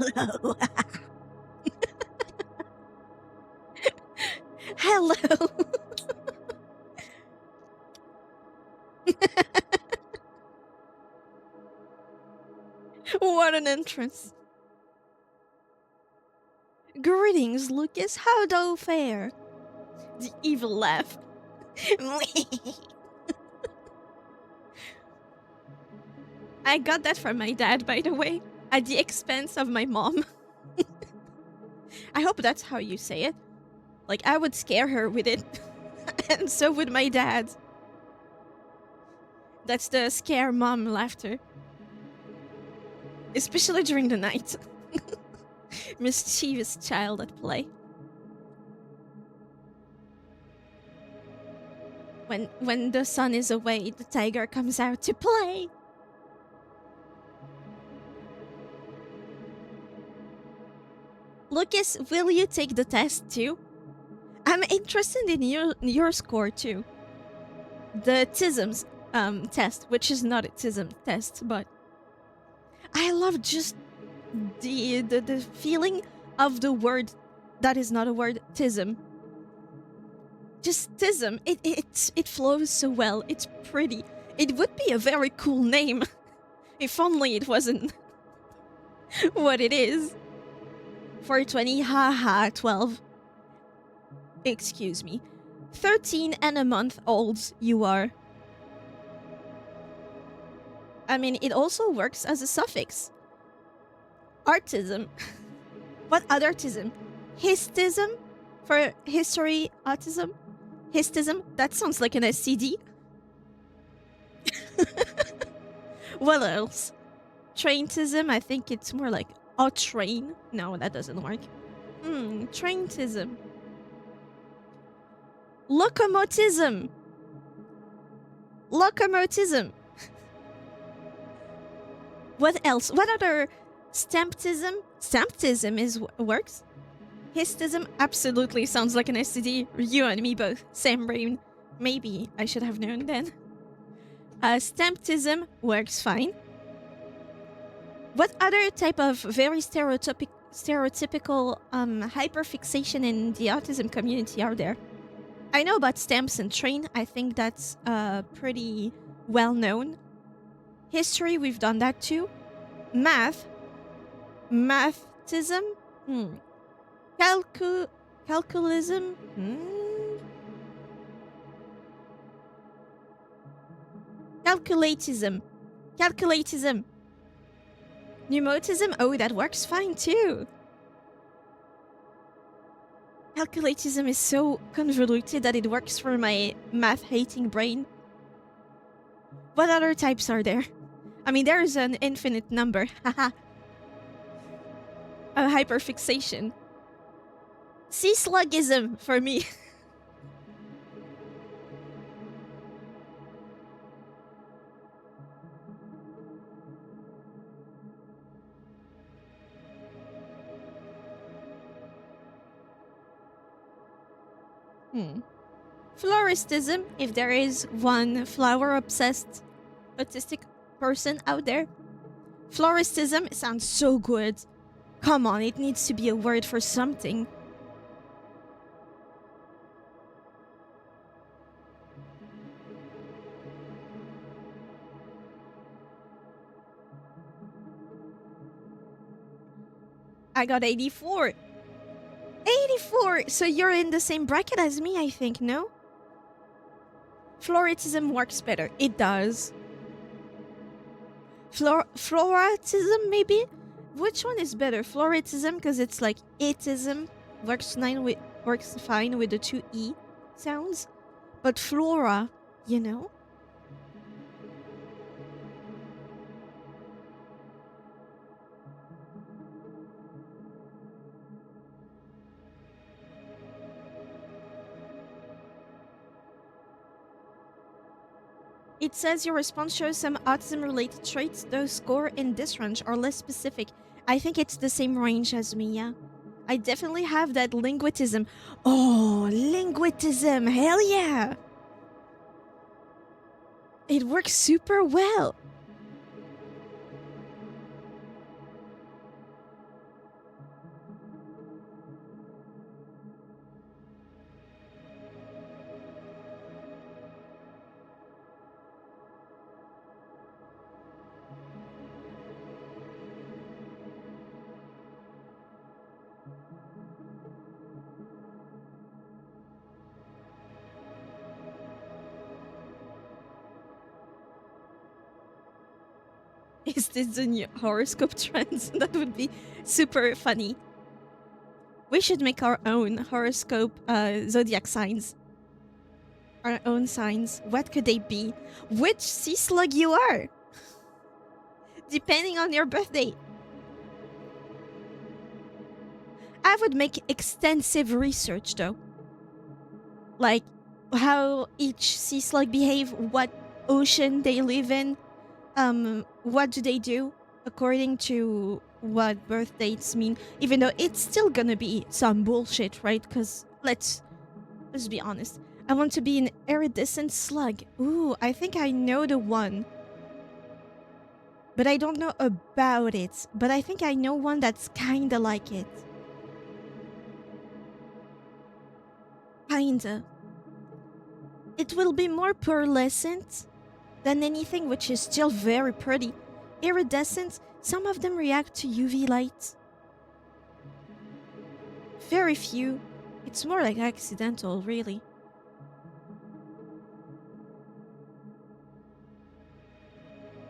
Hello. Hello. What an entrance. Greetings, Lucas. How do fare? The evil laugh. I got that from my dad, by the way, at the expense of my mom. I hope that's how you say it. Like, I would scare her with it, and so would my dad. That's the scare mom laughter. Especially during the night. Mischievous child at play. When the sun is away, the tiger comes out to play. Lucas, will you take the test too? I'm interested in your score too. The THISSSSS test, which is not a TISM test, but I love just the feeling of the word that is not a word, TISM. Just TISM. It flows so well. It's pretty. It would be a very cool name if only it wasn't what it is. 420, haha, 12. Excuse me. 13 and a month olds you are. I mean, it also works as a suffix. Artism. What other tism? Histism? For history, autism? Histism? That sounds like an STD. What else? Traintism? I think it's more like a train. No, that doesn't work. Traintism. Locomotism. Locomotism. What else? What other? Stamptism? Stamptism works. Histism absolutely sounds like an STD. You and me both. Same brain. Maybe I should have known then. Stamptism works fine. What other type of very stereotypical hyperfixation in the autism community are there? I know about stamps and train. I think that's pretty well known. History, we've done that too. Math. Mathism? Calculism? Calculatism. Calculatism. Pneumotism? Oh, that works fine too. Calculatism is so convoluted that it works for my math-hating brain. What other types are there? I mean, there is an infinite number. Haha. A hyperfixation. Sea-sluggism for me. Floristism, if there is one flower-obsessed autistic person out there. Floristism sounds so good. Come on, it needs to be a word for something. I got 84. 84! So you're in the same bracket as me, I think, no? Floritism works better. It does. Floratism, maybe? which one is better? Floritism, because it's like itism, works fine with the two E sounds. But flora, you know? It says your response shows some autism-related traits. Those score in this range are less specific. I think it's the same range as me, yeah. I definitely have that linguitism. Oh, linguitism! Hell yeah! It works super well. Is this the new horoscope trends? That would be super funny. We should make our own horoscope zodiac signs. Our own signs. What could they be? Which sea slug you are? Depending on your birthday. I would make extensive research though. Like how each sea slug behave, what ocean they live in, what do they do according to what birth dates mean, even though it's still gonna be some bullshit, right? Because let's be honest. I want to be an iridescent slug. Ooh, I think I know the one. But I don't know about it. But I think I know one that's kinda like it. Kinda. It will be more pearlescent than anything, which is still very pretty. Iridescent, some of them react to UV light. Very few. It's more like accidental, really.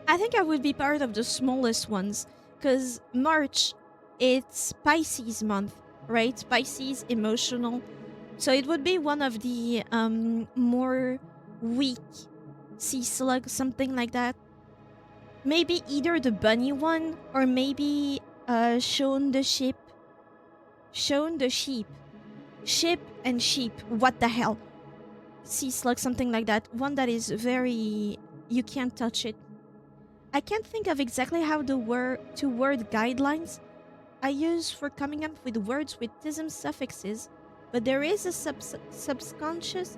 I think I would be part of the smallest ones, because March, it's Pisces month, right? Pisces, emotional. So it would be one of the more weak sea slug, something like that. Maybe either the bunny one or maybe Shown the sheep. Shown the sheep. Ship and sheep. What the hell? Sea slug, something like that. One that is very... you can't touch it. I can't think of exactly how the word guidelines I use for coming up with words with tism suffixes, but there is a subconscious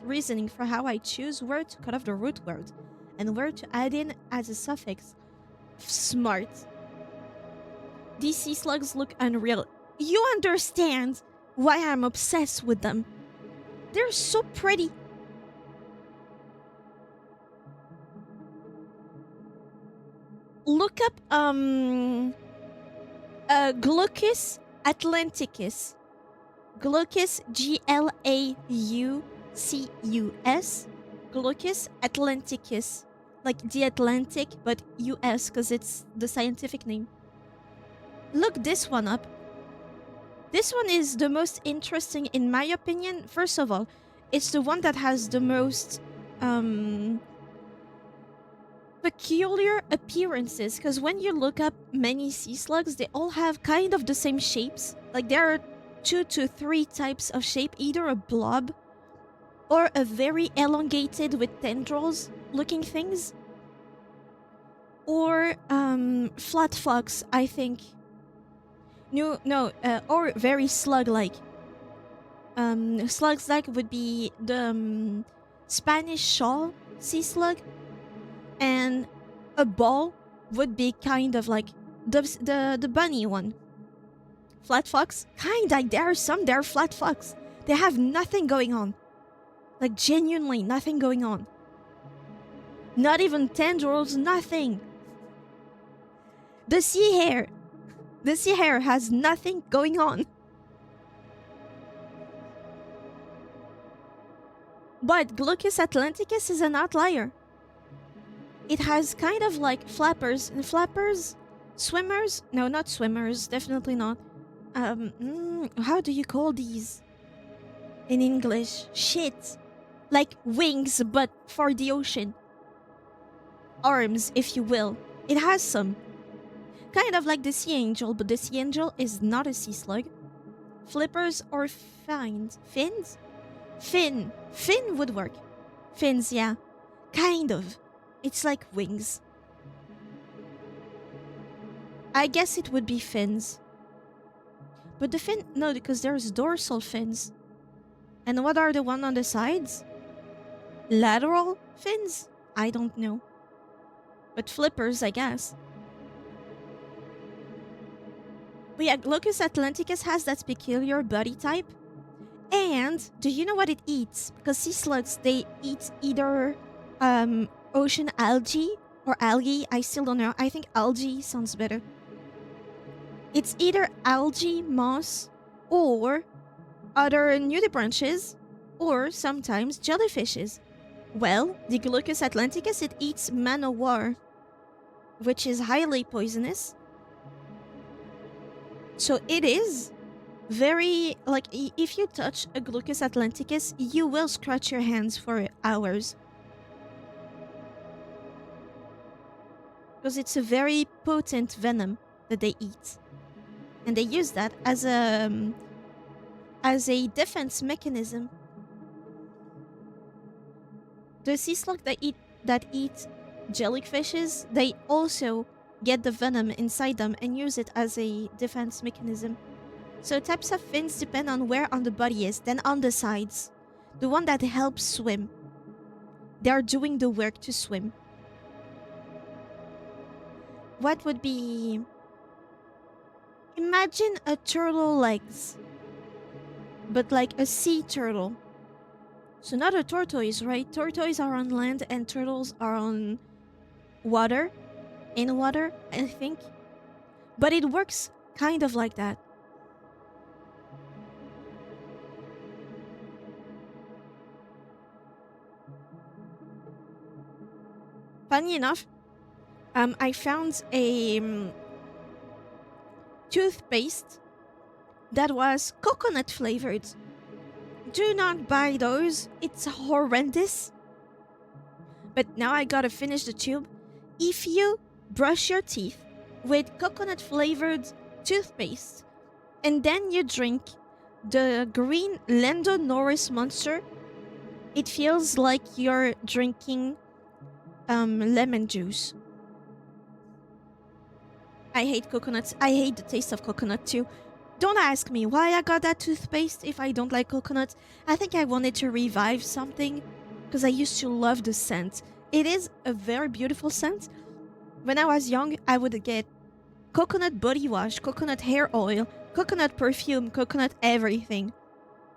reasoning for how I choose where to cut off the root word and where to add in as a suffix. Smart. These sea slugs look unreal. You understand why I'm obsessed with them. They're so pretty. Look up Glaucus atlanticus. Glaucus, Glaucus. Glaucus atlanticus. Like the Atlantic, but US, because it's the scientific name. Look this one up. This one is the most interesting in my opinion. First of all, it's the one that has the most peculiar appearances, because when you look up many sea slugs, they all have kind of the same shapes. Like there are 2 to 3 types of shape, either a blob or a very elongated with tendrils looking things, or flat fox, I think. Or very slug-like. Slugs-like would be the Spanish shawl sea slug, and a ball would be kind of like the bunny one. Flat fox, kinda. There are some. They're flat fox. They have nothing going on. Like genuinely nothing going on. Not even tendrils. Nothing. The sea hare. The sea hare has nothing going on. But Glaucus atlanticus is an outlier. It has kind of like flappers, and flappers Swimmers? No, not swimmers. Definitely not. How do you call these in English? Shit. Like wings, but for the ocean. Arms, if you will. It has some. Kind of like the sea angel, but the sea angel is not a sea slug. Flippers or fins? Fins? Fin. Fin would work. Fins, yeah. Kind of. It's like wings. I guess it would be fins. But the fin... No, because there's dorsal fins. And what are the one on the sides? Lateral fins? I don't know. But flippers, I guess. But yeah, Glaucus atlanticus has that peculiar body type. And do you know what it eats? Because sea slugs, they eat either ocean algae or algae. I still don't know. I think algae sounds better. It's either algae, moss, or other nudibranches, or sometimes jellyfishes. Well, the Glaucus atlanticus, it eats manowar, which is highly poisonous. So it is very, like, if you touch a Glaucus atlanticus, you will scratch your hands for hours. Because it's a very potent venom that they eat. And they use that as a defense mechanism. The sea slug that eat jellyfishes, they also get the venom inside them and use it as a defense mechanism. So types of fins depend on where on the body is, then on the sides. The one that helps swim. They are doing the work to swim. What would be... Imagine a turtle legs, but like a sea turtle. So not a tortoise, right? Tortoise are on land and turtles are on water. In water, I think. But it works kind of like that. Funny enough, I found a toothpaste that was coconut flavored. Do not buy those. It's horrendous. But now I gotta finish the tube. If you brush your teeth with coconut flavored toothpaste and then you drink the green Lando Norris Monster, it feels like you're drinking lemon juice. I hate coconuts. I hate the taste of coconut too. Don't ask me why I got that toothpaste if I don't like coconut. I think I wanted to revive something because I used to love the scent. It is a very beautiful scent. When I was young, I would get coconut body wash, coconut hair oil, coconut perfume, coconut everything.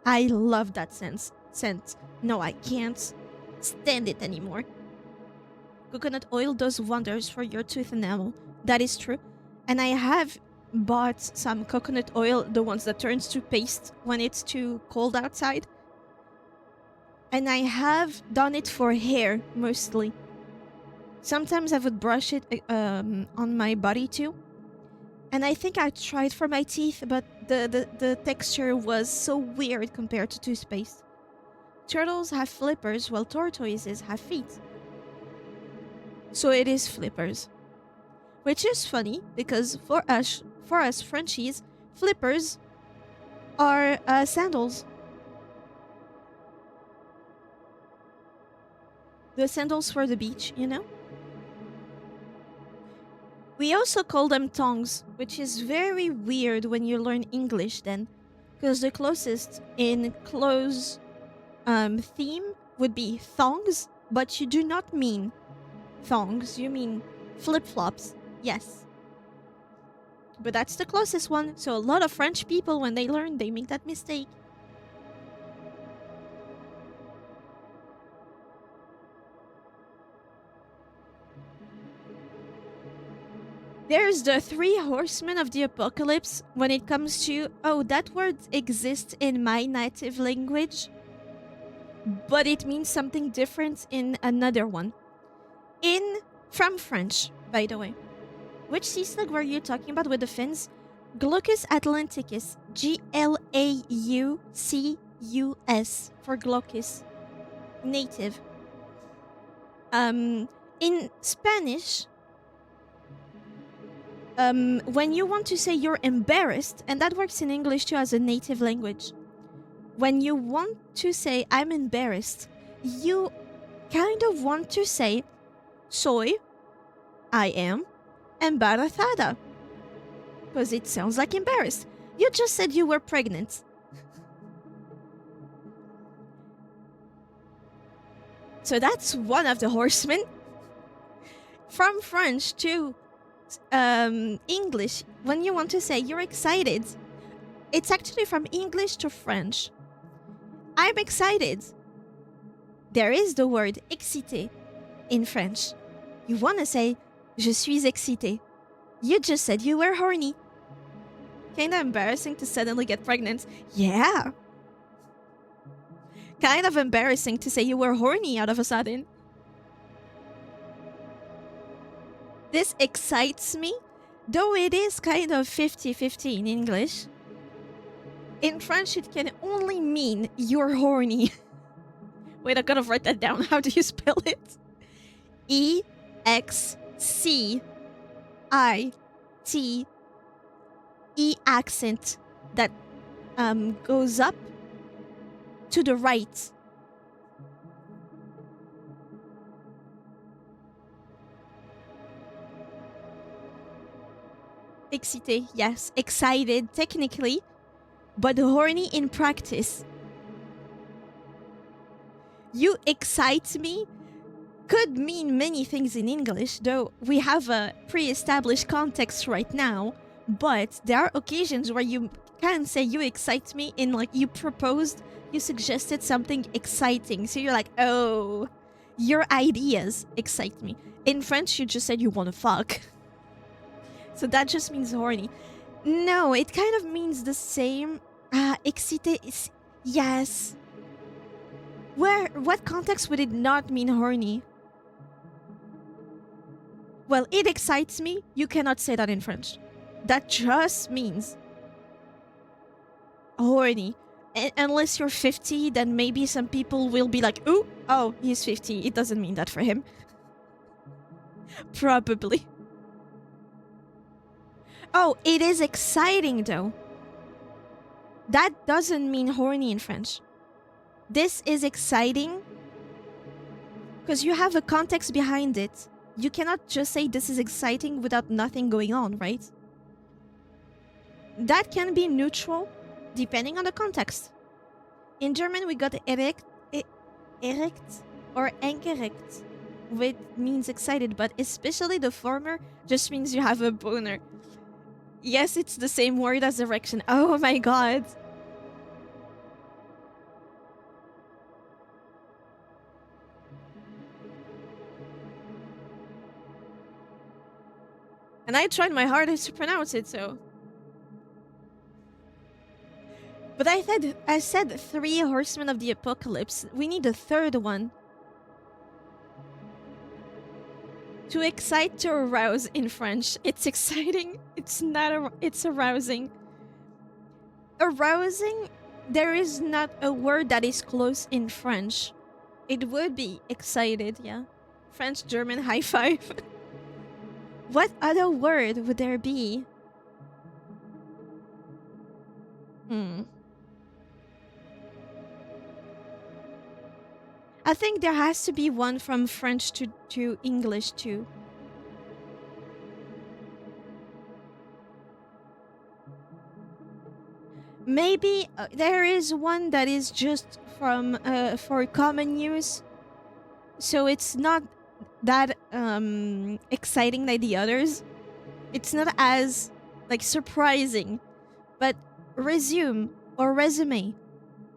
I love that scent. No, I can't stand it anymore. Coconut oil does wonders for your tooth enamel. That is true. And I have bought some coconut oil, the ones that turns to paste when it's too cold outside. And I have done it for hair, mostly. Sometimes I would brush it on my body too. And I think I tried for my teeth, but the texture was so weird compared to toothpaste. Turtles have flippers, while tortoises have feet. So it is flippers. Which is funny, because for us Frenchies, flippers are sandals. The sandals for the beach, you know? We also call them tongs, which is very weird when you learn English then. Because the closest in clothes theme would be thongs, but you do not mean thongs, you mean flip-flops. Yes. But that's the closest one, so a lot of French people, when they learn, they make that mistake. There's the 3 horsemen of the apocalypse when it comes to, oh, that word exists in my native language, but it means something different in another one. From French, by the way. Which sea slug were you talking about with the fins? Glaucus atlanticus. Glaucus for glaucus. Native. In Spanish, when you want to say you're embarrassed, and that works in English too as a native language, when you want to say I'm embarrassed, you kind of want to say I am embarazada, because it sounds like embarrassed. You just said you were pregnant. So that's one of the horsemen. From French to English, when you want to say you're excited, it's actually from English to French. I'm excited. There is the word excité in French. You want to say je suis excité. You just said you were horny. Kinda embarrassing to suddenly get pregnant. Yeah. Kind of embarrassing to say you were horny out of a sudden. This excites me, though it is kind of 50-50 in English. In French, it can only mean you're horny. Wait, I gotta write that down. How do you spell it? E-X-C-I-T E accent that goes up to the right. Excité, yes. Excited, technically, but horny in practice. You excite me could mean many things in English, though we have a pre-established context right now, but there are occasions where you can say you excite me in like you proposed, you suggested something exciting. So you're like, oh, your ideas excite me. In French, you just said you want to fuck. So that just means horny. No, it kind of means the same. Excité is... Yes. What context would it not mean horny? Well, it excites me. You cannot say that in French. That just means horny. Unless you're 50, then maybe some people will be like, ooh, oh, he's 50. It doesn't mean that for him. Probably. Oh, it is exciting though. That doesn't mean horny in French. This is exciting because you have a context behind it. You cannot just say this is exciting without nothing going on, right? That can be neutral depending on the context. In German, we got erect or engerekt, which means excited, but especially the former just means you have a boner. Yes, it's the same word as erection. Oh my god. And I tried my hardest to pronounce it, so... But I said 3 horsemen of the apocalypse. We need a third one. To excite, to arouse in French. It's exciting. It's not it's arousing. Arousing, there is not a word that is close in French. It would be excited, yeah. French, German, high five. What other word would there be? I think there has to be one from French to English too. Maybe there is one that is just from for common use, so it's not that exciting like the others. It's not as like surprising. But resume or resume,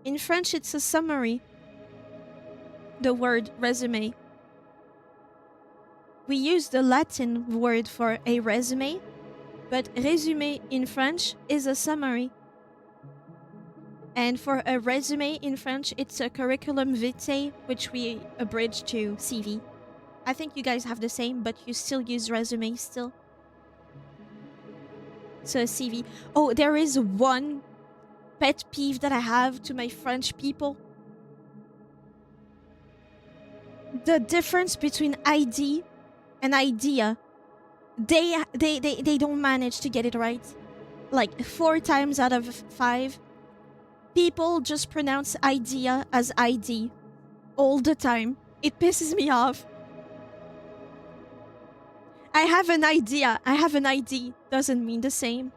in French it's a summary. The word resume. We use the Latin word for a resume, but résumé in French is a summary. And for a resume in French, it's a curriculum vitae, which we abridge to CV. I think you guys have the same, but you still use resume still. So CV. Oh, there is one pet peeve that I have to my French people. The difference between ID and idea. They don't manage to get it right. Like 4 times out of 5, people just pronounce idea as ID all the time. It pisses me off. I have an idea. I have an ID. Doesn't mean the same.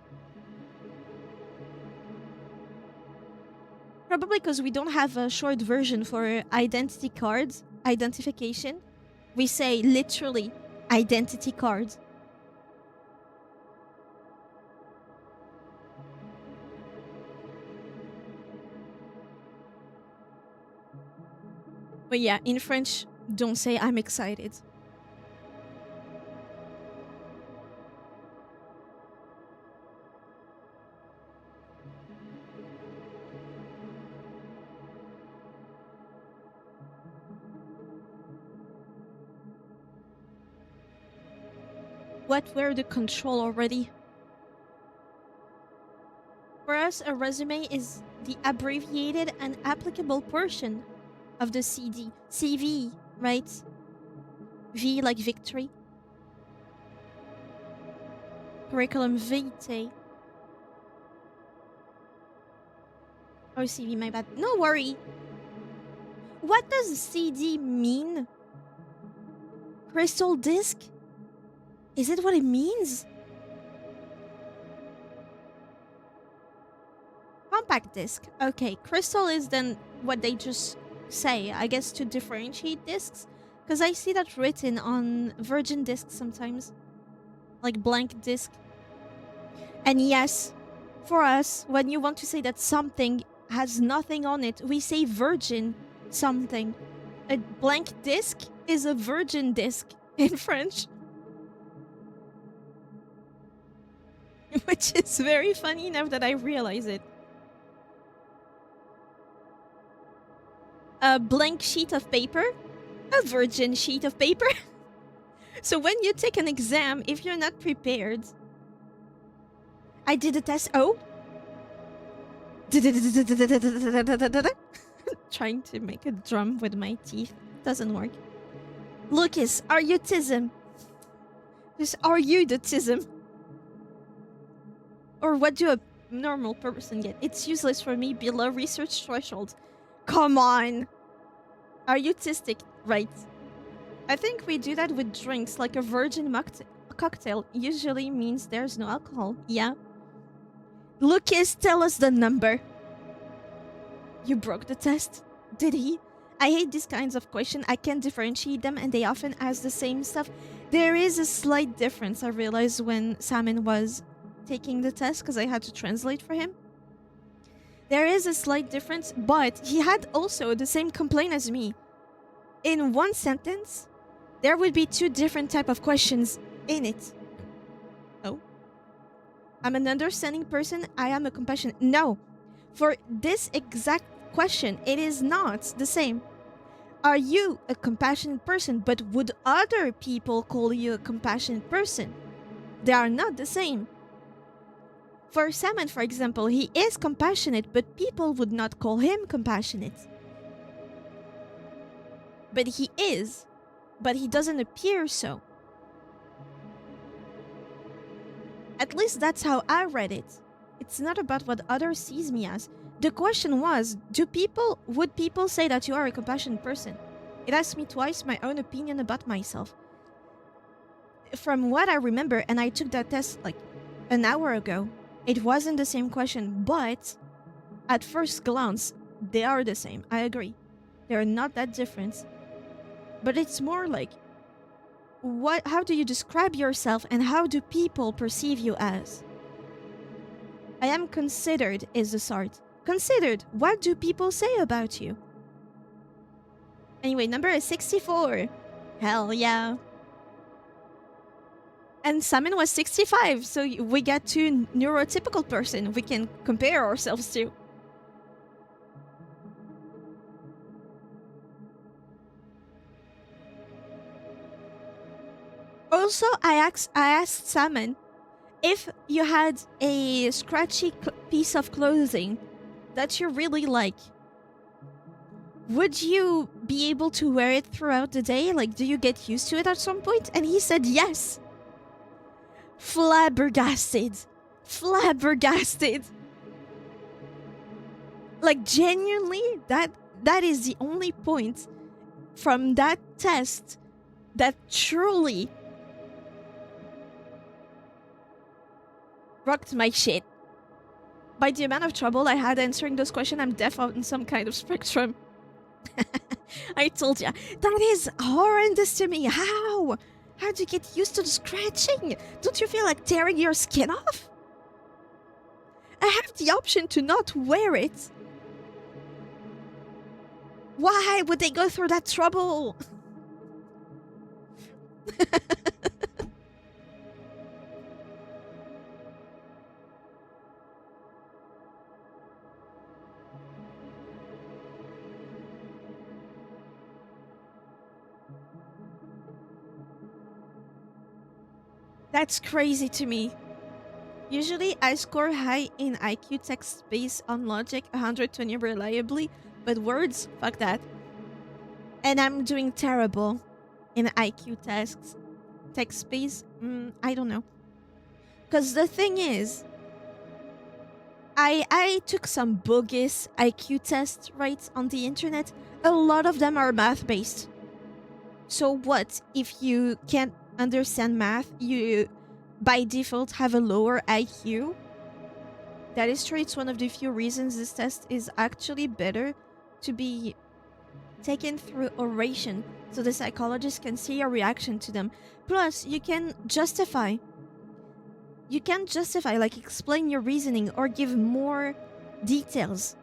Probably because we don't have a short version for identity cards, identification. We say literally identity cards. But yeah, in French, don't say I'm excited. What were the control already? For us, a resume is the abbreviated and applicable portion of the CD. CV, right? V like victory. Curriculum vitae. Or CV, my bad. No worry. What does CD mean? Crystal disc? Is it what it means? Compact disc. Okay, crystal is then what they just say, I guess, to differentiate discs. Because I see that written on virgin discs sometimes. Like blank disc. And yes, for us, when you want to say that something has nothing on it, we say virgin something. A blank disc is a virgin disc in French. Which is very funny now that I realize it. A blank sheet of paper, a virgin sheet of paper. So when you take an exam, if you're not prepared... I did a test. Oh. Trying to make a drum with my teeth. Doesn't work. Lucas, are you THISSSSS? Just are you the THISSSSS? Or what do a normal person get? It's useless for me below research threshold. Come on. Are you autistic? Right. I think we do that with drinks, like a virgin cocktail usually means there's no alcohol. Yeah. Lucas, tell us the number. You broke the test. Did he? I hate these kinds of questions. I can't differentiate them and they often ask the same stuff. There is a slight difference, I realized when Salmon was taking the test because I had to translate for him. There is a slight difference, but he had also the same complaint as me. In one sentence, there would be 2 different type of questions in it. Oh. I'm an understanding person. I am a compassionate. No. For this exact question, it is not the same. Are you a compassionate person? But would other people call you a compassionate person? They are not the same. For Salmon, for example, he is compassionate, but people would not call him compassionate. But he is. But he doesn't appear so. At least that's how I read it. It's not about what others sees me as. The question was, would people say that you are a compassionate person? It asked me twice my own opinion about myself. From what I remember, and I took that test like an hour ago, it wasn't the same question, but at first glance, they are the same. I agree. They're not that different. But it's more like, how do you describe yourself and how do people perceive you as? I am considered is the sort. Considered, what do people say about you? Anyway, number is 64. Hell yeah. And Salmon was 65, so we get to neurotypical person we can compare ourselves to. Also, I asked Salmon If you had a scratchy piece of clothing that you really like, would you be able to wear it throughout the day? Like, do you get used to it at some point? And he said yes. Flabbergasted. Flabbergasted. Like, genuinely, that is the only point from that test that truly rocked my shit. By the amount of trouble I had answering those questions, I'm deaf on some kind of spectrum. I told ya. That is horrendous to me. How? How do you get used to the scratching? Don't you feel like tearing your skin off? I have the option to not wear it. Why would they go through that trouble? That's crazy to me. Usually, I score high in IQ text based on logic, 120 reliably, but words, fuck that. And I'm doing terrible in IQ text space. I don't know. Because the thing is, I took some bogus IQ tests right on the internet. A lot of them are math based. So what if you can't understand math? You by default have a lower IQ. That is true. It's one of the few reasons this test is actually better to be taken through oration, so the psychologist can see your reaction to them. Plus, you can justify. You can justify, like explain your reasoning or give more details.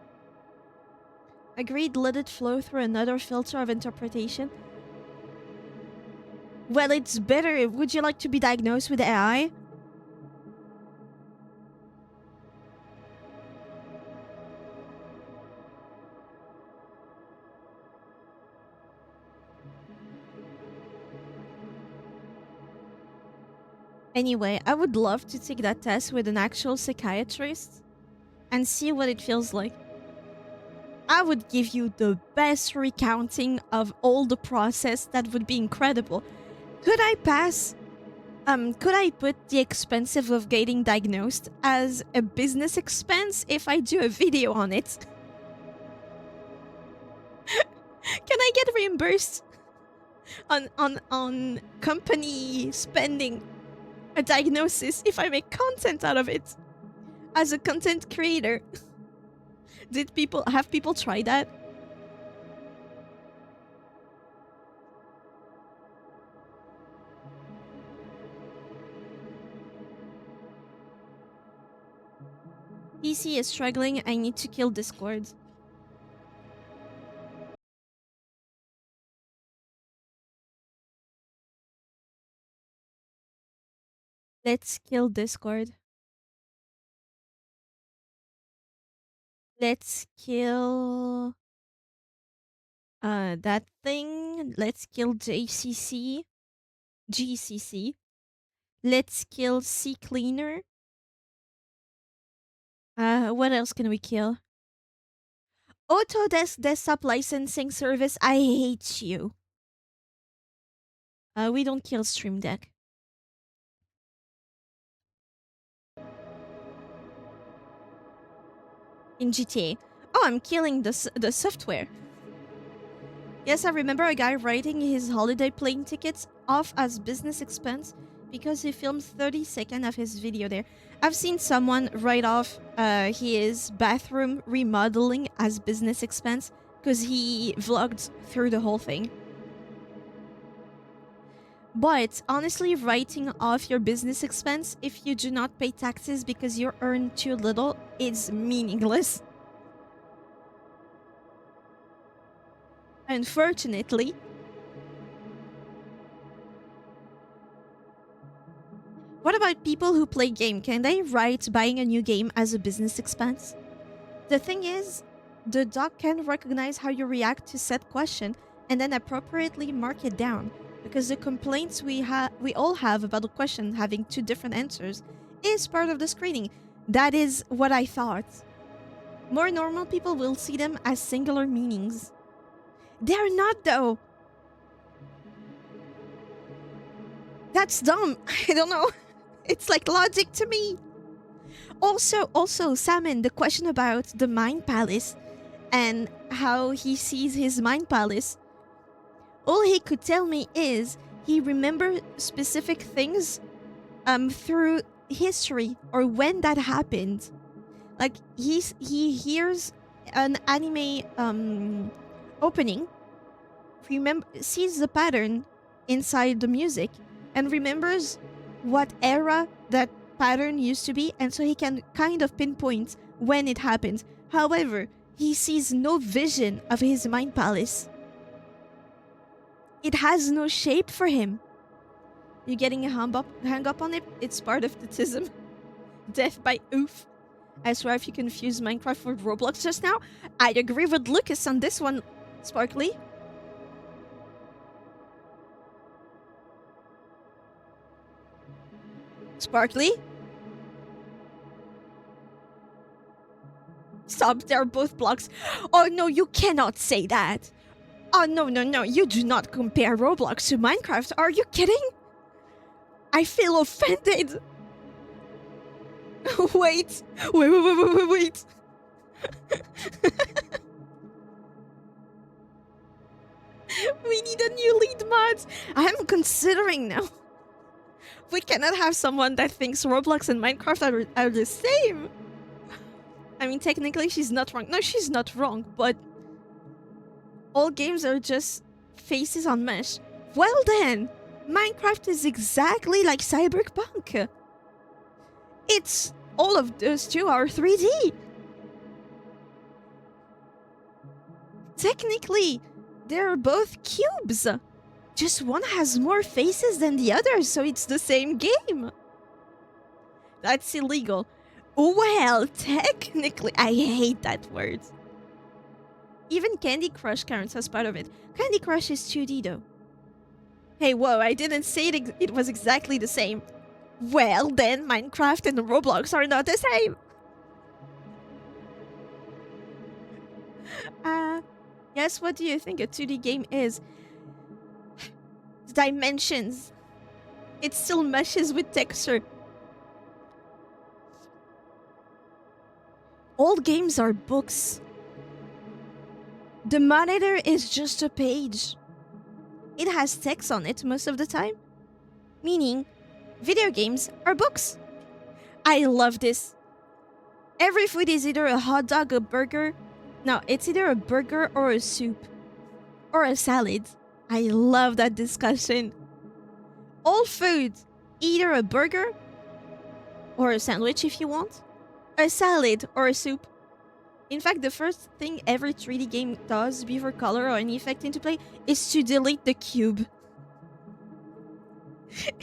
Agreed, let it flow through another filter of interpretation. Well, it's better. Would you like to be diagnosed with AI? Anyway, I would love to take that test with an actual psychiatrist and see what it feels like. I would give you the best recounting of all the process. That would be incredible. Could I pass? Could I put the expensive of getting diagnosed as a business expense if I do a video on it? Can I get reimbursed on company spending a diagnosis if I make content out of it as a content creator? Have people tried that? PC is struggling. I need to kill Discord. Let's kill Discord. Let's kill that thing. Let's kill GCC. Let's kill CCleaner. What else can we kill? Autodesk Desktop Licensing Service, I hate you. We don't kill Stream Deck. In GTA. Oh, I'm killing the software. Yes, I remember a guy writing his holiday plane tickets off as business expense because he filmed 30 seconds of his video there. I've seen someone write off his bathroom remodeling as business expense because he vlogged through the whole thing. But honestly, writing off your business expense if you do not pay taxes because you earn too little is meaningless. Unfortunately. What about people who play game? Can they write buying a new game as a business expense? The thing is, the doc can recognize how you react to said question and then appropriately mark it down. Because the complaints we all have about the question having two different answers is part of the screening. That is what I thought. More normal people will see them as singular meanings. They're not, though. That's dumb. I don't know. It's like logic to me. Also, Salmon, the question about the Mind Palace and how he sees his Mind Palace. All he could tell me is he remembers specific things through history or when that happened. Like he hears an anime opening, sees the pattern inside the music, and remembers what era that pattern used to be, and so he can kind of pinpoint when it happened. However, he sees no vision of his Mind Palace. It has no shape for him. You getting hung up on it? It's part of the THISSSSS. Death by oof. I swear if you confused Minecraft with Roblox just now, I agree with Lucas on this one, Sparkly. Sparkly? Stop, they're both blocks. Oh no, you cannot say that. Oh no, you do not compare Roblox to Minecraft. Are you kidding? I feel offended. Wait. We need a new lead mod. I'm considering now. We cannot have someone that thinks Roblox and Minecraft are the same. I mean, technically she's not wrong. No, she's not wrong, but all games are just faces on mesh. Well then, Minecraft is exactly like Cyberpunk. It's all of those two are 3D. Technically, they're both cubes. Just one has more faces than the other, so it's the same game. That's illegal. Well, technically, I hate that word. Even Candy Crush counts as part of it. Candy Crush is 2D though. Hey, whoa, I didn't say it was exactly the same. Well, then Minecraft and Roblox are not the same. Yes, what do you think a 2D game is? Dimensions. It still meshes with texture. All games are books. The monitor is just a page. It has text on it most of the time. Meaning, video games are books. I love this. Every food is either a hot dog, a burger. No, it's either a burger or a soup. Or a salad. I love that discussion. All food, either a burger or a sandwich if you want, a salad or a soup. In fact, the first thing every 3D game does before color or any effect into play is to delete the cube.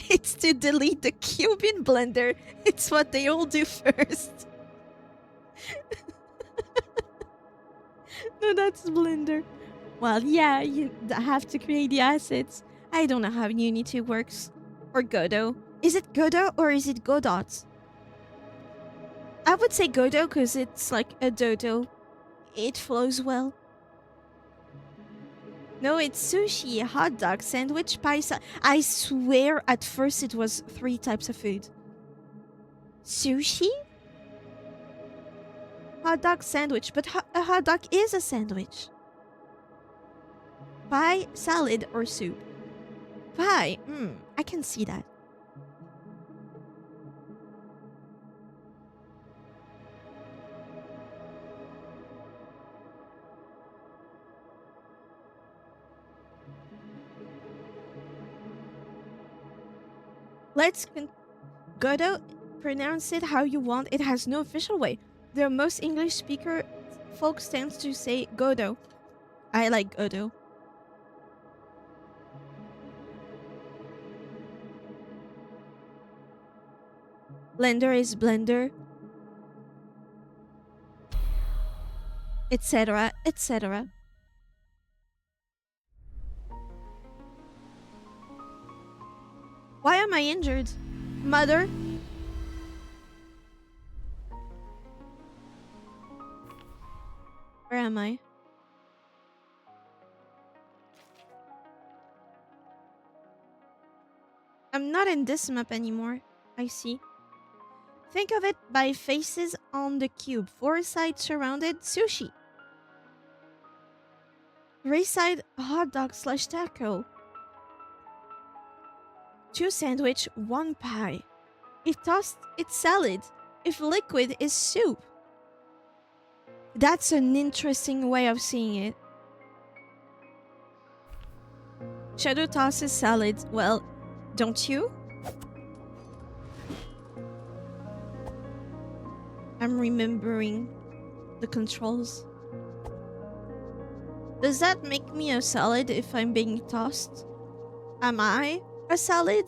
It's to delete the cube in Blender. It's what they all do first. No, that's Blender. Well, yeah, you have to create the assets. I don't know how Unity works. Or Godot. Is it Godot or is it Godot? I would say Godot because it's like a dodo. It flows well. No, it's sushi, hot dog, sandwich, pie. I swear at first it was 3 types of food. Sushi? Hot dog, sandwich. But a hot dog is a sandwich. Pie, salad, or soup? Pie. I can see that. Let's Godot, pronounce it how you want. It has no official way. The most English speaker folks tends to say Godot. I like Godot. Blender is Blender. Etc. etc. Why am I injured? Mother? am I? I'm not in this map anymore. I see. Think of it by faces on the cube. 4 sides surrounded, sushi. 3 side, hot dog slash taco. 2 sandwich, 1 pie. If tossed, it's salad. If liquid, is soup. That's an interesting way of seeing it. Shadow tosses salad. Well, don't you? I'm remembering the controls. Does that make me a salad if I'm being tossed? Am I a salad?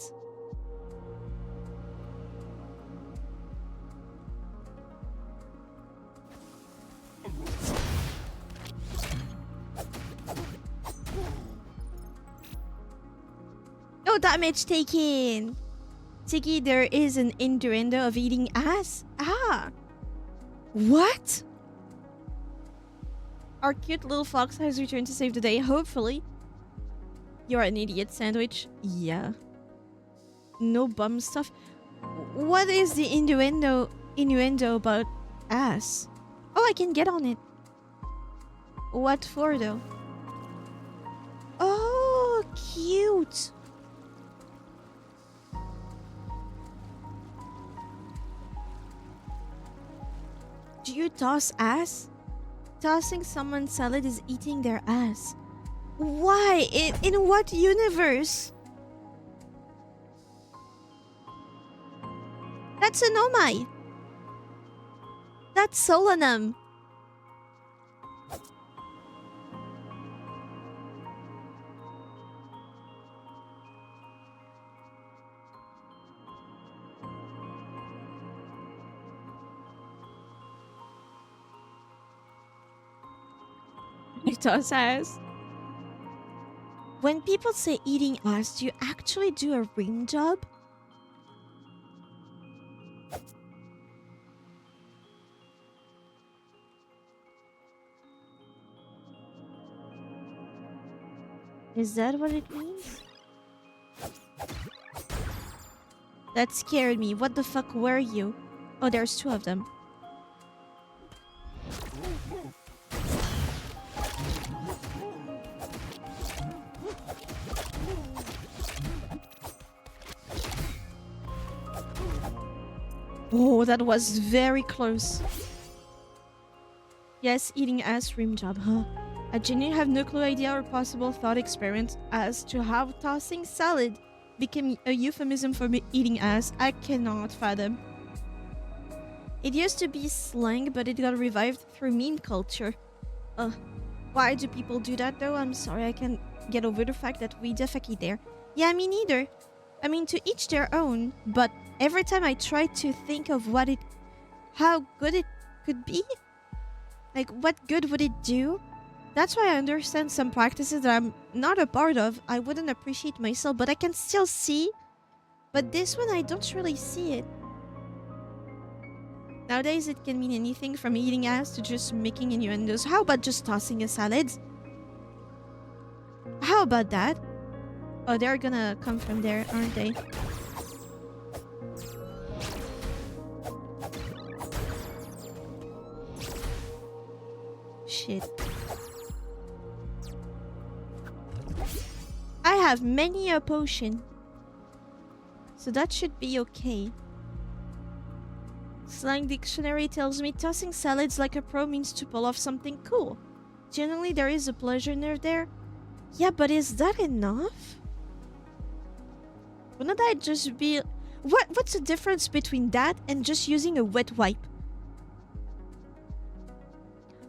No damage taken! Tiggy, there is an innuendo of eating ass? Ah! What? Our cute little fox has returned to save the day, hopefully. You're an idiot, sandwich. Yeah. No bum stuff. What is the innuendo about ass? Oh, I can get on it. What for, though? Oh, cute. Do you toss ass? Tossing someone's salad is eating their ass. Why? In what universe? That's an omai. That's Solanum. I toss ass. When people say eating ass, do you actually do a rim job? Is that what it means? That scared me. What the fuck were you? Oh, there's 2 of them. Oh, that was very close. Yes, eating ass rim job, huh? I genuinely have no clue idea or possible thought experiment as to how tossing salad became a euphemism for me eating ass. I cannot fathom. It used to be slang, but it got revived through meme culture. Why do people do that though? I'm sorry, I can't get over the fact that we defecate there. Yeah, me neither. I mean, to each their own, but every time I try to think of how good it could be, like what good would it do? That's why I understand some practices that I'm not a part of. I wouldn't appreciate myself, but I can still see. But this one, I don't really see it. Nowadays, it can mean anything from eating ass to just making innuendos. How about just tossing a salad? How about that? Oh, they're gonna come from there, aren't they? Shit. I have many a potion. So that should be okay. Slang dictionary tells me tossing salads like a pro means to pull off something cool. Generally, there is a pleasure nerve there. Yeah, but is that enough? Wouldn't that just be... What's the difference between that and just using a wet wipe?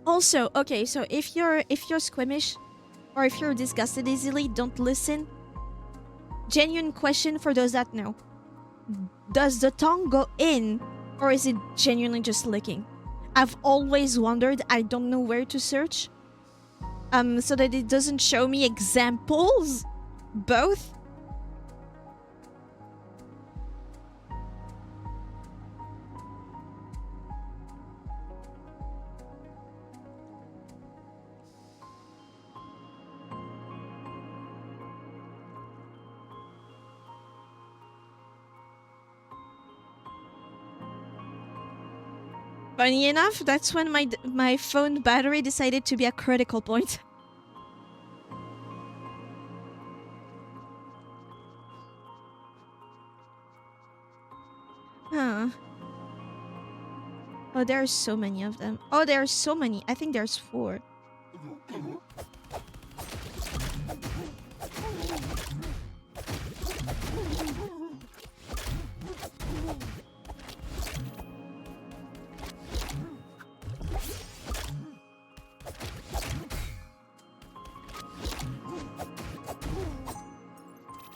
Also, okay, so if you're squeamish or if you're disgusted easily, don't listen. Genuine question for those that know. Does the tongue go in or is it genuinely just licking? I've always wondered. I don't know where to search. So that it doesn't show me examples. Both. Funny enough, that's when my phone battery decided to be a critical point. Huh. Oh, there are so many of them. Oh, there are so many. I think there's 4.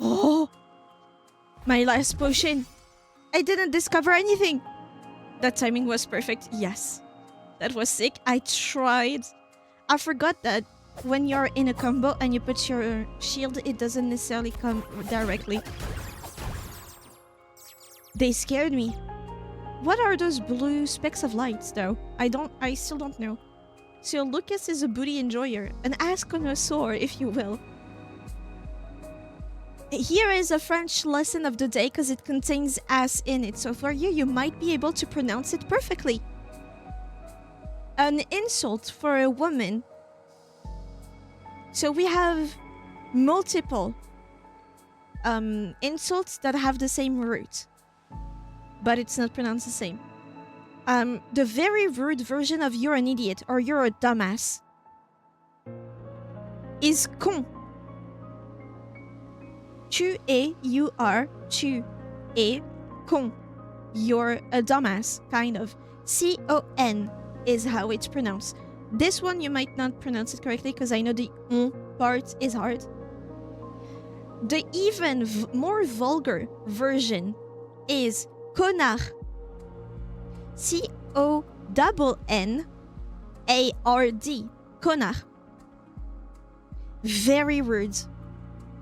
Oh! My last potion. I didn't discover anything. That timing was perfect. Yes. That was sick. I tried. I forgot that when you're in a combo and you put your shield, it doesn't necessarily come directly. They scared me. What are those blue specks of lights, though? I still don't know. So Lucas is a booty enjoyer, an ass connoisseur, if you will. Here is a French lesson of the day because it contains ass in it, so for you, you might be able to pronounce it perfectly. An insult for a woman. So we have multiple insults that have the same root, but it's not pronounced the same. The very rude version of "you're an idiot" or "you're a dumbass" is con. Tu es, you are, tu es con. You're a dumbass, kind of. C-O-N is how it's pronounced. This one you might not pronounce it correctly because I know the part is hard. The even more vulgar version is connard. C-O-N-N-A-R-D. Connard. Very rude.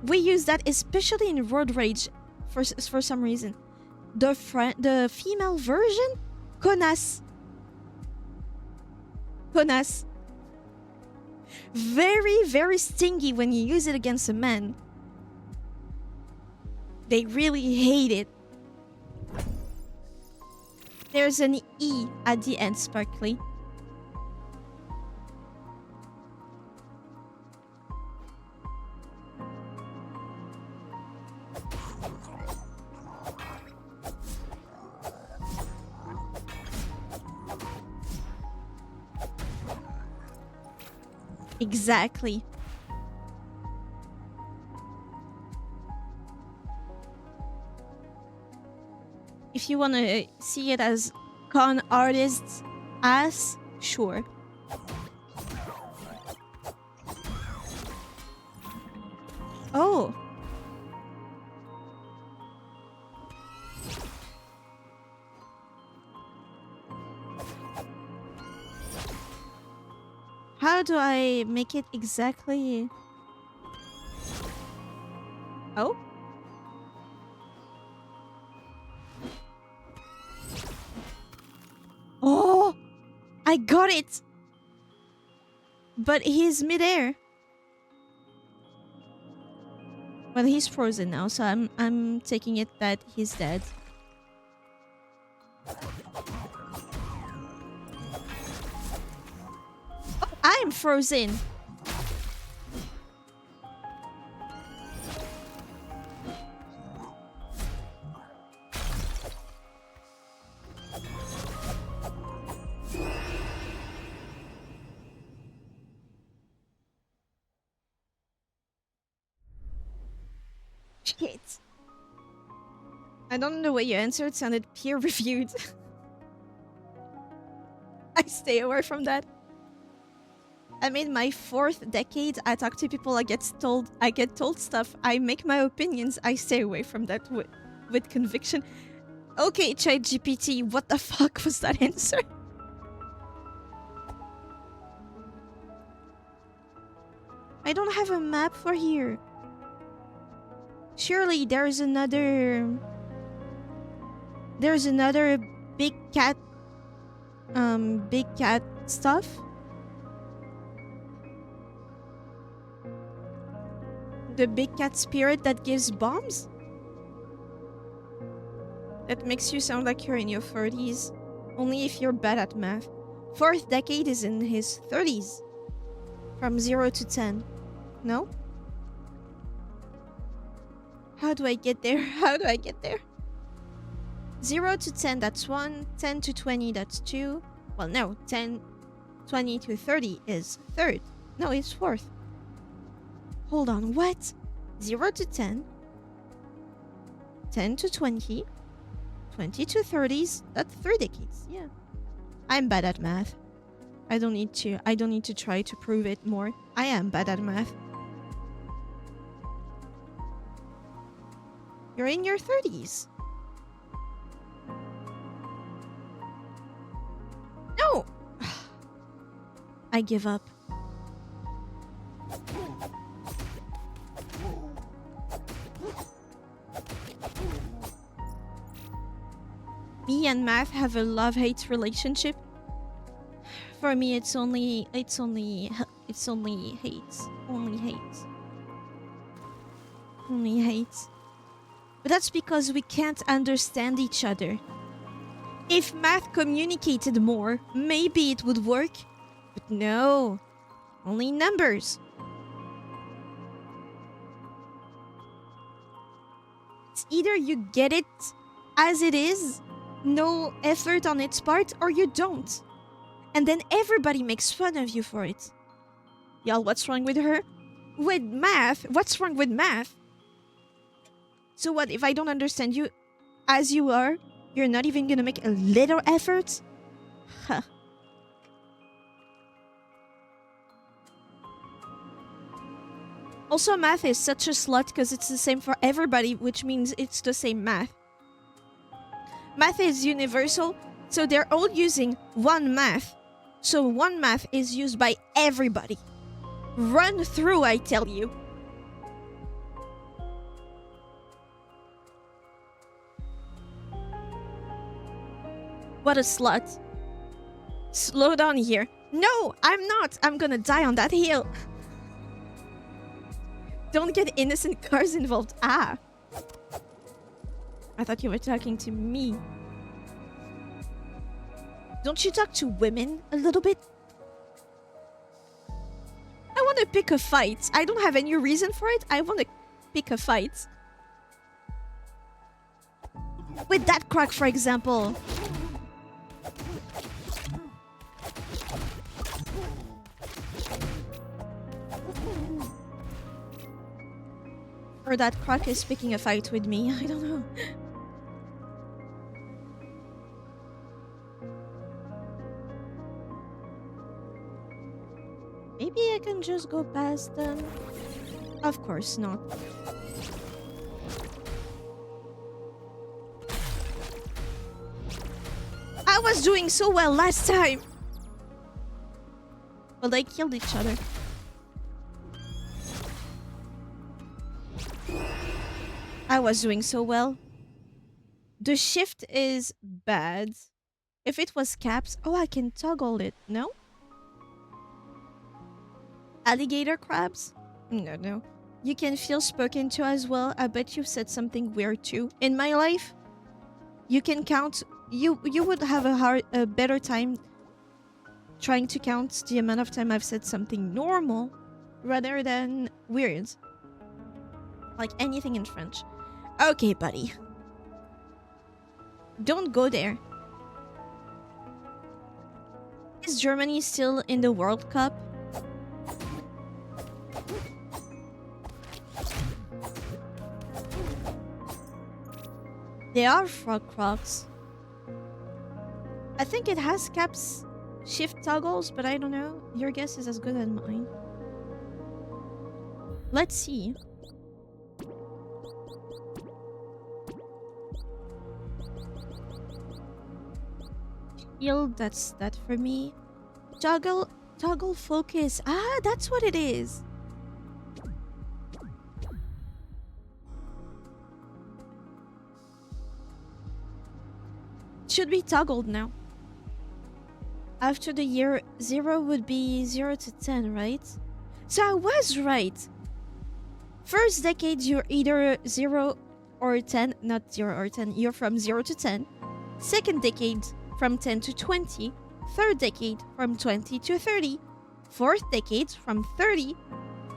We use that especially in road rage for some reason. The female version? Connasse. Connasse. Very, very stingy when you use it against a man. They really hate it. There's an E at the end, Sparkly. Exactly. If you want to see it as con artists ass, sure. Oh. How do I make it exactly? Oh? Oh! I got it! But he's midair. Well, he's frozen now, so I'm taking it that he's dead. I'm frozen. Shit. I don't know the way you answered sounded peer-reviewed. I stay away from that. I'm in my 4th decade. I talk to people. I get told stuff. I make my opinions. I stay away from that with conviction. Okay, ChatGPT, what the fuck was that answer? I don't have a map for here. Surely there's another big cat stuff. The big cat spirit that gives bombs? That makes you sound like you're in your 30s. Only if you're bad at math. Fourth decade is in his 30s. From 0 to 10. No? How do I get there? How do I get there? 0 to 10, that's 1. 10 to 20, that's 2. Well, no. 10, 20 to 30 is third. No, it's fourth. Hold on, what? 0 to 10. 10 to 20. 20 to 30s. That's 3 decades. Yeah. I'm bad at math. I don't need to try to prove it more. I am bad at math. You're in your 30s. No! I give up. Me and math have a love-hate relationship. For me, it's only hate. Only hate. But that's because we can't understand each other. If math communicated more, maybe it would work. But no. Only numbers. It's either you get it as it is, no effort on its part, or you don't. And then everybody makes fun of you for it. Y'all, what's wrong with her? With math? What's wrong with math? So what, if I don't understand you as you are, you're not even gonna make a little effort? Huh. Also, math is such a slut because it's the same for everybody, which means it's the same math. Math is universal, so they're all using one math. So one math is used by everybody. Run through, I tell you. What a slut. Slow down here. No, I'm not. I'm gonna die on that hill. Don't get innocent cars involved. Ah. I thought you were talking to me. Don't you talk to women a little bit? I want to pick a fight. I don't have any reason for it. I want to pick a fight. With that crack, for example. Or that crack is picking a fight with me. I don't know. Maybe I can just go past them. Of course not. I was doing so well last time. Well, they killed each other. I was doing so well. The shift is bad. If it was caps... Oh, I can toggle it. No? Alligator crabs? No. You can feel spoken to as well. I bet you've said something weird too. In my life, you can count... You would have a better time trying to count the amount of time I've said something normal rather than weird. Like anything in French. Okay, buddy. Don't go there. Is Germany still in the World Cup? They are frog crocs. I think it has caps shift toggles, but I don't know. Your guess is as good as mine. Let's see. Shield, that's that for me. Toggle focus. Ah, that's what it is. It should be toggled now. After the year 0 would be 0 to 10, right? So I was right. First decade, you're either 0 or 10. Not 0 or 10. You're from 0 to 10. Second decade, from 10 to 20, third decade from 20 to 30, fourth decade from 30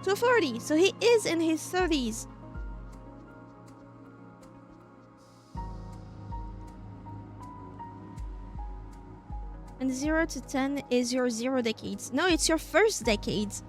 to 40. So he is in his 30s. And 0 to 10 is your 0 decades. No, it's your first decades.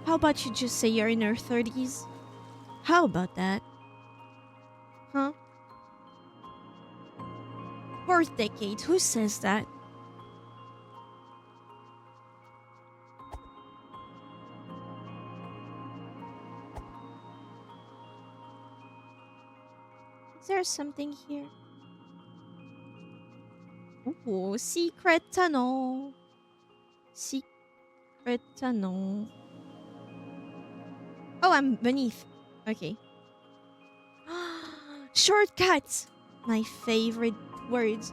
How about you just say you're in your 30s? How about that? Huh? Fourth decade, who says that? Is there something here? Ooh, secret tunnel. Secret tunnel. Oh, I'm beneath. Okay. Shortcuts! My favorite words.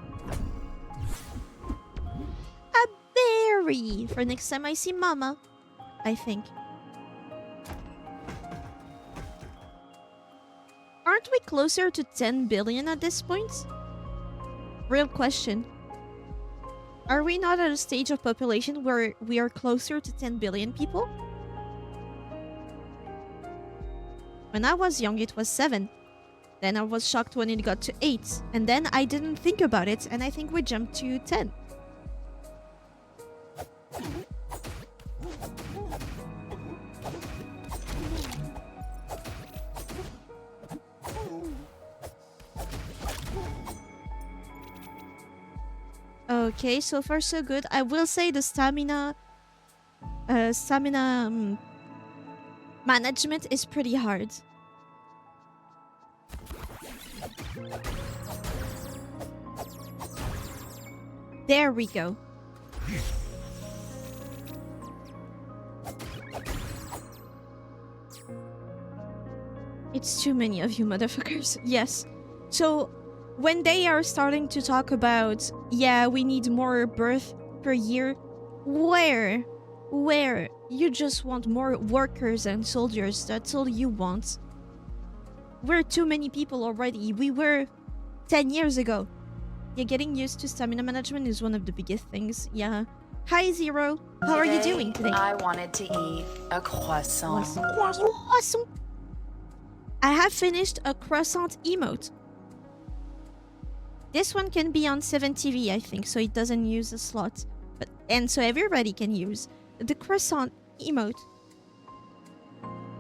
A berry! For next time I see Mama, I think. Aren't we closer to 10 billion at this point? Real question. Are we not at a stage of population where we are closer to 10 billion people? When I was young, it was 7. Then I was shocked when it got to 8. And then I didn't think about it, and I think we jumped to 10. Okay, so far so good. I will say the stamina management is pretty hard. There we go. It's too many of you motherfuckers. Yes. So when they are starting to talk about, yeah, we need more birth per year, where? You just want more workers and soldiers. That's all you want. We're too many people already. We were 10 years ago. Yeah, getting used to stamina management is one of the biggest things. Yeah. Hi, Zero. How are you doing today? I wanted to eat a croissant. Croissant. I have finished a croissant emote. This one can be on 7TV, I think, so it doesn't use a slot. And so everybody can use the croissant emote.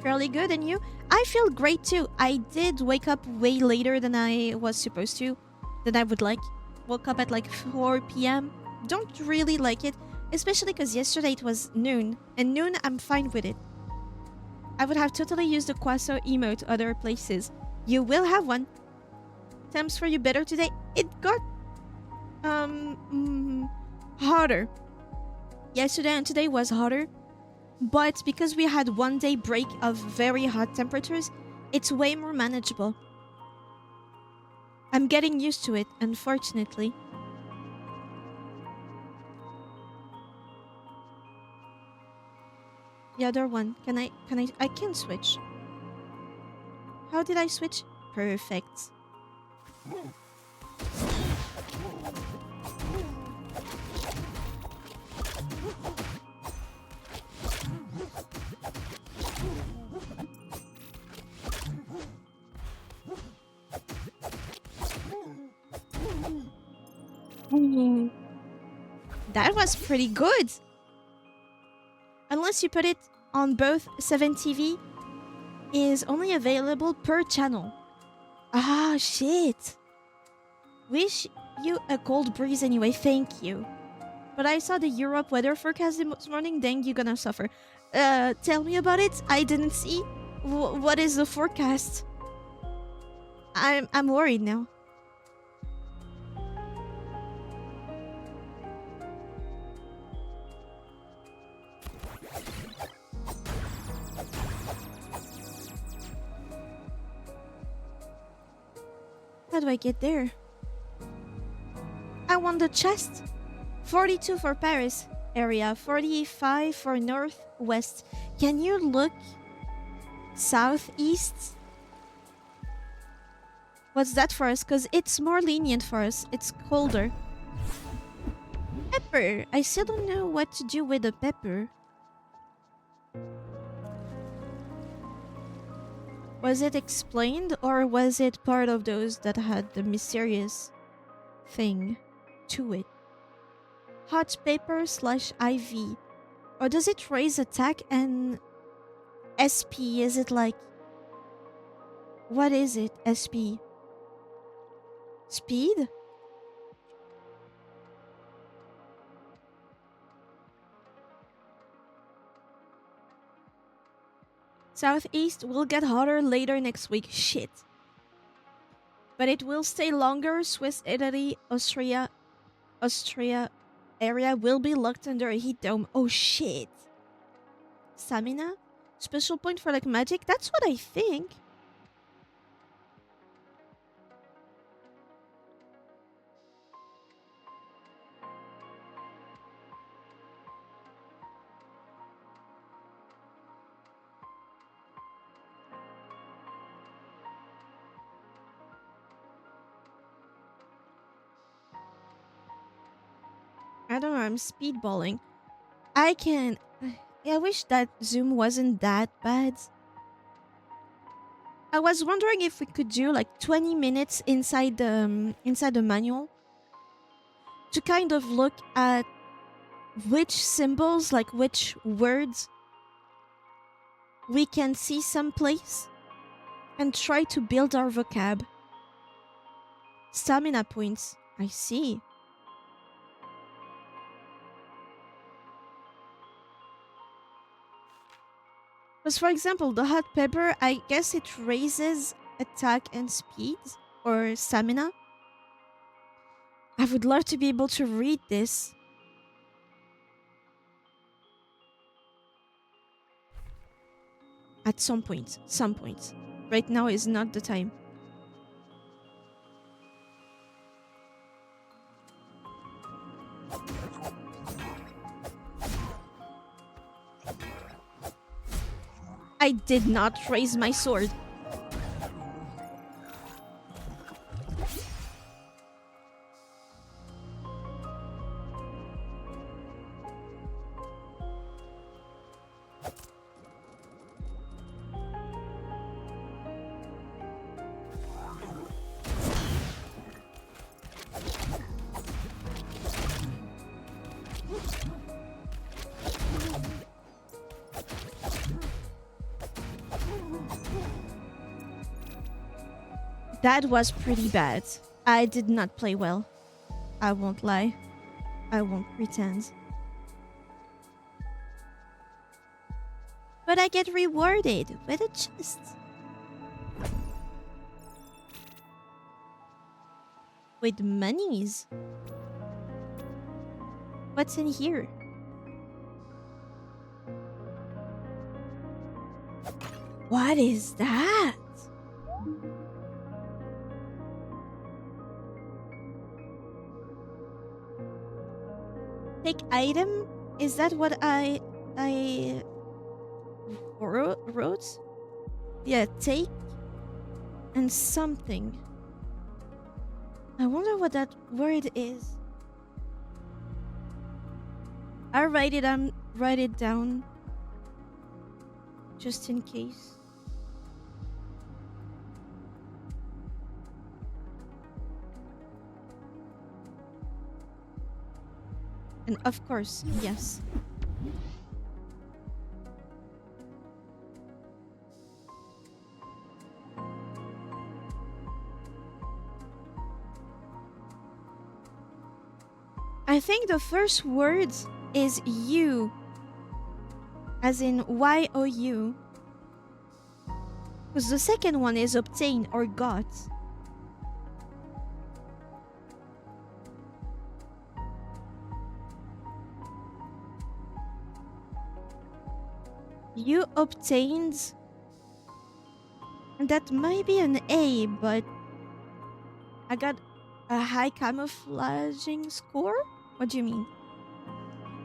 Fairly good, and you? I feel great too. I did wake up way later than I was supposed to, than I would like. Woke up at like 4 p.m. Don't really like it, especially because yesterday it was noon, and noon I'm fine with it. I would have totally used the croissant emote other places. You will have one. Temps for you better today. It got hotter. Yesterday and today was hotter, but because we had 1 day break of very hot temperatures, it's way more manageable. I'm getting used to it, unfortunately. The other one, I can switch. How did I switch? Perfect. That was pretty good. Unless you put it on both 7TV, is only available per channel. Ah, shit. Wish you a cold breeze anyway, thank you. But I saw the Europe weather forecast this morning, dang, you're gonna suffer. Tell me about it, I didn't see. What is the forecast? I'm worried now. How do I get there? I want the chest? 42 for Paris area, 45 for northwest. Can you look southeast? What's that for us? Because it's more lenient for us. It's colder. Pepper. I still don't know what to do with the pepper. Was it explained or was it part of those that had the mysterious thing to it? Hot pepper / IV. Or does it raise attack and SP? Is it like... What is it, SP? Speed? Southeast will get hotter later next week. Shit. But it will stay longer. Swiss, Italy, Austria area will be locked under a heat dome. Oh shit. Stamina? Special point for like magic? That's what I think. I don't know, I'm speedballing. I wish that zoom wasn't that bad. I was wondering if we could do like 20 minutes inside the manual to kind of look at which symbols, like which words we can see someplace and try to build our vocab. Stamina points. I see. Because, for example, the hot pepper, I guess it raises attack and speed or stamina. I would love to be able to read this. At some point. Right now is not the time. I did not raise my sword. That was pretty bad. I did not play well. I won't lie. I won't pretend. But I get rewarded with a chest. With monies. What's in here? What is that? Take item? Is that what I wrote? Yeah, take and something. I wonder what that word is. I'll write it down just in case. And of course, yes. I think the first word is you, as in Y-O-U. Because the second one is obtain or got. You obtained, and that might be an A, but I got A high camouflaging score? What do you mean?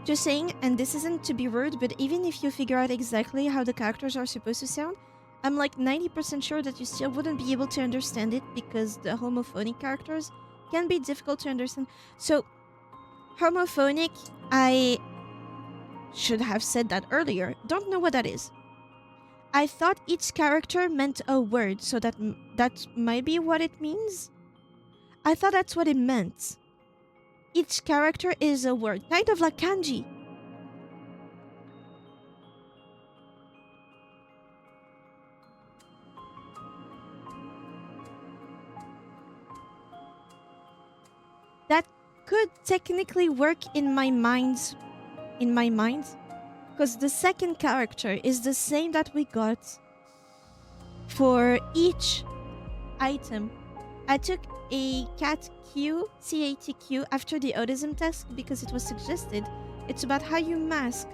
Just saying, and this isn't to be rude, but even if you figure out exactly how the characters are supposed to sound, I'm like 90% sure that you still wouldn't be able to understand it because the homophonic characters can be difficult to understand. So, homophonic, I should have said that earlier. Don't know what that is. I thought each character meant a word, so that might be what it means. I thought that's what it meant. Each character is a word, kind of like kanji. That could technically work in my mind, because the second character is the same that we got for each item. I took a CATQ after the autism test because it was suggested. It's about how you mask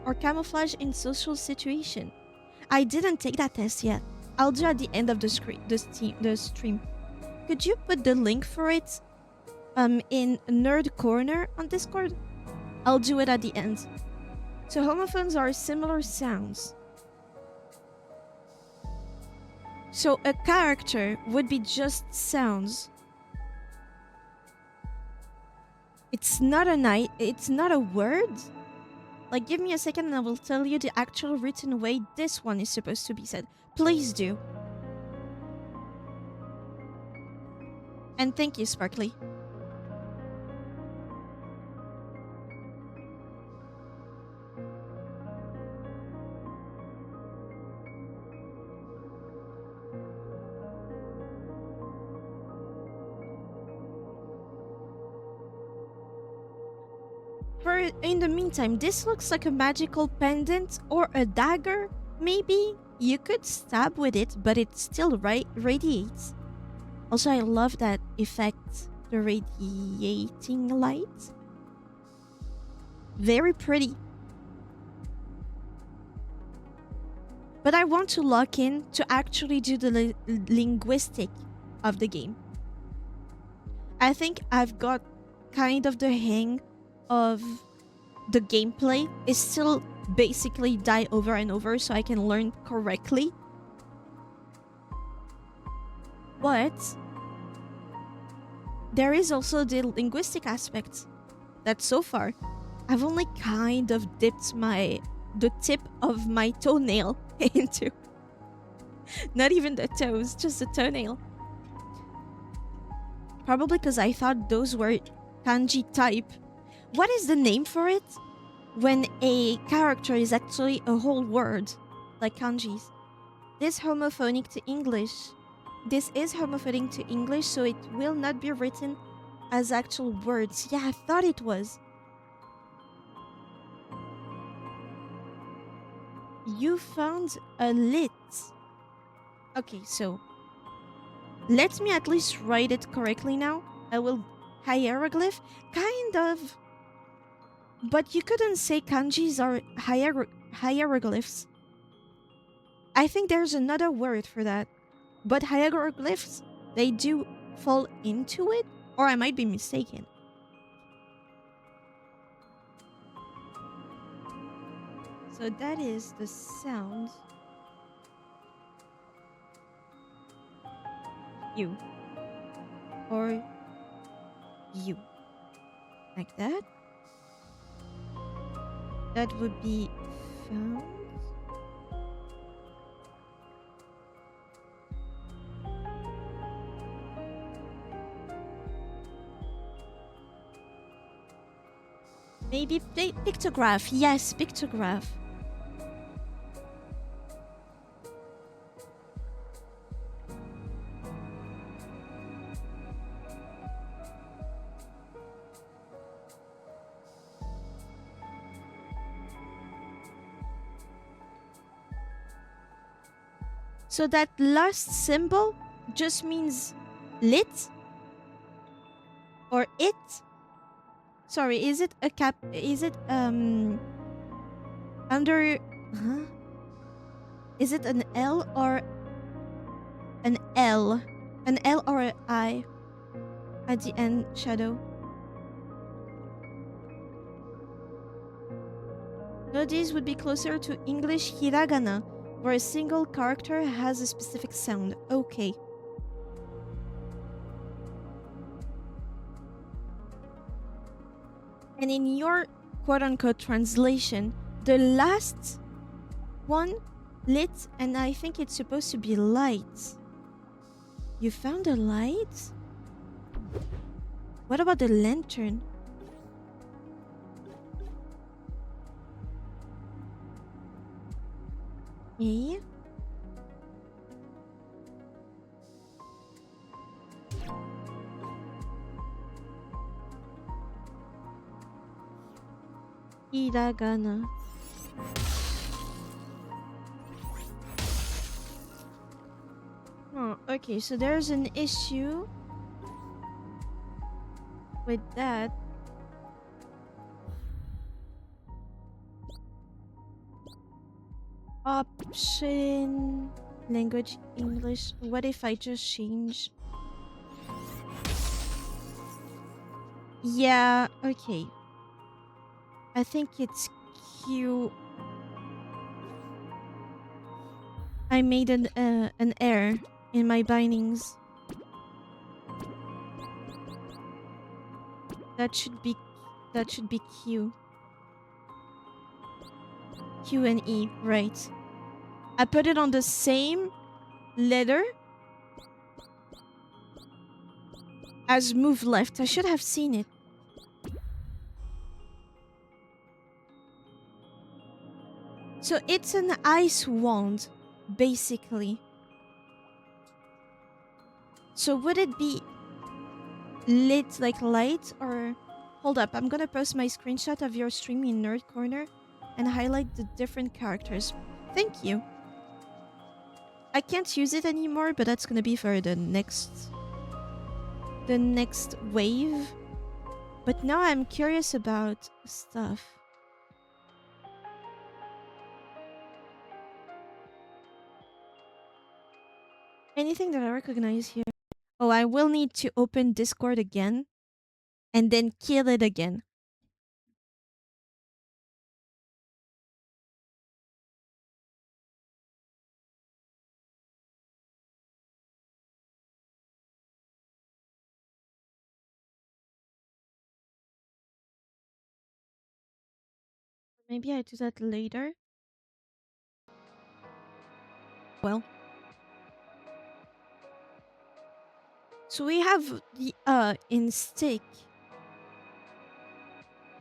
or camouflage in social situation. I didn't take that test yet. I'll do at the end of the stream. Could you put the link for it in Nerd Corner on Discord? I'll do it at the end. So homophones are similar sounds. So a character would be just sounds. It's not a word. Like, give me a second and I will tell you the actual written way this one is supposed to be said. Please do. And thank you, Sparkly. In the meantime, this looks like a magical pendant or a dagger, maybe? You could stab with it, but it still radiates. Also, I love that effect, the radiating light. Very pretty. But I want to lock in to actually do the linguistic of the game. I think I've got kind of the hang of the gameplay. Is still basically die over and over so I can learn correctly. But there is also the linguistic aspect that so far I've only kind of dipped the tip of my toenail into. Not even the toes, just the toenail. Probably because I thought those were kanji type. What is the name for it? When a character is actually a whole word, like kanjis. This is homophonic to English, so it will not be written as actual words. Yeah, I thought it was. You found a lit. Okay, so let me at least write it correctly now. I will hieroglyph, kind of. But you couldn't say kanjis are hieroglyphs. I think there's another word for that. But hieroglyphs, they do fall into it, or I might be mistaken. So that is the sound. You. Or you. Like that. That would be found. Maybe pictograph. Yes, pictograph. So that last symbol just means lit or it. Sorry, is it a cap? Is it under? Huh? Is it an L or an L? An L or an I? at the end, Shadow. No, these would be closer to English hiragana, where a single character has a specific sound. Okay. And in your quote-unquote translation, the last one, lit, and I think it's supposed to be light. You found a light? What about the lantern? Okay. Hiragana. Oh, okay, so there's an issue with that. Option language English. What if I just change? Yeah, okay. I think it's Q. I made an error in my bindings. That should be Q. Q and E, right. I put it on the same letter as move left. I should have seen it. So it's an ice wand, basically. So would it be lit like light or... Hold up, I'm gonna post my screenshot of your stream in Nerd Corner and highlight the different characters. Thank you. I can't use it anymore, but that's gonna be for the next wave. But now I'm curious about stuff. Anything that I recognize here? Oh, I will need to open Discord again and then kill it again. Maybe I do that later. Well. So we have the in stick.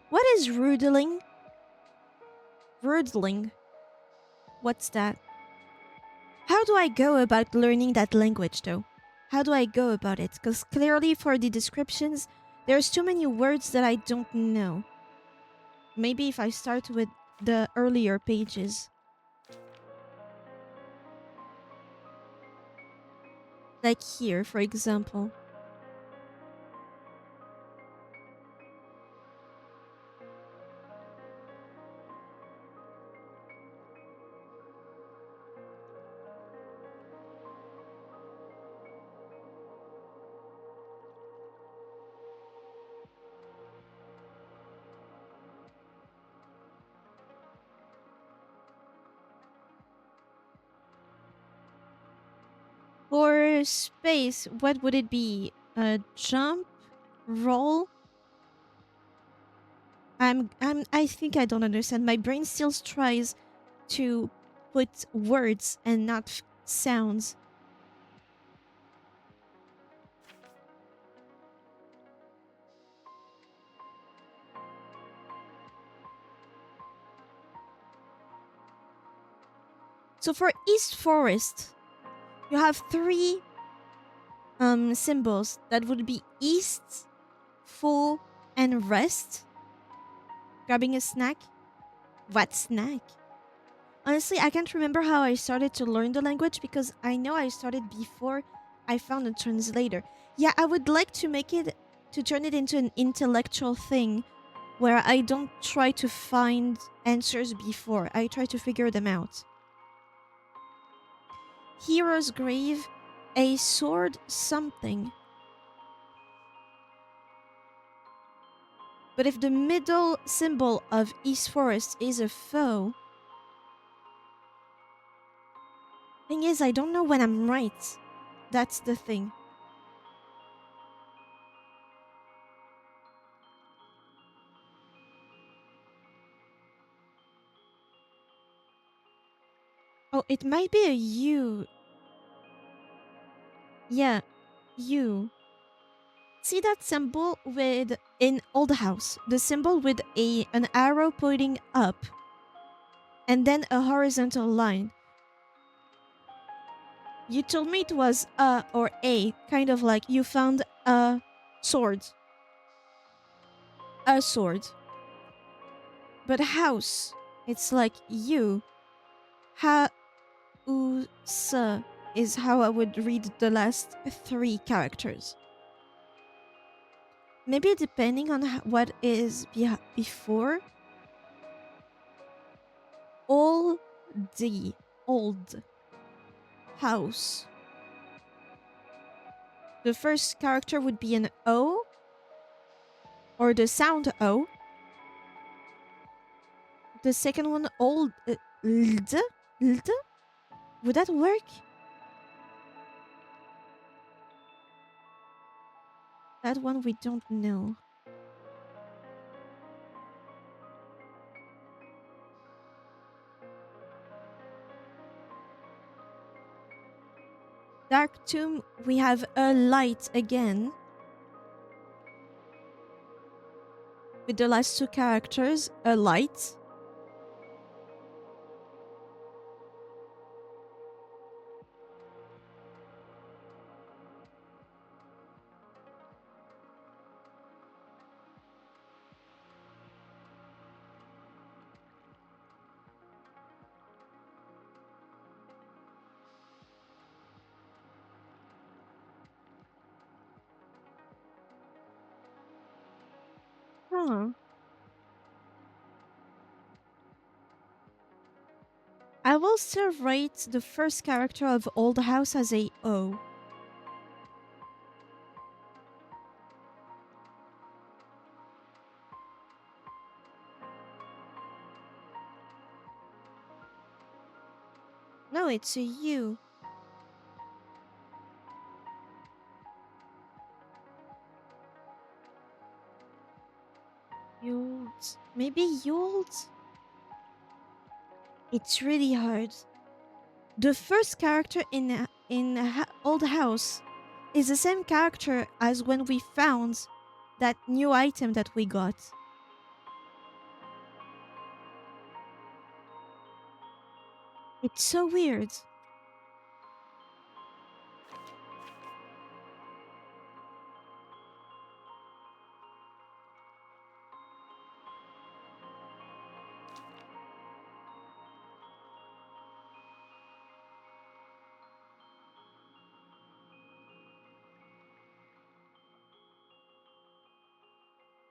What is rudling? Rudling. What's that? How do I go about learning that language though? How do I go about it? Because clearly for the descriptions, there's too many words that I don't know. Maybe if I start with the earlier pages. Like here, for example. For space, what would it be? A jump? Roll? I think I don't understand. My brain still tries to put words and not sounds. So for East Forest, you have three symbols that would be east, full, and rest. Grabbing a snack. What snack? Honestly, I can't remember how I started to learn the language because I know I started before I found a translator. Yeah, I would like to turn it into an intellectual thing where I don't try to find answers before. I try to figure them out. Hero's grave, a sword something. But if the middle symbol of East Forest is a foe... Thing is, I don't know when I'm right. That's the thing. Oh, it might be a U. Yeah, U. See that symbol with in Old House? The symbol with an arrow pointing up and then a horizontal line. You told me it was a or a, kind of like you found a sword. A sword. But house, it's like you. Ha-u-s is how I would read the last 3 characters. Maybe depending on what is before. Old house. The first character would be an O, or the sound O. The second one, old ld. Would that work? That one we don't know. Dark Tomb, we have a light again. With the last 2 characters, a light. Huh. I will still rate the first character of Old House as a O. No, it's a U. Yult. Maybe Yult? It's really hard. The first character in Old House is the same character as when we found that new item that we got. It's so weird.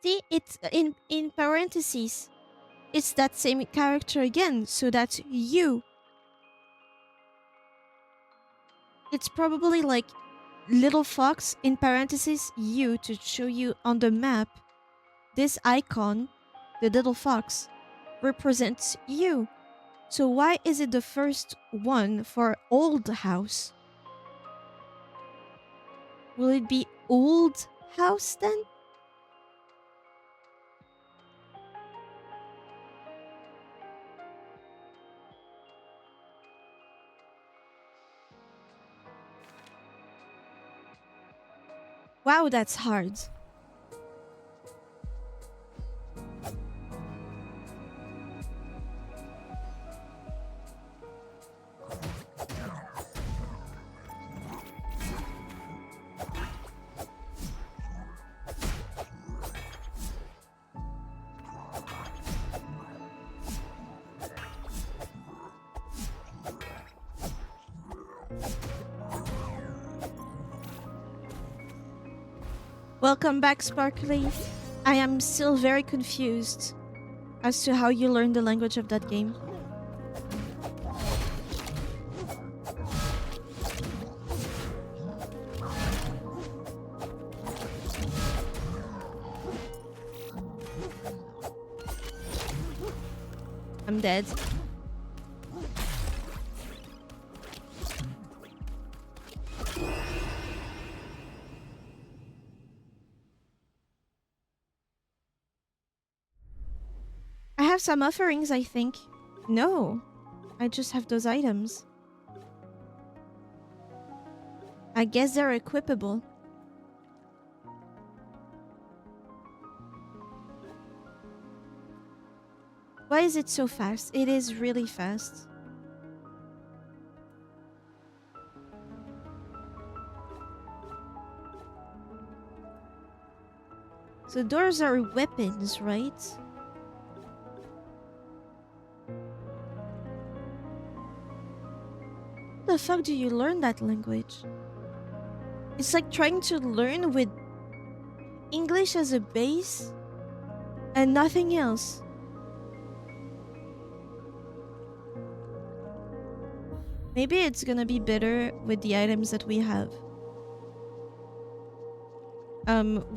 See, it's in parentheses. It's that same character again, so that's you. It's probably like little fox in parentheses you to show you on the map. This icon, the little fox, represents you. So why is it the first one for Old House? Will it be Old House then? Wow, that's hard. Welcome back, Sparkly. I am still very confused as to how you learned the language of that game. I'm dead. I have some offerings, I think. No. I just have those items. I guess they're equipable. Why is it so fast? It is really fast. So those are weapons, right? How the fuck do you learn that language? It's like trying to learn with English as a base and nothing else. Maybe it's gonna be better with the items that we have.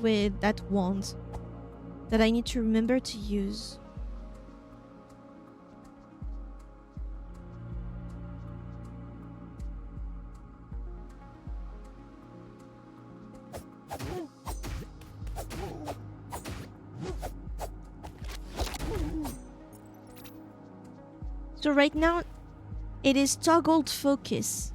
With that wand that I need to remember to use. So right now, it is toggled focus.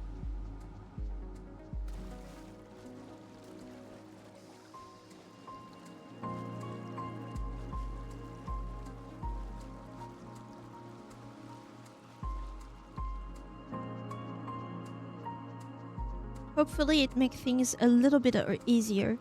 Hopefully it makes things a little bit easier.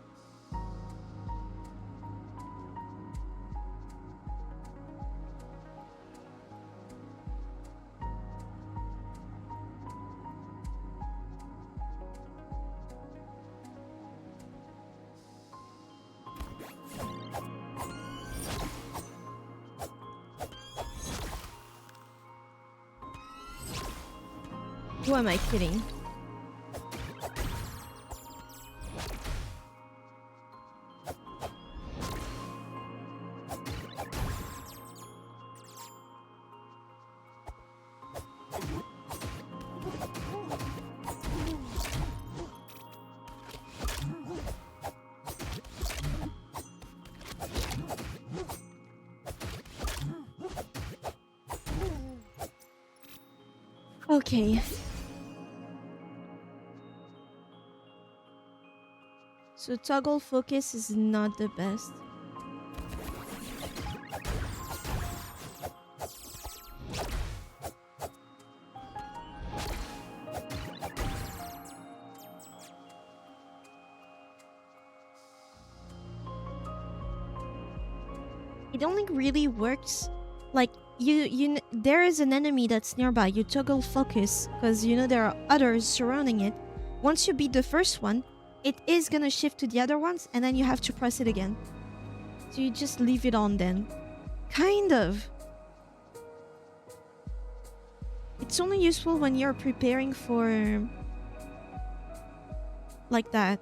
Who am I kidding? Okay. So toggle focus is not the best. It only really works like there is an enemy that's nearby. You toggle focus because you know there are others surrounding it. Once you beat the first one, it is gonna shift to the other ones and then you have to press it again. So you just leave it on then. Kind of. It's only useful when you're preparing for like that.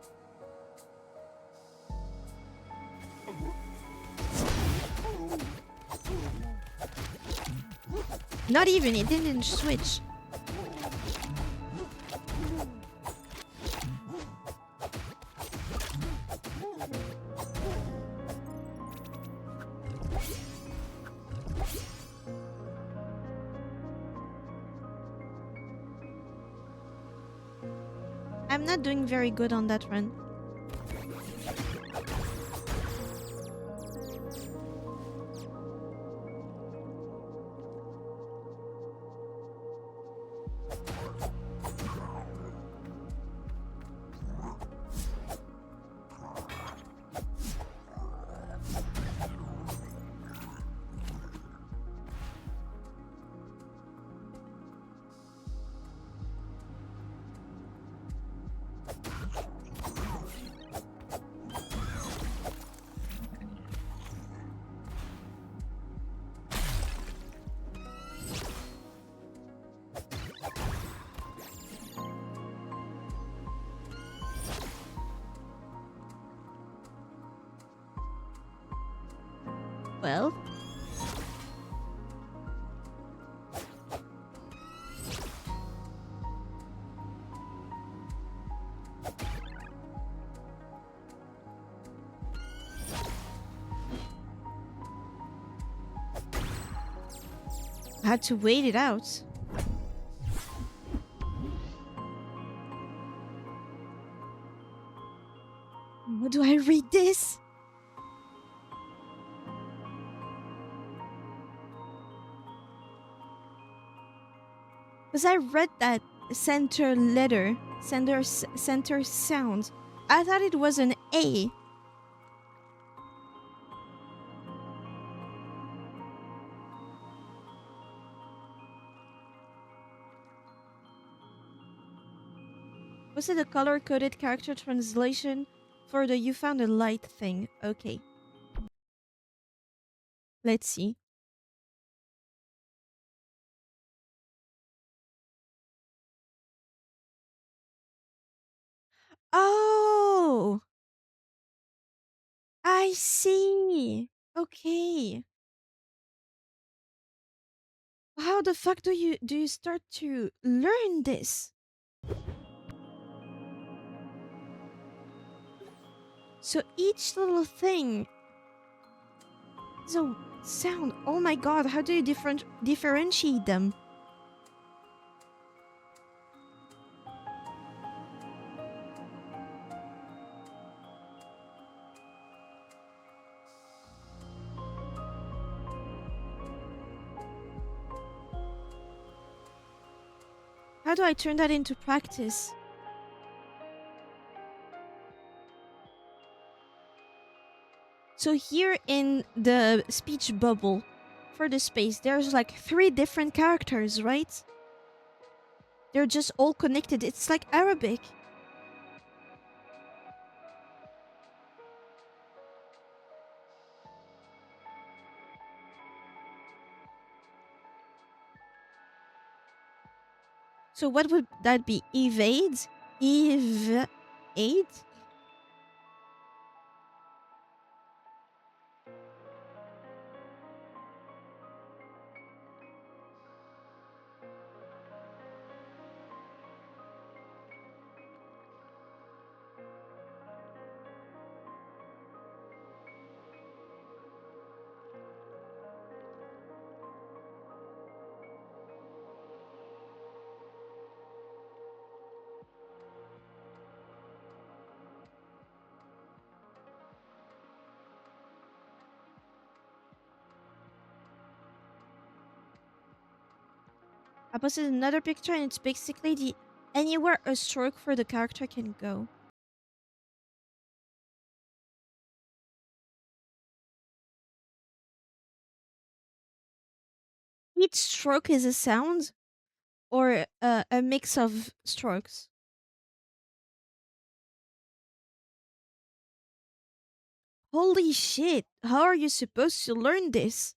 Not even, it didn't switch. I'm not doing very good on that run. Well, I had to wait it out. How do I read this? Because I read that center letter, center sound. I thought it was an A. Was it a color-coded character translation for the you found a light thing? Okay. Let's see. Oh! I see. Okay. How the fuck do you start to learn this? So each little thing is a sound. Oh my god, how do you differentiate them? How do I turn that into practice? So here in the speech bubble for the space, there's like 3 different characters, right? They're just all connected. It's like Arabic. So what would that be? Evade? Evade? I posted another picture and it's basically the anywhere a stroke for the character can go. Each stroke is a sound or a mix of strokes. Holy shit, how are you supposed to learn this?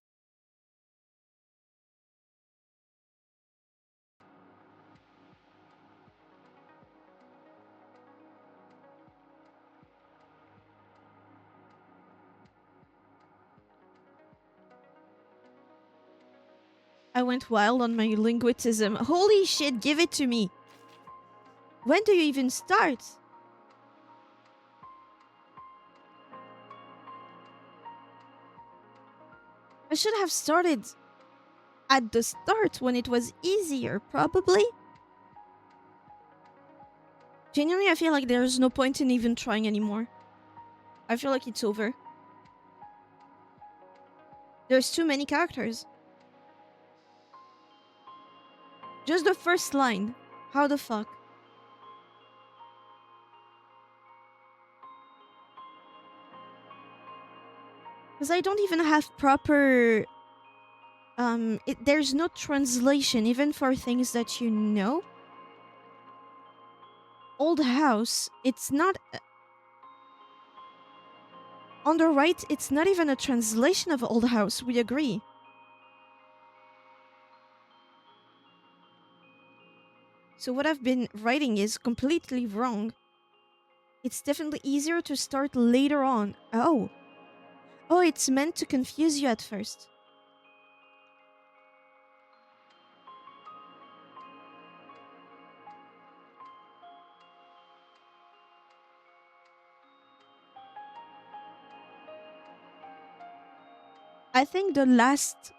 I went wild on my linguicism. Holy shit, give it to me. When do you even start? I should have started at the start when it was easier, probably. Genuinely, I feel like there's no point in even trying anymore. I feel like it's over. There's too many characters. Just the first line. How the fuck? Because I don't even have proper... there's no translation, even for things that you know. Old house, it's not... on the right, it's not even a translation of old house, we agree. So what I've been writing is completely wrong. It's definitely easier to start later on. Oh. Oh, it's meant to confuse you at first. I think the last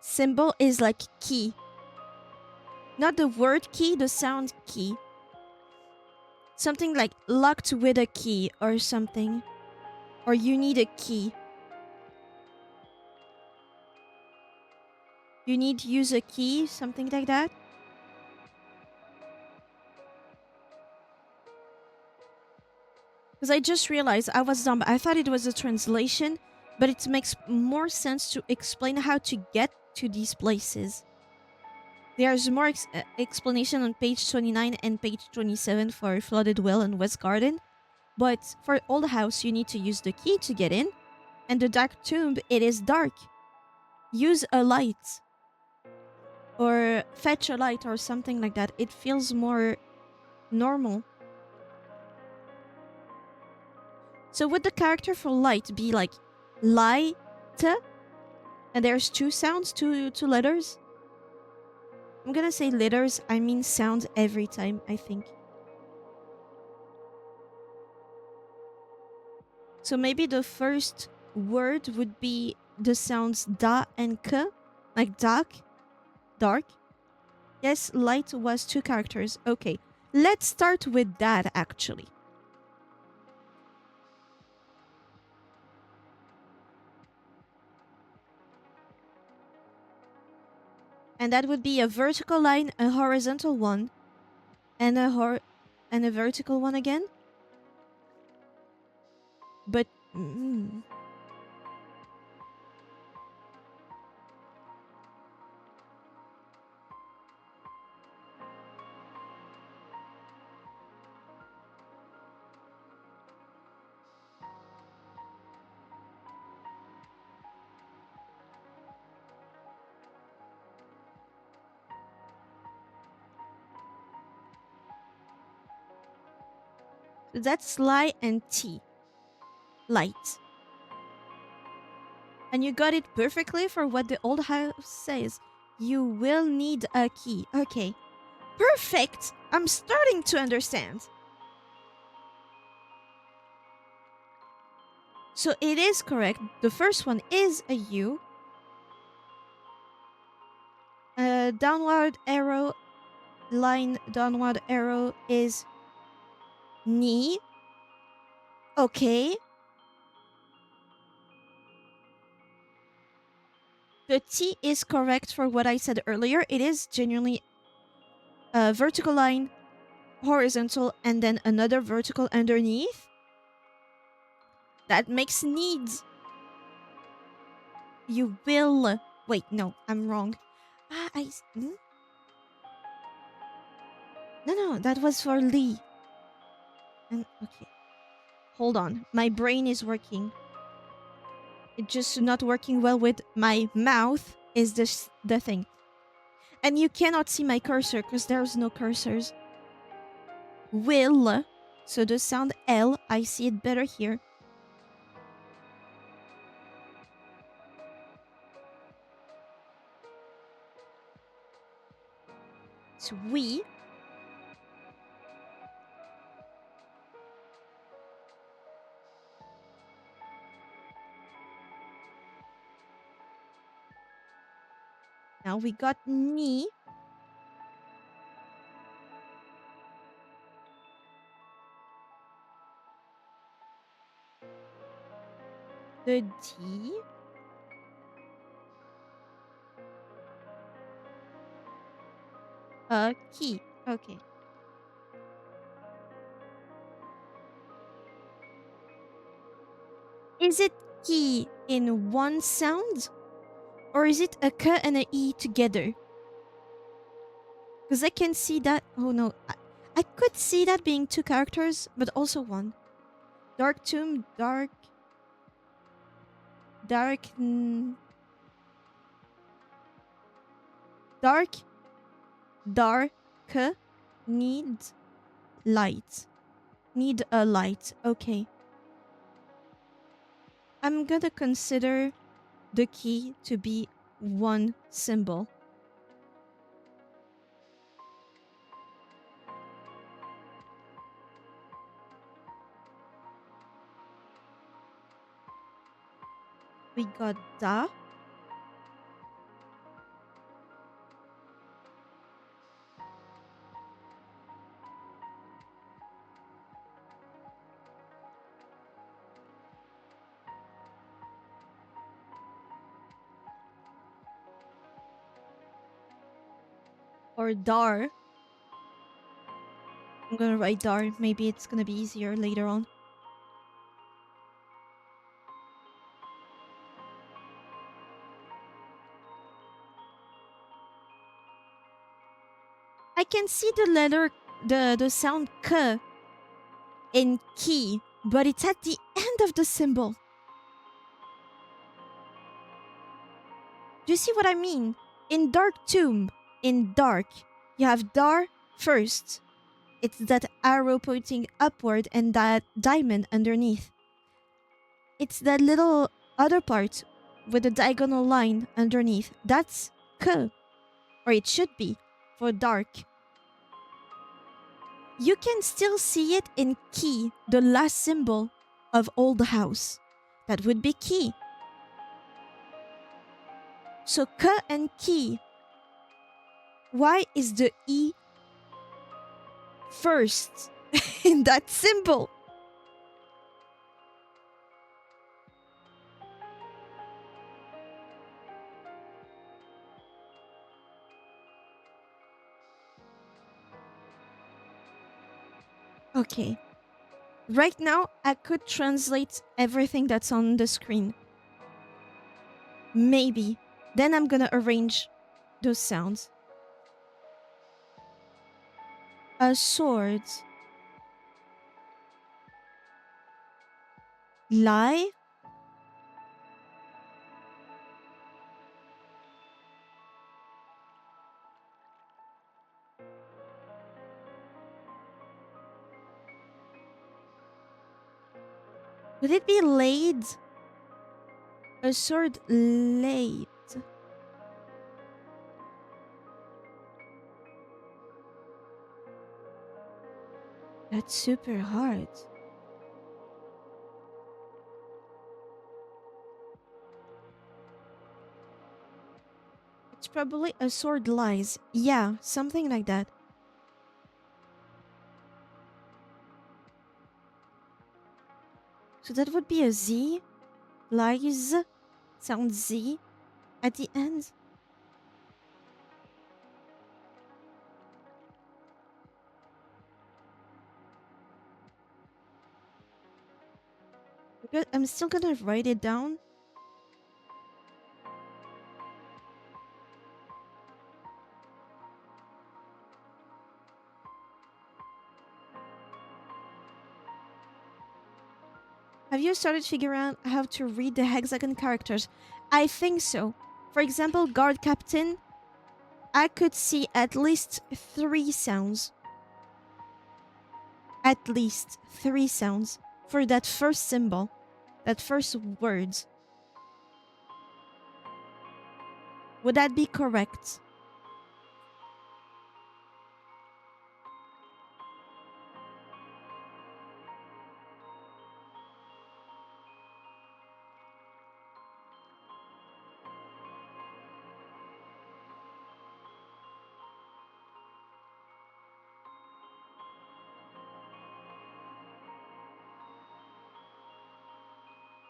symbol is like key. Not the word key, the sound key. Something like locked with a key or something. Or you need a key. You need to use a key, something like that. Because I just realized I was dumb. I thought it was a translation, but it makes more sense to explain how to get to these places. There's more explanation on page 29 and page 27 for Flooded Well and West Garden. But for Old House, you need to use the key to get in. And the Dark Tomb, it is dark. Use a light. Or fetch a light or something like that. It feels more normal. So would the character for light be like light? And there's two sounds, two letters? I'm gonna say letters, I mean sound every time, I think. So maybe the first word would be the sounds da and k, like dark. Yes, light was two characters. Okay, let's start with that actually. And that would be a vertical line, a horizontal one, and a vertical one again. But that's lie and T. Light. And you got it perfectly for what the Old House says. You will need a key. Okay. Perfect! I'm starting to understand. So it is correct. The first one is a U. Downward arrow, line downward arrow is knee. Okay. The T is correct for what I said earlier. It is genuinely a vertical line, horizontal, and then another vertical underneath. That makes needs. You will. Wait, no, I'm wrong. No, that was for Lee. And okay. Hold on. My brain is working. It's just not working well with my mouth is this the thing. And you cannot see my cursor because there's no cursors. Will. So the sound L, I see it better here. It's we. Now we got ni. The D. Key. Okay. Is it key in one sound? Or is it a K and a E together? Because I can see that. Oh no. I could see that being two characters, but also one. Dark Tomb, dark. Dark. Dark. Dark. Need light. Need a light. Okay. I'm gonna consider the key to be one symbol. We got da. or dar. I'm gonna write dar. Maybe it's gonna be easier later on. I can see the letter, the sound k in key, but it's at the end of the symbol. Do you see what I mean? In dark tomb, in dark, you have dar first. It's that arrow pointing upward and that diamond underneath. It's that little other part with the diagonal line underneath. That's k, or it should be, for dark. You can still see it in key, the last symbol of old house. That would be key. So k and key. Why is the e first in that symbol? Okay. Right now, I could translate everything that's on the screen. Maybe. Then I'm gonna arrange those sounds. A sword. Lie. Would it be laid? A sword laid. That's super hard. It's probably a sword lies. Yeah, something like that. So that would be a Z. Lies. Sound Z at the end. I'm still gonna write it down. Have you started figuring out how to read the hexagon characters? I think so. For example, guard captain, I could see at least 3 sounds. At least 3 sounds for that first symbol, that first word. Would that be correct?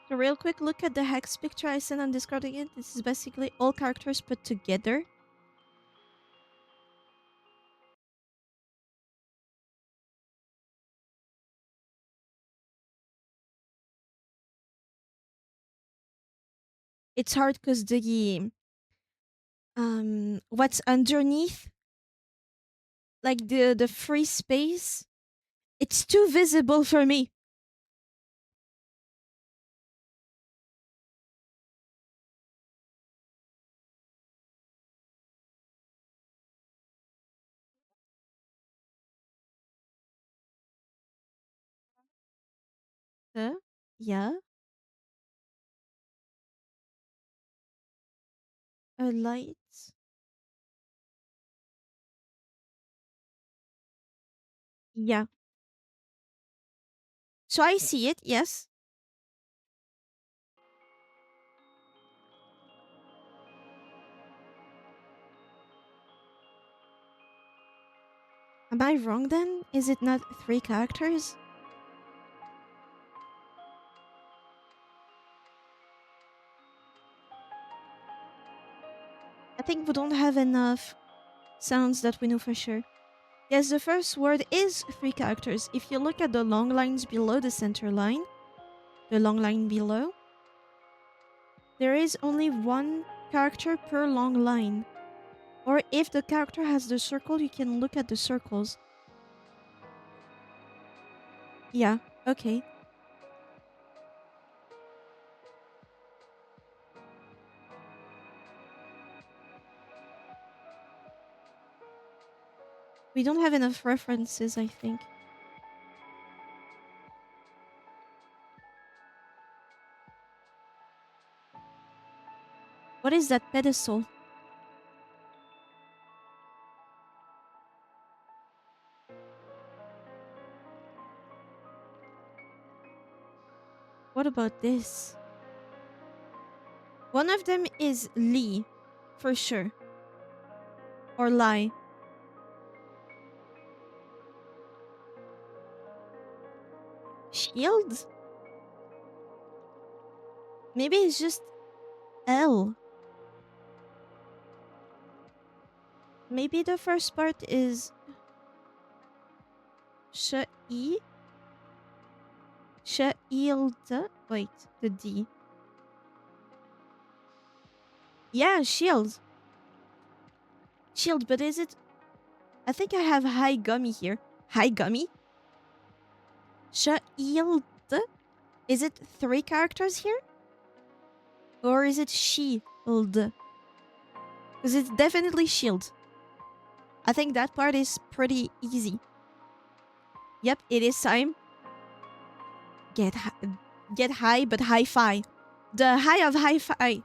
So real quick, look at the hex picture I sent on Discord again. This is basically all characters put together. It's hard because the what's underneath, like the free space, it's too visible for me. Yeah, a light. Yeah. So I see it, yes. Am I wrong then? Is it not 3 characters? I think we don't have enough sounds that we know for sure. Yes, the first word is 3 characters. If you look at the long lines below the center line, the long line below, there is only 1 character per long line. Or if the character has the circle, you can look at the circles. Yeah, okay. We don't have enough references, I think. What is that pedestal? What about this? One of them is Lee, for sure. Or Lai. Shield? Maybe it's just L. Maybe the first part is Sh-E? Shield. Wait, the D. Yeah, shield. Shield, but is it... I think I have high gummy here. High gummy? Shield? Is it 3 characters here? Or is it shield? Because it's definitely shield. I think that part is pretty easy. Yep, it is time. Get high, but hi-fi. The high of hi-fi.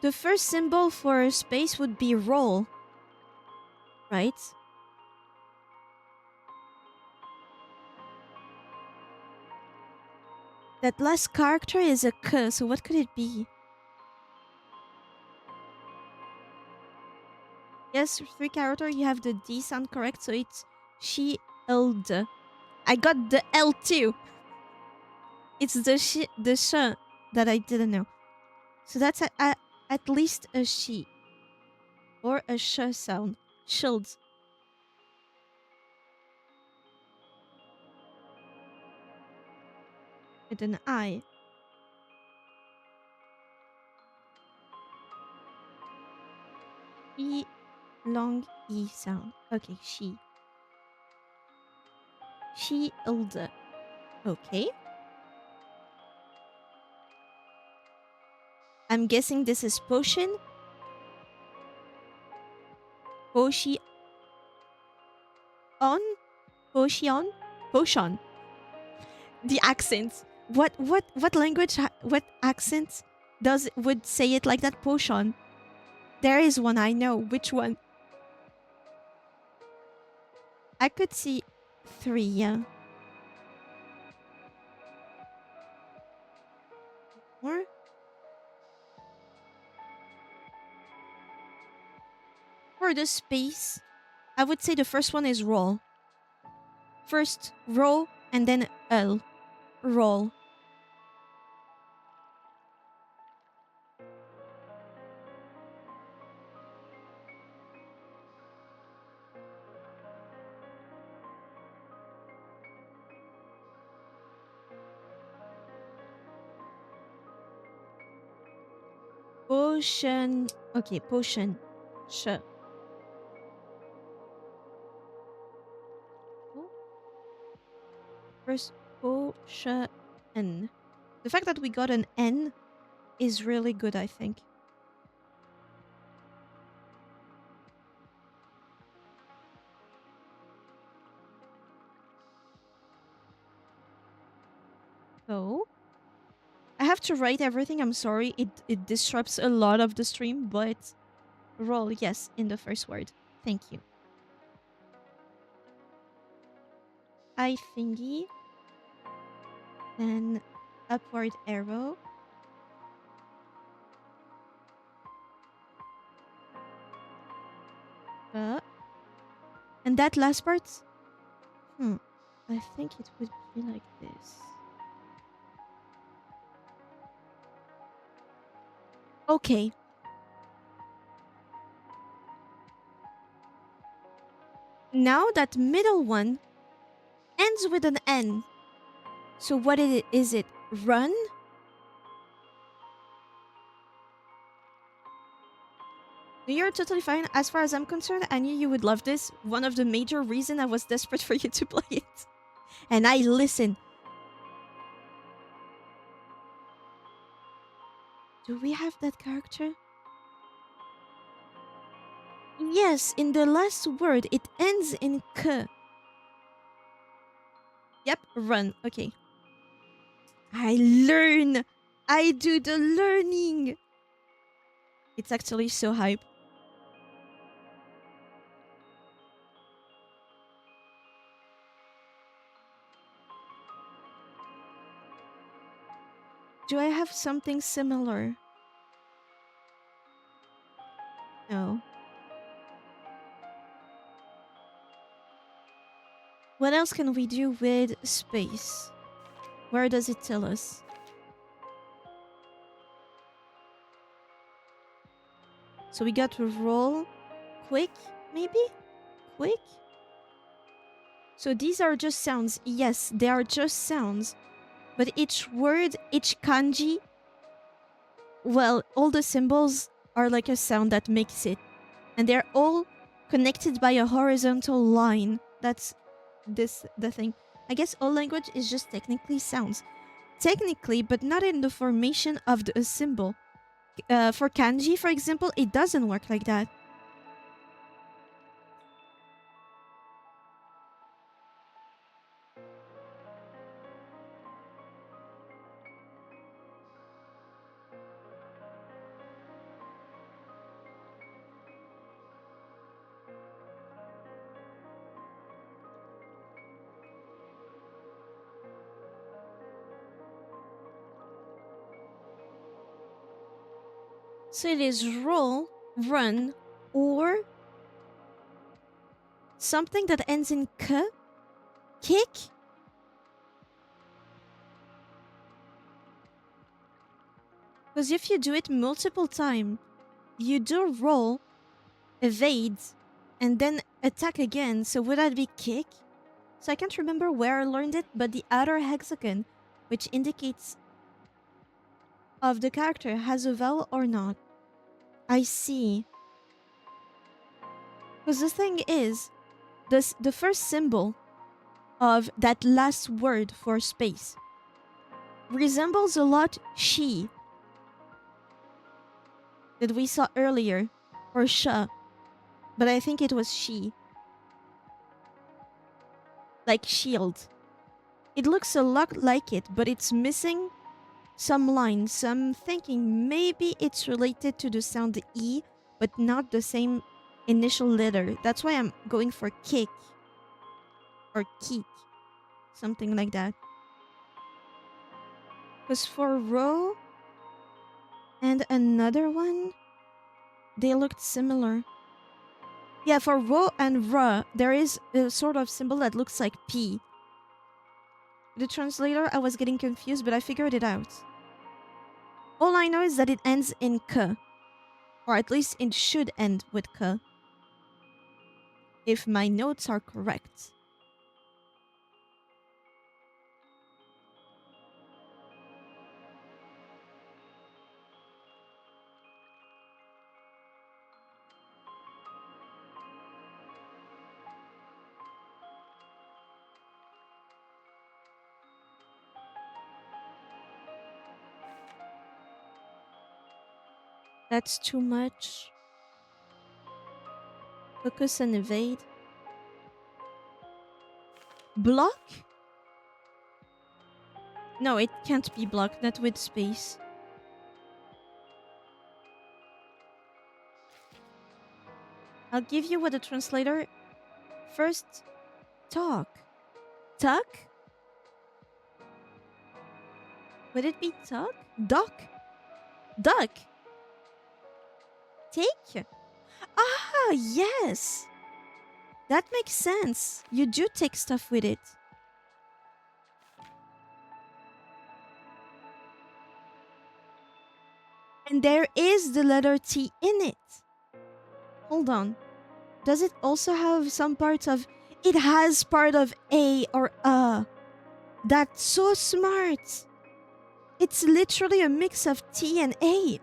The first symbol for space would be roll. Right? That last character is a K, so what could it be? Yes, 3 character, you have the D sound correct, so it's shield. I got the L too. It's the sh that I didn't know. So that's at least a she. Or a sh sound. Shield. With an I. E long E sound. Okay, she. Shield. Okay. I'm guessing this is potion. Potion. Potion. Potion. The accent. What language? What accent would say it like that? Potion. There is one I know. Which one? I could see 3. Yeah. More. For the space, I would say the first one is roll. First roll and then L. Roll. Potion. Okay, potion. Sh. First potion. The fact that we got an N is really good, I think. So I have to write everything. I'm sorry. It disrupts a lot of the stream, but roll, yes, in the first word. Thank you. I thingy. Then upward arrow. And that last part? I think it would be like this. Okay. Now that middle one ends with an N. So what is it? Run? You're totally fine. As far as I'm concerned, I knew you would love this. One of the major reasons I was desperate for you to play it. And I listen. Do we have that character? Yes, in the last word, it ends in K. Yep, run. Okay. I learn. I do the learning. It's actually so hype. Do I have something similar? No. What else can we do with space? Where does it tell us? So we got to roll quick, maybe? Quick? So these are just sounds. Yes, they are just sounds. But each word, each kanji, well, all the symbols are like a sound that makes it. And they're all connected by a horizontal line. That's the thing. I guess all language is just technically sounds. Technically, but not in the formation of the symbol. For kanji, for example, it doesn't work like that. So it is roll, run, or something that ends in k, kick. Because if you do it multiple times, you do roll, evade, and then attack again. So would that be kick? So I can't remember where I learned it, but the outer hexagon, which indicates of the character, has a vowel or not. I see. Because the thing is, the first symbol of that last word for space resembles a lot she that we saw earlier, or sha, but I think it was she. Like shield. It looks a lot like it, but it's missing some lines. So I'm thinking maybe it's related to the sound E, but not the same initial letter. That's why I'm going for kick or keek, something like that. Because for row and another one, they looked similar. Yeah, for ro and ra, there is a sort of symbol that looks like P. The translator, I was getting confused, but I figured it out. All I know is that it ends in K. Or at least it should end with K. If my notes are correct. That's too much. Focus and evade. Block? No, it can't be blocked, not with space. I'll give you what the translator... First, talk. Tuck? Would it be tuck? Duck? Duck? Take? Ah, yes. That makes sense. You do take stuff with it. And there is the letter T in it. Hold on. Does it also have some parts of... It has part of A or That's so smart. It's literally a mix of T and A.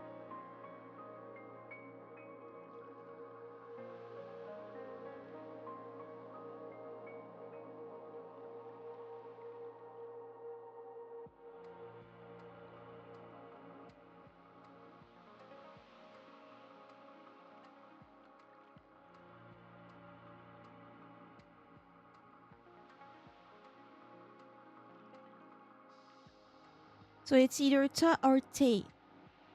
So it's either ta or te.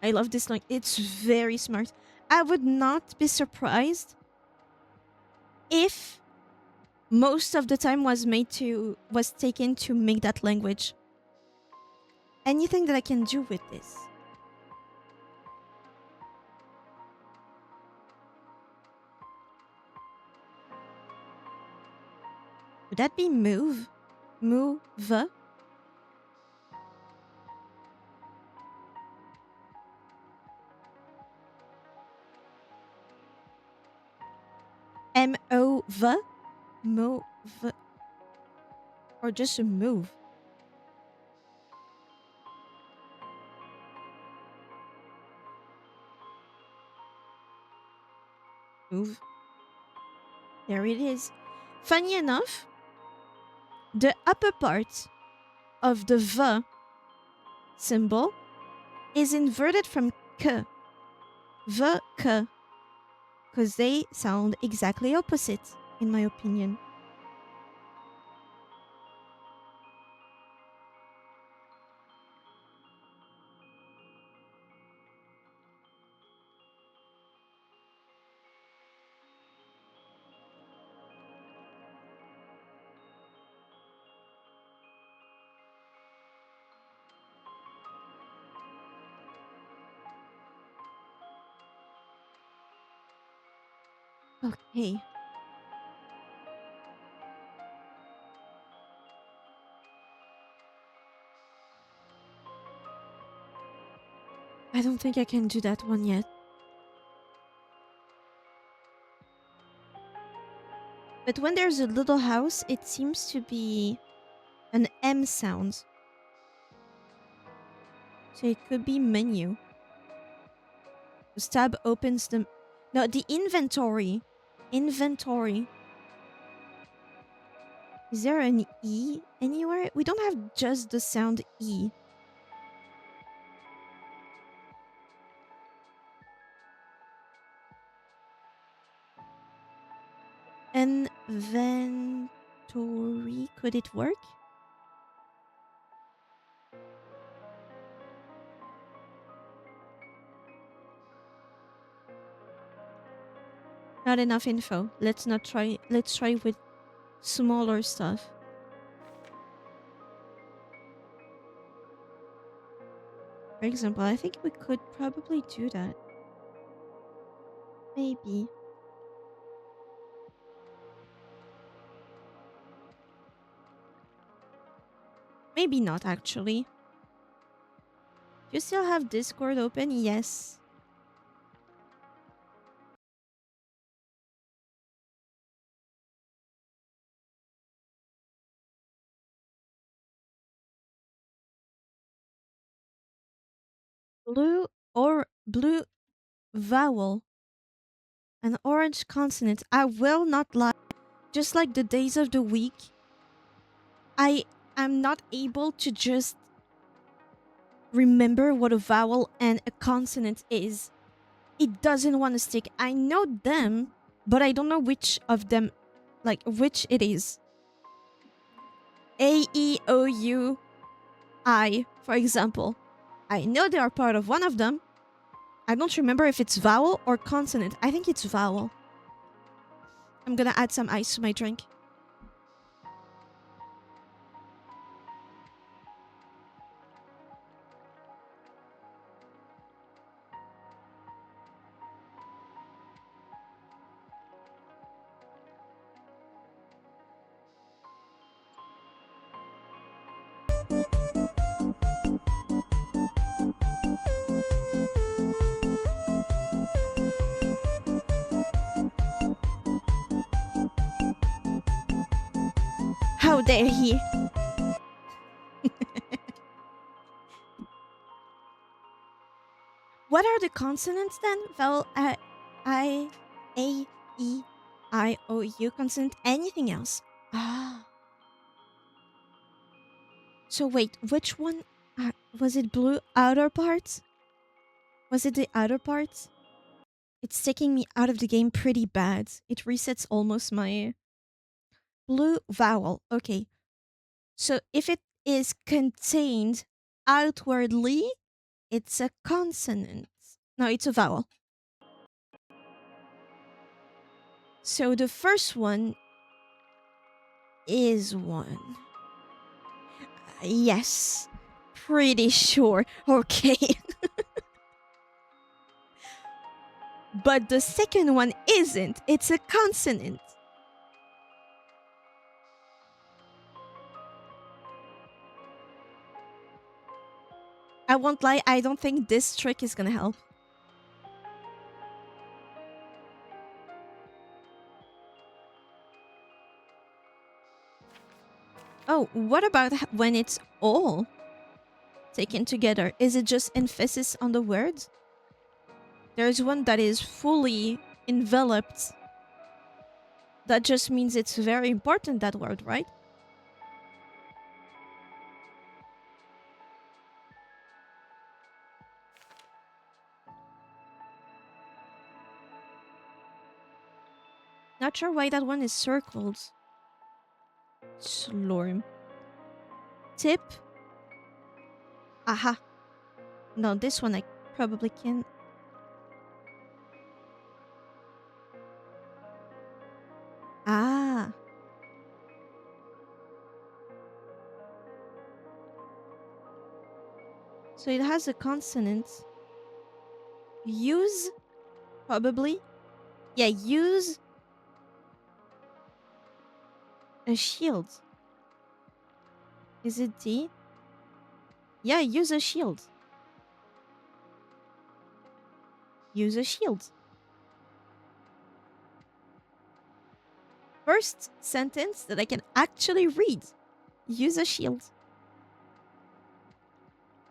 I love this line. It's very smart. I would not be surprised if most of the time was taken to make that language. Anything that I can do with this. Would that be move? Move? M-O-V? Move? Or just a move? Move. There it is. Funny enough, the upper part of the V symbol is inverted from K. V, K. Because they sound exactly opposite, in my opinion. Okay. I don't think I can do that one yet. But when there's a little house, it seems to be an M sound. So it could be menu. This tab opens the... No, the inventory. Inventory. Is there an E anywhere? We don't have just the sound E. Inventory. Could it work? Not enough info. Let's not try. Let's try with smaller stuff. For example, I think we could probably do that. Maybe. Maybe not, actually. You still have Discord open? Yes. Blue vowel. An orange consonant. I will not lie. Just like the days of the week, I am not able to just remember what a vowel and a consonant is. It doesn't want to stick. I know them, but I don't know which of them, like which it is. A, E, O, U, I, for example. I know they are part of one of them. I don't remember if it's vowel or consonant. I think it's vowel. I'm gonna add some ice to my drink. How dare he? What are the consonants then? Vowel I, A, E, I, O, U. Consonant anything else? Ah. So wait, which one? Was it blue outer parts? Was it the outer parts? It's taking me out of the game pretty bad. It resets almost my... Blue vowel. Okay. So if it is contained outwardly, it's a consonant. No, it's a vowel. So the first one is one. Yes. Pretty sure. Okay. But the second one isn't. It's a consonant. I won't lie, I don't think this trick is gonna help. Oh, what about when it's all taken together? Is it just emphasis on the words? There's one that is fully enveloped. That just means it's very important, that word, right? Not sure why that one is circled. Slorm. Tip. Aha. No, this one I probably can. Ah. So it has a consonant. Use, probably. Yeah, use a shield. Is it D? Yeah, use a shield. Use a shield. First sentence that I can actually read. Use a shield.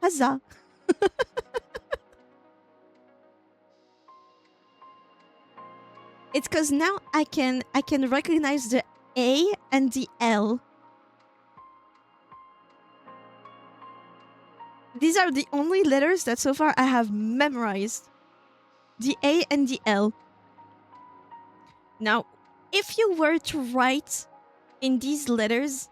Huzzah. It's because now I can recognize the A and the L. These are the only letters that so far I have memorized. The A and the L. Now, if you were to write in these letters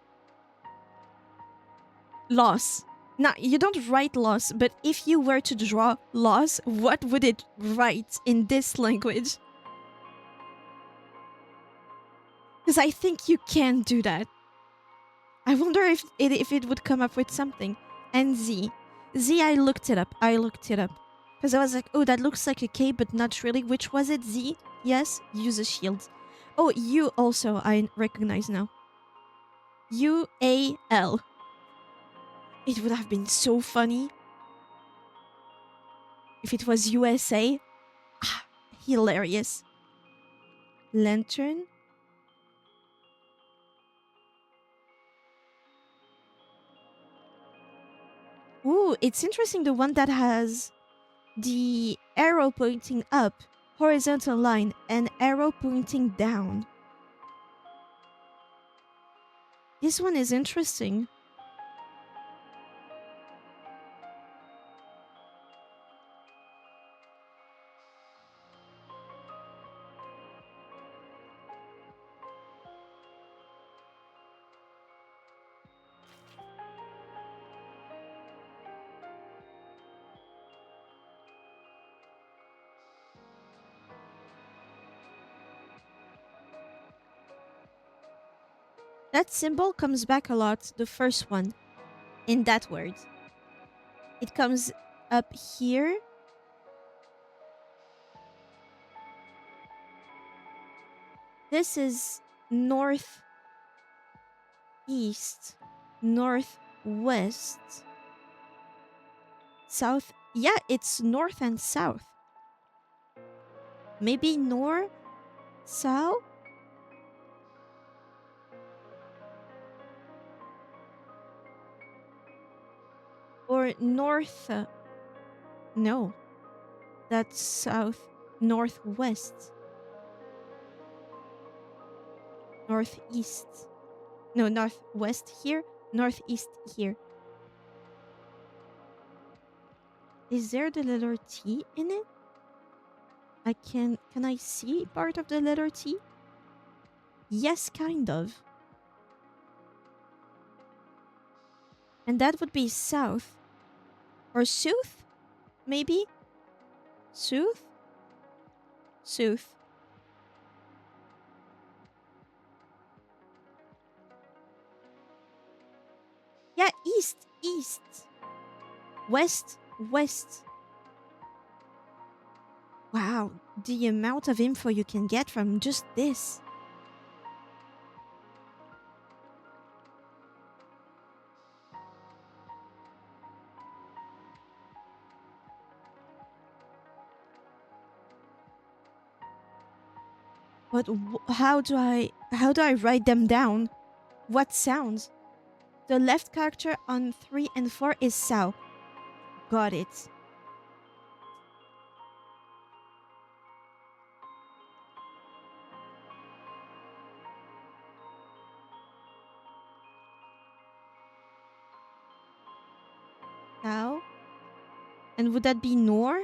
loss. Now, you don't write loss, but if you were to draw loss, what would it write in this language? Because I think you can do that. I wonder if it would come up with something. And Z. Z, I looked it up. Because I was like, oh, that looks like a K, but not really. Which was it? Z? Yes? Use a shield. Oh, U also, I recognize now. U-A-L. It would have been so funny if it was USA. Ah, hilarious. Lantern. Ooh, it's interesting, the one that has the arrow pointing up, horizontal line, and arrow pointing down. This one is interesting. That symbol comes back a lot, the first one, in that word. It comes up here. This is northeast, northwest, south. Yeah, it's north and south. Maybe north, south? or north. No, that's south, northwest, northeast. No, northwest here, northeast here. Is there the letter T in it? Can I see part of the letter T? Yes, kind of. And that would be south. Or sooth? Maybe? Sooth? Sooth. Yeah, east, east. West, west. Wow, the amount of info you can get from just this. But how do I write them down? What sounds? The left character on 3 and 4 is Sao. Got it. Sao. And would that be Nor?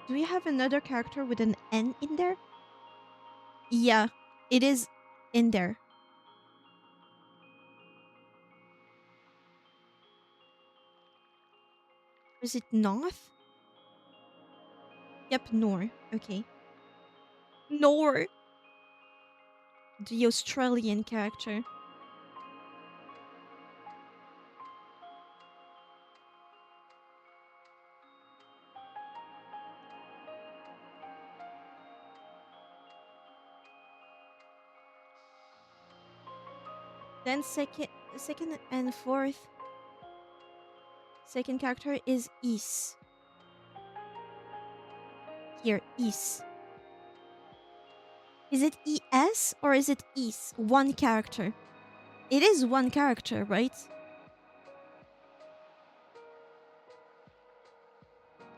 Do we have another character with an N in there? Yeah, it is in there. Is it North? Yep, Nor. Okay. Nor. The Australian character. Then second and fourth. Second character is Is. Here, Is. Is it ES or is it Is? One character. It is one character, right?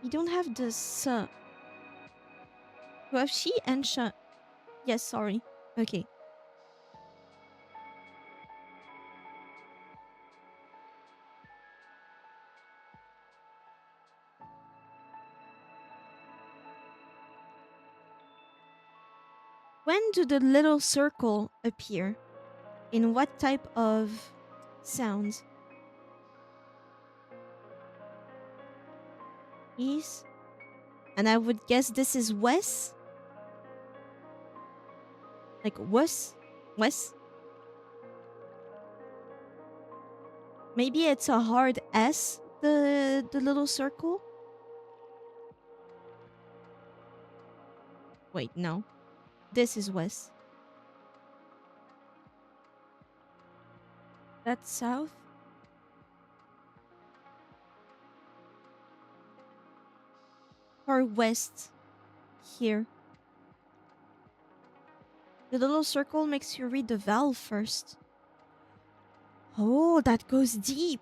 We don't have the S. We have She and Sh. Yes, sorry. Okay. When do the little circle appear? In what type of sounds? Is. And I would guess this is Wes. Like Wes? Wes? Maybe it's a hard S, the little circle? Wait, no. This is Wes. That's south? Or west? Here. The little circle makes you read the vowel first. Oh, that goes deep.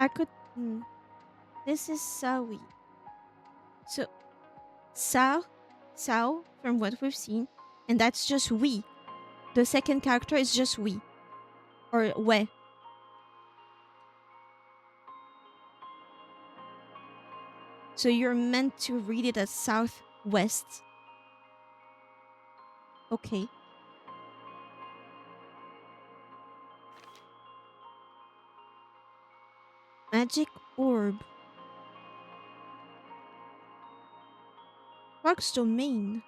I could. This is Sawi. So, Sao, from what we've seen, and that's just we. The second character is just we. Or we. So you're meant to read it as southwest. Okay. Magic orb. Rock's domain.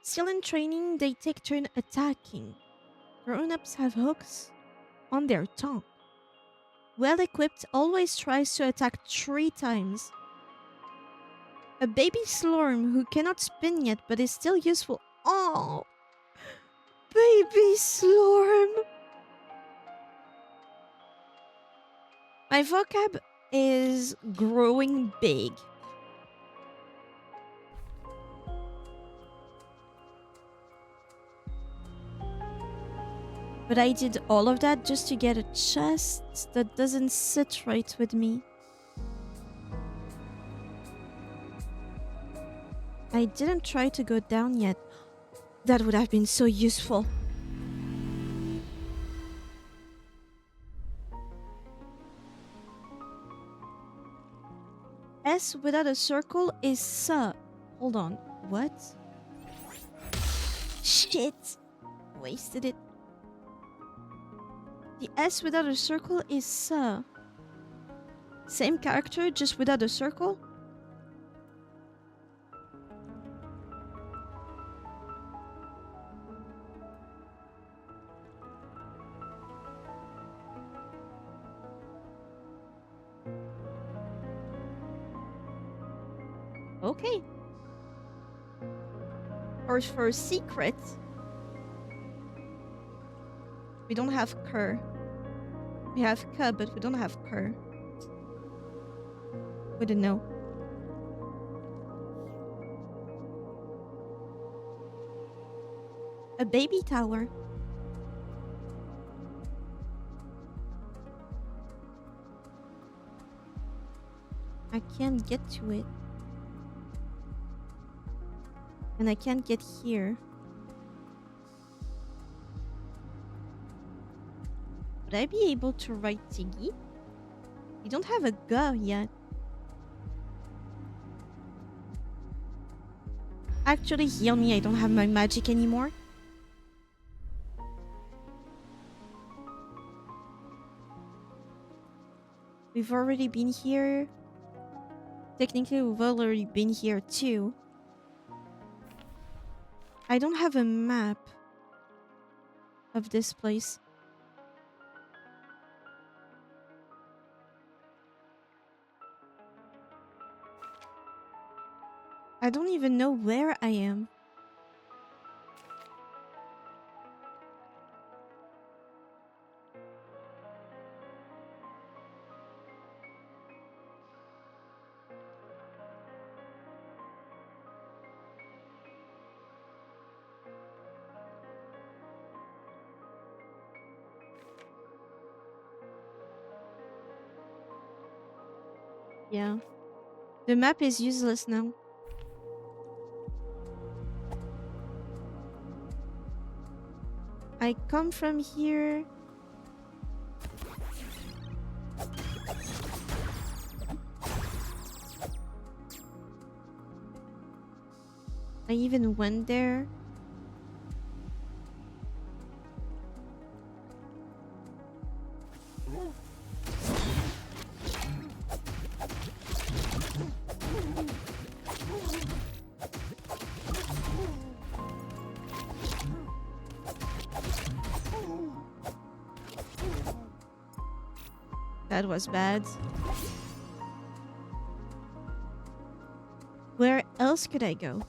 Still in training, they take turn attacking. Grown-ups have hooks on their tongue. Well-equipped always tries to attack 3 times. A baby slurm who cannot spin yet but is still useful. Oh, baby slurm. My vocab is growing big. But I did all of that just to get a chest that doesn't sit right with me. I didn't try to go down yet. That would have been so useful. S without a circle is S. Hold on. What? Shit. Wasted it. The S without a circle is S. Same character, just without a circle? Okay. Or for a secret, we don't have Cur. We have K, but we don't have Cur. Wouldn't know. A baby tower. I can't get to it. And I can't get here. Would I be able to write Tiggy? We don't have a G yet. Actually, heal me, I don't have my magic anymore. We've already been here. Technically, we've already been here too. I don't have a map of this place. I don't even know where I am. Yeah. The map is useless now. I come from here. I even went there. That was bad. Where else could I go?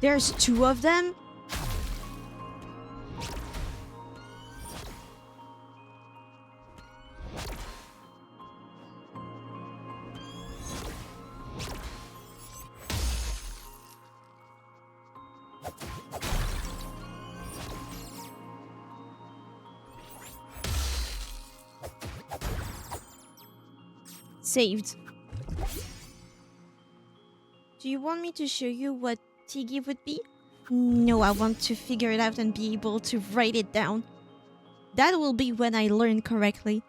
There's 2 of them? Saved. Do you want me to show you what Tiggy would be? No, I want to figure it out and be able to write it down. That will be when I learn correctly.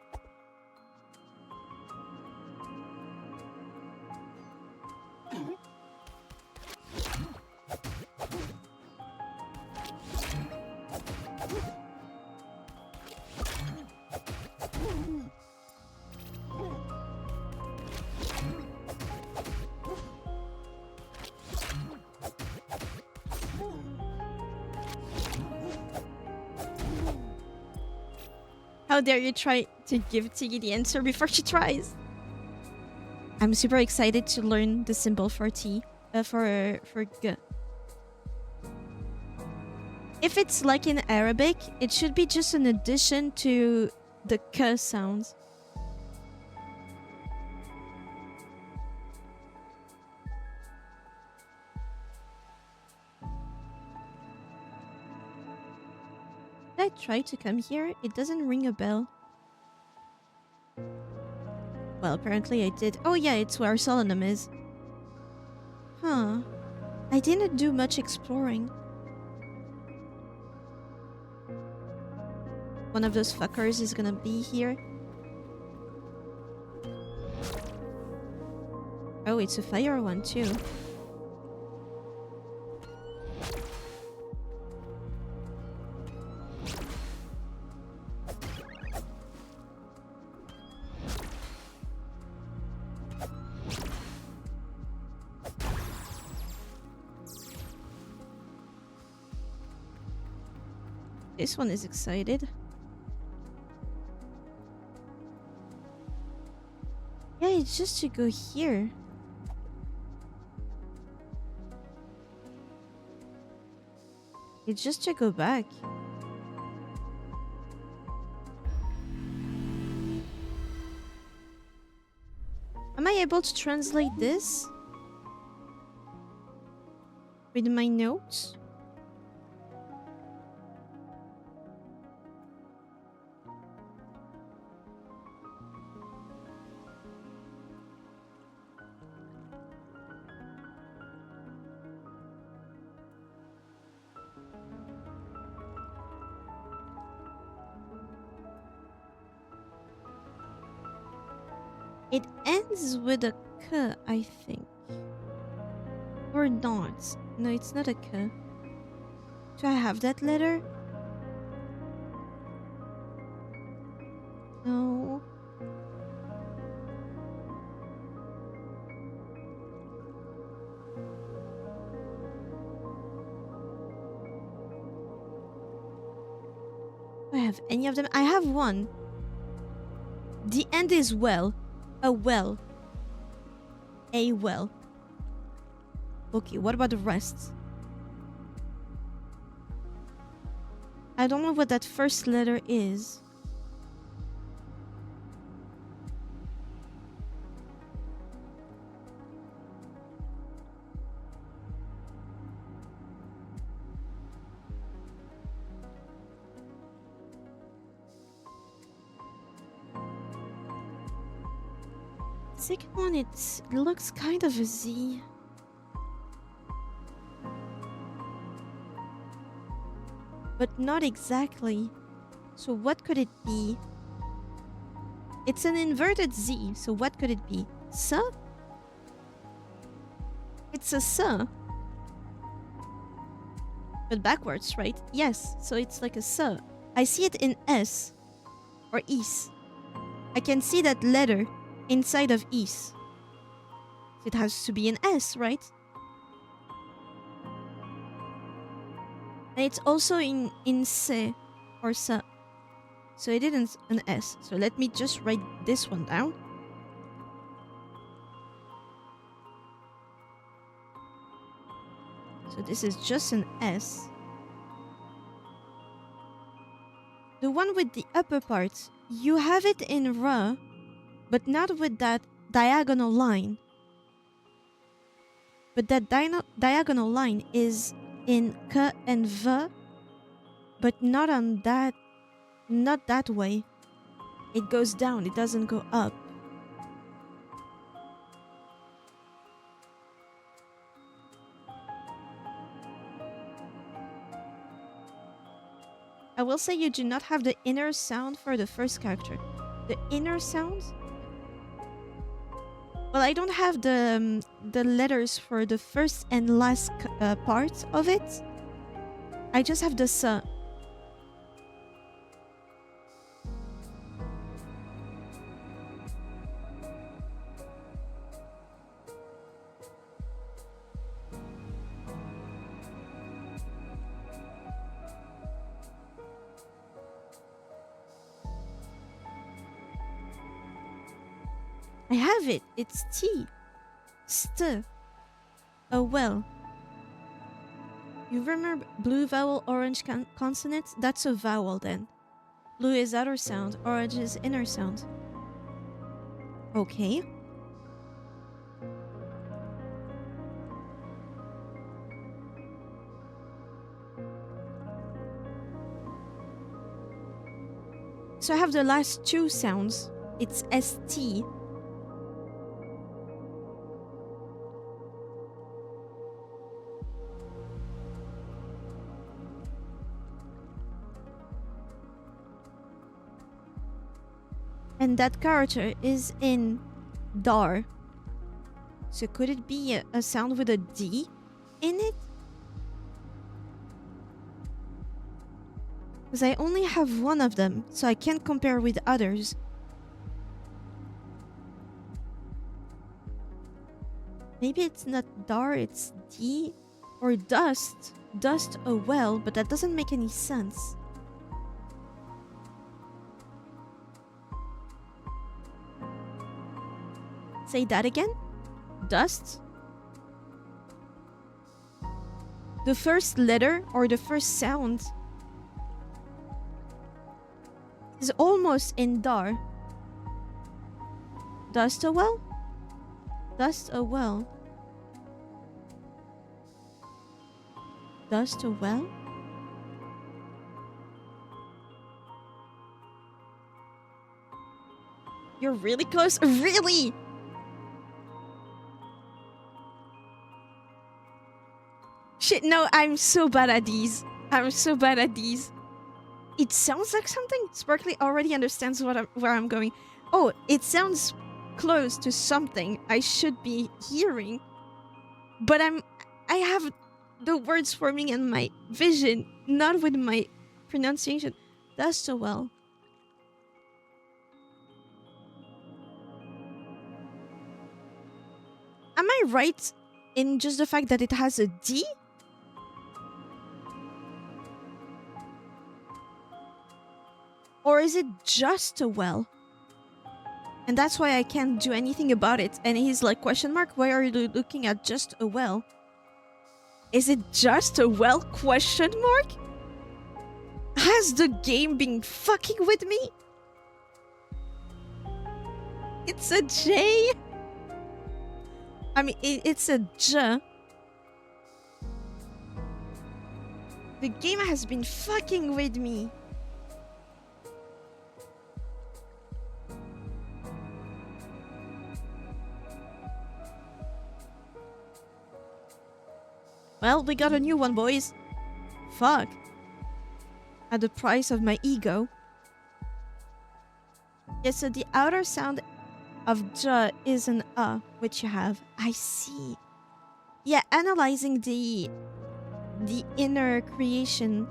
How dare you try to give Tiggy the answer before she tries? I'm super excited to learn the symbol for T, for G. If it's like in Arabic, it should be just an addition to the K sounds. Did I try to come here? It doesn't ring a bell. Well, apparently I did. Oh yeah, it's where Solanum is. Huh. I didn't do much exploring. One of those fuckers is gonna be here. Oh, it's a fire one too. This one is excited. Yeah, it's just to go here. It's just to go back. Am I able to translate this? With my notes? It ends with a K, I think. Or not. No, it's not a K. Do I have that letter? No. Do I have any of them? I have one. The end is well. A well. A well. Okay, what about the rest? I don't know what that first letter is. Second one, it looks kind of a Z. But not exactly. So what could it be? It's an inverted Z, so what could it be? S? It's a S. But backwards, right? Yes, so it's like a S. I see it in S. Or Is. I can see that letter inside of Is. It has to be an S, right? And it's also in Se or Sa. So it isn't an S. So let me just write this one down. So this is just an S. The one with the upper part, you have it in Ra, but not with that diagonal line. But that diagonal line is in K and V, but not on that, not that way. It goes down, it doesn't go up. I will say you do not have the inner sound for the first character. The inner sound? Well, I don't have the letters for the first and last part of it. I just have the S. I have it. It's T. St. A well. You remember blue vowel, orange consonant? That's a vowel then. Blue is outer sound, orange is inner sound. Okay. So I have the last two sounds. It's ST. And that character is in dar. So could it be a sound with a D in it? Because I only have one of them, so I can't compare with others. Maybe it's not dar, it's D or dust. Dust a well, but that doesn't make any sense. Say that again. Dust. The first letter or the first sound is almost in dar. Dust a well? Dust a well. Dust a well? You're really close. Really? Shit, no, I'm so bad at these. I'm so bad at these. It sounds like something. Sparkly already understands where I'm going. Oh, it sounds close to something I should be hearing. But I have the words forming in my vision, not with my pronunciation. That's so well. Am I right in just the fact that it has a D? Or is it just a well? And that's why I can't do anything about it. And he's like, question mark, why are you looking at just a well? Is it just a well, question mark? Has the game been fucking with me? It's a J. I mean, it's a J. The game has been fucking with me. Well, we got a new one, boys. Fuck. At the price of my ego. Yeah, so the outer sound of J is an which you have. I see. Yeah, analyzing the inner creation.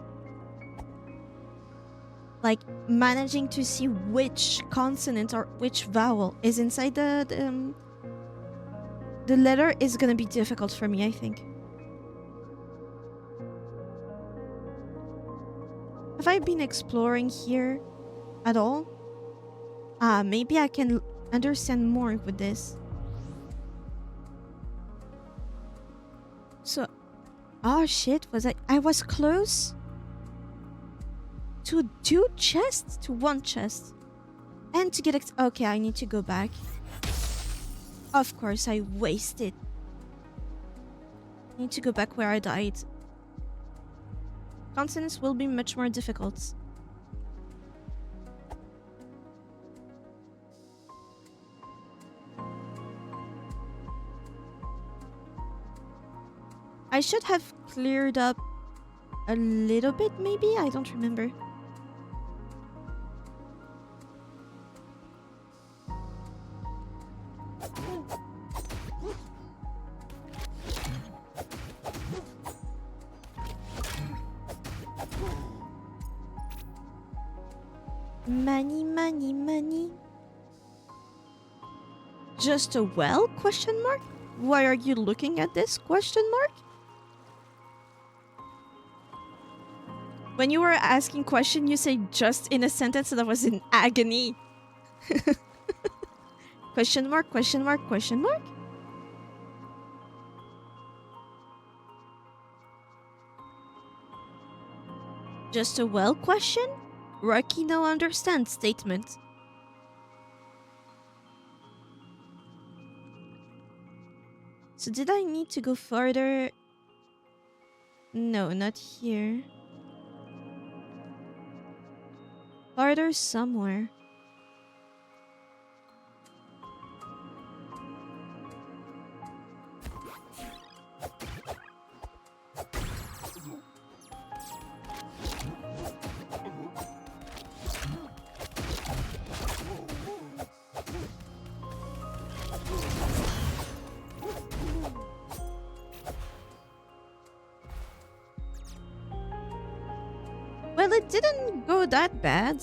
Like, managing to see which consonant or which vowel is inside the letter is gonna be difficult for me, I think. Have I been exploring here at all? Maybe I can understand more with this. So, oh shit, I was close to 2 chests, to 1 chest. And to get okay, I need to go back. Of course, I wasted. I need to go back where I died. Consonants will be much more difficult. I should have cleared up a little bit, maybe? I don't remember. Money, money, money. Just a well? Question mark? Why are you looking at this? Question mark? When you were asking question, you say just in a sentence that was in agony. Question mark, question mark, question mark? Just a well question? Rocky no understand statement. So did I need to go further? No, not here. Farther somewhere. Well, it didn't go that bad.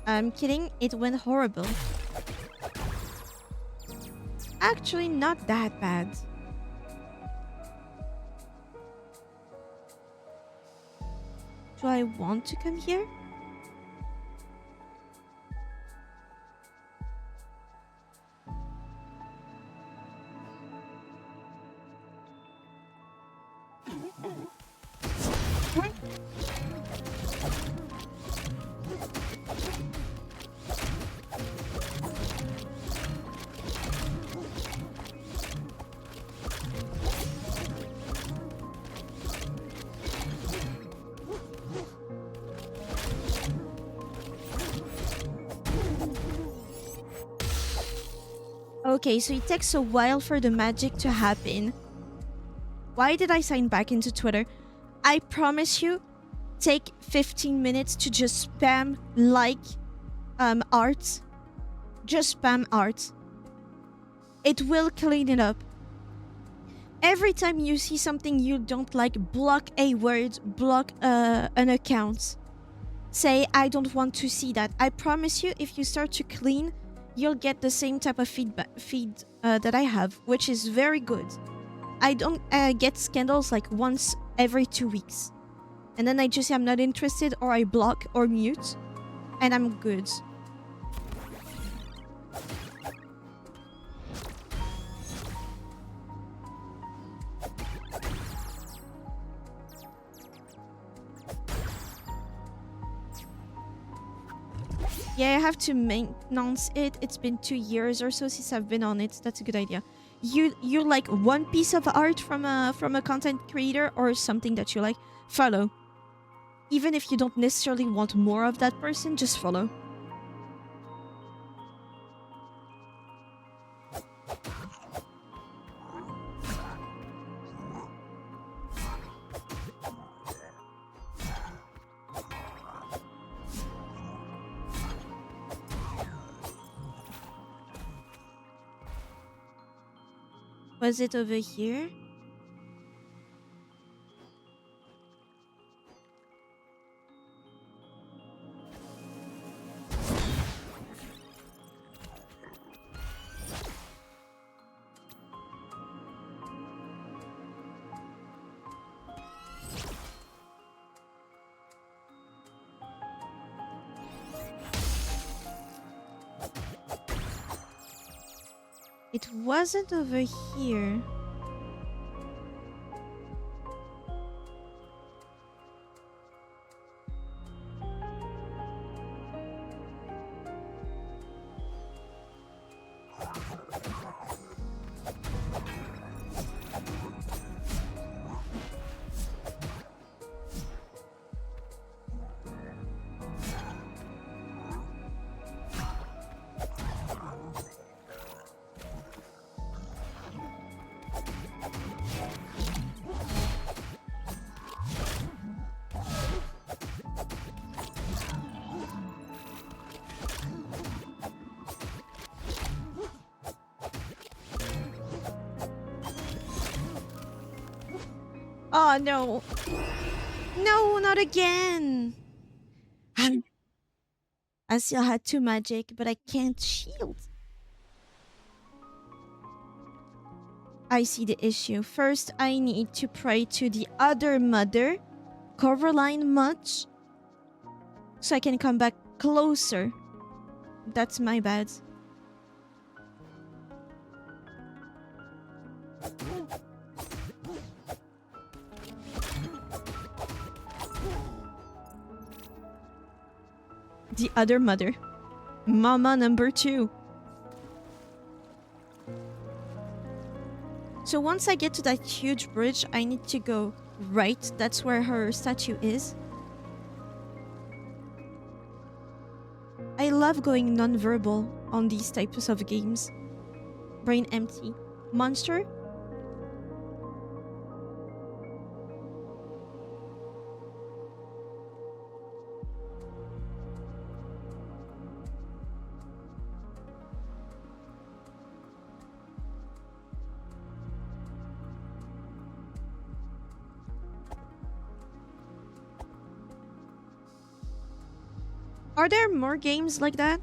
I'm kidding, it went horrible. Actually, not that bad. Do I want to come here? Okay, so it takes a while for the magic to happen. Why did I sign back into Twitter? I promise you, take 15 minutes to just spam like art. Just spam art. It will clean it up. Every time you see something you don't like, block a word, block an account. Say, I don't want to see that. I promise you, if you start to clean, you'll get the same type of feed that I have, which is very good. I don't get scandals like once every 2 weeks. And then I just say I'm not interested, or I block or mute, and I'm good. Yeah, I have to maintenance it. It's been 2 years or so since I've been on it. That's a good idea. You like one piece of art from a content creator or something that you like, follow. Even if you don't necessarily want more of that person, just follow. Was it over here? It wasn't over here. Oh no. No, not again. I still had 2 magic, but I can't shield. I see the issue. First, I need to pray to the other mother cover line much, so I can come back closer. That's my bad. The other mother. Mama number 2. So once I get to that huge bridge, I need to go right. That's where her statue is. I love going non-verbal on these types of games. Brain empty. Monster? Are there more games like that?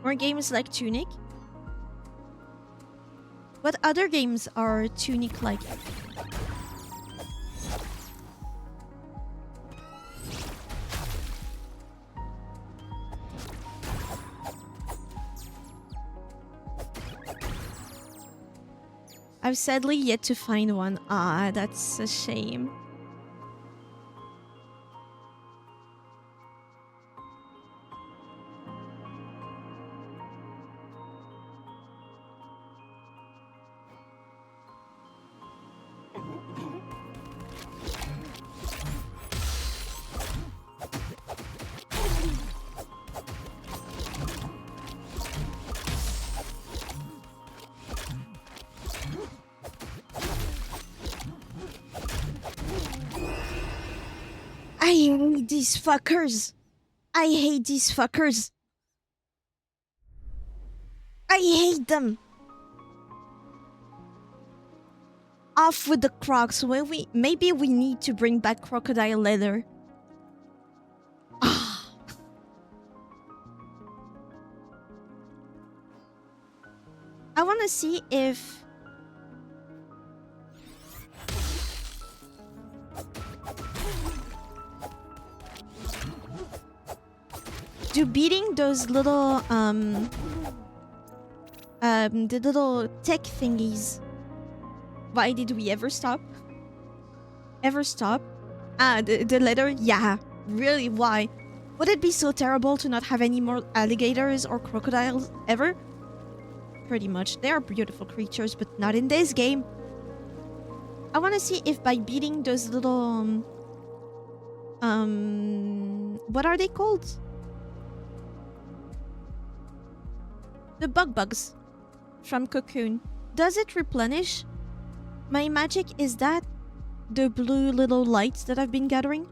More games like Tunic? What other games are Tunic-like? I've sadly yet to find one. Ah, that's a shame. I hate these fuckers. I hate these fuckers. I hate them. Off with the Crocs. Well, maybe we need to bring back crocodile leather. Ah. I want to see if do beating those little the little tech thingies. Why did we ever stop? Ever stop? Ah, the letter? Yeah. Really, why? Would it be so terrible to not have any more alligators or crocodiles ever? Pretty much. They are beautiful creatures, but not in this game. I want to see if by beating those little what are they called? The bugs from Cocoon. Does it replenish my magic? Is that the blue little lights that I've been gathering?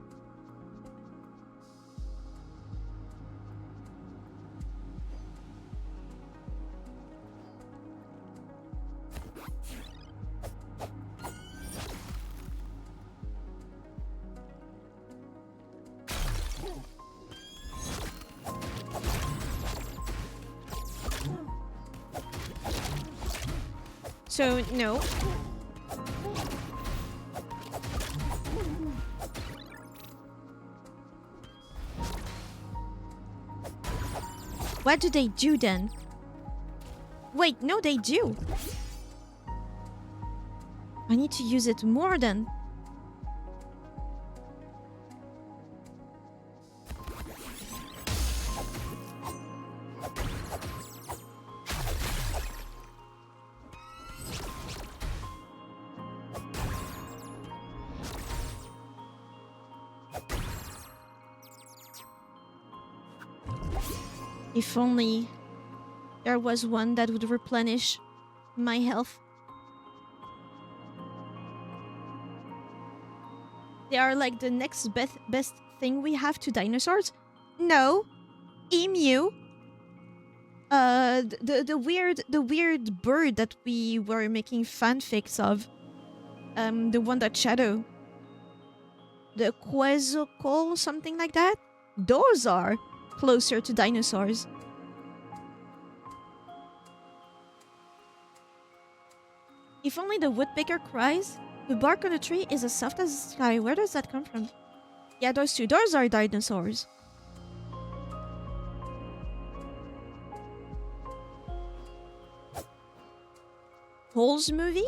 So, no. What do they do then? Wait, no, they do. I need to use it more then. If only there was one that would replenish my health. They are like the next best thing we have to dinosaurs? No. Emu? the weird bird that we were making fanfics of. The one that Shadow, the quetzalcoatl, something like that. Those are closer to dinosaurs. If only the woodpecker cries. The bark on a tree is as soft as the sky. Where does that come from? Yeah, those two. Those are dinosaurs. Holes movie?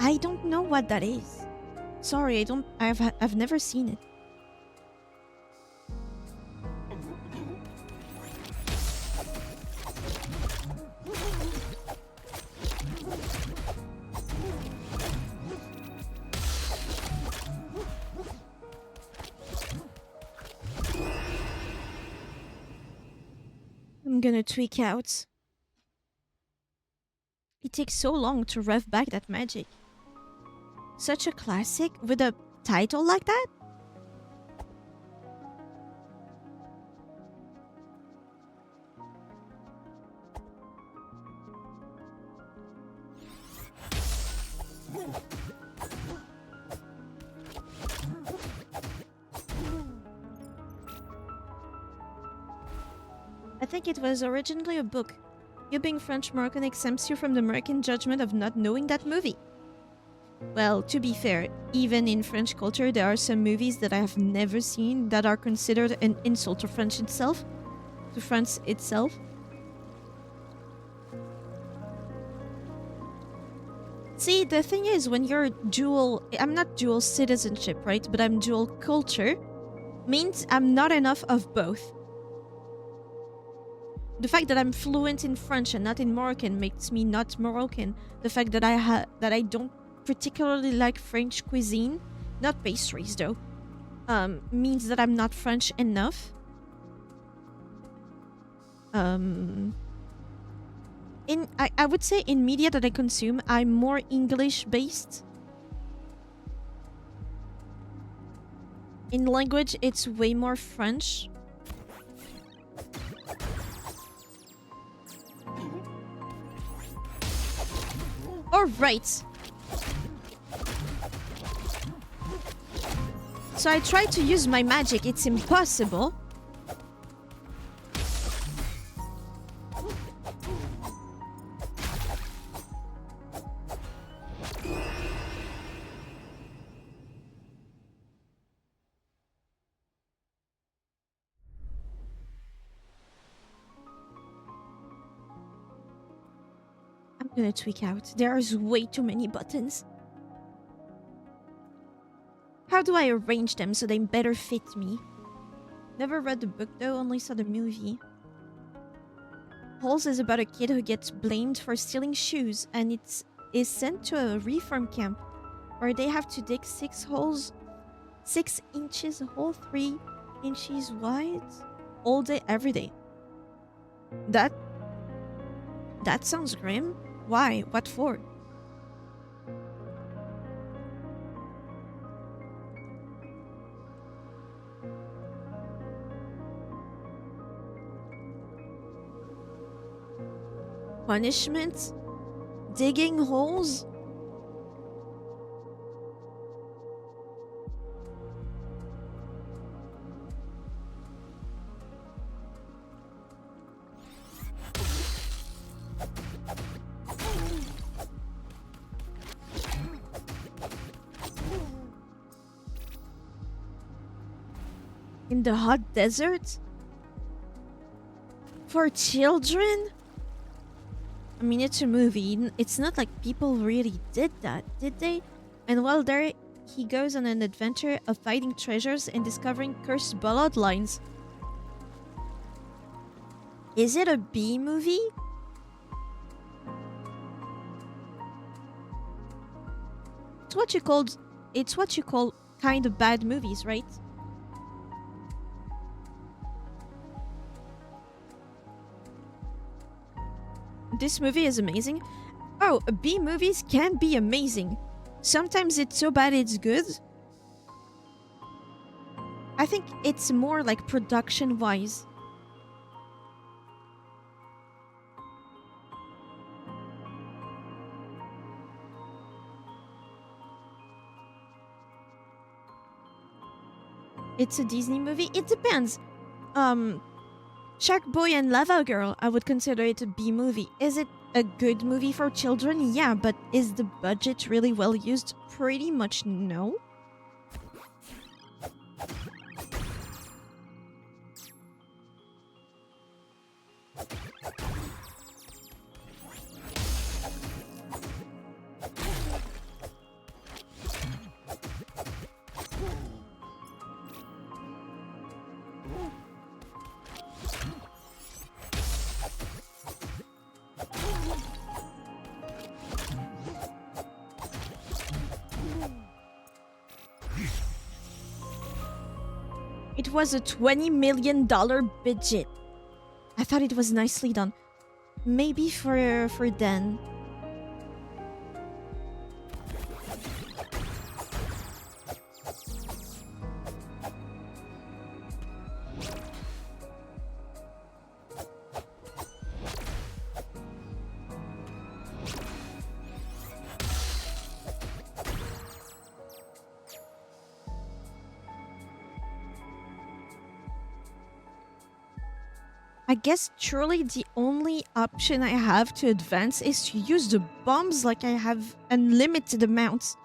I don't know what that is. Sorry, I don't. I've never seen it. I'm gonna tweak out. It takes so long to rev back that magic. Such a classic with a title like that? I think it was originally a book. You being French-Moroccan exempts you from the American judgment of not knowing that movie. Well, to be fair, even in French culture, there are some movies that I have never seen that are considered an insult to France itself. See, the thing is, when you're I'm not dual citizenship, right? But I'm dual culture, means I'm not enough of both. The fact that I'm fluent in French and not in Moroccan makes me not Moroccan. The fact that I don't particularly like French cuisine, not pastries though, means that I'm not French enough. I would say in media that I consume, I'm more English based. In language, it's way more French. Alright. So I tried to use my magic, it's impossible. I'm gonna tweak out. There's way too many buttons. How do I arrange them so they better fit me? Never read the book though, only saw the movie. Holes is about a kid who gets blamed for stealing shoes and is sent to a reform camp where they have to dig 6 holes, 6 inches hole, 3 inches wide, all day, every day. That sounds grim. Why? What for? Punishment? Digging holes? In the hot desert? For children? I mean, it's a movie. It's not like people really did that, did they? And while there, he goes on an adventure of finding treasures and discovering cursed bloodlines. Is it a B movie? It's what you call kind of bad movies, right? This movie is amazing. Oh, B movies can be amazing. Sometimes it's so bad it's good. I think it's more like production-wise. It's a Disney movie? It depends. Shark Boy and Lava Girl, I would consider it a B movie. Is it a good movie for children? Yeah, but is the budget really well used? Pretty much no. It was a $20 million budget. I thought it was nicely done. Maybe for then. I guess truly the only option I have to advance is to use the bombs like I have unlimited amounts.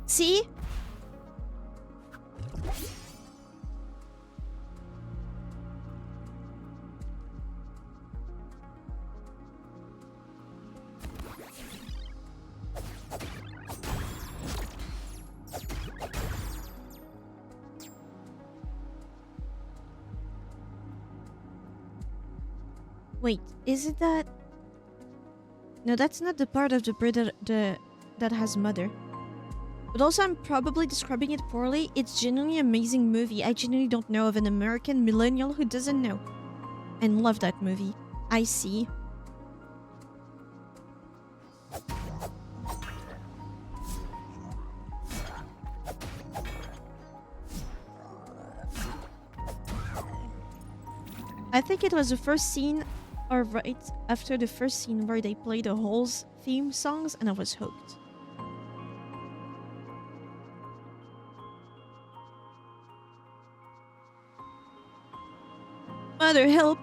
See? Wait, is it that? No, that's not the part of the bird that has mother. But also, I'm probably describing it poorly. It's genuinely an amazing movie. I genuinely don't know of an American millennial who doesn't know and love that movie. I see. I think it was the first scene, or right after the first scene, where they played the Holes theme songs, and I was hooked. Mother, help!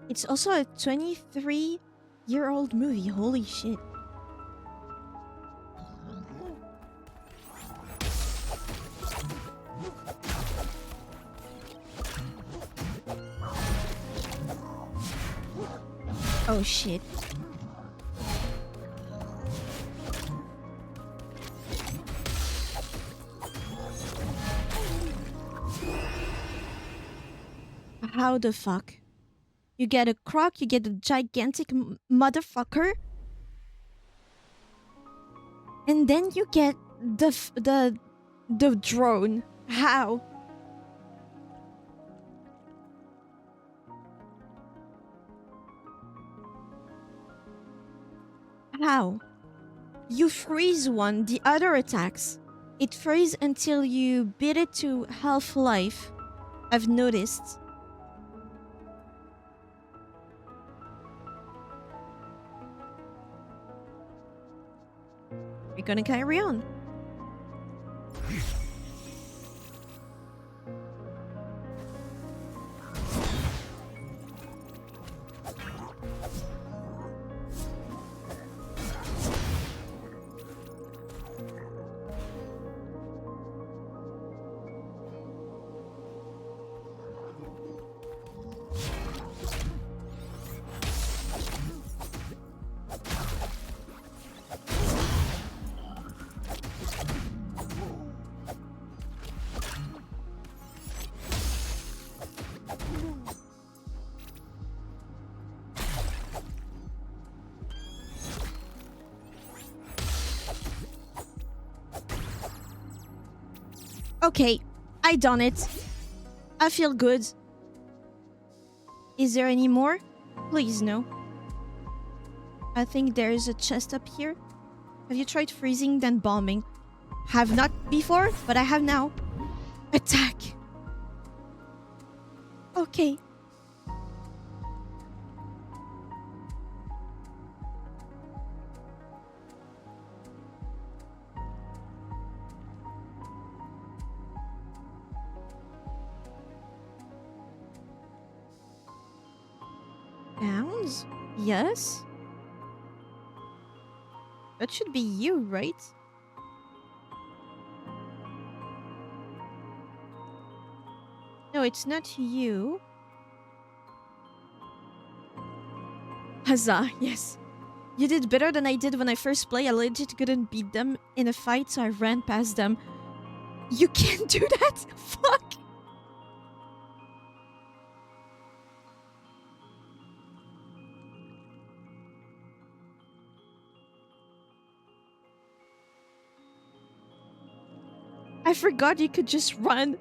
It's also a 23-year-old movie. Holy shit. Oh shit. How the fuck? You get a croc, you get a gigantic motherfucker, and then you get the drone. How? How? You freeze one, the other attacks. It freezes until you beat it to half-life. I've noticed. We're gonna carry on. Okay, I done it. I feel good. Is there any more? Please, no. I think there is a chest up here. Have you tried freezing then bombing? Have not before, but I have now. Attack. Okay. Pounds? Yes. That should be you, right? No, it's not you. Huzzah, yes. You did better than I did when I first played. I legit couldn't beat them in a fight, so I ran past them. You can't do that? Fuck! I forgot you could just run.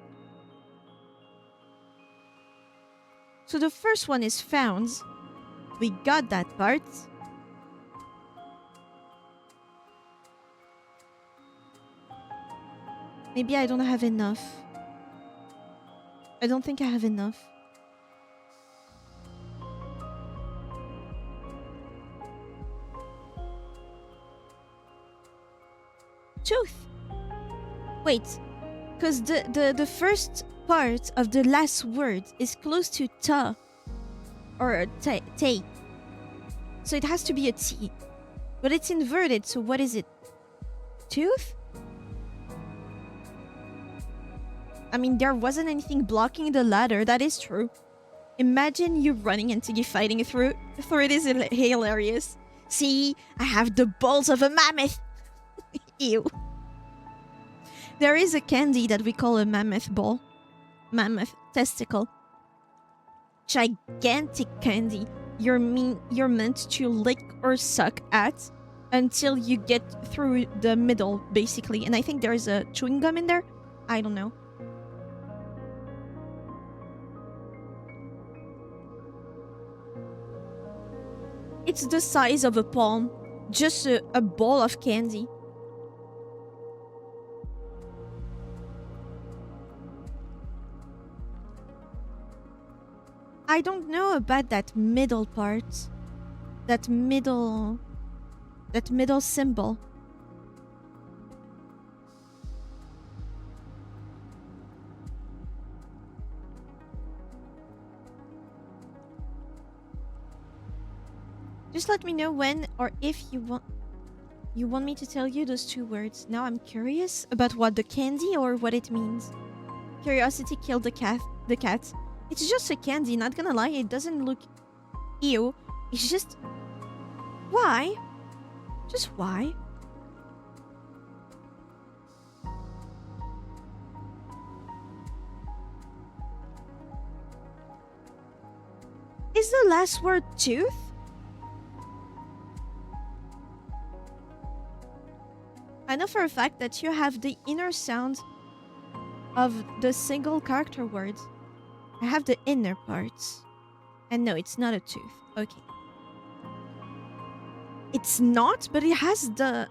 So the first one is found. We got that part. Maybe I don't have enough. I don't think I have enough. Tooth. Wait, because the first part of the last word is close to ta or tay. So it has to be a T. But it's inverted, so what is it? Tooth? I mean, there wasn't anything blocking the ladder, that is true. Imagine you running until you're fighting through it is hilarious. See, I have the balls of a mammoth. Ew. There is a candy that we call a mammoth ball. Mammoth testicle. Gigantic candy. You're meant to lick or suck at until you get through the middle, basically. And I think there's a chewing gum in there. I don't know. It's the size of a palm. Just a ball of candy. I don't know about that middle part. That middle symbol. Just let me know when or if you want me to tell you those two words. Now I'm curious about what the candy or what it means. Curiosity killed the cat. It's just a candy, not gonna lie, it doesn't look ew. It's just... Why? Just why? Is the last word tooth? I know for a fact that you have the inner sound of the single character words. I have the inner parts. And no, it's not a tooth. Okay. It's not, but it has the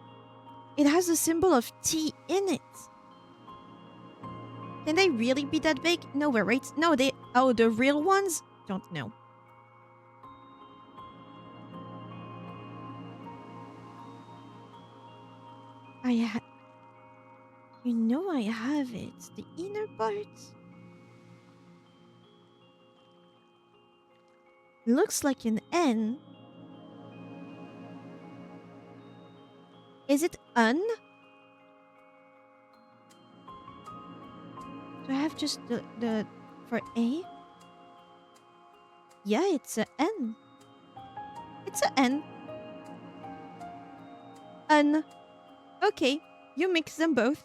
symbol of T in it. Can they really be that big? No, we're right. No, the real ones? Don't know. You know I have it. The inner parts. Looks like an N. Is it un? Do I have just the for A? Yeah, it's a N. It's a N. Un. Okay, you mix them both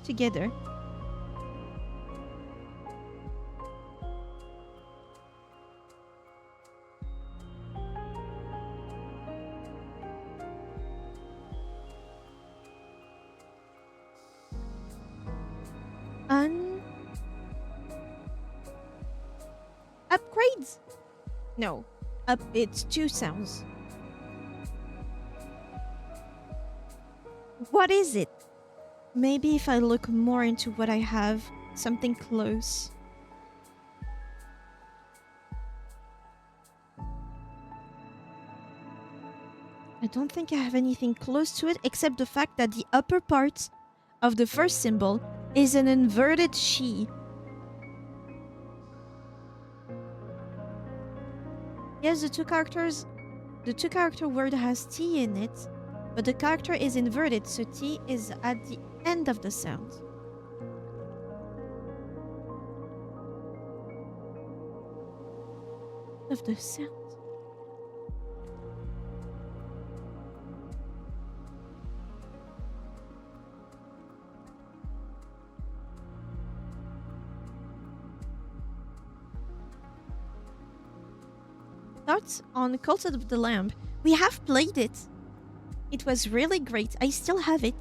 together. sounds? No. It's 2 sounds. What is it? Maybe if I look more into what I have, something close. I don't think I have anything close to it except the fact that the upper part of the first symbol is an inverted she. Yes, the two character word has T in it, but the character is inverted, so T is at the end of the sound. Of the sound. Thoughts on Cult of the Lamb? We have played it. It was really great. I still have it.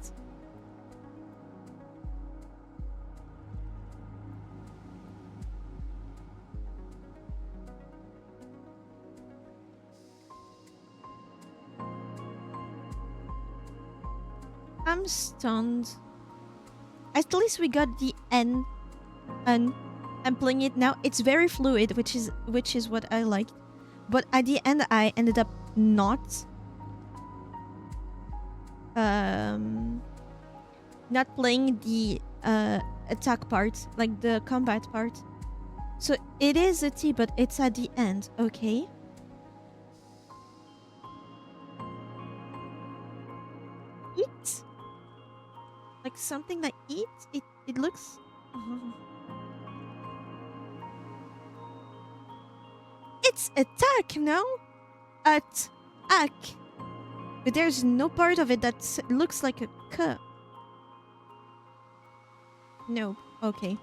I'm stunned. At least we got the N. And I'm playing it now. It's very fluid, which is what I liked. But at the end, I ended up not playing the attack part, like the combat part. So it is a T, but it's at the end. Okay. Eat, like something that eats. It looks. It's attack, no? Attack. But there's no part of it that looks like a K. No. Okay.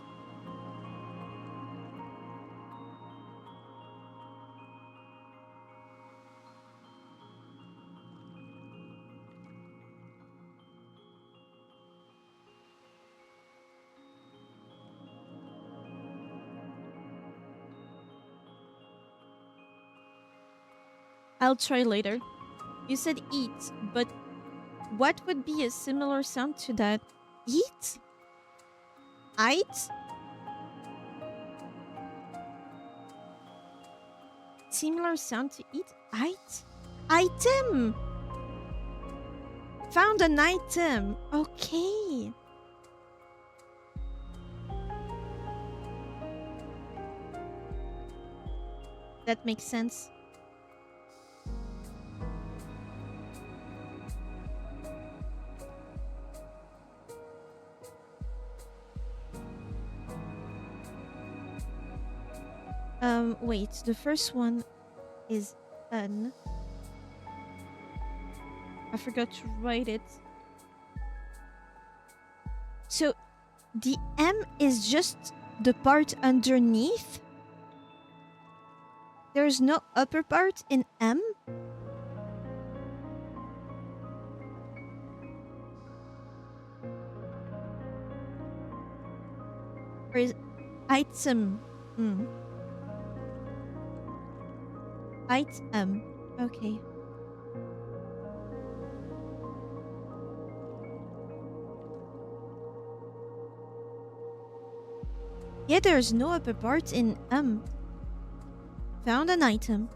I'll try later. You said eat, but what would be a similar sound to that? Eat? Eat? Similar sound to eat? Eat? Item! Found an item. Okay. That makes sense. Wait, the first one is N. I forgot to write it. So, the M is just the part underneath? There's no upper part in M? Or is item? Item. Okay. Yeah, there's no upper part in Found an item.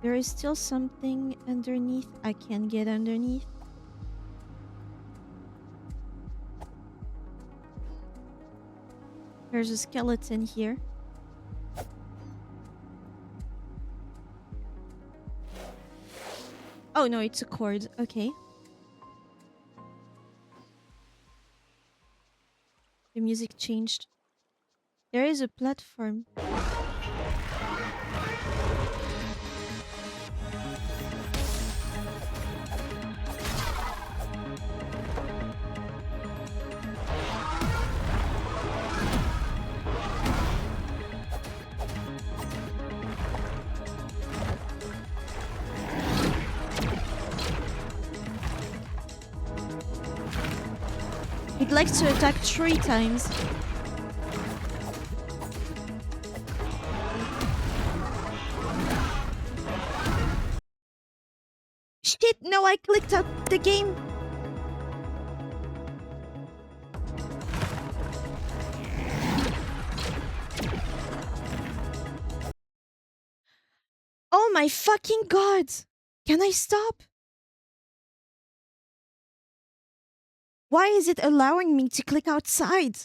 There is still something underneath. I can't get underneath. There's a skeleton here. Oh no, it's a cord. Okay. The music changed. There is a platform. It likes to attack 3 times. Shit, no, I clicked out the game. Oh my fucking god! Can I stop? Why is it allowing me to click outside?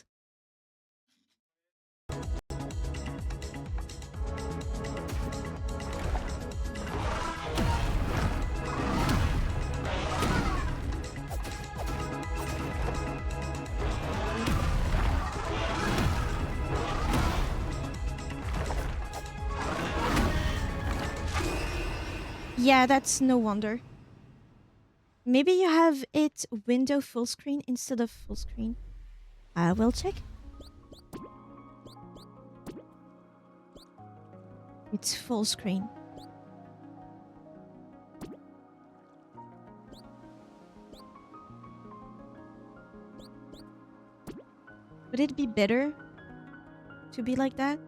Yeah, that's no wonder. Maybe you have it window full screen instead of full screen. I will check. It's full screen. Would it be better to be like that?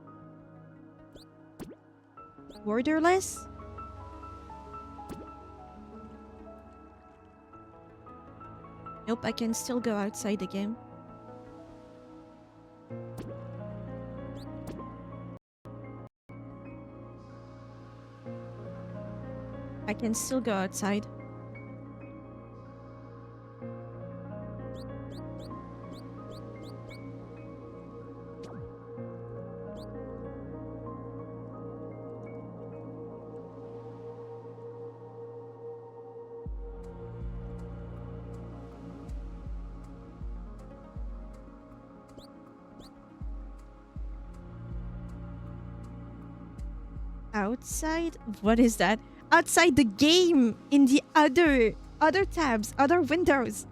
Borderless? Nope, I can still go outside the game. I can still go outside. Outside? What is that? Outside the game! In the other tabs, other windows.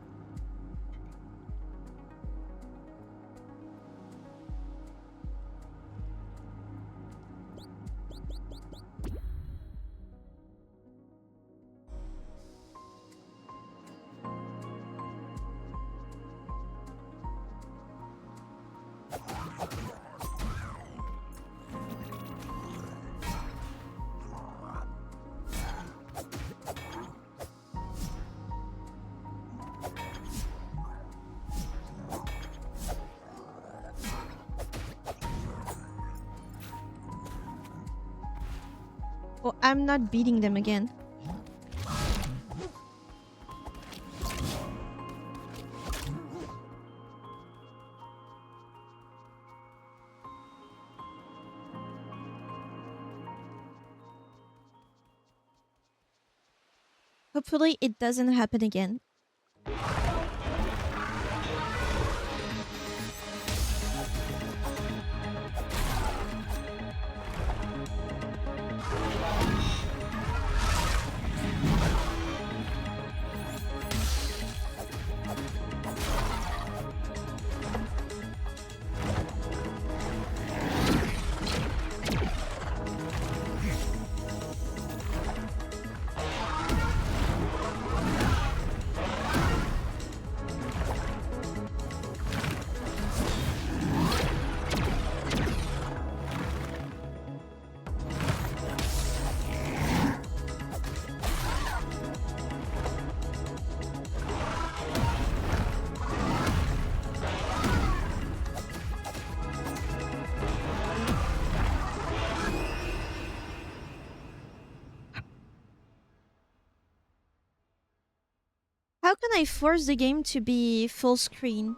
Oh, I'm not beating them again. Hopefully it doesn't happen again. How can I force the game to be full screen?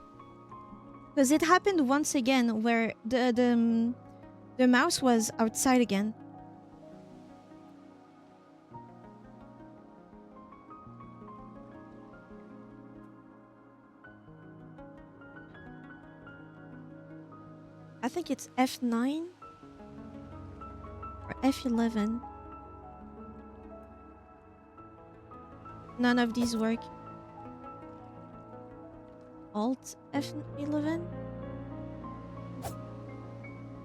Because it happened once again where the mouse was outside again. I think it's F9 or F11. None of these work. Alt F11?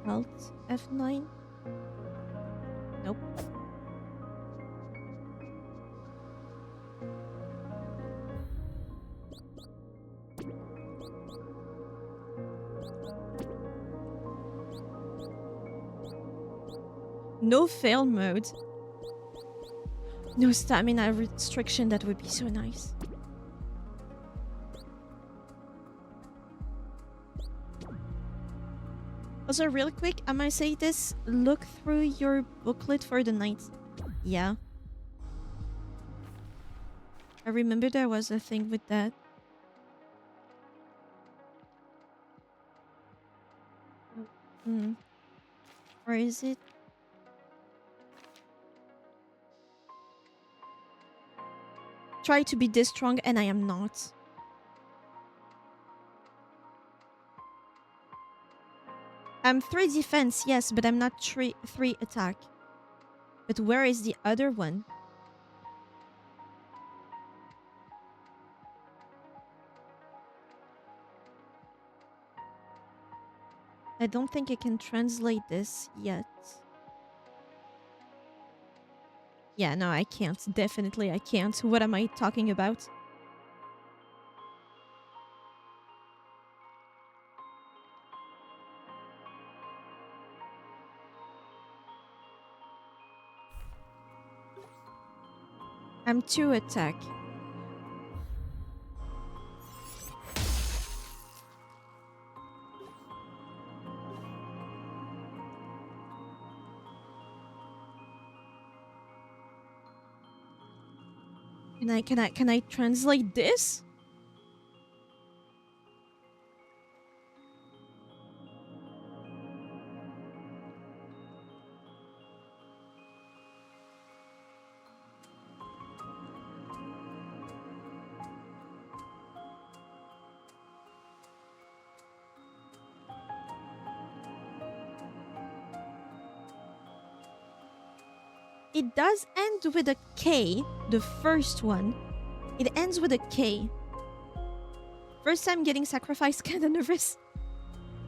Alt F9? Nope. No fail mode. No stamina restriction, that would be so nice. Also, real quick, I might say this. Look through your booklet for the night. Yeah. I remember there was a thing with that. Where is it? Try to be this strong, and I am not. I'm 3 defense, yes, but I'm not 3 attack. But where is the other one? I don't think I can translate this yet. Yeah, no, I can't. Definitely I can't. What am I talking about? I'm 2 attack. Can I translate this? It does end with a K, the first one. It ends with a K. First time getting sacrificed, kinda nervous.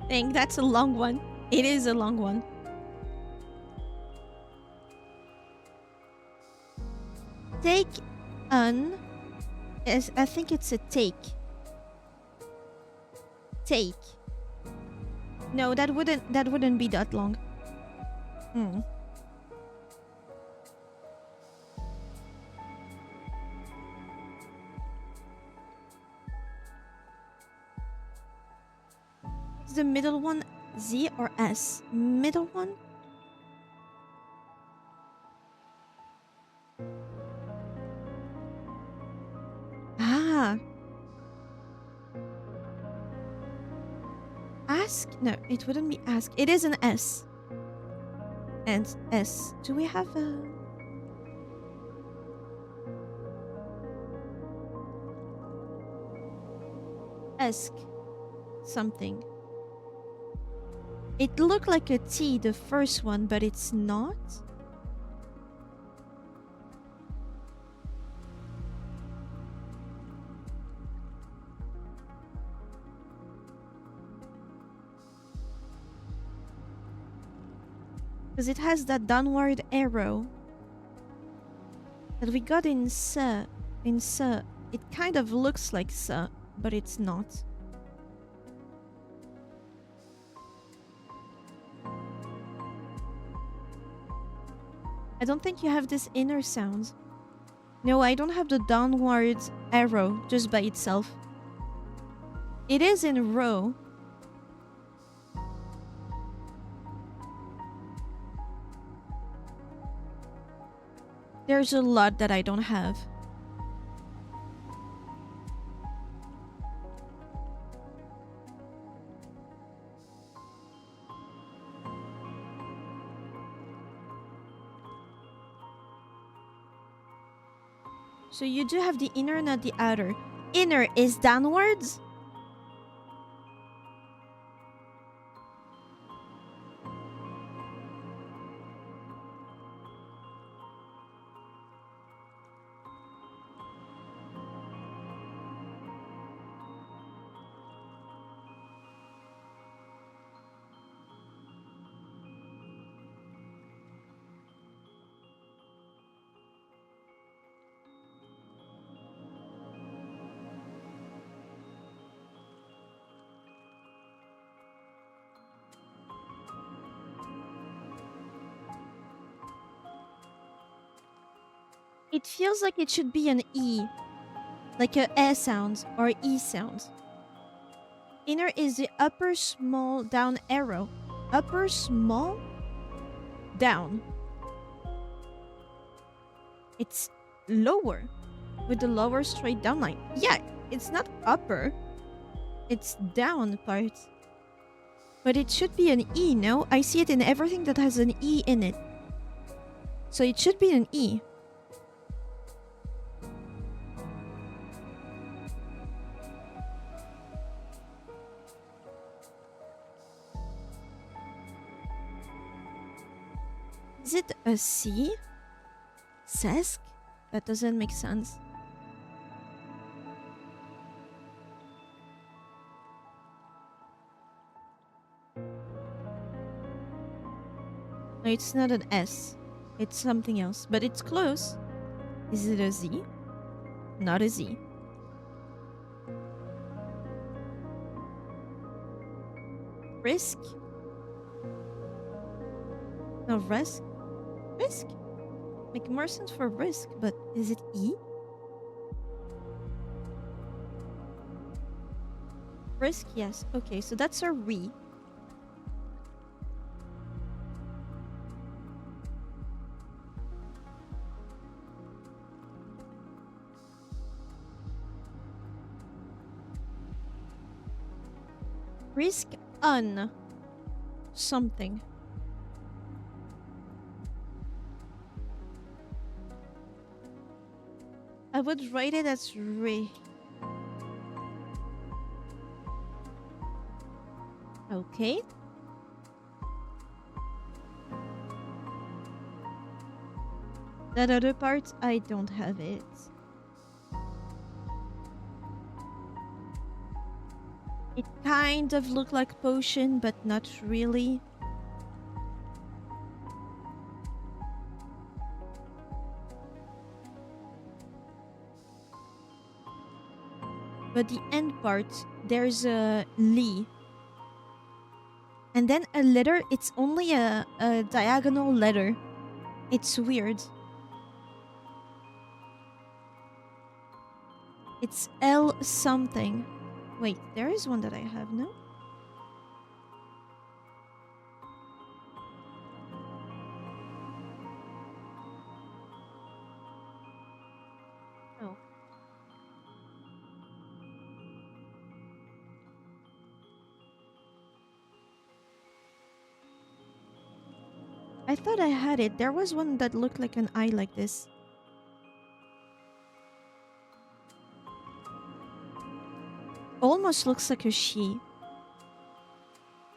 Dang, that's a long one. It is a long one. Take an... I think it's a take. Take. No, that wouldn't be that long. Is the middle one Z or S? Middle one? Ah. Ask? No, it wouldn't be ask. It is an S. And S. Do we have a... Ask something. It looked like a T, the first one, but it's not. Because it has that downward arrow that we got in S. In S. It kind of looks like S, but it's not. I don't think you have this inner sound. No, I don't have the downward arrow just by itself. It is in row. There's a lot that I don't have. So you do have the inner, not the outer. Inner is downwards? It feels like it should be an E. Like a S sound or E sound. Inner is the upper small down arrow. Upper small down. It's lower with the lower straight down line. Yeah, it's not upper. It's down part. But it should be an E, no? I see it in everything that has an E in it. So it should be an E. Is it a C? Sesk? That doesn't make sense. No, it's not an S. It's something else, but it's close. Is it a Z? Not a Z. Risk? No, risk? Risk? Make more sense for risk, but is it E? Risk, yes. Okay, so that's a re. Risk on something. I would write it as re. Okay. That other part, I don't have it. It kind of looked like potion, but not really. But the end part, there's a li. And then a letter, it's only a diagonal letter. It's weird. It's L something. Wait, there is one that I have, no? Oh. I thought I had it. There was one that looked like an eye like this. Almost looks like a she.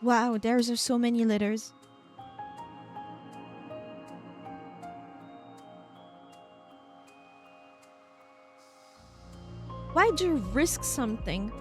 Wow, there's so many letters. Why'd you risk something?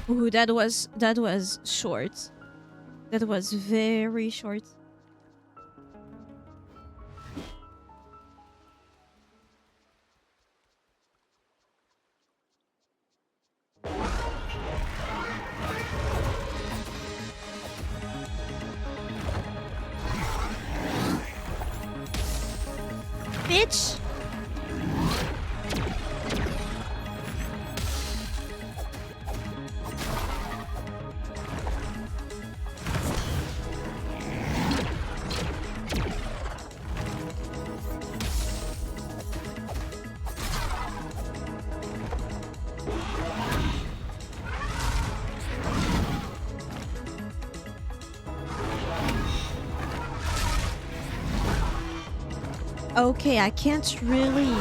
Ooh, that was short. That was very short. Bitch! Okay, I can't really...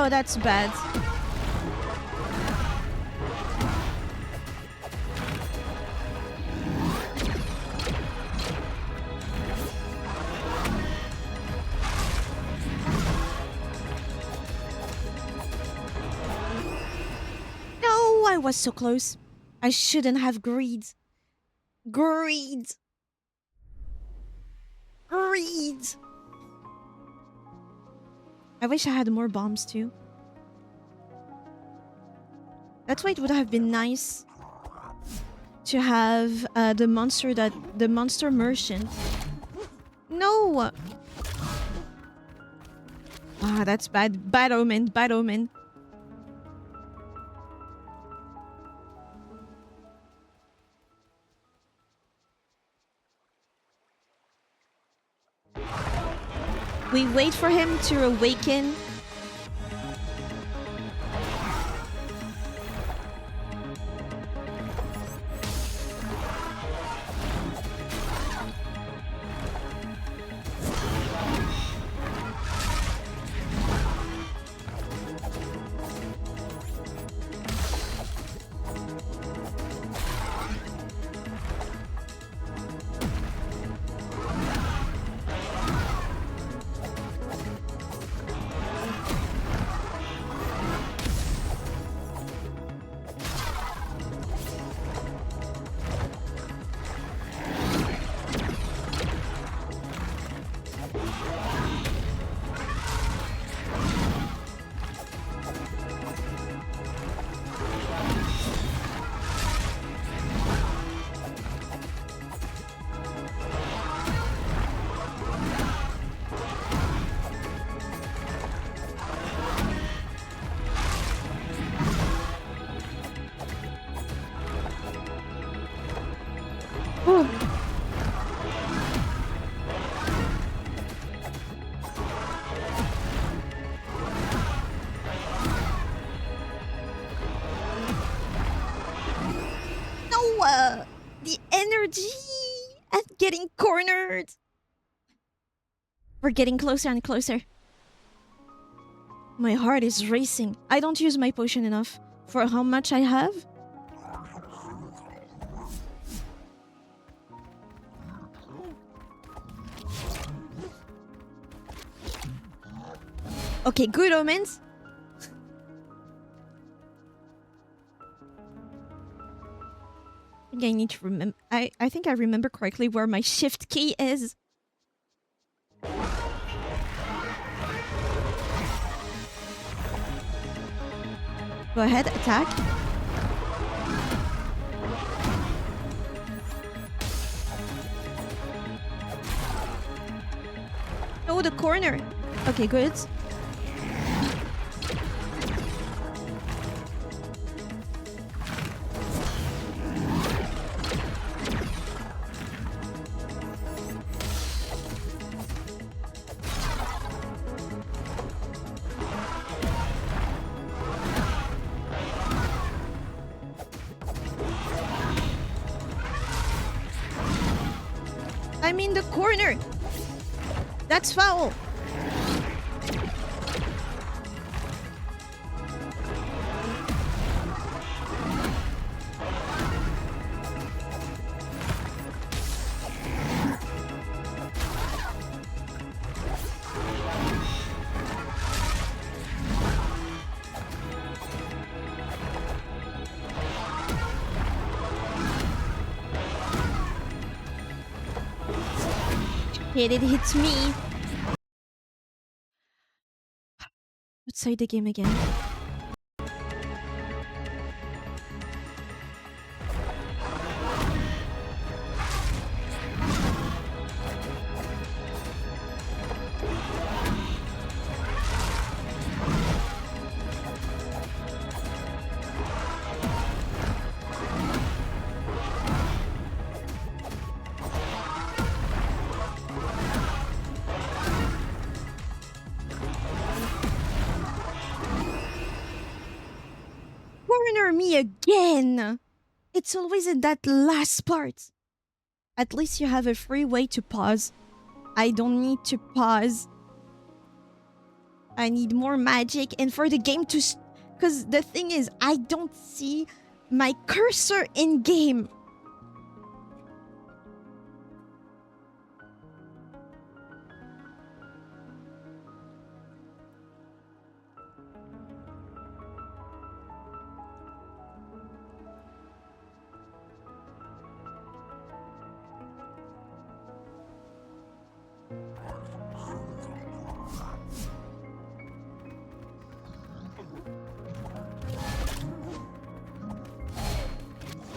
Oh, that's bad. No, I was so close. I shouldn't have greed. Greed. Greed. I wish I had more bombs too. That's why it would have been nice to have the monster merchant. No. Ah, that's bad. Bad omen. Bad omen. We wait for him to awaken. The energy and getting cornered. We're getting closer and closer. My heart is racing. I don't use my potion enough for how much I have. Okay, good omens. I need to remember. I think I remember correctly where my shift key is. Go ahead, attack. Oh, the corner. Okay, good. I'm in the corner. That's foul. It hits me. Let's save the game again. Corner me again! It's always in that last part. At least you have a free way to pause. I don't need to pause. I need more magic, and for the game to... Because the thing is, I don't see my cursor in game.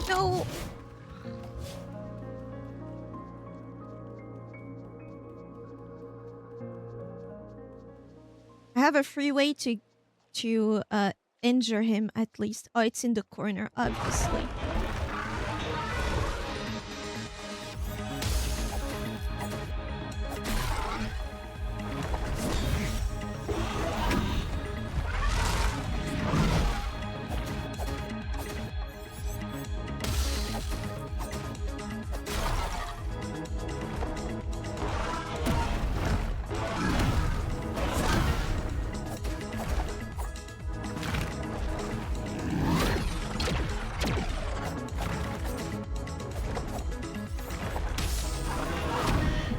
No. I have a free way to injure him at least. Oh, it's in the corner, obviously.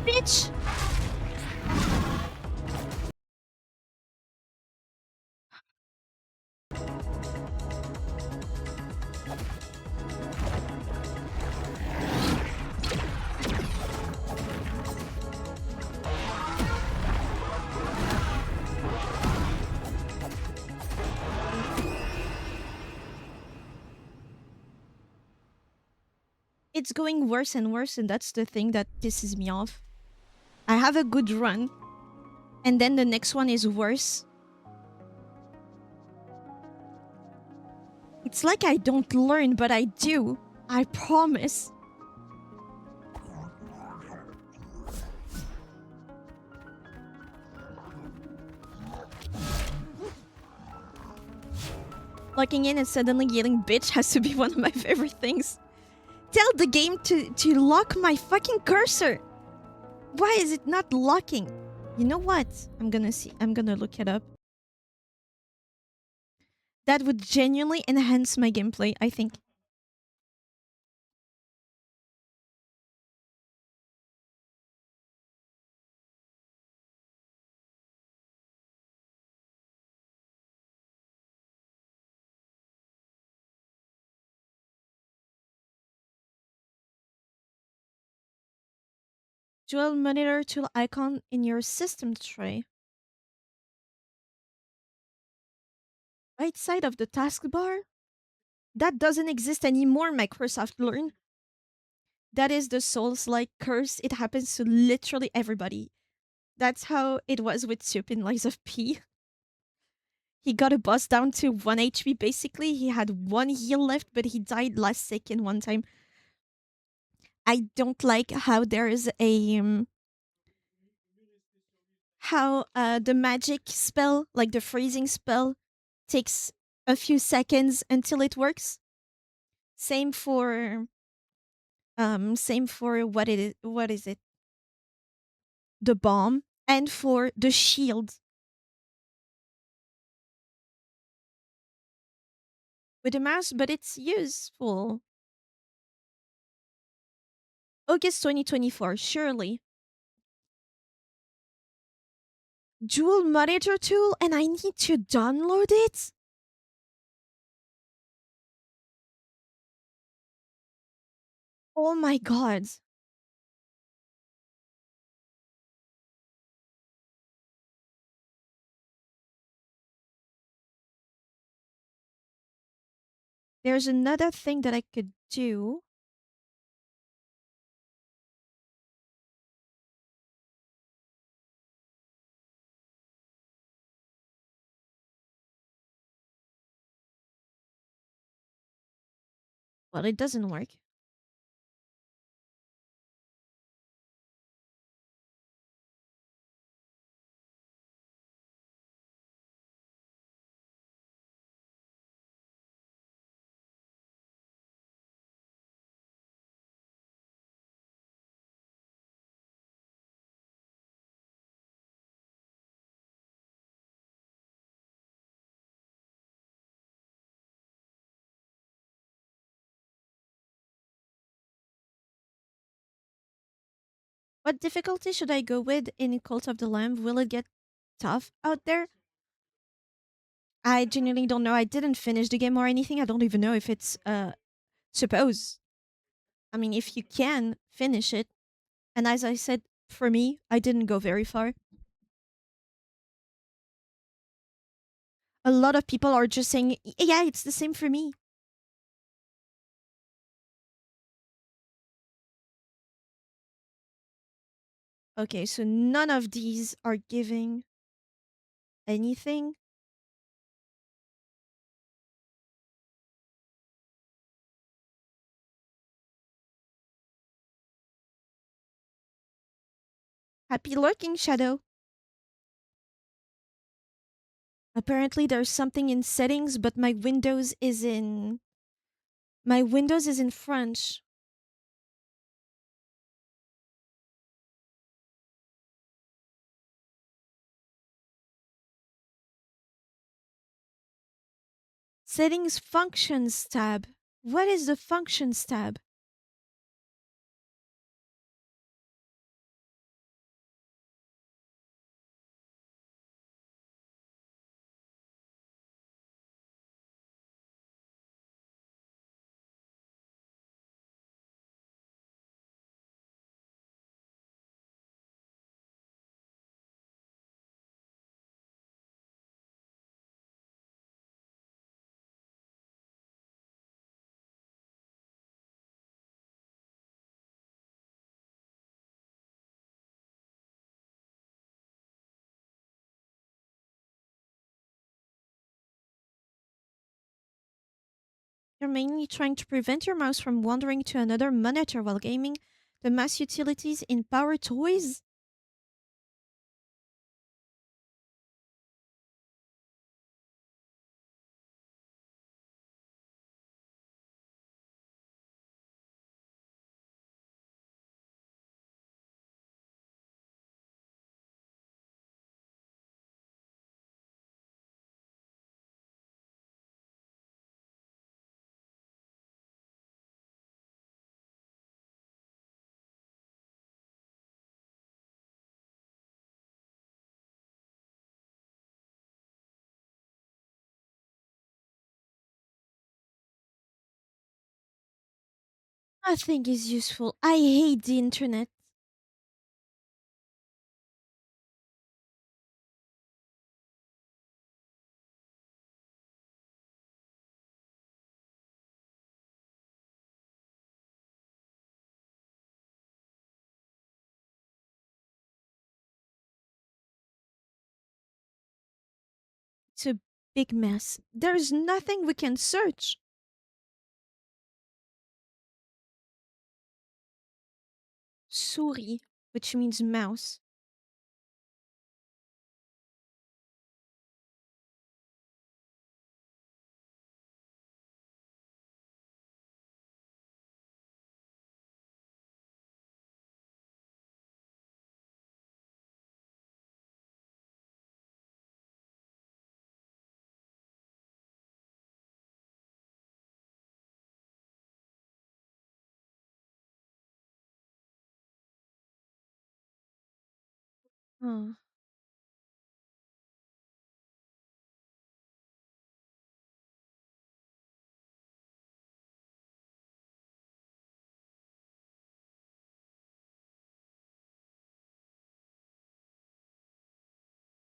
Bitch! It's going worse and worse, and that's the thing that pisses me off. I have a good run, and then the next one is worse. It's like I don't learn, but I do. I promise. Locking in and suddenly yelling bitch has to be one of my favorite things. Tell the game to lock my fucking cursor. Why is it not locking? You know what? I'm gonna look it up. That would genuinely enhance my gameplay, I think. Dual monitor tool icon in your system tray. Right side of the taskbar? That doesn't exist anymore, Microsoft Learn. That is the Souls-like curse. It happens to literally everybody. That's how it was with Soup in Lies of P. He got a boss down to 1 HP basically. He had 1 heal left, but he died last second one time. I don't like how there is a... how the magic spell, like the freezing spell, takes a few seconds until it works. Same for what is it? The bomb, and for the shield. With a mouse, but it's useful. August 2024, surely. Dual monitor tool, and I need to download it? Oh my god. There's another thing that I could do. Well, it doesn't work. What difficulty should I go with in Cult of the Lamb? Will it get tough out there? I genuinely don't know. I didn't finish the game or anything. I don't even know if it's suppose. I mean, if you can finish it, and as I said, for me, I didn't go very far. A lot of people are just saying, yeah, it's the same for me. Okay, so none of these are giving anything. Happy lurking, Shadow. Apparently there's something in settings, but my Windows is in French. Settings functions tab. What is the functions tab? You're mainly trying to prevent your mouse from wandering to another monitor while gaming. The mouse utilities in Power Toys? Nothing is useful. I hate the internet. It's a big mess. There's nothing we can search. Souris, which means mouse. Huh.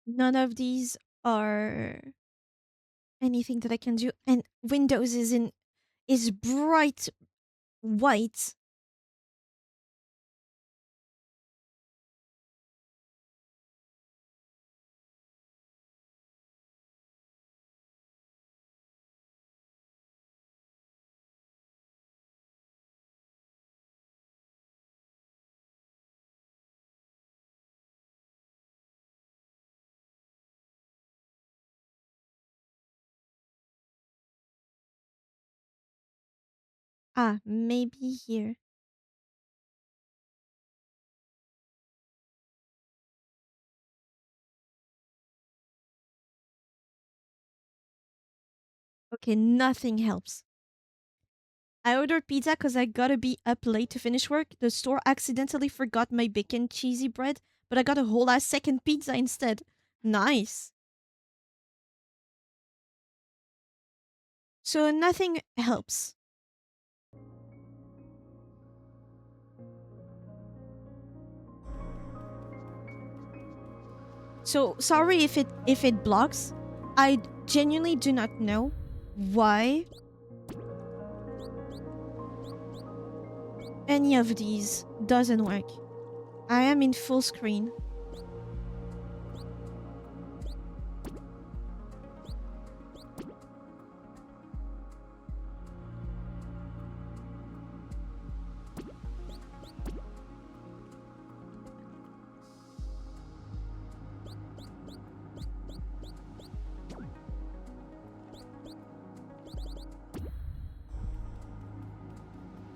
None of these are anything that I can do. And Windows is bright white. Ah, maybe here. Okay, nothing helps. I ordered pizza because I gotta be up late to finish work. The store accidentally forgot my bacon cheesy bread, but I got a whole ass second pizza instead. Nice. So nothing helps. So sorry if it blocks. I genuinely do not know why any of these doesn't work. I am in full screen.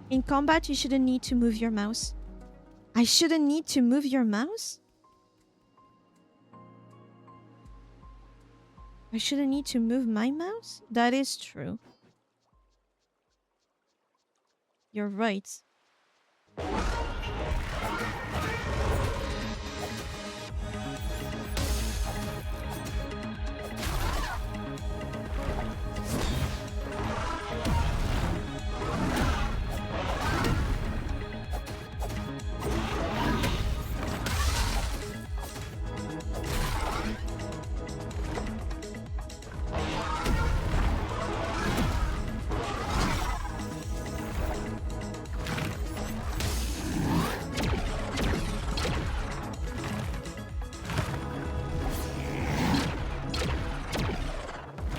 In combat, you shouldn't need to move your mouse. I shouldn't need to move your mouse? I shouldn't need to move my mouse? That is true. You're right.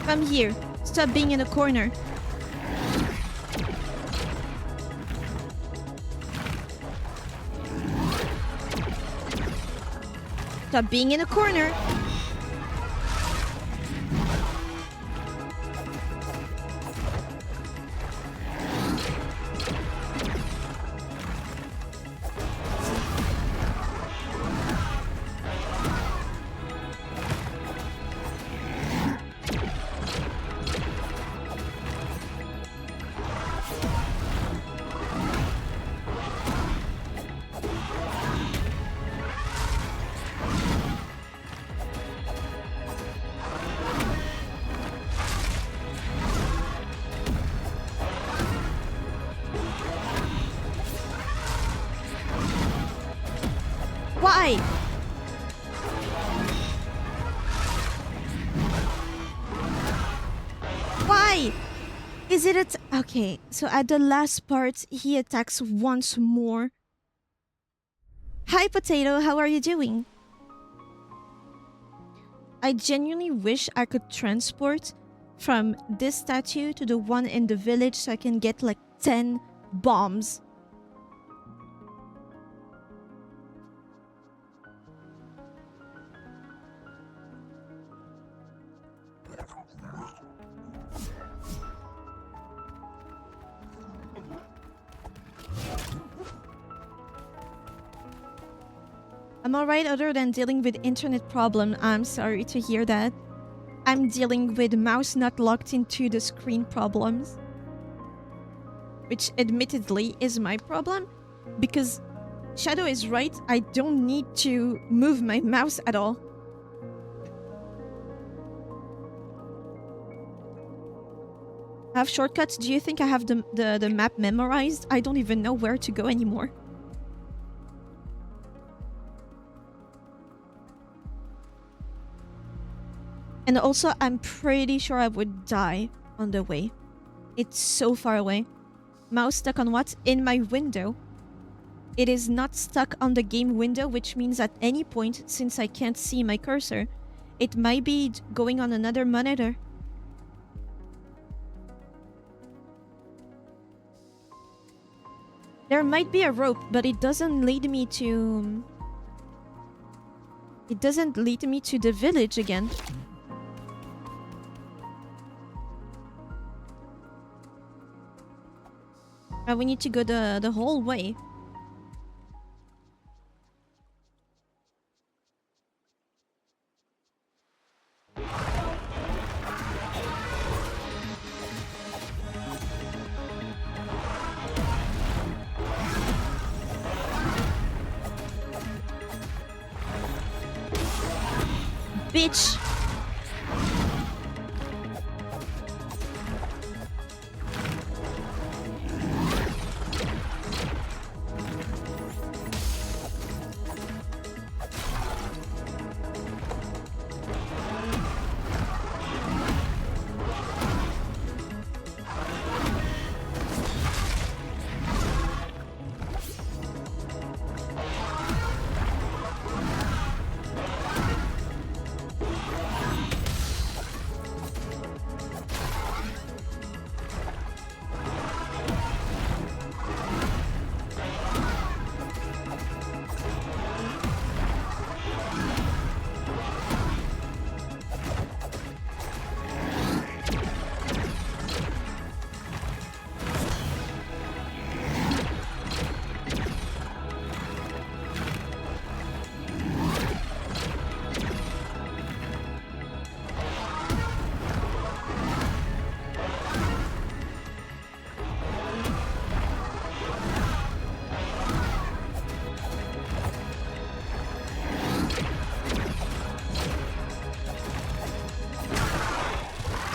Come here. Stop being in a corner. Stop being in a corner. Why? Why? Is it okay, so at the last part, he attacks once more. Hi, Potato, how are you doing? I genuinely wish I could transport from this statue to the one in the village so I can get like 10 bombs. I'm alright other than dealing with internet problem. I'm sorry to hear that. I'm dealing with mouse not locked into the screen problems. Which admittedly is my problem. Because Shadow is right, I don't need to move my mouse at all. I have shortcuts. Do you think I have the map memorized? I don't even know where to go anymore. And also, I'm pretty sure I would die on the way. It's so far away. Mouse stuck on what? In my window. It is not stuck on the game window, which means at any point, since I can't see my cursor, it might be going on another monitor. There might be a rope, but it doesn't lead me to... It doesn't lead me to the village again. We need to go the whole way. bitch!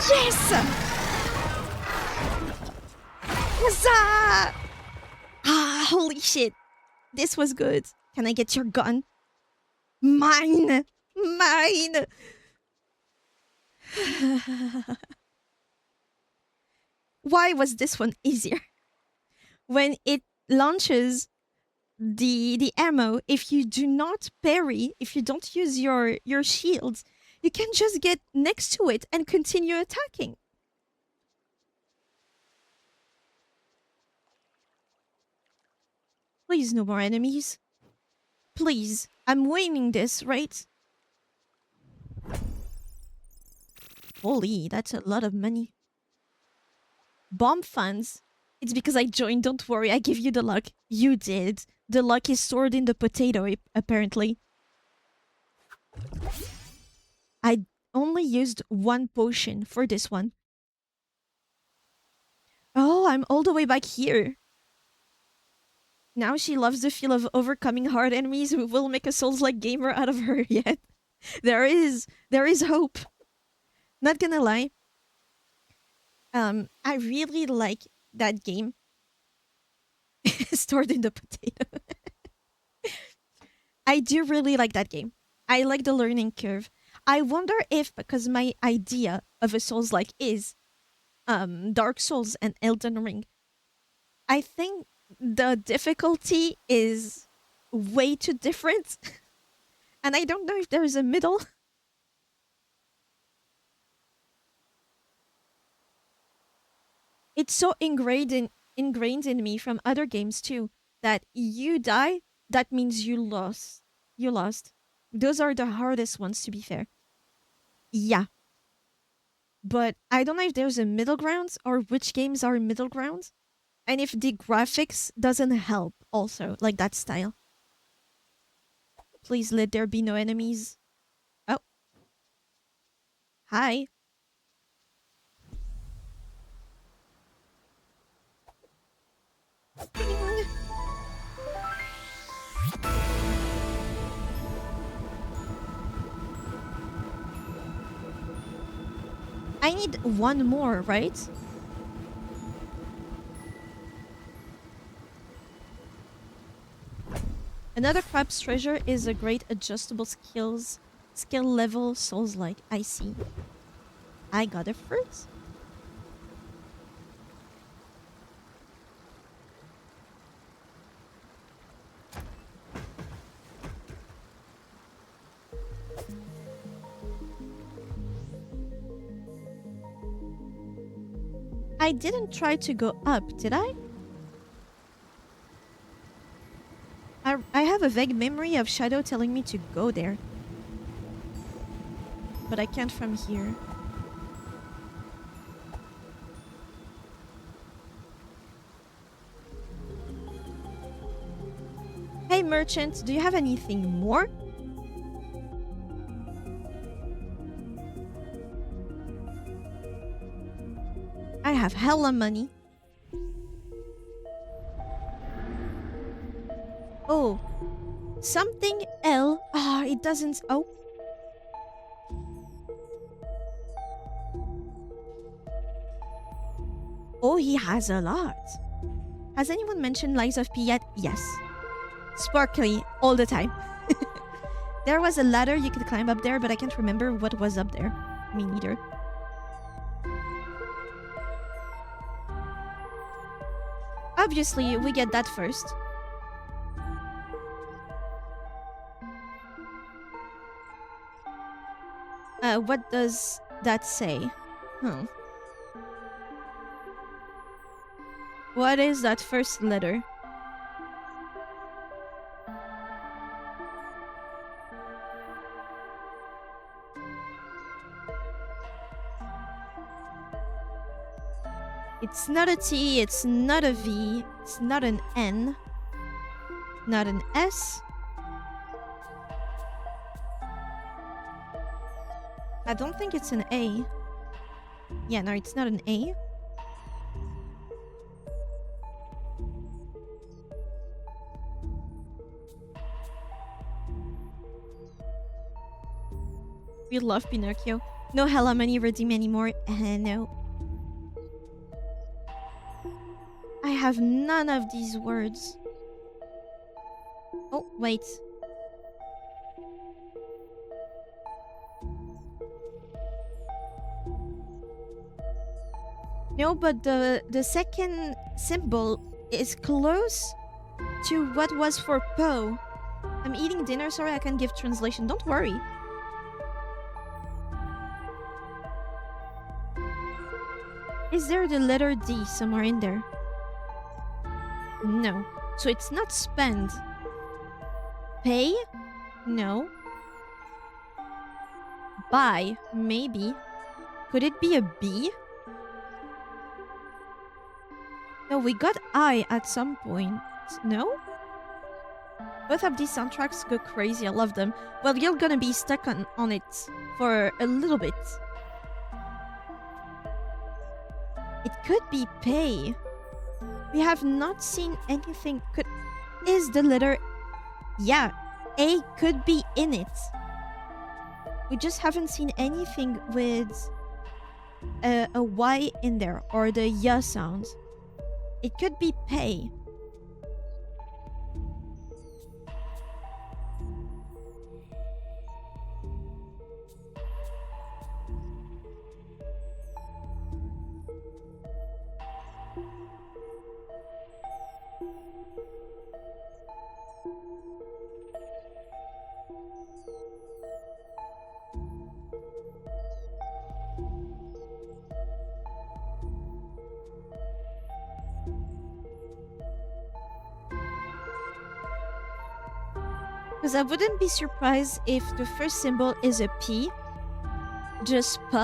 Yes! Huzzah! Ah, holy shit. This was good. Can I get your gun? Mine! Mine! Why was this one easier? When it launches the ammo, if you do not parry, if you don't use your shields, you can just get next to it and continue attacking. Please, no more enemies. Please, I'm winning this, right? Holy, that's a lot of money. Bomb funds. It's because I joined, don't worry, I give you the luck. You did. The luck is stored in the potato, apparently. I only used one potion for this one. Oh, I'm all the way back here. Now she loves the feel of overcoming hard enemies who will make a Souls-like gamer out of her yet. There is hope. Not gonna lie. I really like that game. Stored in the potato. I do really like that game. I like the learning curve. I wonder if, because my idea of a Souls-like is Dark Souls and Elden Ring, I think the difficulty is way too different. And I don't know if there is a middle. It's so ingrained in me from other games too that you die, that means you lost. You lost. Those are the hardest ones, to be fair. Yeah. But I don't know if there's a middle ground or which games are middle ground. And if the graphics doesn't help also, like that style. Please let there be no enemies. Oh. Hi. Ding. I need one more, right? Another crab's treasure is a great adjustable skill level Souls-like. I see. I got a fruit. I didn't try to go up, did I? I have a vague memory of Shadow telling me to go there. But I can't from here. Hey merchant, do you have anything more? I have hella money. Oh. Something L. Ah, it doesn't... Oh. Oh, he has a lot. Has anyone mentioned Lies of P yet? Yes. Sparkly all the time. There was a ladder you could climb up there, but I can't remember what was up there. Me neither. Obviously, we get that first. What does that say? Huh. What is that first letter? It's not a T, it's not a V, it's not an N, not an S. I don't think it's an A. Yeah, no, it's not an A. We love Pinocchio. No Hella Money Redeem anymore. No. I have none of these words. Oh, wait. No, but the second symbol is close to what was for Po. I'm eating dinner, sorry I can't give translation. Don't worry. Is there the letter D somewhere in there? No. So it's not spend. Pay? No. Buy? Maybe. Could it be a B? No, we got I at some point. No? Both of these soundtracks go crazy. I love them. Well, you're gonna be stuck on it for a little bit. It could be pay. We have not seen anything. Is the letter... Yeah, A could be in it. We just haven't seen anything with a Y in there or the Y sound. It could be pay. Because I wouldn't be surprised if the first symbol is a P, just P,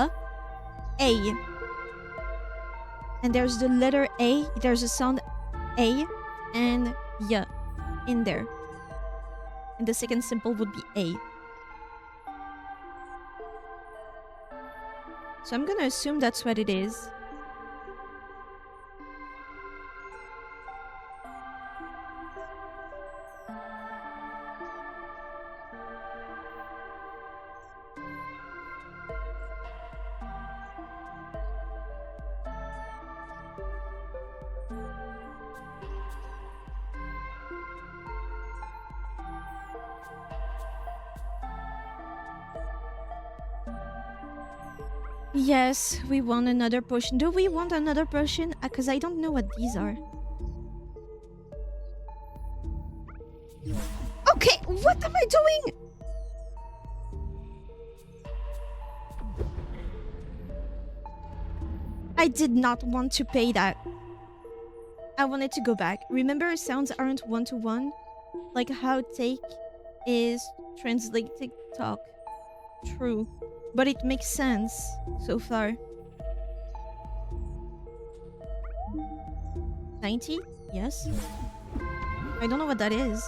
A. And there's the letter A, there's a sound A and Y in there. And the second symbol would be A. So I'm gonna assume that's what it is. Yes, we want another potion. Do we want another potion? Because I don't know what these are. Okay, what am I doing? I did not want to pay that. I wanted to go back. Remember, sounds aren't one-to-one? Like how take is translated talk. True. But it makes sense so far. 90? Yes. I don't know what that is.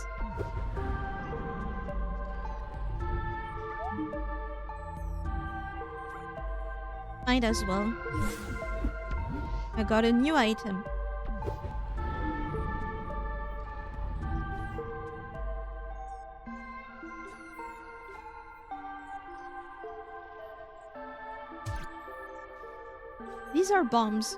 Might as well. I got a new item. These are bombs.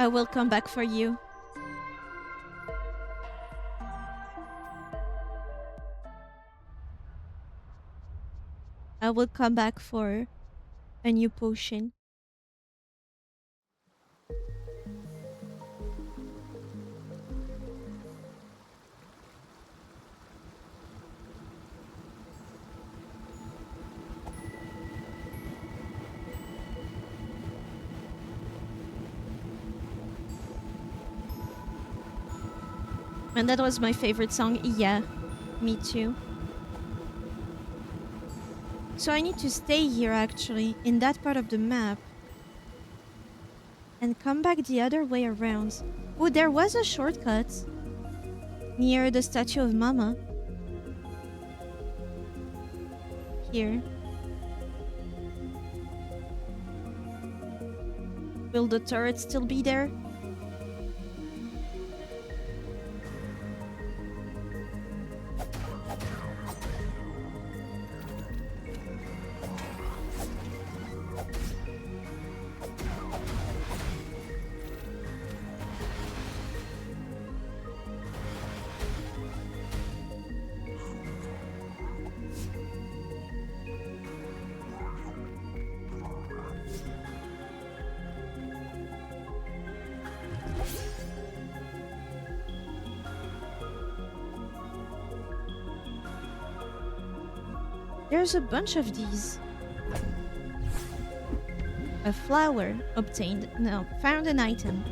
I will come back for you. I will come back for a new potion. And that was my favorite song. Yeah, me too. So I need to stay here actually, in that part of the map. And come back the other way around. Oh, there was a shortcut near the statue of Mama. Here. Will the turret still be there? There's a bunch of these. A flower obtained. No, found an item.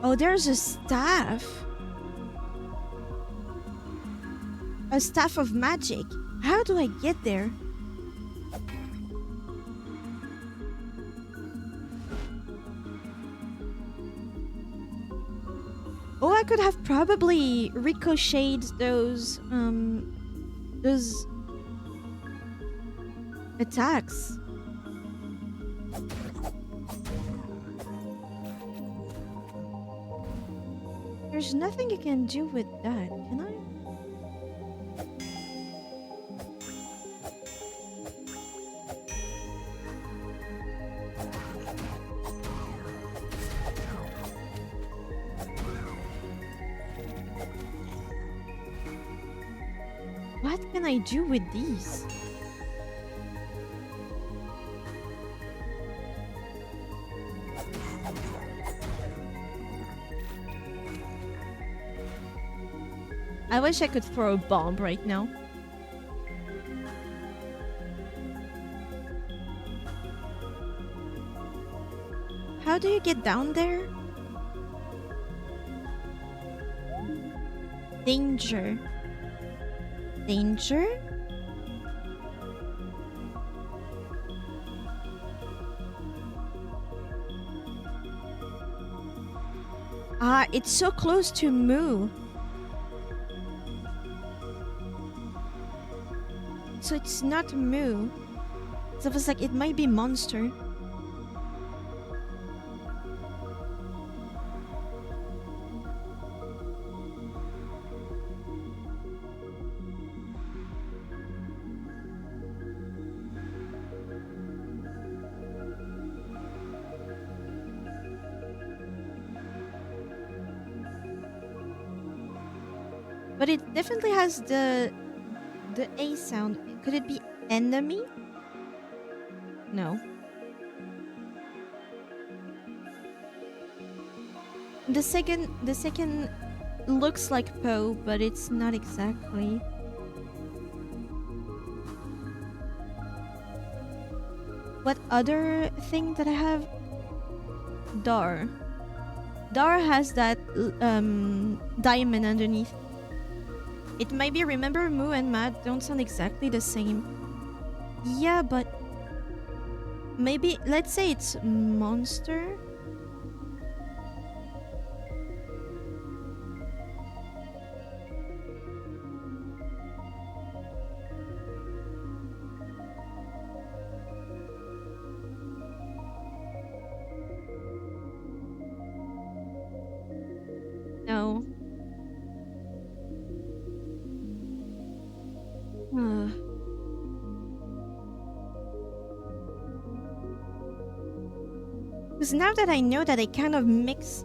Oh, there's a staff. A staff of magic. How do I get there? Oh, I could have probably ricocheted those attacks. There's nothing I can do with that, can I? What can I do with these? I wish I could throw a bomb right now. How do you get down there? Danger. Danger? Ah, it's so close to Moo. So it's not Moo. So I was like, it might be monster. But it definitely has the A sound. Could it be enemy? No. The second looks like Poe, but it's not exactly. What other thing that I have? Dar. Dar has that diamond underneath. It might be, remember, Moo and Matt don't sound exactly the same. Yeah, but maybe, let's say it's monster. No. Because now that I know that I kind of mix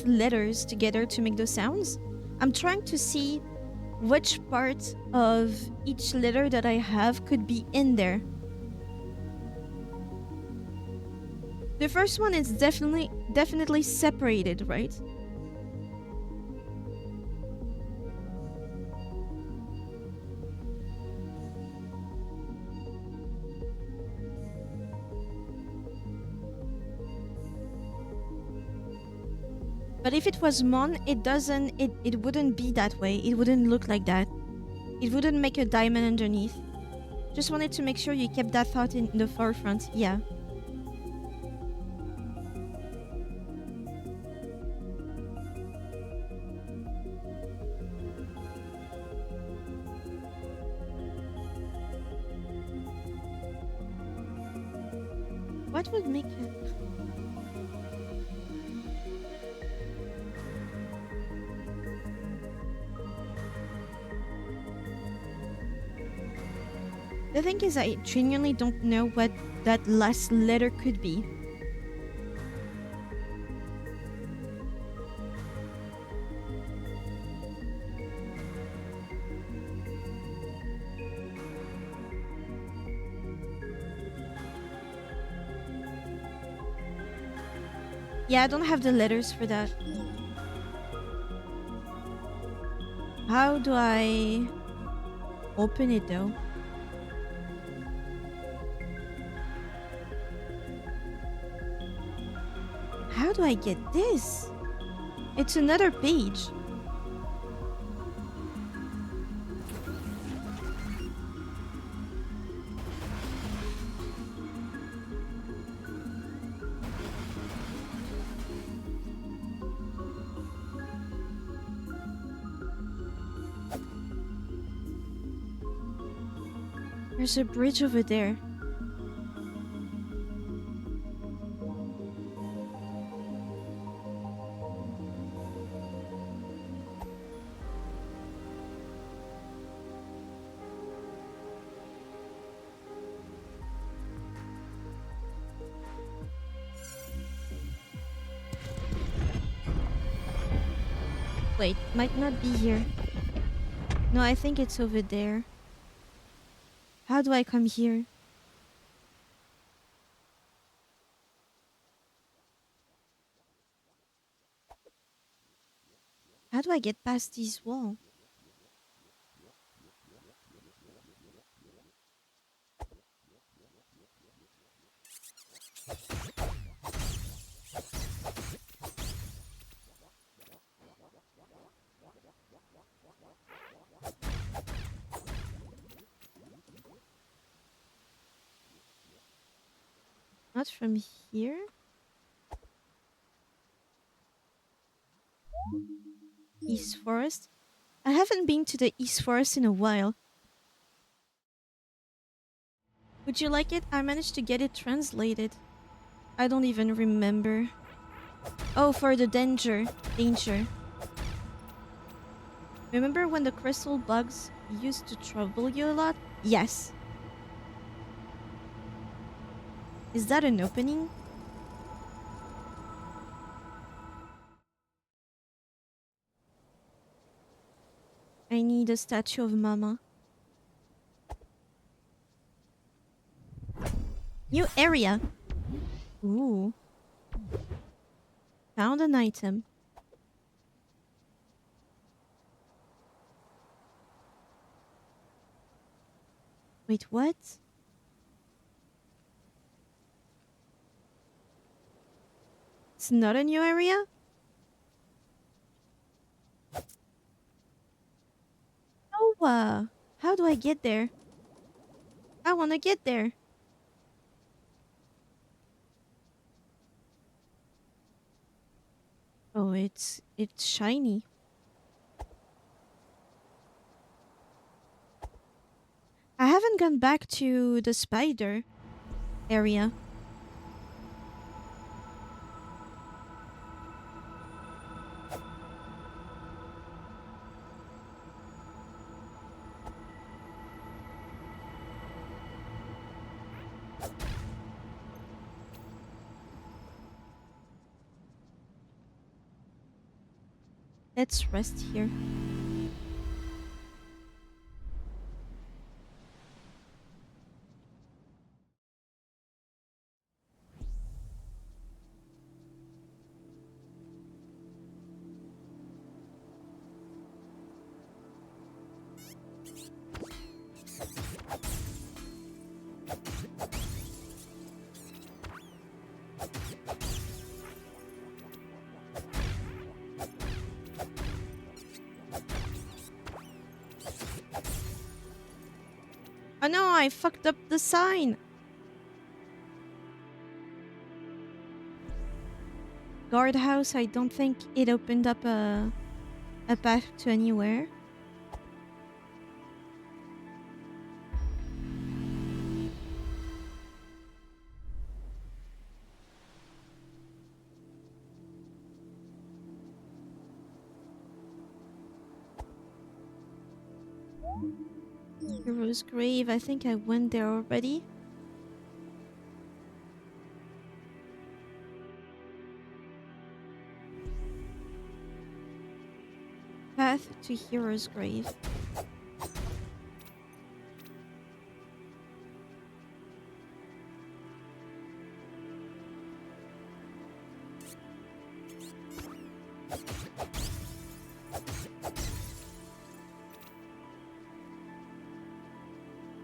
letters together to make the sounds, I'm trying to see which part of each letter that I have could be in there. The first one is definitely separated, right? But if it was Mon, it wouldn't be that way. It wouldn't look like that. It wouldn't make a diamond underneath. Just wanted to make sure you kept that thought in the forefront. Yeah. What would make it? The thing is, I genuinely don't know what that last letter could be. Yeah, I don't have the letters for that. How do I open it though? How do I get this? It's another page. There's a bridge over there. Wait, might not be here. No, I think it's over there. How do I come here? How do I get past this wall? Not from here? East Forest? I haven't been to the East Forest in a while. Would you like it? I managed to get it translated. I don't even remember. Oh, for the danger. Danger. Remember when the crystal bugs used to trouble you a lot? Yes. Is that an opening? I need a statue of Mama. New area. Ooh. Found an item. Wait, what? It's not a new area? Oh, how do I get there? I want to get there. Oh, it's shiny. I haven't gone back to the spider area. Let's rest here. Oh no, I fucked up the sign. Guardhouse, I don't think it opened up a path to anywhere. Hero's Grave, I think I went there already. Path to Hero's Grave.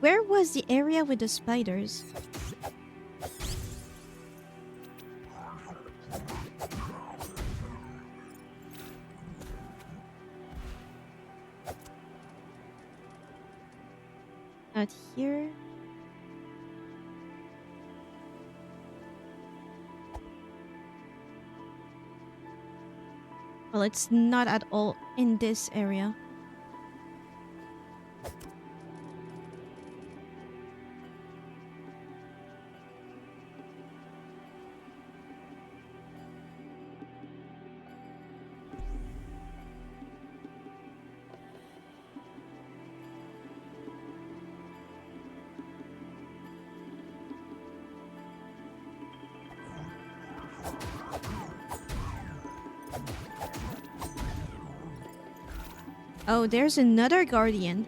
Where was the area with the spiders? Not here. Well, it's not at all in this area. Oh, there's another guardian.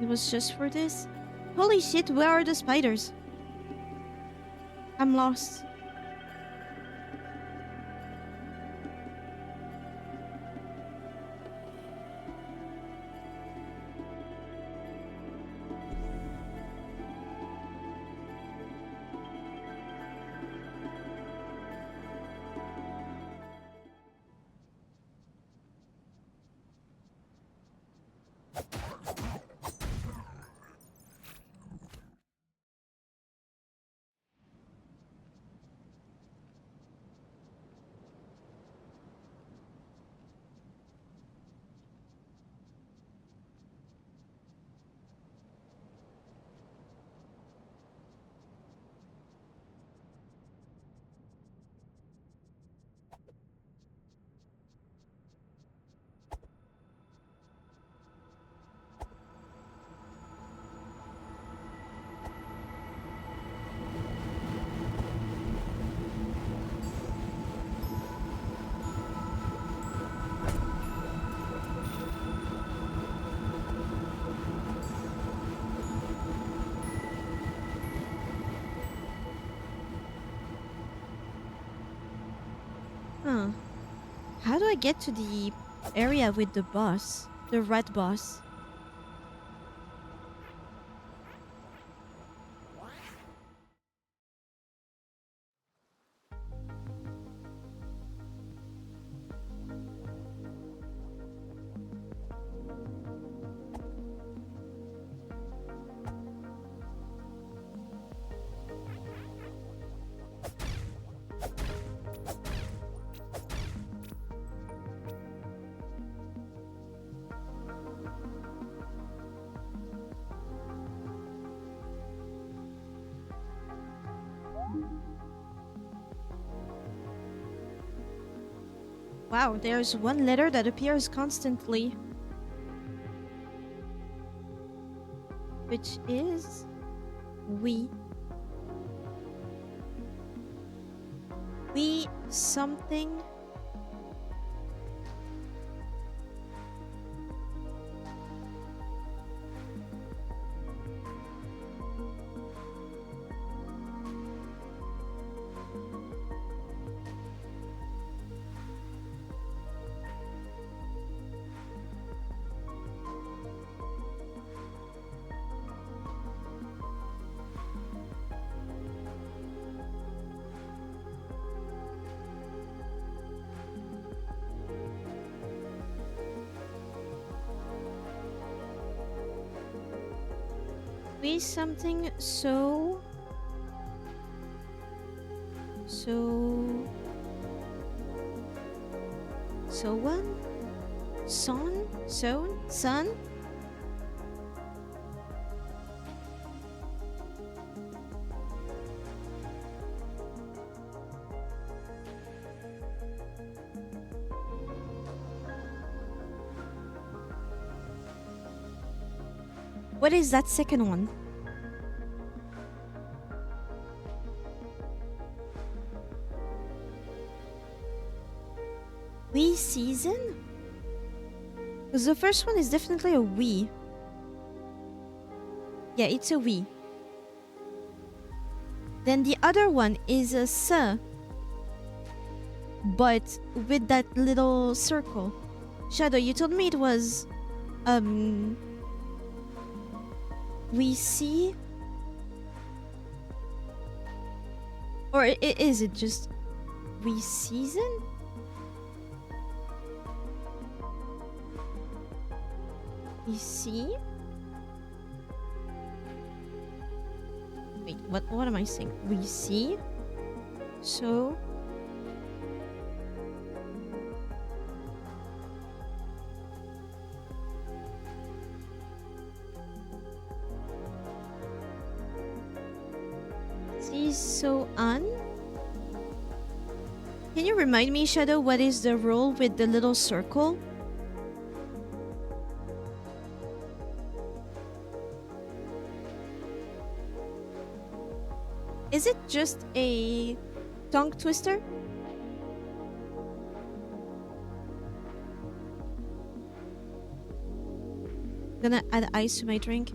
It was just for this? Holy shit, where are the spiders? I'm lost. Huh. How do I get to the area with the boss? The red boss? Wow, there's one letter that appears constantly, which is we. We something. We something so one son. What is that second one? We season? Because the first one is definitely a we. Yeah, it's a we. Then the other one is a s, but with that little circle. Shadow, you told me it was we see, or is it just we season? We see. Wait, what am I saying? We see. So see so on. Can you remind me, Shadow, what is the rule with the little circle? Is it just a tongue twister? Gonna add ice to my drink.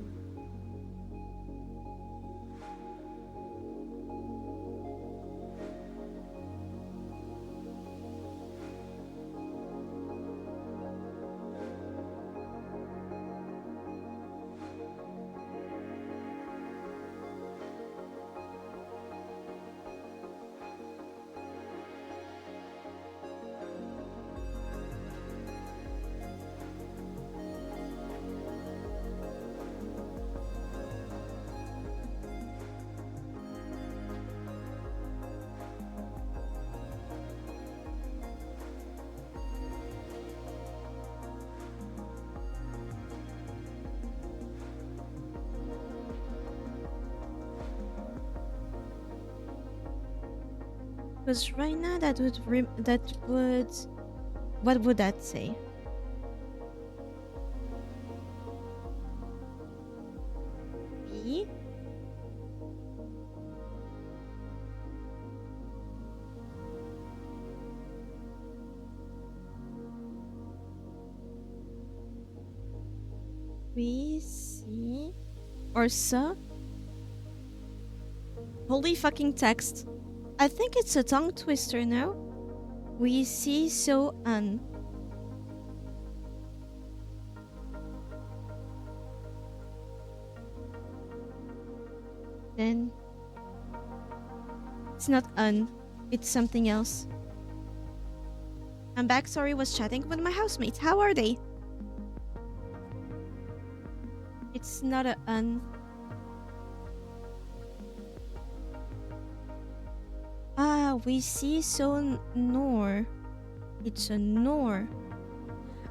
Because right now that would what would that say? B. We see or so. Holy fucking text. I think it's a tongue twister now. We see so an. Then it's not un, it's something else. I'm back. Sorry, was chatting with my housemates. How are they? It's not a un. Ah, we see so nor. It's a nor.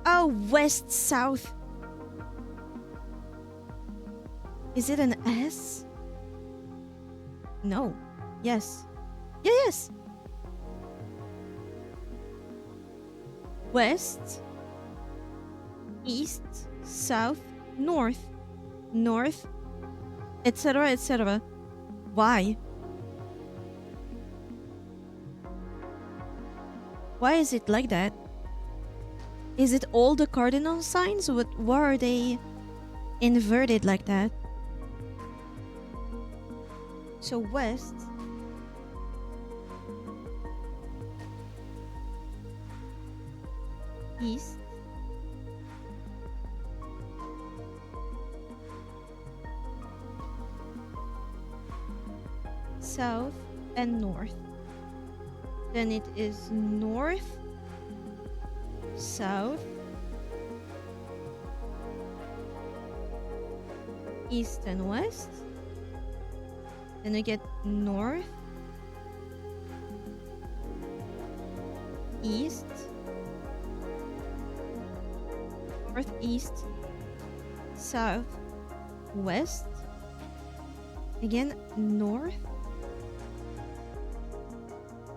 Oh, west south. Is it an S? No. Yes. Yeah, yes. west, east, south, north, north, etc., etc. Why? Why is it like that? Is it all the cardinal signs? Why are they inverted like that? So west, east, south, and north. Then it is north, south, east, and west. Then we get north, east, northeast, south, west. Again, north,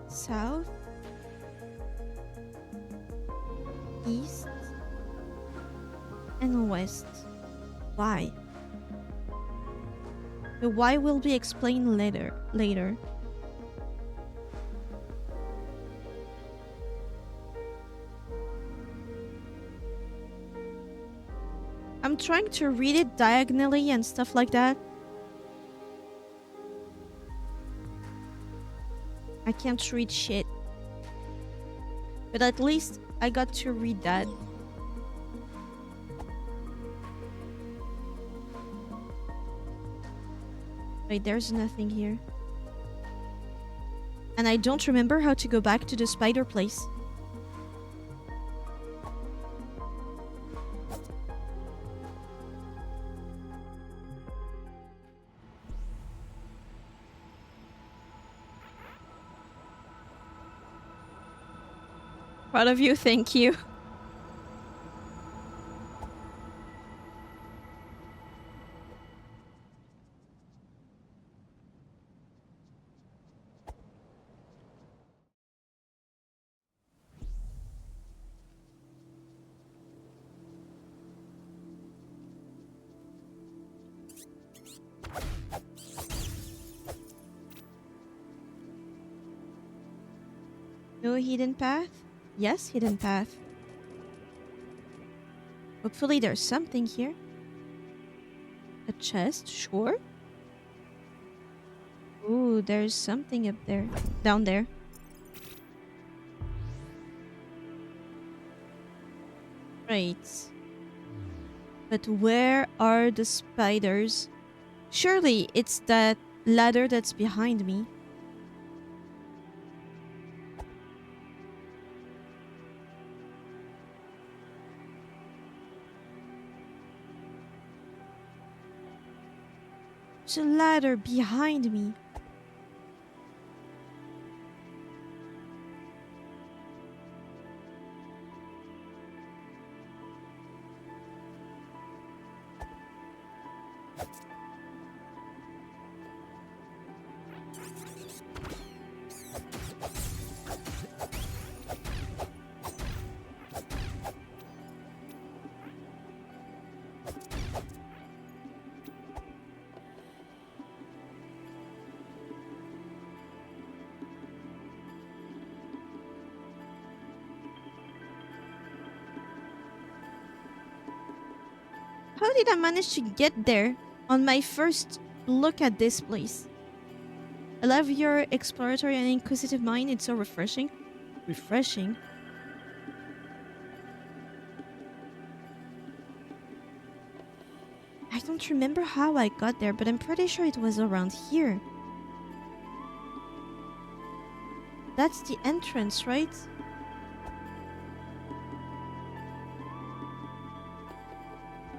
south, east, and west. Why? The why will be explained later. I'm trying to read it diagonally and stuff like that. I can't read shit. But at least I got to read that. Wait, there's nothing here. And I don't remember how to go back to the spider place. Proud of you, thank you. No hidden path? Yes, hidden path. Hopefully there's something here. A chest, sure. Ooh, there's something up there. Down there. Right. But where are the spiders? Surely it's that ladder that's behind me. There's a ladder behind me. How did I manage to get there on my first look at this place? I love your exploratory and inquisitive mind. It's so refreshing. Refreshing? I don't remember how I got there, but I'm pretty sure it was around here. That's the entrance, right?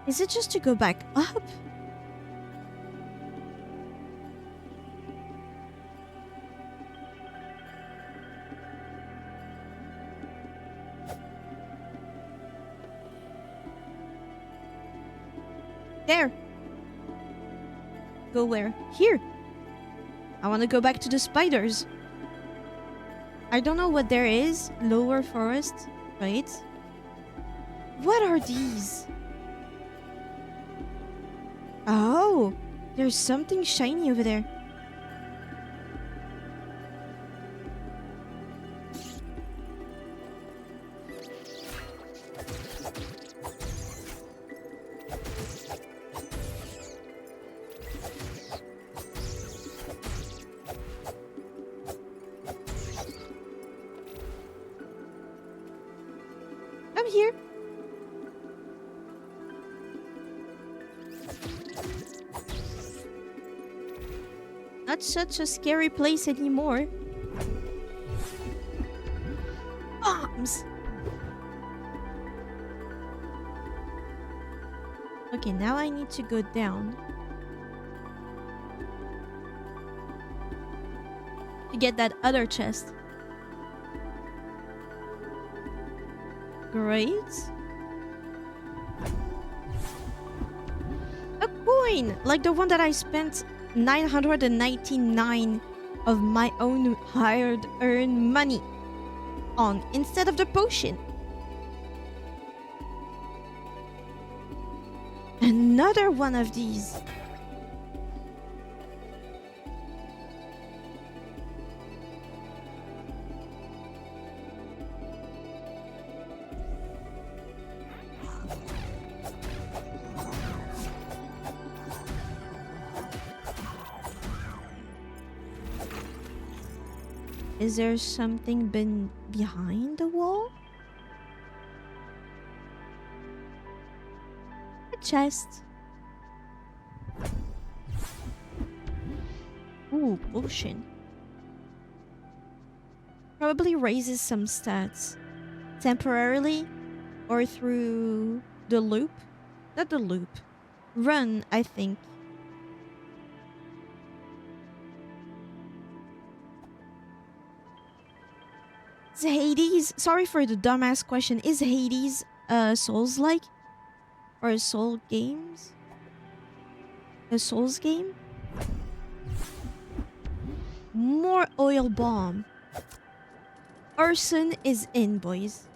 Is it just to go back up? There. Go where? Here. I want to go back to the spiders. I don't know what there is. Lower forest. Right? What are these? Oh, there's something shiny over there. I'm here. Not such a scary place anymore. Bombs! Okay, now I need to go down. To get that other chest. Great. A coin! Like the one that I spent 999 of my own hard-earned money on instead of the potion. Another one of these. Is there something behind the wall? A chest. Ooh, potion. Probably raises some stats. Temporarily or through the loop. Not the loop. Run, I think. Is Hades, sorry for the dumbass question, is Hades Souls-like? Or a Soul games? A Souls game? More oil bomb. Arson is in, boys.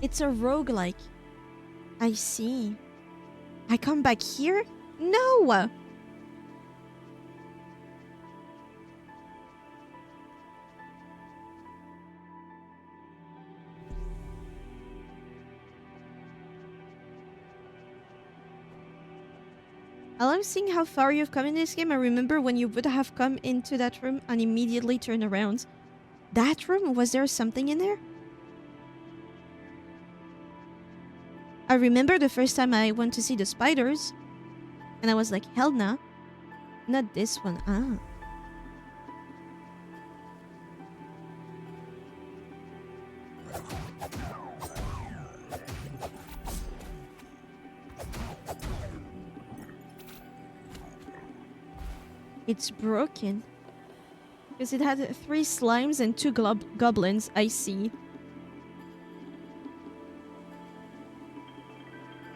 It's a roguelike. I see. I come back here? No! I love seeing how far you've come in this game. I remember when you would have come into that room and immediately turn around. That room? Was there something in there? I remember the first time I went to see the spiders. And I was like, hell nah. Not this one. Ah. It's broken. Because it had 3 slimes and 2 goblins, I see.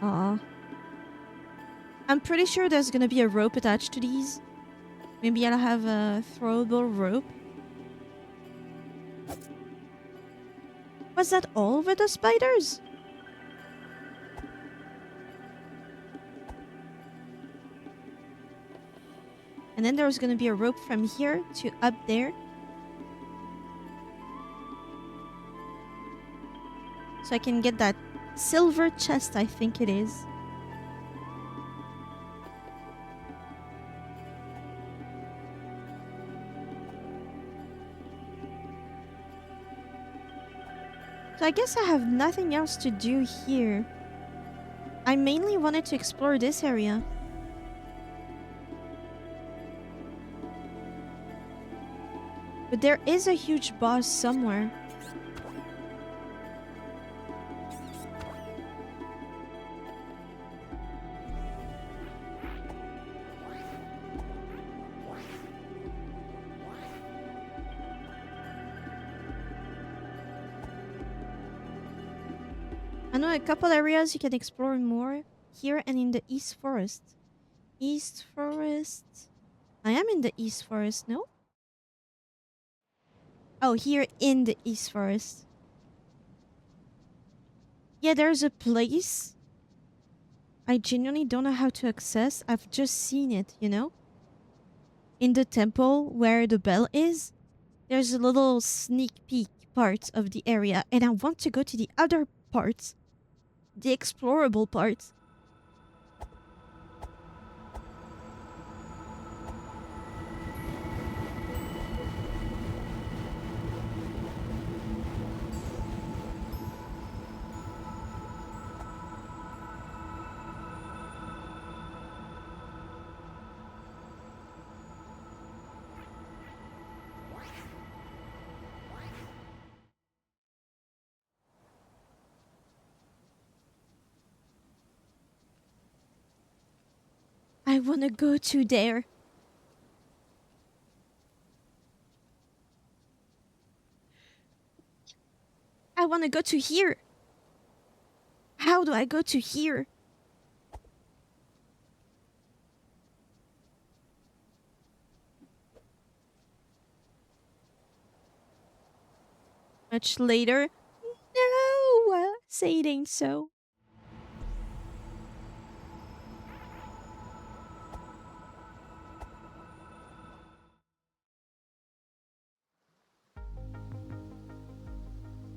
Aw. I'm pretty sure there's gonna be a rope attached to these. Maybe I'll have a throwable rope. Was that all with the spiders? And then there's gonna be a rope from here to up there. So I can get that silver chest, I think it is. So I guess I have nothing else to do here. I mainly wanted to explore this area. But there is a huge boss somewhere. I know a couple areas you can explore more here and in the East Forest. East Forest. I am in the East Forest, no? Oh, here in the East Forest. Yeah, there's a place I genuinely don't know how to access. I've just seen it, you know? In the temple where the bell is, there's a little sneak peek part of the area, and I want to go to the other parts, the explorable parts. I want to go to there. I want to go to here. How do I go to here? Much later. No! Say it ain't so.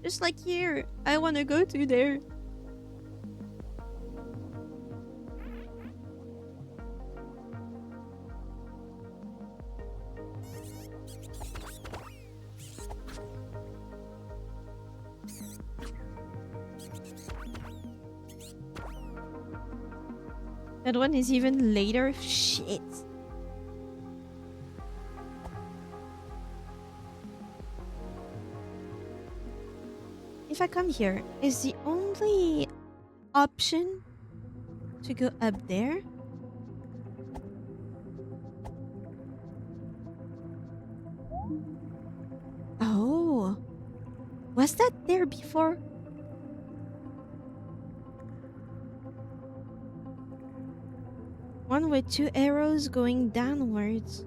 Just like here. I want to go to there. That one is even later. Shit. If I come here, is the only option to go up there? Oh. Was that there before? One with two arrows going downwards.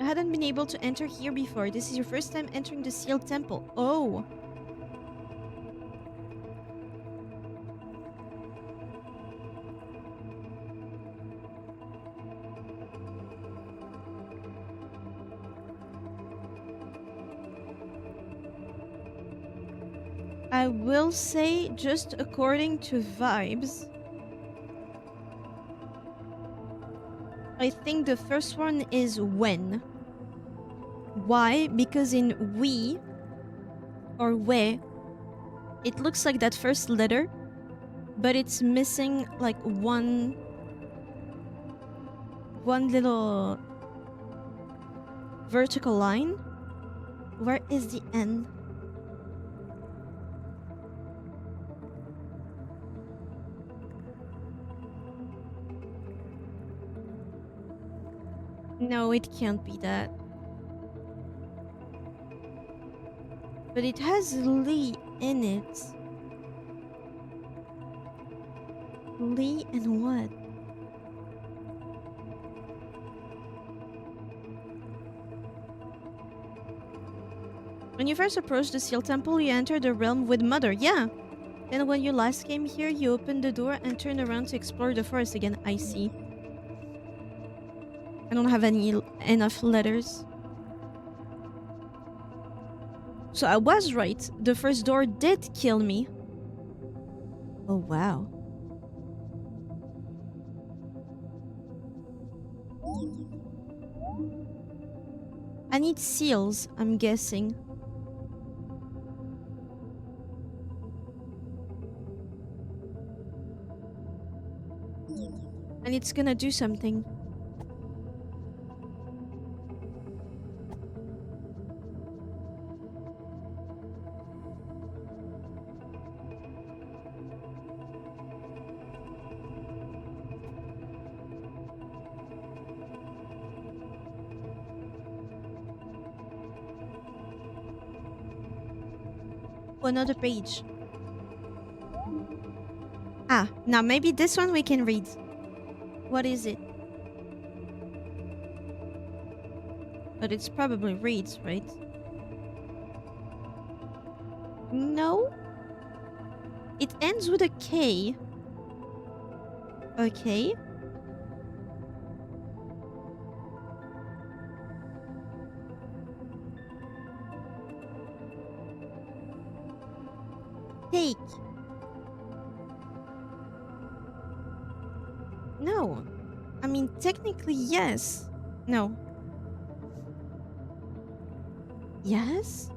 I hadn't been able to enter here before. This is your first time entering the sealed temple. Oh. I will say, just according to vibes, I think the first one is when. Why? Because in we or we, it looks like that first letter, but it's missing like one little vertical line. Where is the N? No, it can't be that. But it has Lee in it. Lee and what? When you first approached the Seal Temple, you entered the realm with Mother. Yeah. Then when you last came here, you opened the door and turned around to explore the forest again. I see. I don't have enough letters. So I was right. The first door did kill me. Oh, wow. I need seals, I'm guessing. And it's gonna do something. another page. Ah, now maybe this one we can read. What is it? But it's probably reads, right? No. It ends with a K. Okay. Take. No. I mean, technically, yes. No. Yes?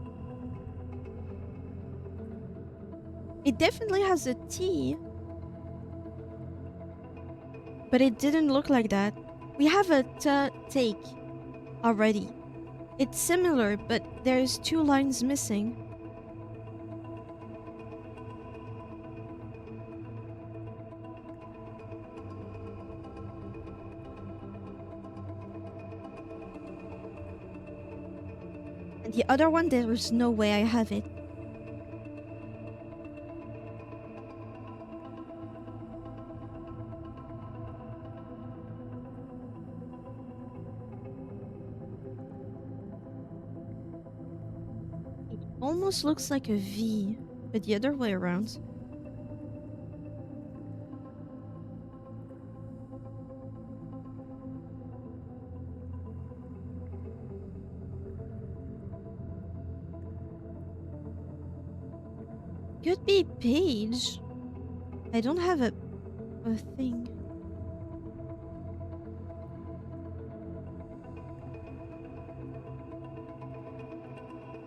It definitely has a T. But it didn't look like that. We have a take already. It's similar, but there's 2 lines missing. And the other one, there's no way I have it. It almost looks like a V, but the other way around. Could be page. I don't have a thing.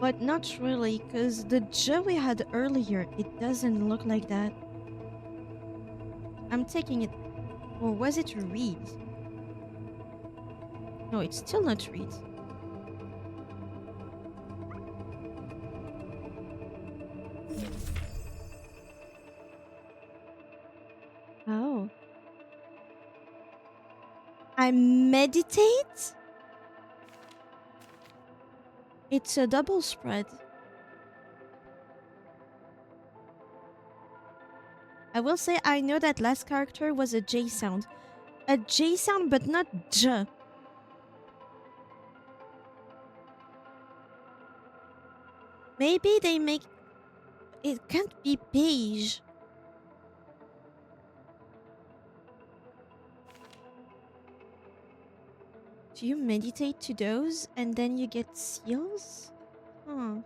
But not really, because the J we had earlier, it doesn't look like that. I'm taking it. Or was it read? No, it's still not read. Oh. I meditate? It's a double spread. I will say I know that last character was a J sound. A J sound, but not J. Maybe they make... It can't be beige. Do you meditate to those and then you get seals? Huh.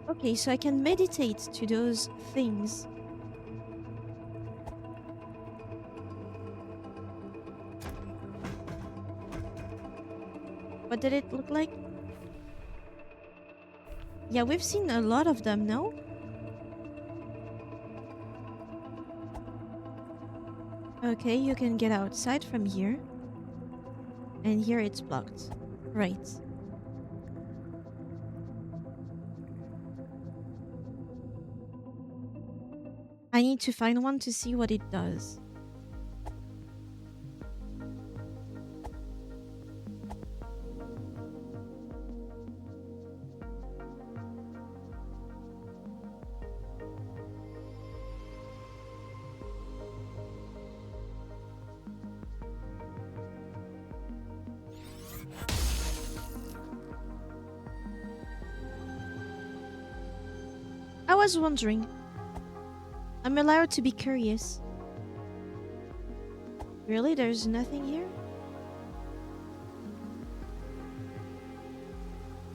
Okay, so I can meditate to those things. What did it look like? Yeah, we've seen a lot of them, no? Okay, you can get outside from here. And here it's blocked. Right. I need to find one to see what it does. I was wondering. I'm allowed to be curious. Really? There's nothing here?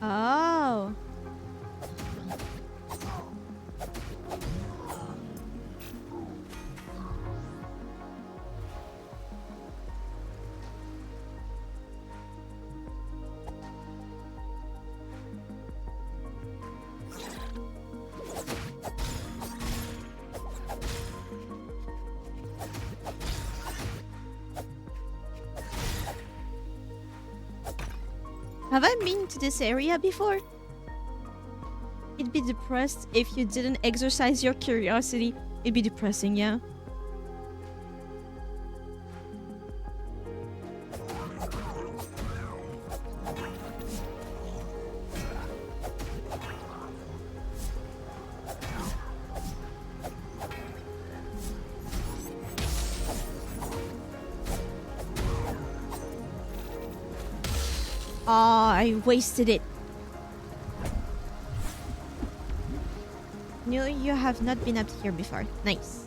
Oh. Have I been to this area before? It'd be depressed if you didn't exercise your curiosity. It'd be depressing, yeah. I wasted it. No, you have not been up here before. Nice.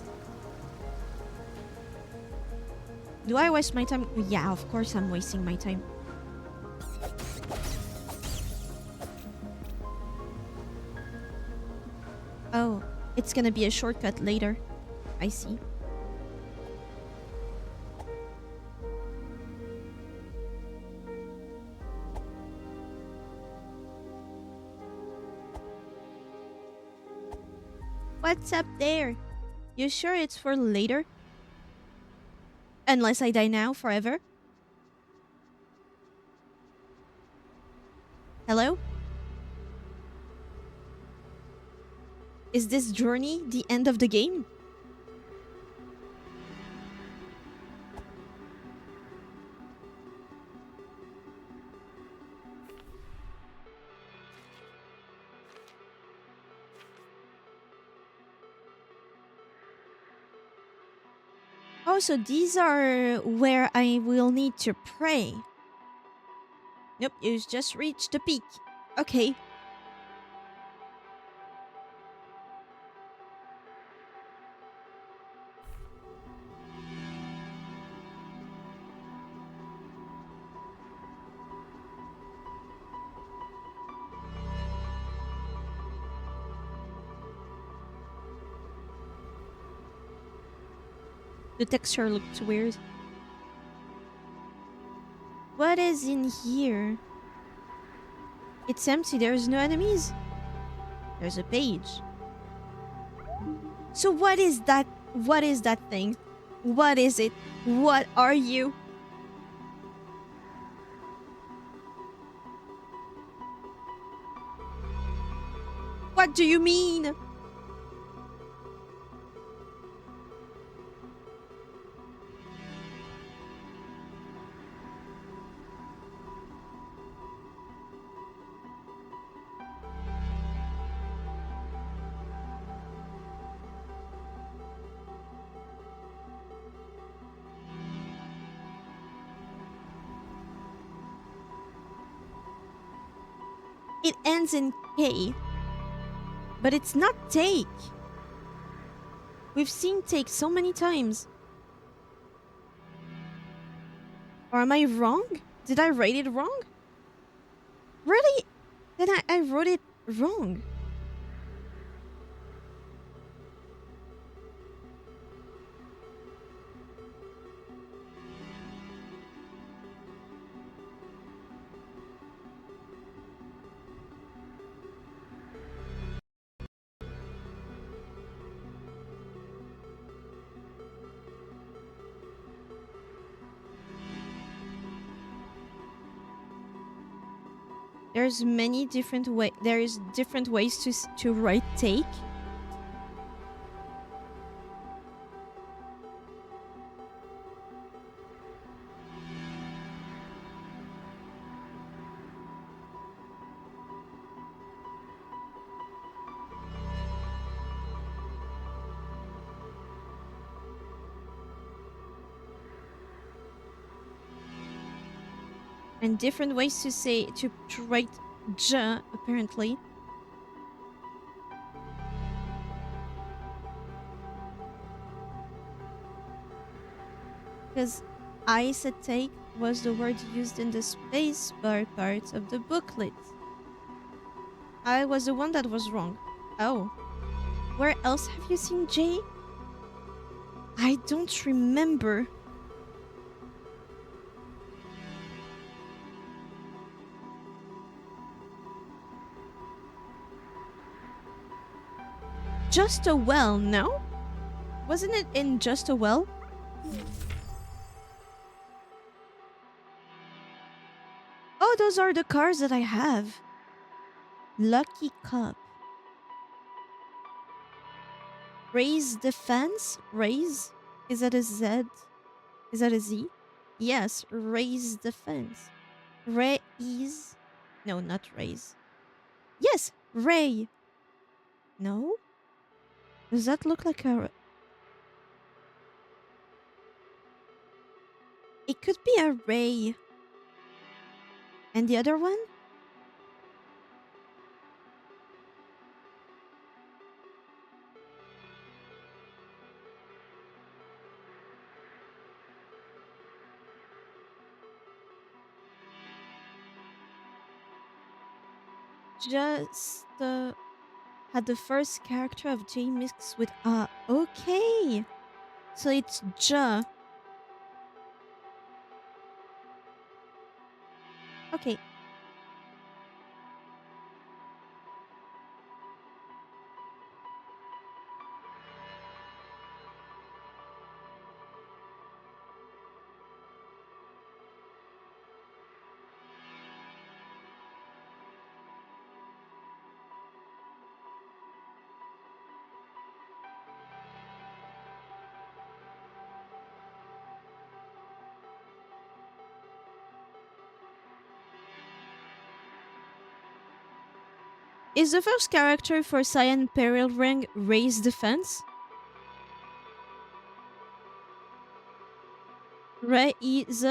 Do I waste my time? Yeah, of course I'm wasting my time. Oh, it's gonna be a shortcut later. I see. What's up there? You sure it's for later? Unless I die now forever? Hello? Is this journey the end of the game? Oh, so these are where I will need to pray. Nope, you just reached the peak. Okay. The texture looks weird. What is in here? It's empty, there's no enemies. There's a page. So what is that? What is that thing? What is it? What are you? What do you mean? It ends in K. But it's not take. We've seen take so many times. Or am I wrong? Did I write it wrong? Really? Then I wrote it wrong. There's many different there's different ways to write take. And different ways to say to write J apparently. Because I said take was the word used in the space bar part of the booklet. I was the one that was wrong. Oh. Where else have you seen J? I don't remember. Just a well, no? Wasn't it in Just a Well? Oh, those are the cars that I have. Lucky Cup. Raise the fence? Raise? Is that a Z? Is that a Z? Yes, raise the fence. Raise? No, not raise. Yes, Ray. No? Does that look like a... It could be a ray. And the other one? Just had the first character of J mixed with okay. So it's J. Okay. Is the first character for Cyan Peril Ring Raise Defense? Raise.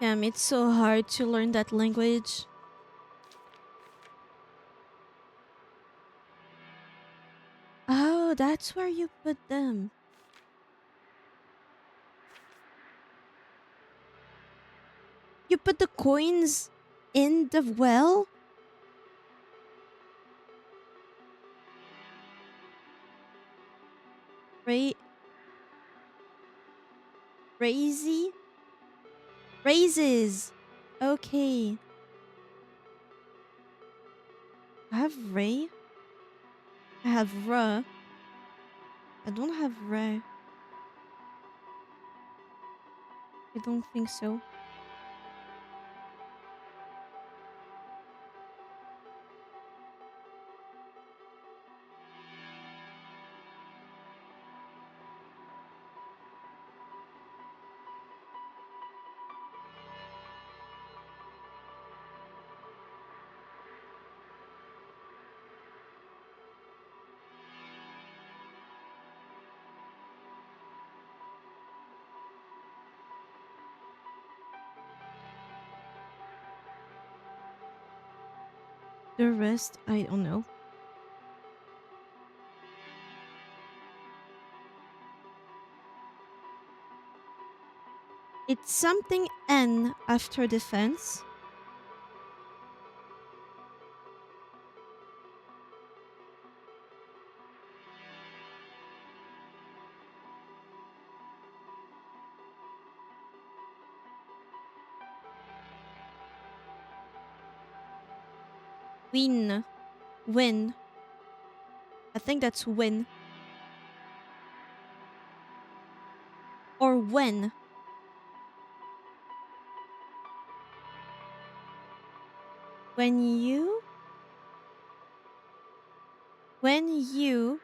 Damn, it's so hard to learn that language. Oh, that's where you put them. You put the coins in the well? Ra- Raisy? Raises. Okay. I have Ray. I have Ra. I don't have Ray. I don't think so. The rest, I don't know. It's something N after defense. Win. Win. I think that's win. Or when. When you. When you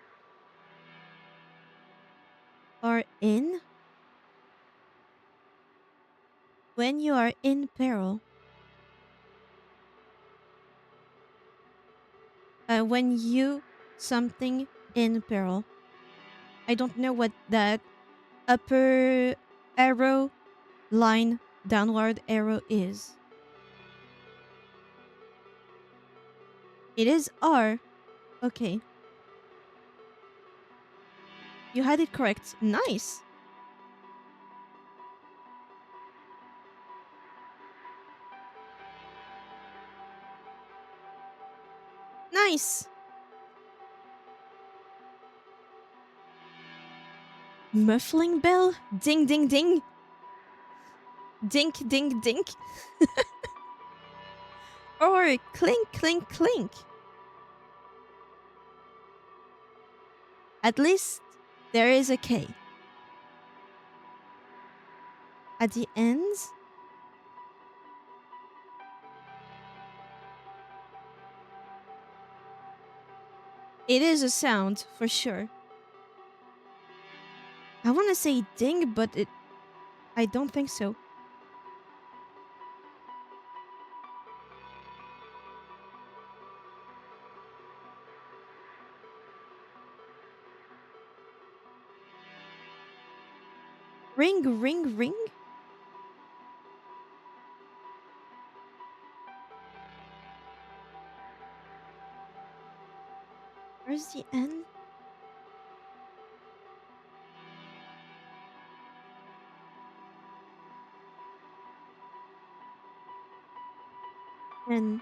are in. When you are in peril. When you something in peril. I don't know what that upper arrow line downward arrow is. It is R. Okay. You had it correct. Nice. Nice. Muffling bell? Ding ding ding. Dink dink dink. Or clink clink clink. At least there is a K. At the ends? It is a sound, for sure. I want to say ding, but I don't think so. Ring, ring, ring? Where's the N? N.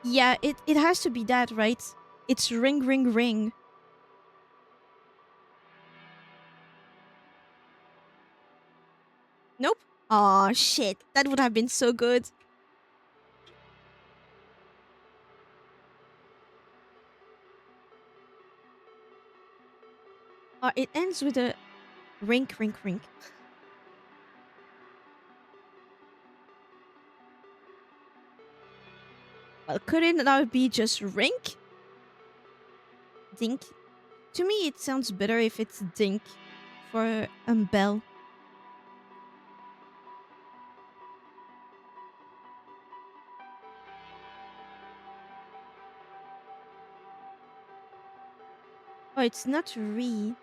Yeah, it has to be that, right? It's ring, ring, ring. Nope. Aw, shit. That would have been so good. It ends with a rink, rink, rink. Well, couldn't that be just rink? Dink. To me, it sounds better if it's dink for bell. Oh, it's not re.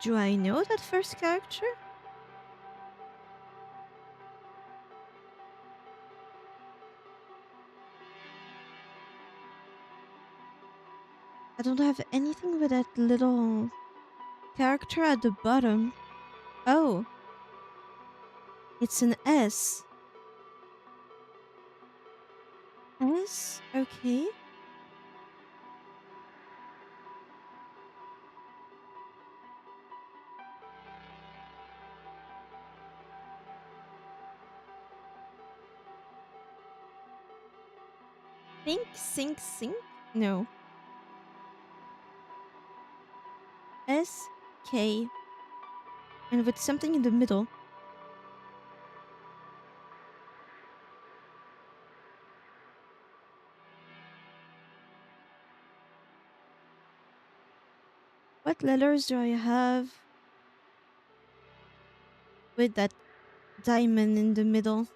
Do I know that first character? I don't have anything with that little character at the bottom. Oh, it's an S. S? Okay. Think, sink, sink? No. S, K, and with something in the middle. What letters do I have with that diamond in the middle?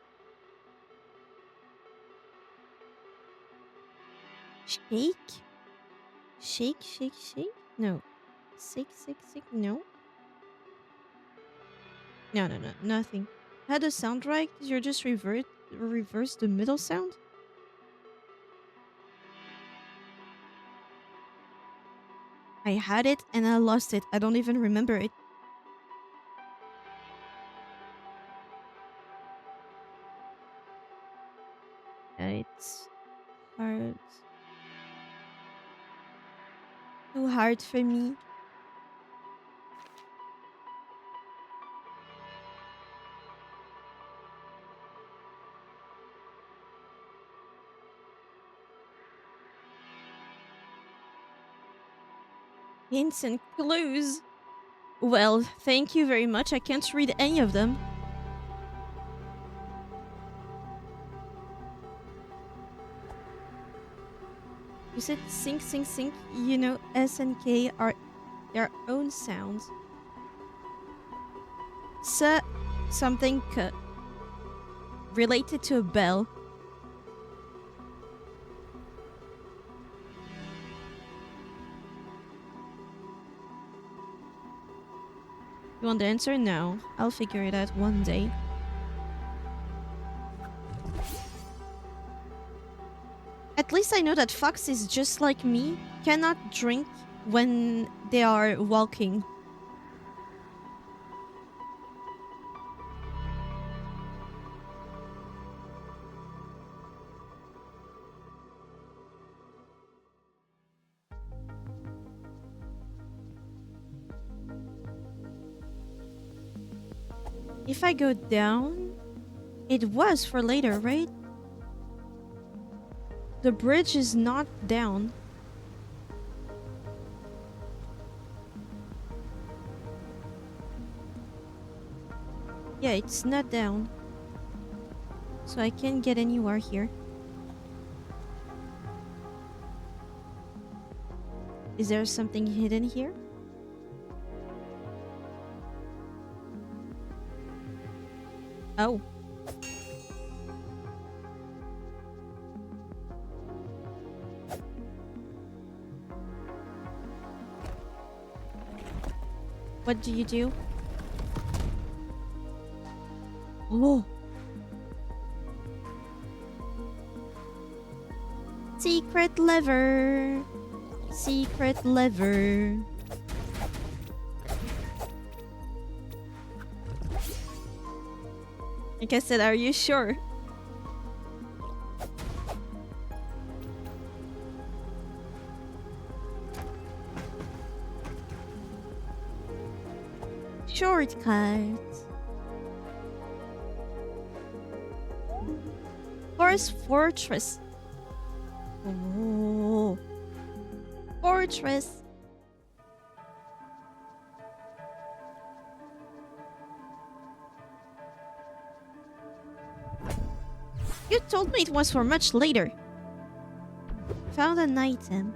Shake? Shake, shake, shake? No. Sick, sick, sick? No. No, no, no, nothing. Had a sound right? You're just reverse the middle sound? I had it and I lost it. I don't even remember it. It's hard. Too hard for me. Hints and clues. Well, thank you very much. I can't read any of them. You said sink, sink, sink. You know, S and K are their own sounds. S, something K, related to a bell. You want the answer? No. I'll figure it out one day. At least I know that foxes, just like me, cannot drink when they are walking. If I go down, it was for later, right? The bridge is not down. Yeah, it's not down. So I can't get anywhere here. Is there something hidden here? Oh. What do you do? Oh. Secret lever. Secret lever. Like I said, are you sure? Shortcut. Forest Fortress. Oh. Fortress. You told me it was for much later. Found an item.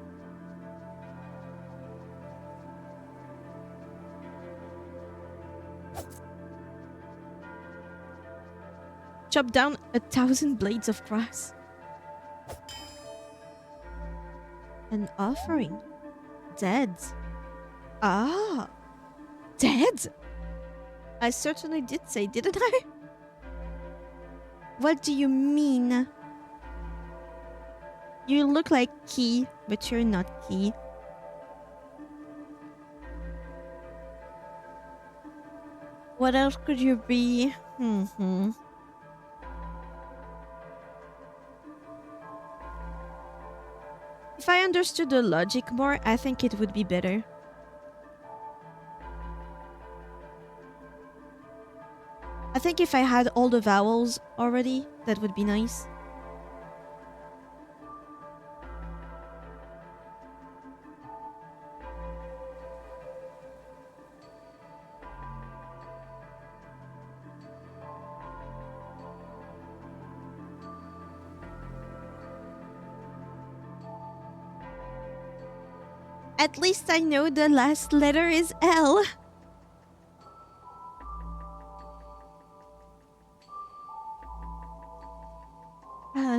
Chop down 1,000 blades of grass. An offering. Dead. Ah. Dead? I certainly did say, didn't I? What do you mean? You look like Key, but you're not Key. What else could you be? If I understood the logic more, I think it would be better. I think if I had all the vowels already, that would be nice. At least I know the last letter is L.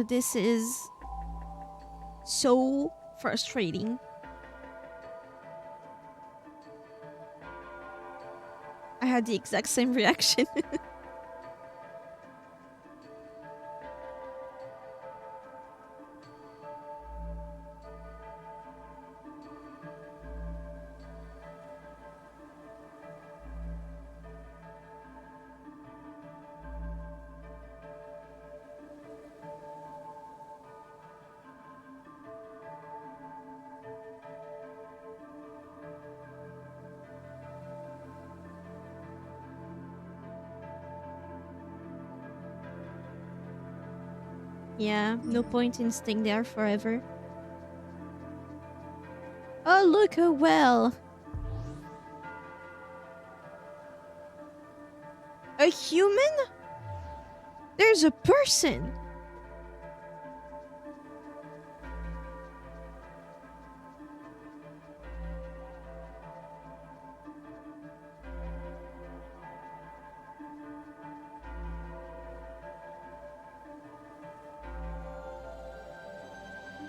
This is so frustrating. I had the exact same reaction. Yeah, no point in staying there forever. Oh, look, a well. A human? There's a person.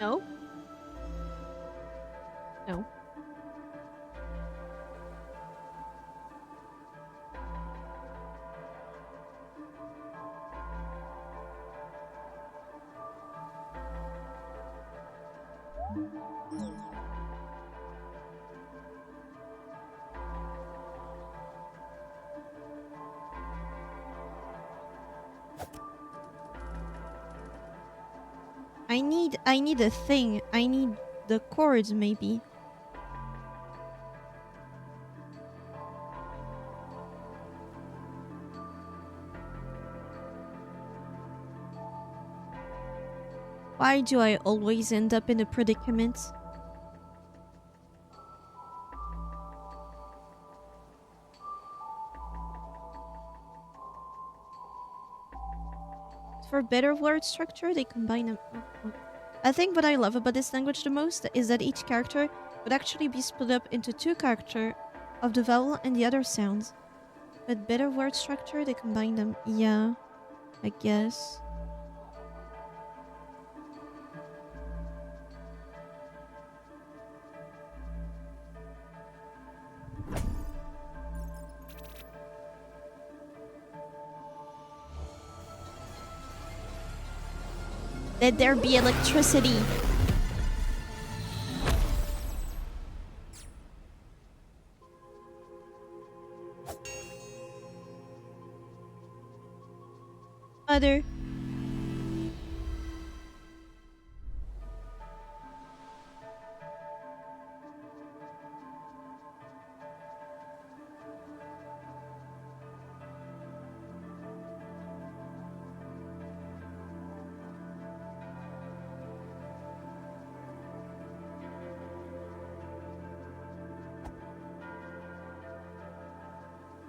No? No. I need a thing. I need the chords, maybe. Why do I always end up in a predicament? For better word structure, they combine them. Oh. I think what I love about this language the most is that each character would actually be split up into 2 characters of the vowel and the other sounds. But better word structure, they combine them. Yeah, I guess. Let there be electricity. Mother.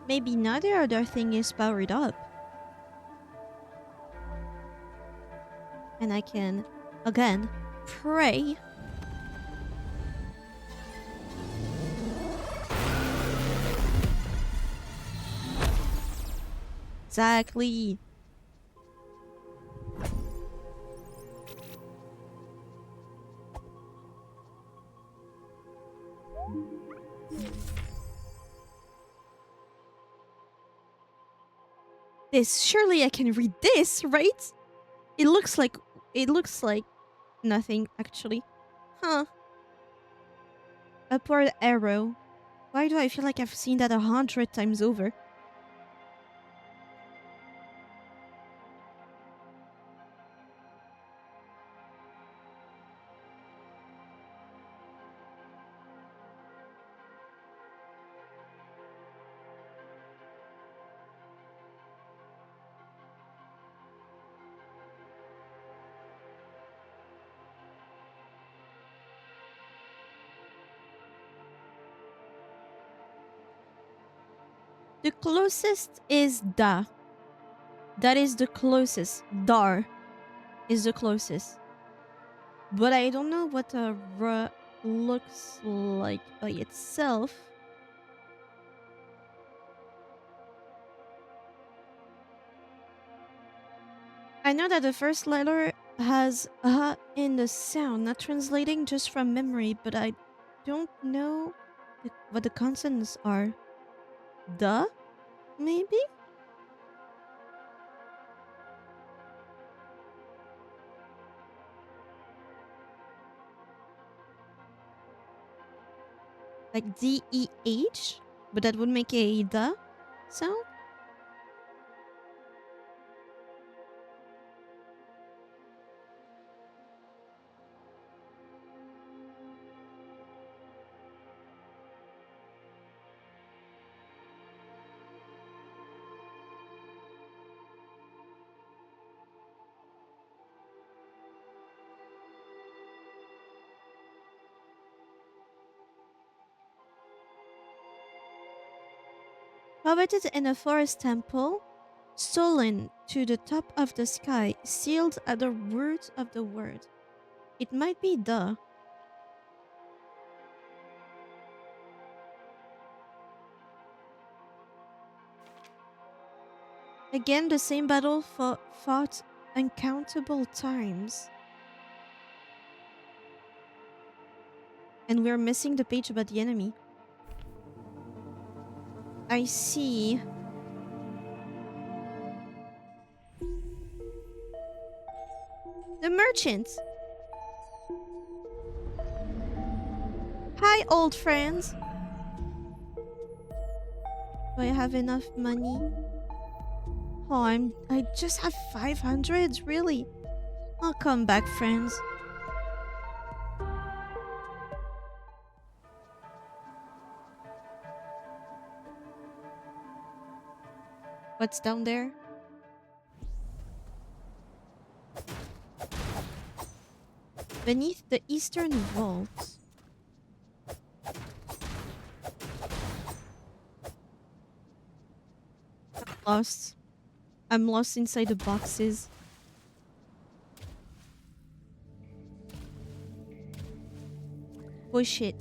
Maybe neither other thing is powered up. And I can, again, pray. Exactly. This, surely I can read this, right? It looks like nothing actually. Huh. Upward arrow. Why do I feel like I've seen that 100 times over? The closest is da. That is the closest. Dar is the closest. But I don't know what a r looks like by itself. I know that the first letter has in the sound, not translating just from memory, but I don't know what the consonants are. Duh? Maybe? Like D-E-H? But that would make a duh sound? Coveted in a forest temple, stolen to the top of the sky, sealed at the root of the word. It might be the. Again, the same battle fought uncountable times. And we're missing the page about the enemy. I see. The merchant. Hi, old friends. Do I have enough money? Oh, I just have 500, really? I'll come back, friends. What's down there? beneath the eastern vault. Lost. I'm lost inside the boxes. Oh shit.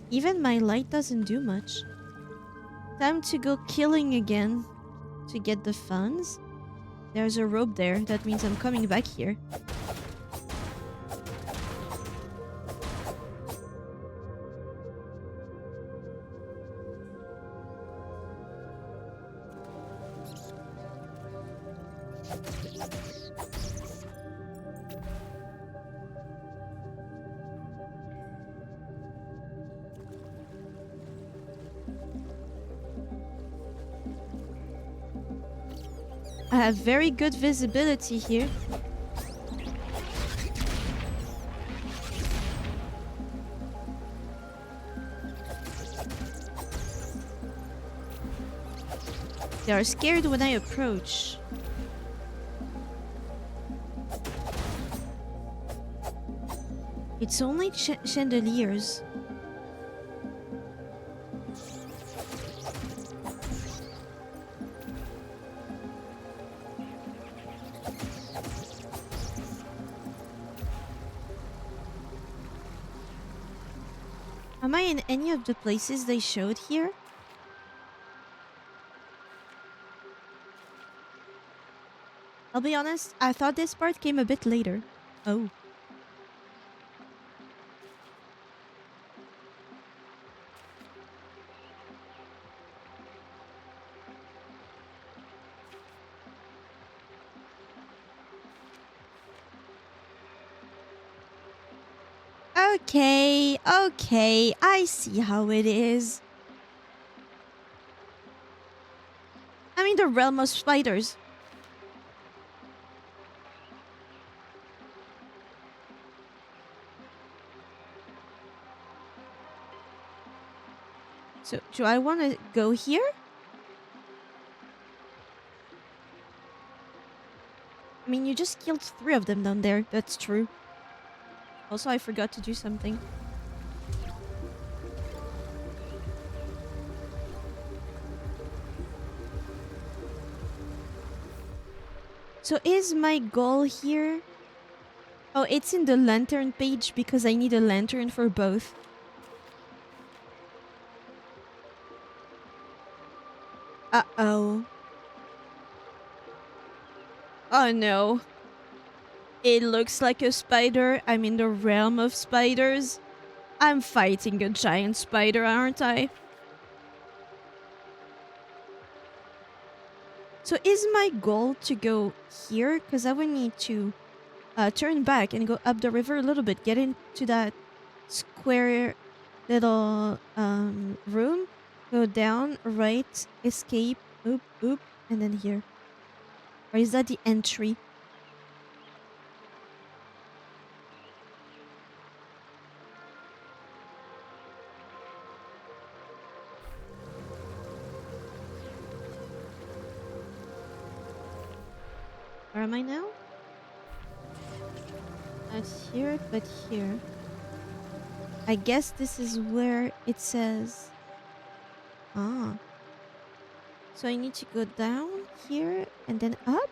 Even my light doesn't do much. Time to go killing again to get the funds. There's a rope there. That means I'm coming back here. I have very good visibility here. They are scared when I approach. It's only chandeliers. Am I in any of the places they showed here? I'll be honest, I thought this part came a bit later. Oh. Okay, okay, I see how it is. I'm in the realm of spiders. So, do I want to go here? I mean, you just killed 3 of them down there. That's true. Also, I forgot to do something. So is my goal here? Oh, it's in the lantern page because I need a lantern for both. Uh-oh. Oh no. It looks like a spider. I'm in the realm of spiders. I'm fighting a giant spider, aren't I? So is my goal to go here? Because I would need to turn back and go up the river a little bit. Get into that square little room. Go down, right, escape, oop, oop, and then here. Or is that the entry? Where am I now? Not here, but here. I guess this is where it says... Ah. So I need to go down here and then up?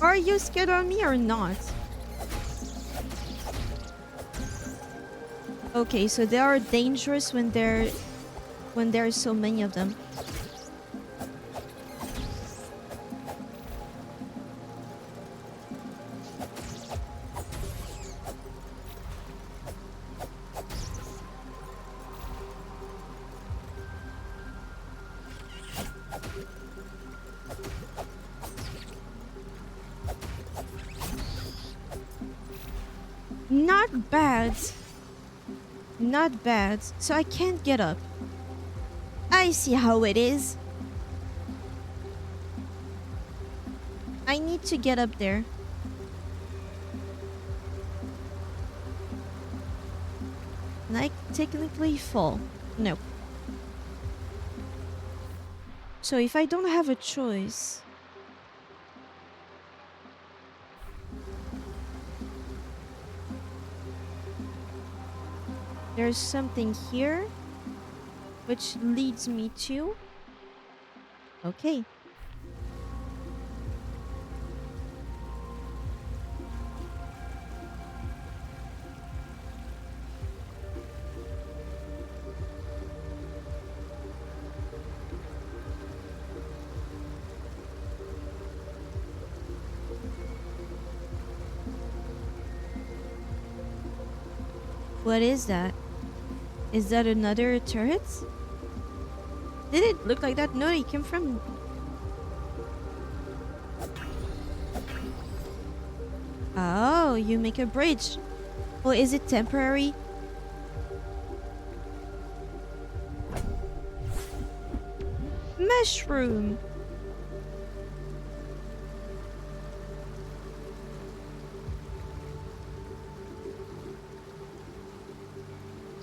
Are you scared of me or not? Okay, so they are dangerous when there are so many of them. Not bad. Not bad. So I can't get up. I see how it is. I need to get up there. Can I technically fall? No. So if I don't have a choice... There's something here, which leads me to... Okay. What is that? Is that another turret? Did it look like that? No, it came from... Oh, you make a bridge. Oh, is it temporary? Mushroom.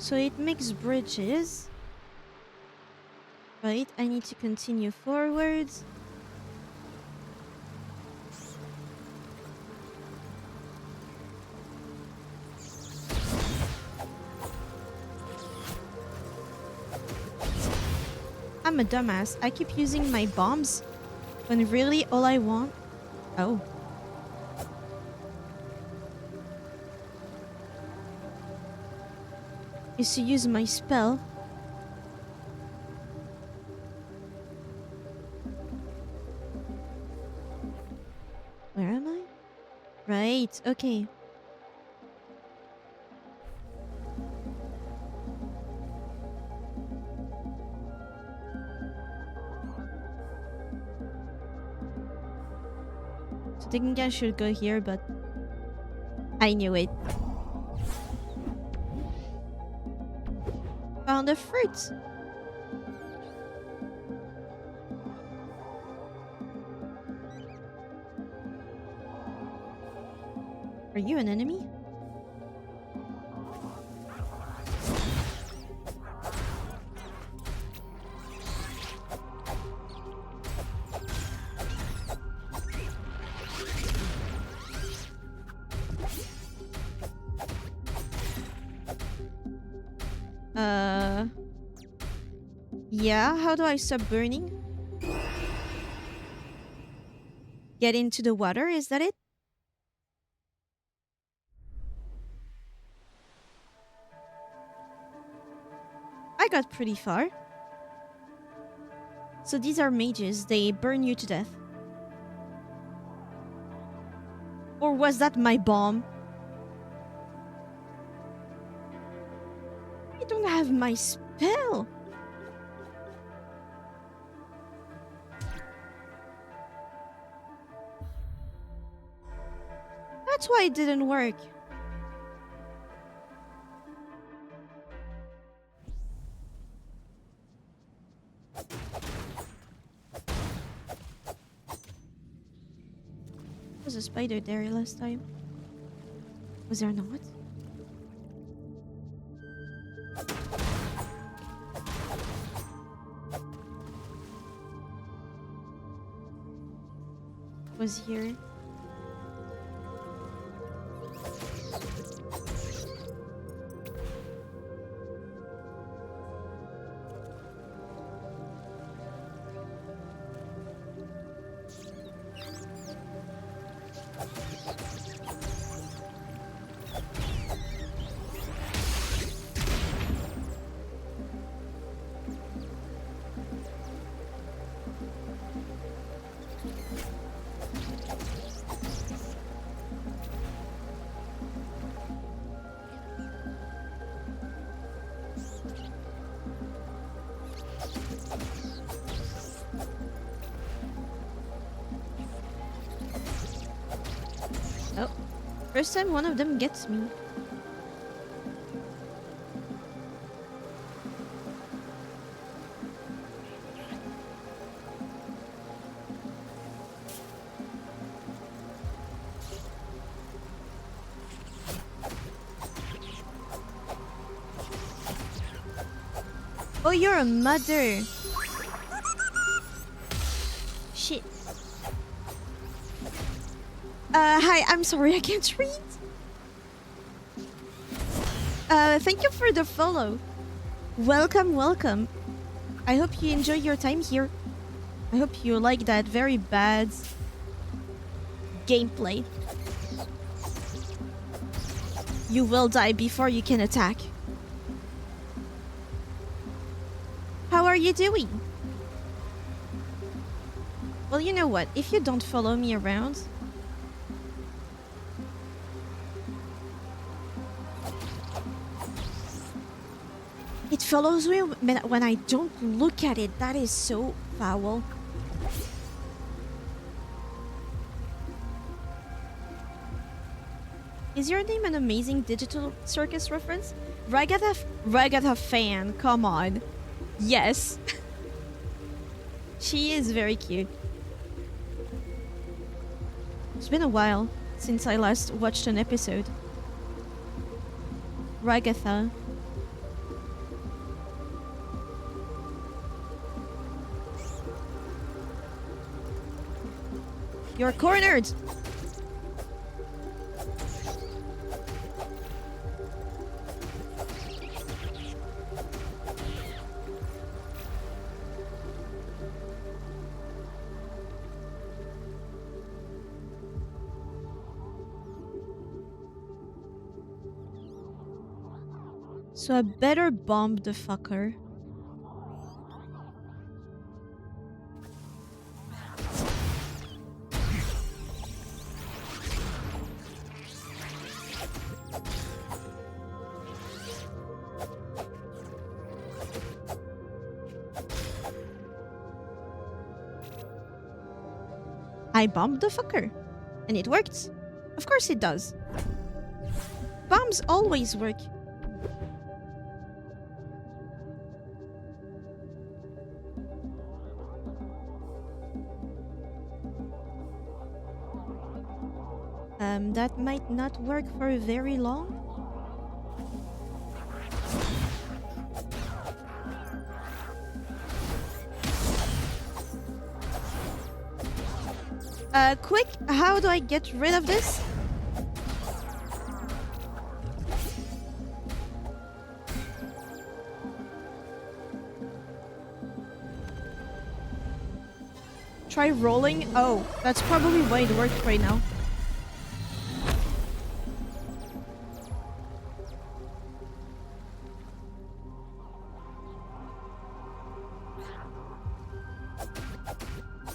So it makes bridges. Right, I need to continue forwards. I'm a dumbass. I keep using my bombs when really all I want... Oh. Is to use my spell. Where am I? Right, okay. So technically I should go here, but I knew it. Found a fruit. Are you an enemy? Yeah, how do I stop burning? Get into the water, is that it? I got pretty far. So these are mages, they burn you to death. Or was that my bomb? I don't have my spell. That's why it didn't work. There was a spider there last time. Was there not? Was here. Oh, first time one of them gets me. Oh, you're a mother. Shit. Hi, I'm sorry, I can't read. Thank you for the follow. Welcome, welcome. I hope you enjoy your time here. I hope you like that very bad gameplay. You will die before you can attack. How are you doing? Well, you know what? If you don't follow me around... It follows me when I don't look at it. That is so foul. Is your name an amazing digital circus reference? Ragatha fan, come on. Yes. She is very cute. It's been a while since I last watched an episode. Ragatha. You're cornered! So I better bomb the fucker. I bombed the fucker. And it worked. Of course it does. Bombs always work. That might not work for very long. Quick, how do I get rid of this? Try rolling? Oh, that's probably why it worked right now.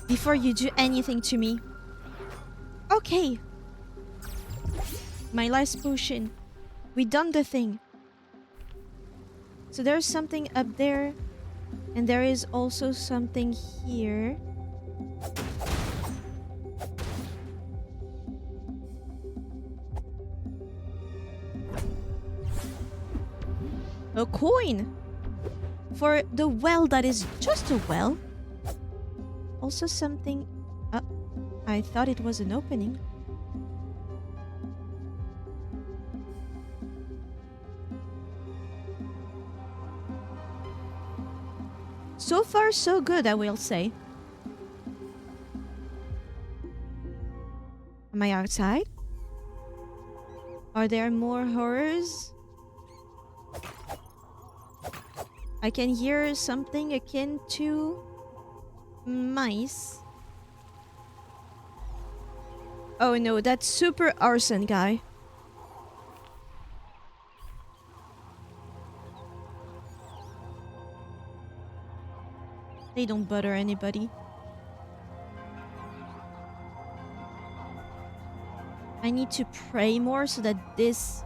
Before you do anything to me. Okay. My last potion. We done the thing. So there's something up there. And there is also something here. A coin! For the well that is just a well. Also something... I thought it was an opening. So far, so good, I will say. Am I outside? Are there more horrors? I can hear something akin to... mice. Oh no, that's super arson guy. They don't bother anybody. I need to pray more so that this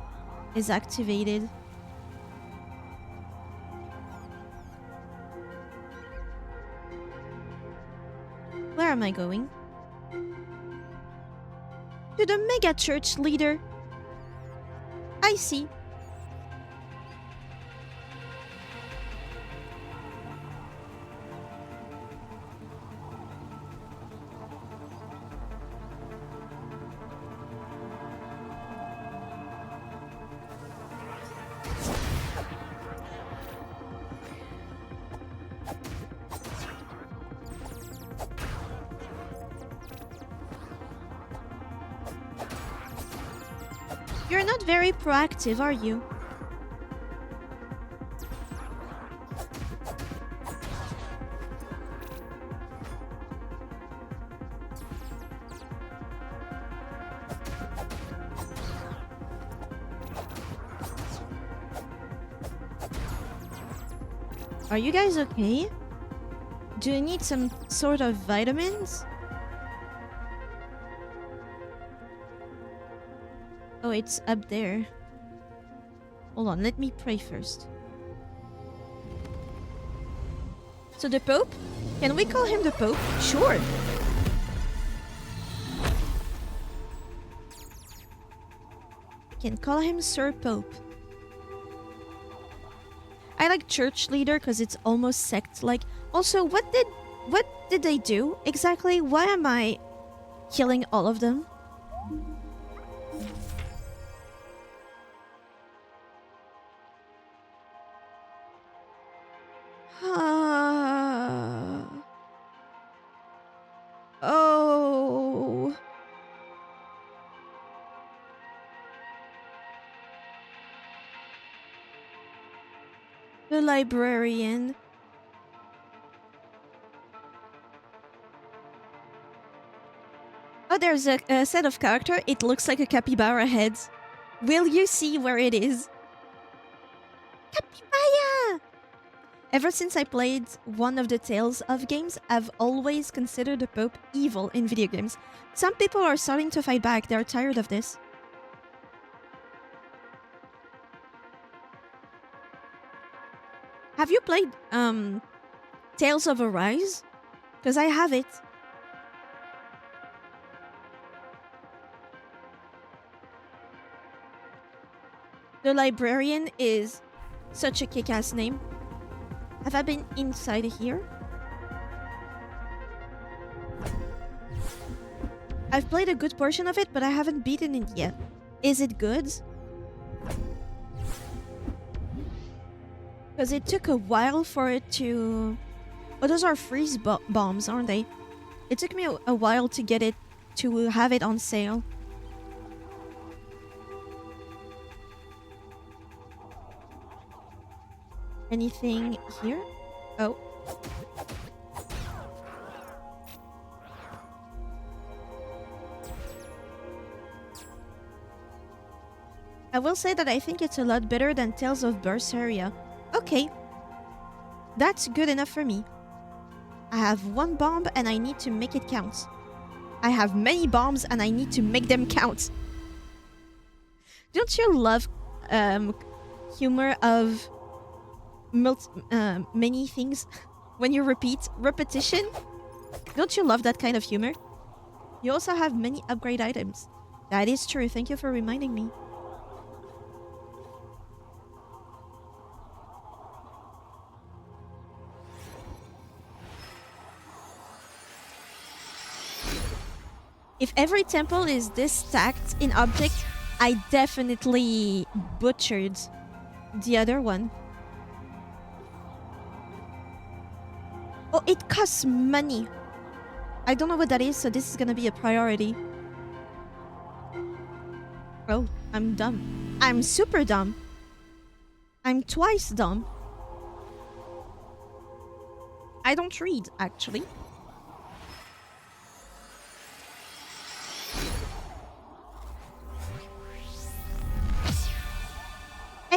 is activated. Where am I going? To the mega church leader. I see. not very proactive, are you? Are you guys okay? Do you need some sort of vitamins? Oh, it's up there. Hold on, let me pray first. So the Pope? Can we call him the Pope? Sure. We can call him Sir Pope. I like church leader because it's almost sect-like. Also, what did they do exactly? Why am I killing all of them? Oh. The librarian. Oh, there's a set of character. It looks like a capybara head. Will you see where it is? Capybara! Ever since I played one of the Tales of games, I've always considered the Pope evil in video games. Some people are starting to fight back. They're tired of this. Have you played Tales of Arise? Because I have it. The librarian is such a kick-ass name. Have I been inside here? I've played a good portion of it, but I haven't beaten it yet. Is it good? Because it took a while for it to... Oh, those are freeze bombs, aren't they? It took me a while to get it, to have it on sale. Anything here? Oh. I will say that I think it's a lot better than Tales of Berseria. Okay. That's good enough for me. I have one bomb and I need to make it count. I have many bombs and I need to make them count. Don't you love humor of many things when you repeat repetition? Don't you love that kind of humor? You also have many upgrade items. That is true. Thank you for reminding me. If every temple is this stacked in objects, I definitely butchered the other one. Oh, it costs money. I don't know what that is, so this is gonna be a priority. Oh, I'm dumb. I'm super dumb. I'm twice dumb. I don't read, actually.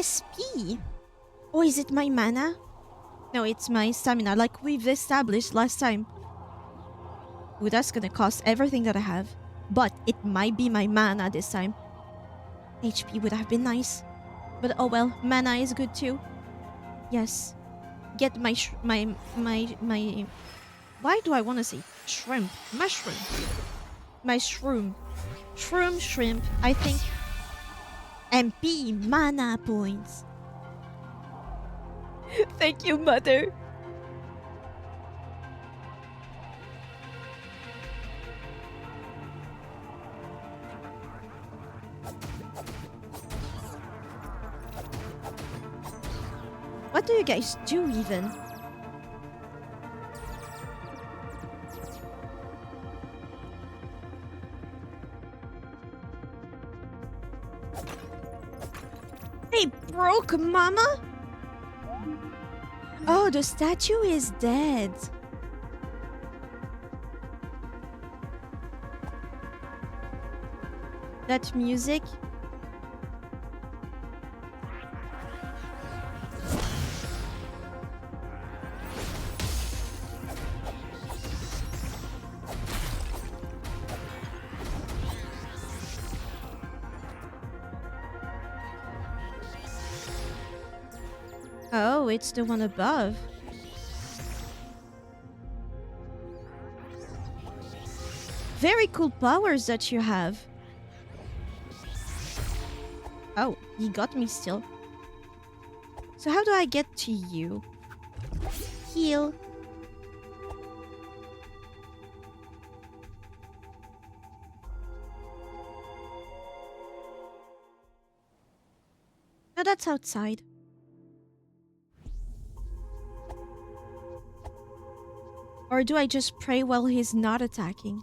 SP? Oh, is it my mana? No, it's my stamina, like we've established last time. Ooh, that's gonna cost everything that I have. But it might be my mana this time. HP would have been nice. But oh well, mana is good too. Yes. Get my why do I want to say shrimp? Mushroom. My shroom. Shrimp, I think. MP mana points. Thank you, mother. What do you guys do even? Look, mama! Oh, the statue is dead. That music. Oh, it's the one above. Very cool powers that you have. Oh, he got me still. So how do I get to you? Heal. No, that's outside. Or do I just pray while he's not attacking?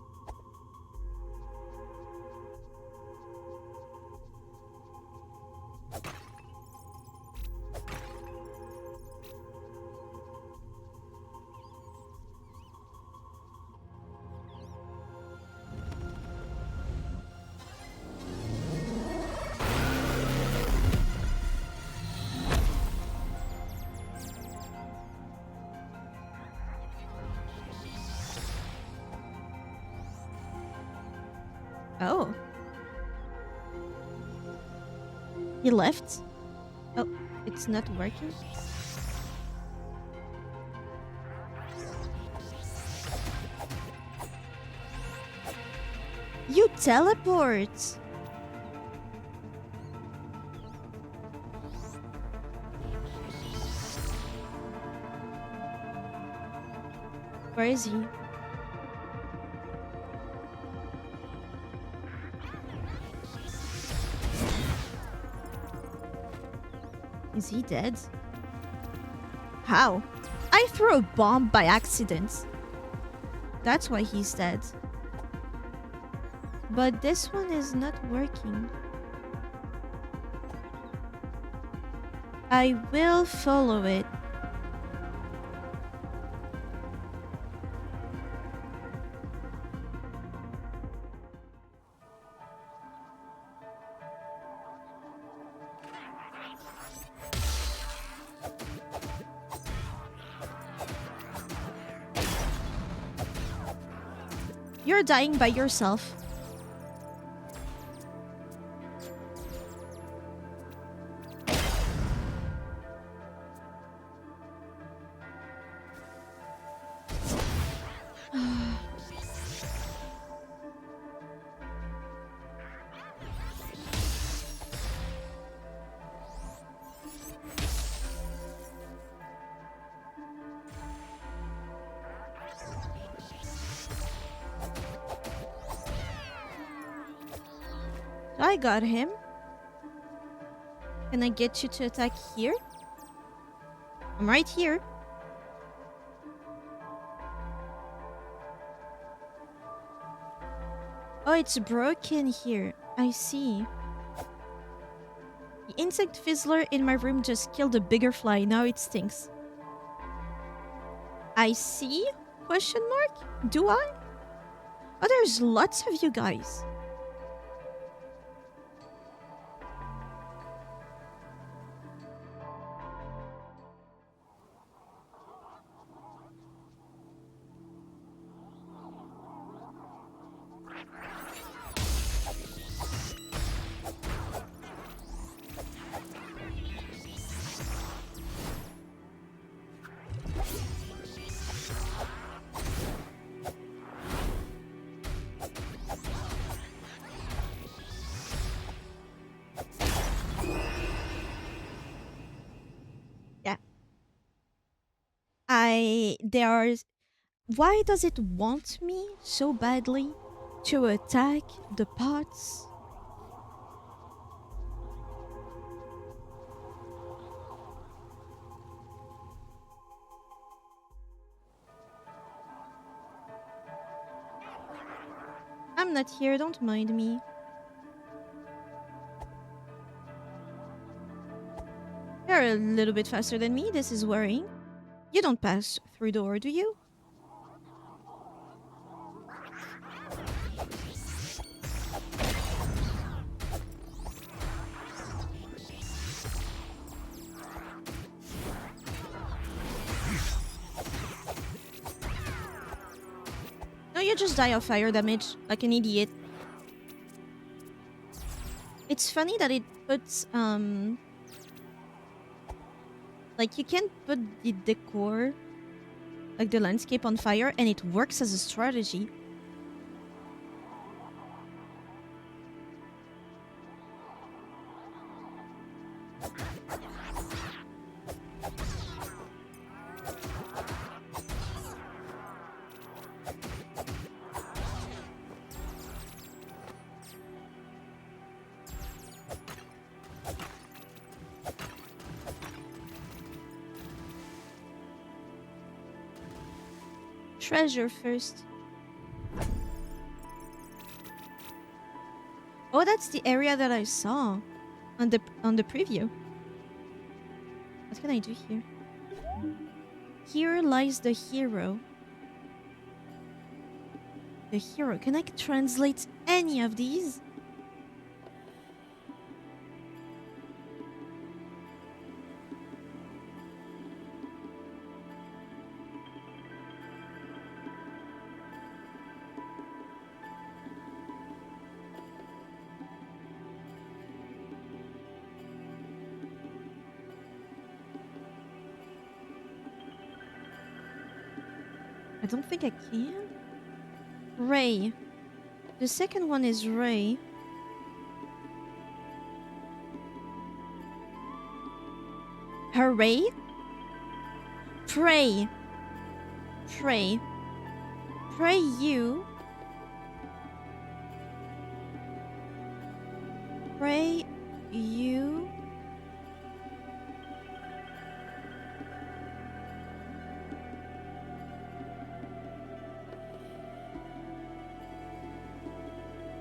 Oh. He left? Oh, it's not working? You teleport! Where is he? Is he dead? How? I threw a bomb by accident. That's why he's dead. But this one is not working. I will follow it. You're dying by yourself. I got him. Can I get you to attack here? I'm right here. Oh, it's broken here. I see. The insect fizzler in my room just killed a bigger fly. Now it stinks. I see? Question mark? Do I? Oh, there's lots of you guys. Why does it want me so badly to attack the pots? I'm not here, don't mind me. a little bit faster than me. This is worrying. You don't pass through door, do you? No, you just die of fire damage, like an idiot. It's funny that it puts, like, you can put the decor, like the landscape, on fire, and it works as a strategy. Treasure first. Oh, that's the area that I saw on the preview. What can I do here? Here lies the hero. The hero. Can I translate any of these? I don't think I can. Ray. The second one is Ray. Hooray. Pray. Pray. Pray you. Pray you.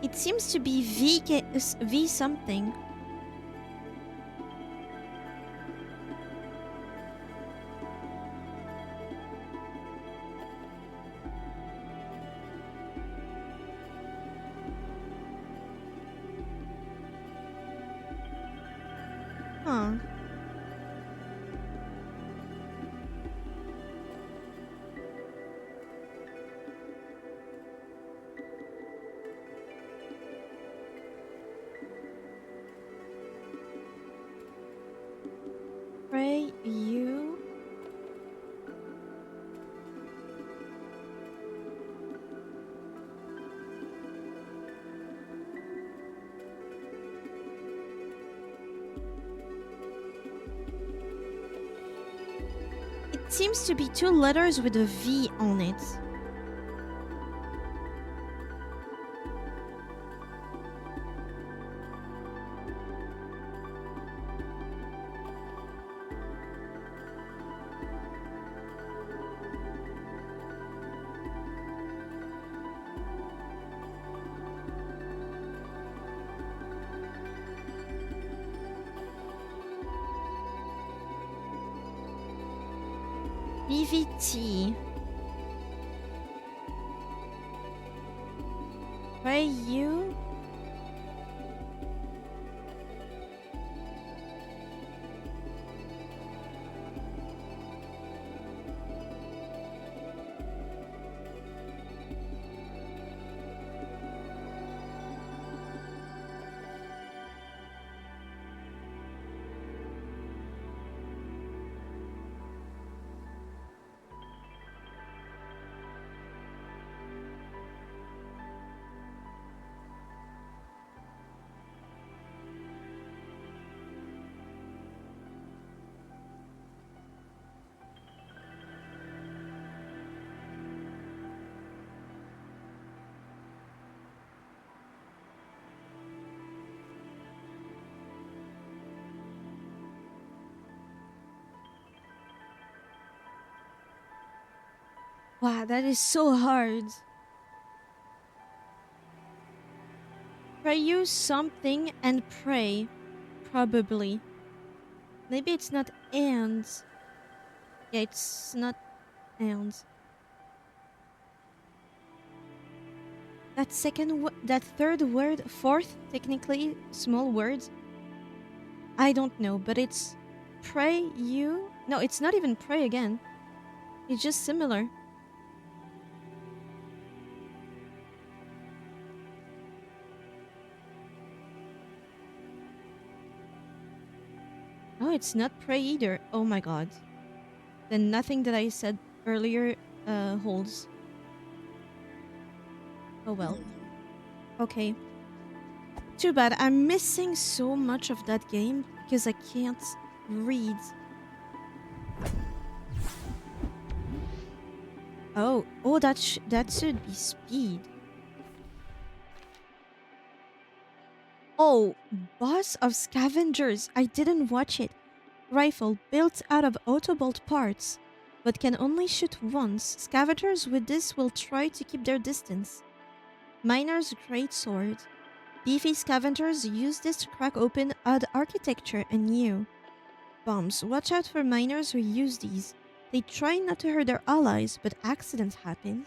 It seems to be V something. Huh. Pray you. It seems to be two letters with a V on it. BVT. Pray you. Wow, that is so hard. Pray you something and pray. Probably. Maybe it's not and. Yeah, it's not and. That third word, fourth, technically small word. I don't know, but it's pray you. No, it's not even pray again. It's just similar. Oh, it's not pray either. Oh my god. Then nothing that I said earlier holds. Oh well. Okay. Too bad. I'm missing so much of that game because I can't read. Oh, that should be speed. Oh, Boss of Scavengers. I didn't watch it. Rifle built out of Autobolt parts, but can only shoot once. Scavengers with this will try to keep their distance. Miner's Greatsword. Beefy scavengers use this to crack open odd architecture and new bombs. Watch out for miners who use these. They try not to hurt their allies, but accidents happen.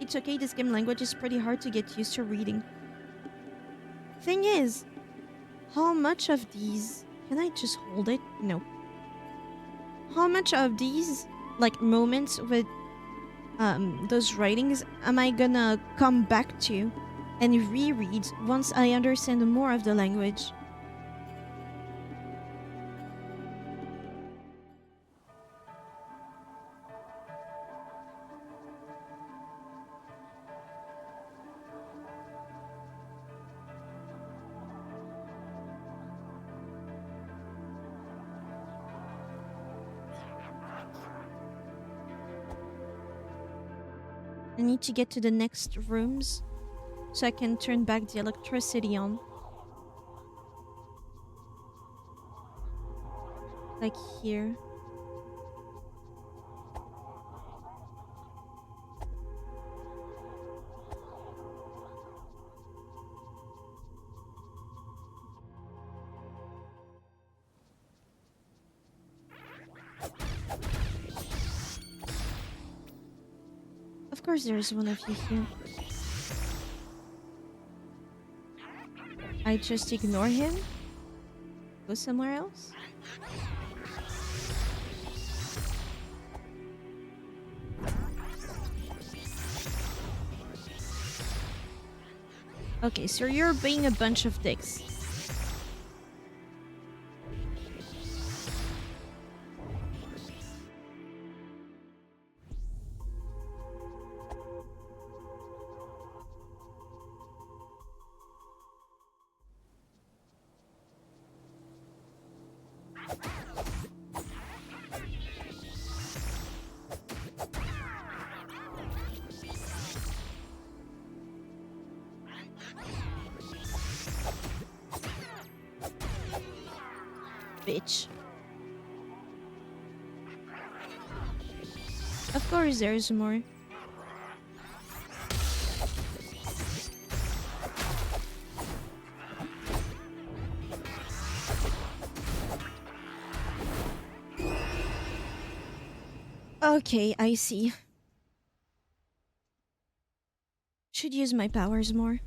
It's okay, this game language is pretty hard to get used to reading. Thing is, how much of these... Can I just hold it? No. How much of these, like, moments with those writings am I gonna come back to and reread once I understand more of the language? I need to get to the next rooms so I can turn back the electricity on. Like here. Of course there's one of you here. I just ignore him? Go somewhere else? Okay, so you're being a bunch of dicks. Bitch. Of course there's more. Okay, I see. Should use my powers more.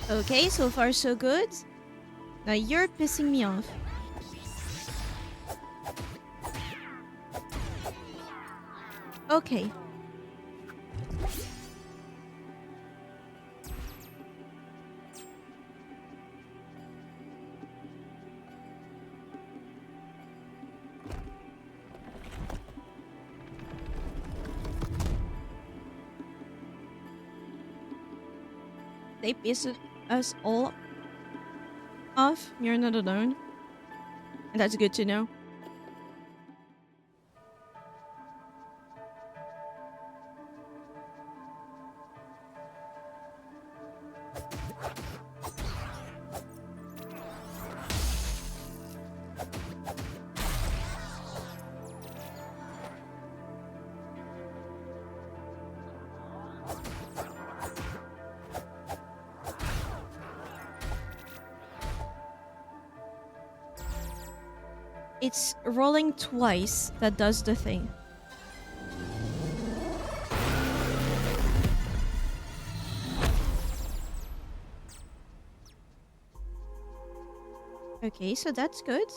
Okay, so far so good. Now you're pissing me off. Okay. They pissed us all off. You're not alone. And that's good to know. It's rolling twice that does the thing. Okay, so that's good.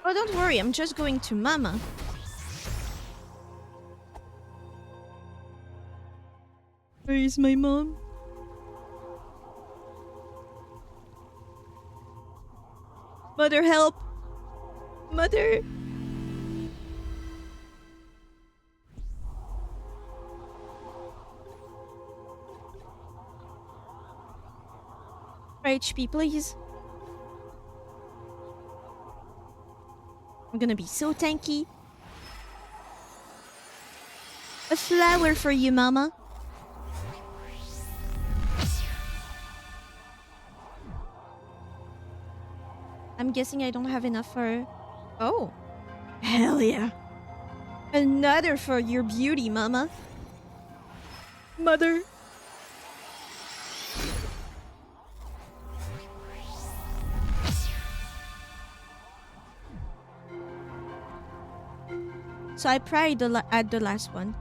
Oh, don't worry, I'm just going to Mama. Where is my mom? Mother, help! Mother! HP, please. I'm gonna be so tanky. A flower for you, Mama. I'm guessing I don't have enough for... Oh. Hell yeah. Another for your beauty, Mama. Mother. So I prayed at the last one.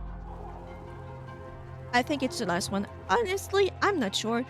I think it's the last one. Honestly, I'm not sure.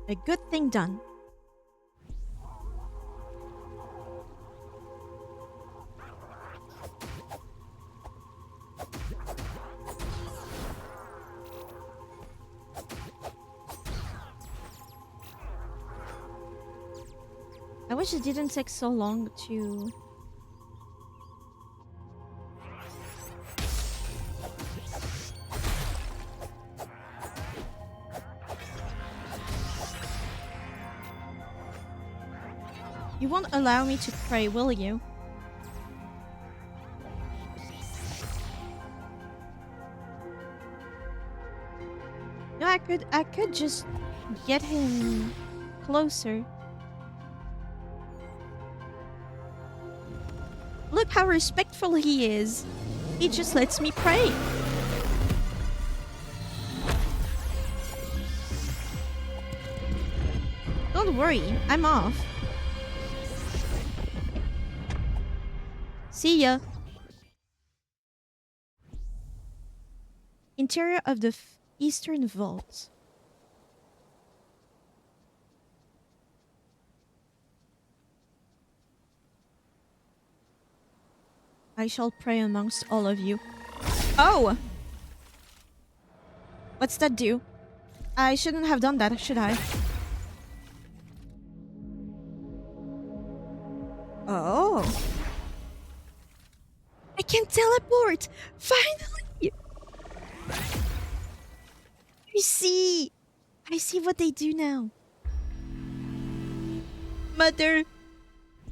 A good thing done. I wish it didn't take so long to... You won't allow me to pray, will you? No, I could just get him closer. Look how respectful he is. He just lets me pray. Don't worry, I'm off. See ya. Interior of the Eastern Vault. I shall pray amongst all of you. Oh! What's that do? I shouldn't have done that, should I? Oh. I can teleport! Finally! I see! I see what they do now. Mother!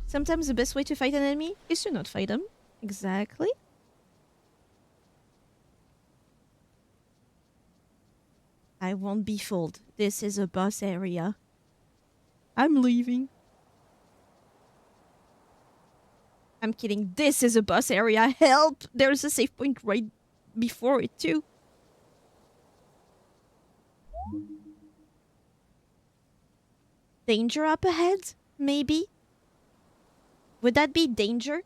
Sometimes the best way to fight an enemy is to not fight them. Exactly. I won't be fooled. This is a boss area. I'm leaving. I'm kidding. This is a boss area. Help! There's a save point right before it, too. Danger up ahead? Maybe? Would that be danger?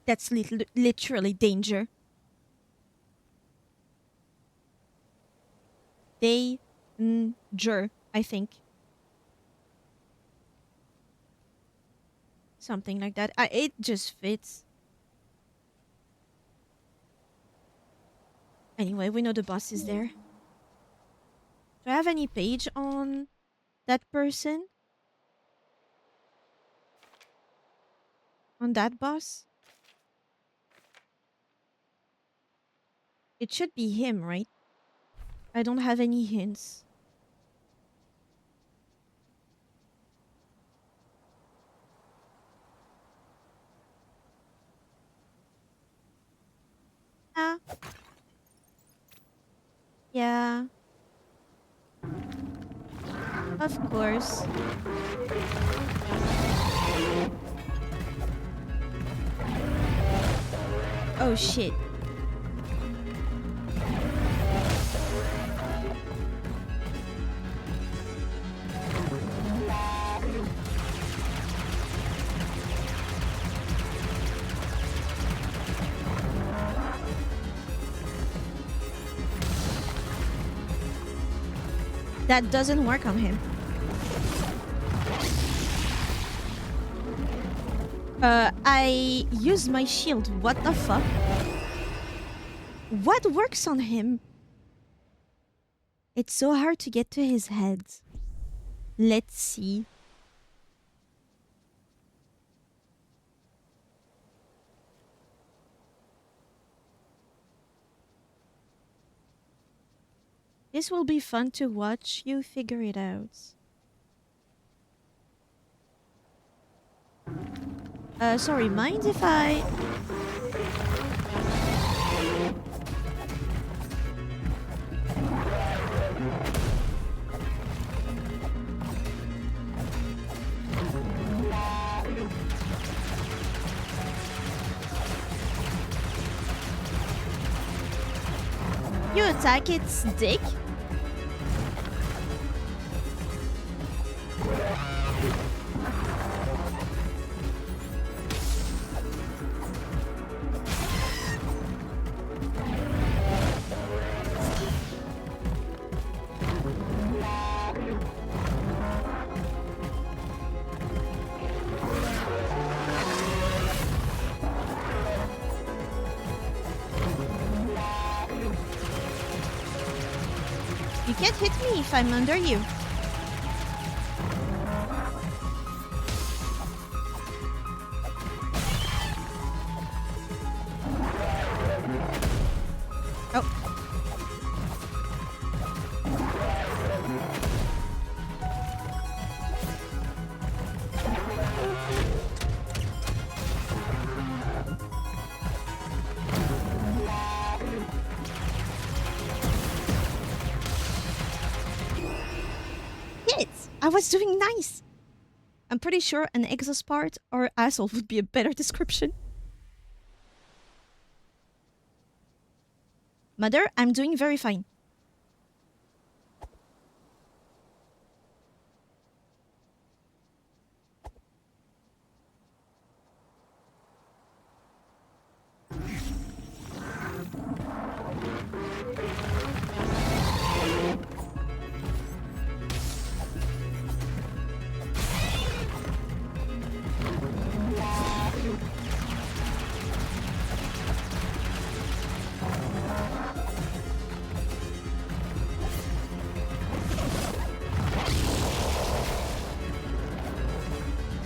That's literally danger. Danger, I think. Something like that. It just fits. Anyway, we know the boss is there. Do I have any page on that person? On that boss? It should be him, right? I don't have any hints. Ah. Yeah. Of course. Oh shit. That doesn't work on him. I used my shield. What the fuck? What works on him? It's so hard to get to his head. Let's see. This will be fun to watch you figure it out. Sorry, mind if I... You attack its dick? You can't hit me if I'm under you. Oh. I was doing nice. I'm pretty sure an exhaust part or asshole would be a better description. Mother, I'm doing very fine.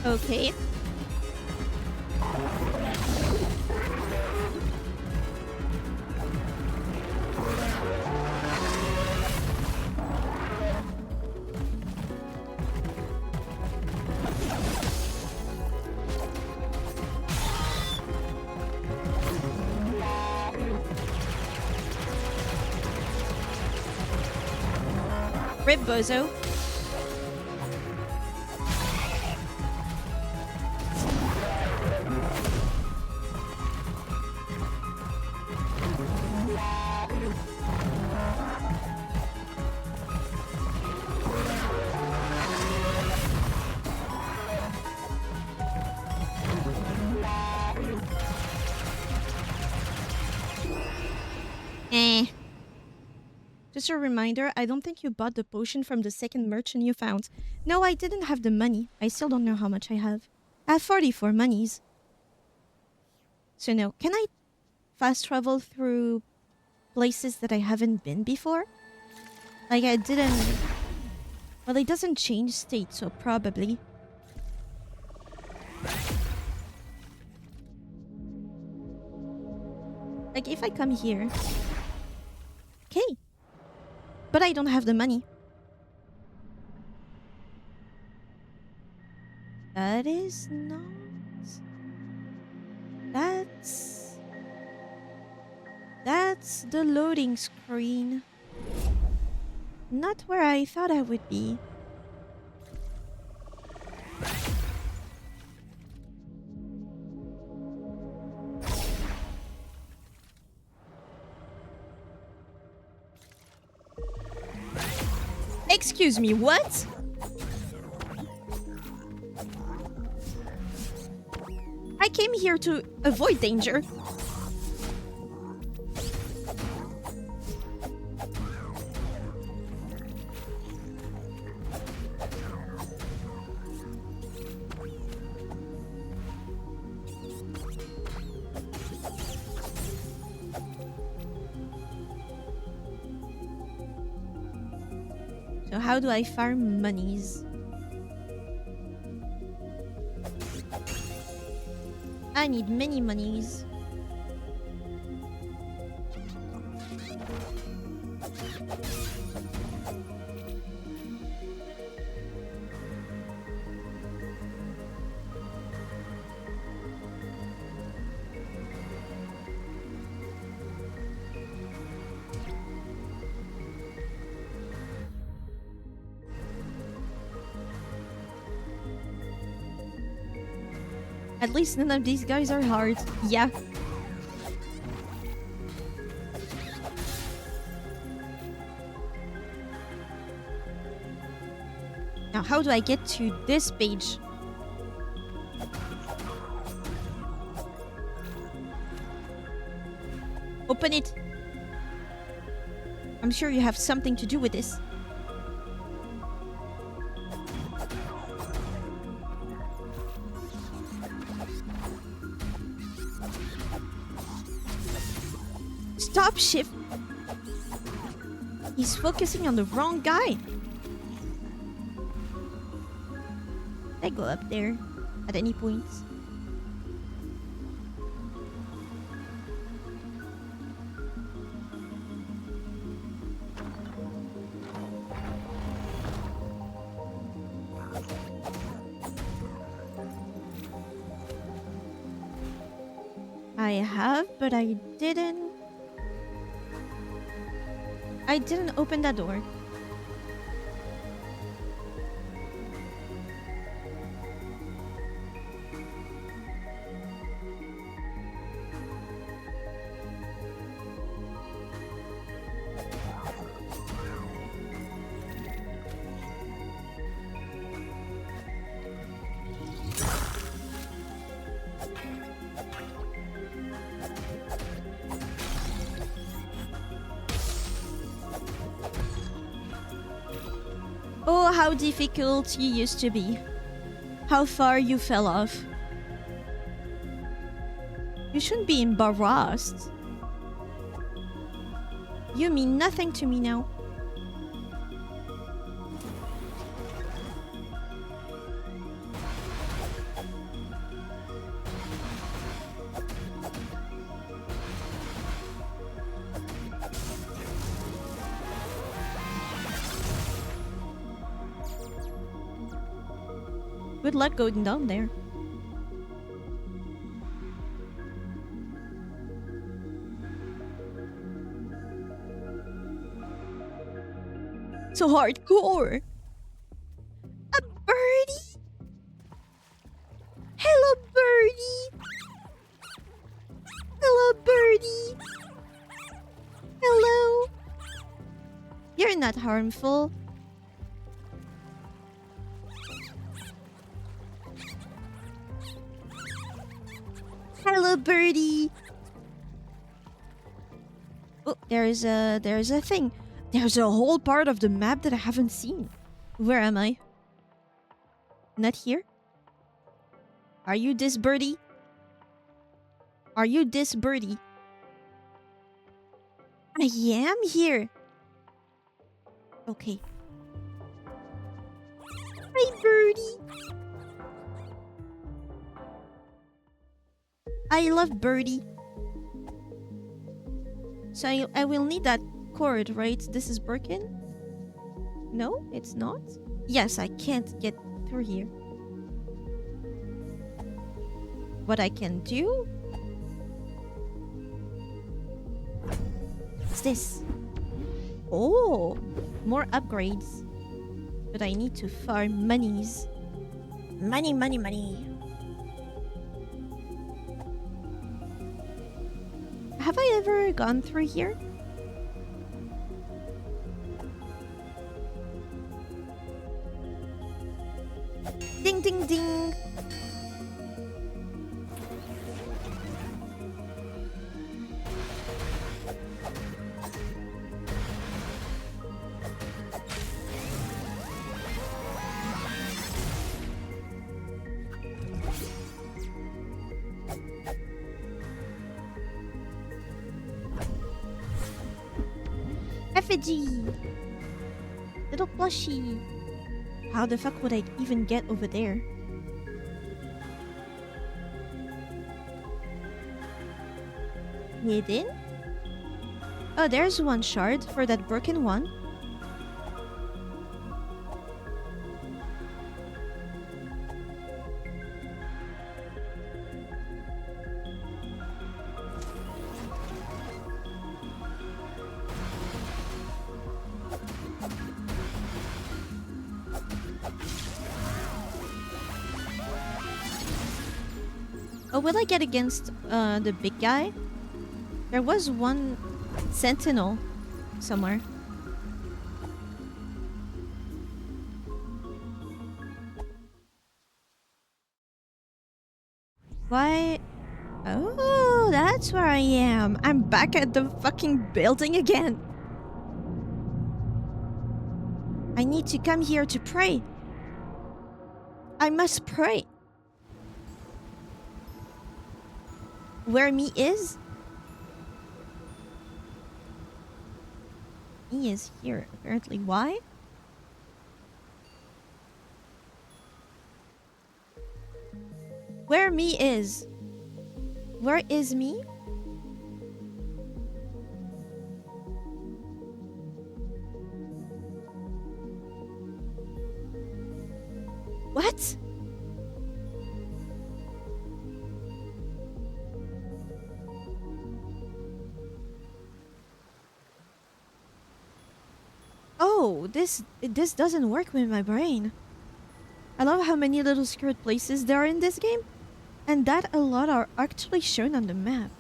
Okay. Rip Bozo. Eh. Just a reminder, I don't think you bought the potion from the second merchant you found. No, I didn't have the money. I still don't know how much I have. I have 44 monies. So no, can I fast travel through places that I haven't been before? Like I didn't... Well, it doesn't change state, so probably. Like if I come here... Okay. But I don't have the money. That is not... That's the loading screen. Not where I thought I would be. Excuse me, what? I came here to avoid danger. So how do I farm monies? I need many monies. At least none of these guys are hard. Yeah. Now, how do I get to this page? Open it. I'm sure you have something to do with this. Stop shift. He's focusing on the wrong guy. I go up there at any point. I have, but I didn't open that door. Oh, how difficult you used to be. How far you fell off. You shouldn't be embarrassed. You mean nothing to me now. Good luck going down there. So hardcore. A birdie? Hello, birdie. Hello, birdie. Hello. You're not harmful. Hello, birdie. Oh, there's a thing. There's a whole part of the map that I haven't seen. Where am I? Not here? Are you this birdie? Are you this birdie? I am here. Okay. Hi, birdie. I love birdie. So I will need that cord, right? This is broken? No, it's not? Yes, I can't get through here. What I can do? What's this? Oh, more upgrades. But I need to farm monies. Money, money, money. Have I ever gone through here? Ding, ding, ding. Effigy! Little plushie! How the fuck would I even get over there? Hidden? Oh, there's one shard for that broken one. Oh, will I get against the big guy? There was one sentinel somewhere. Why? Oh, that's where I am. I'm back at the fucking building again. I need to come here to pray. I must pray. Where me is? Me is here, apparently. Why? Where me is? Where is me? What? Oh, this doesn't work with my brain. I love how many little secret places there are in this game, and that a lot are actually shown on the map.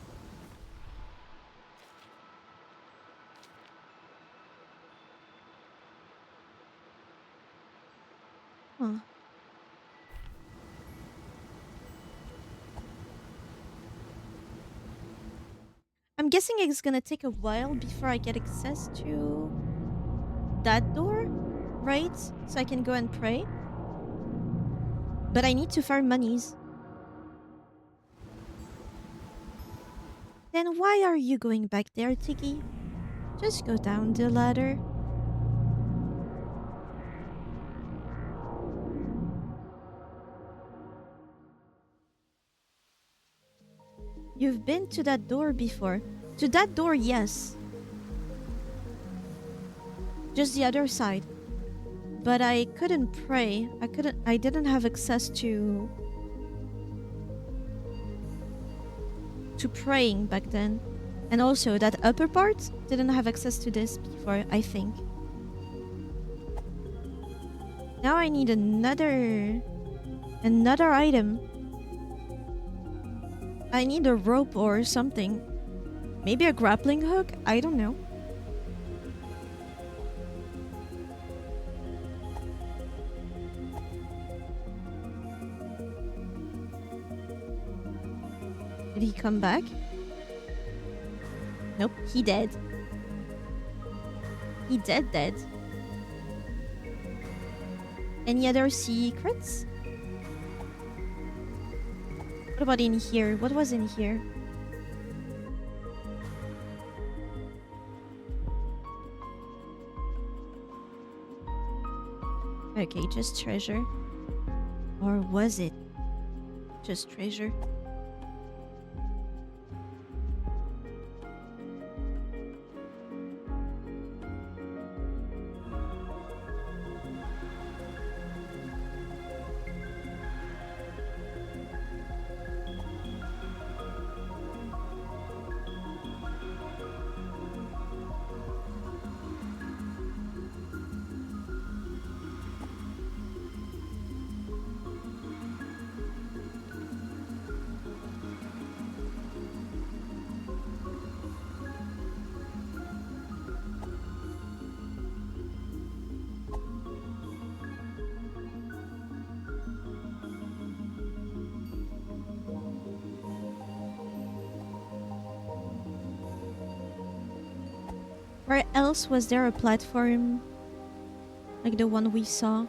Huh. I'm guessing it's gonna take a while before I get access to that door, right? So I can go and pray. But I need to farm monies. Then why are you going back there, Tiggy? Just go down the ladder. You've been to that door before. To that door, yes. Just the other side. but I couldn't pray. I didn't have access to praying back then. And also that upper part didn't have access to this before, I think. Now I need another item. I need a rope or something. Maybe a grappling hook? I don't know. Did he come back? Nope, he dead. He dead. Any other secrets? What about in here? What was in here? Okay, just treasure. Or was it just treasure? Where else was there a platform like the one we saw?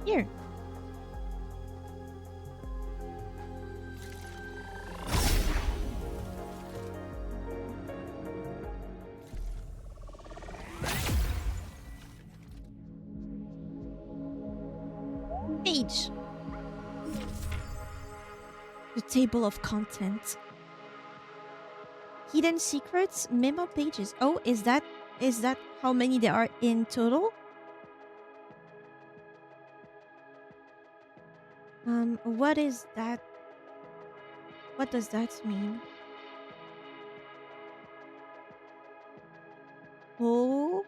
Here. Page. The table of contents. Hidden secrets, memo pages. Oh, is that how many there are in total? What is that? What does that mean? Oh.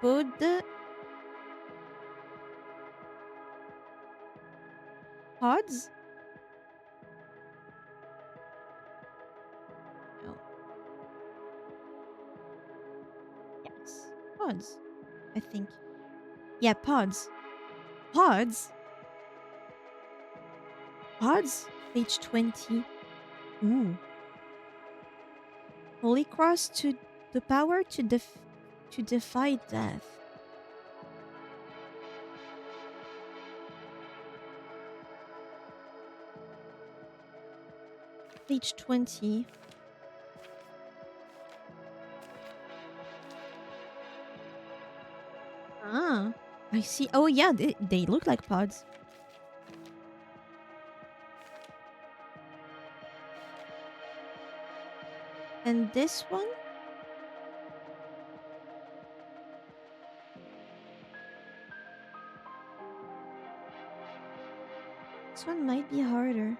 Pod. Pods? No. Yes. Pods. I think. Yeah, pods. Pods? Pods? Page 20. Ooh. Holy Cross to the power to defy death. Page 20. Ah, I see. Oh yeah, they look like pods. And this one? This one might be harder.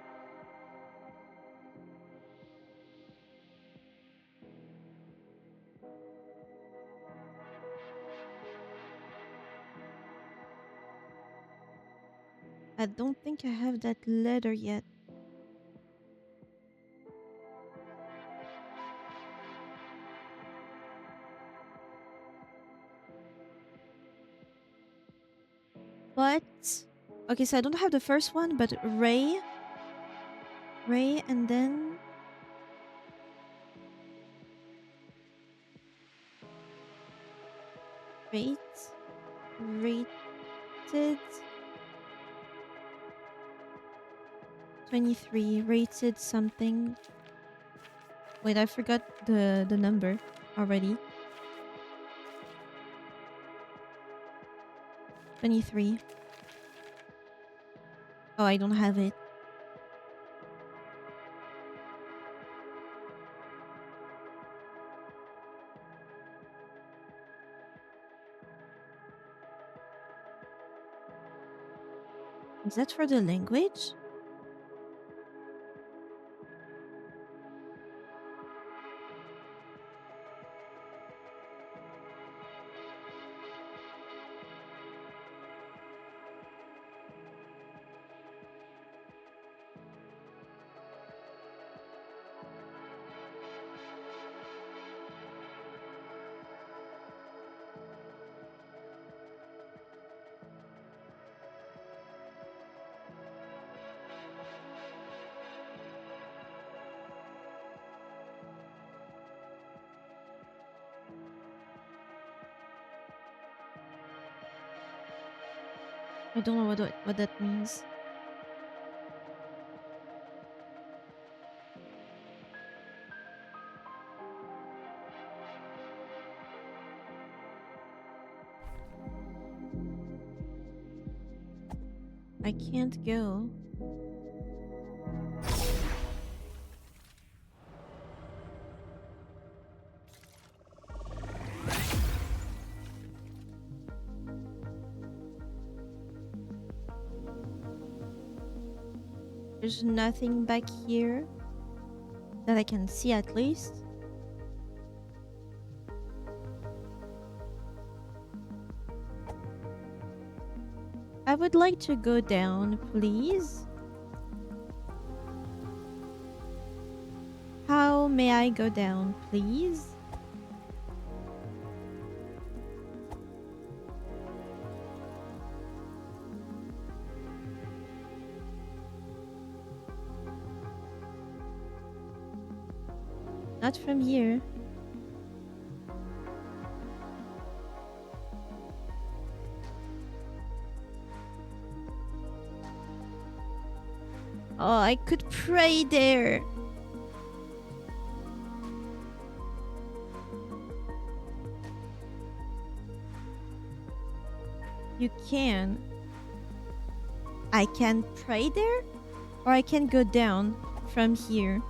I don't think I have that letter yet. But Okay, so I don't have the first one, but Ray, and then rated 23, rated something. Wait, I forgot the number already. 23. Oh, I don't have it. Is that for the language? I don't know what that means. I can't go. There's nothing back here that I can see, at least. I would like to go down, please. How may I go down, please? Not from here. Oh, I could pray there. You can. I can pray there? Or I can go down from here.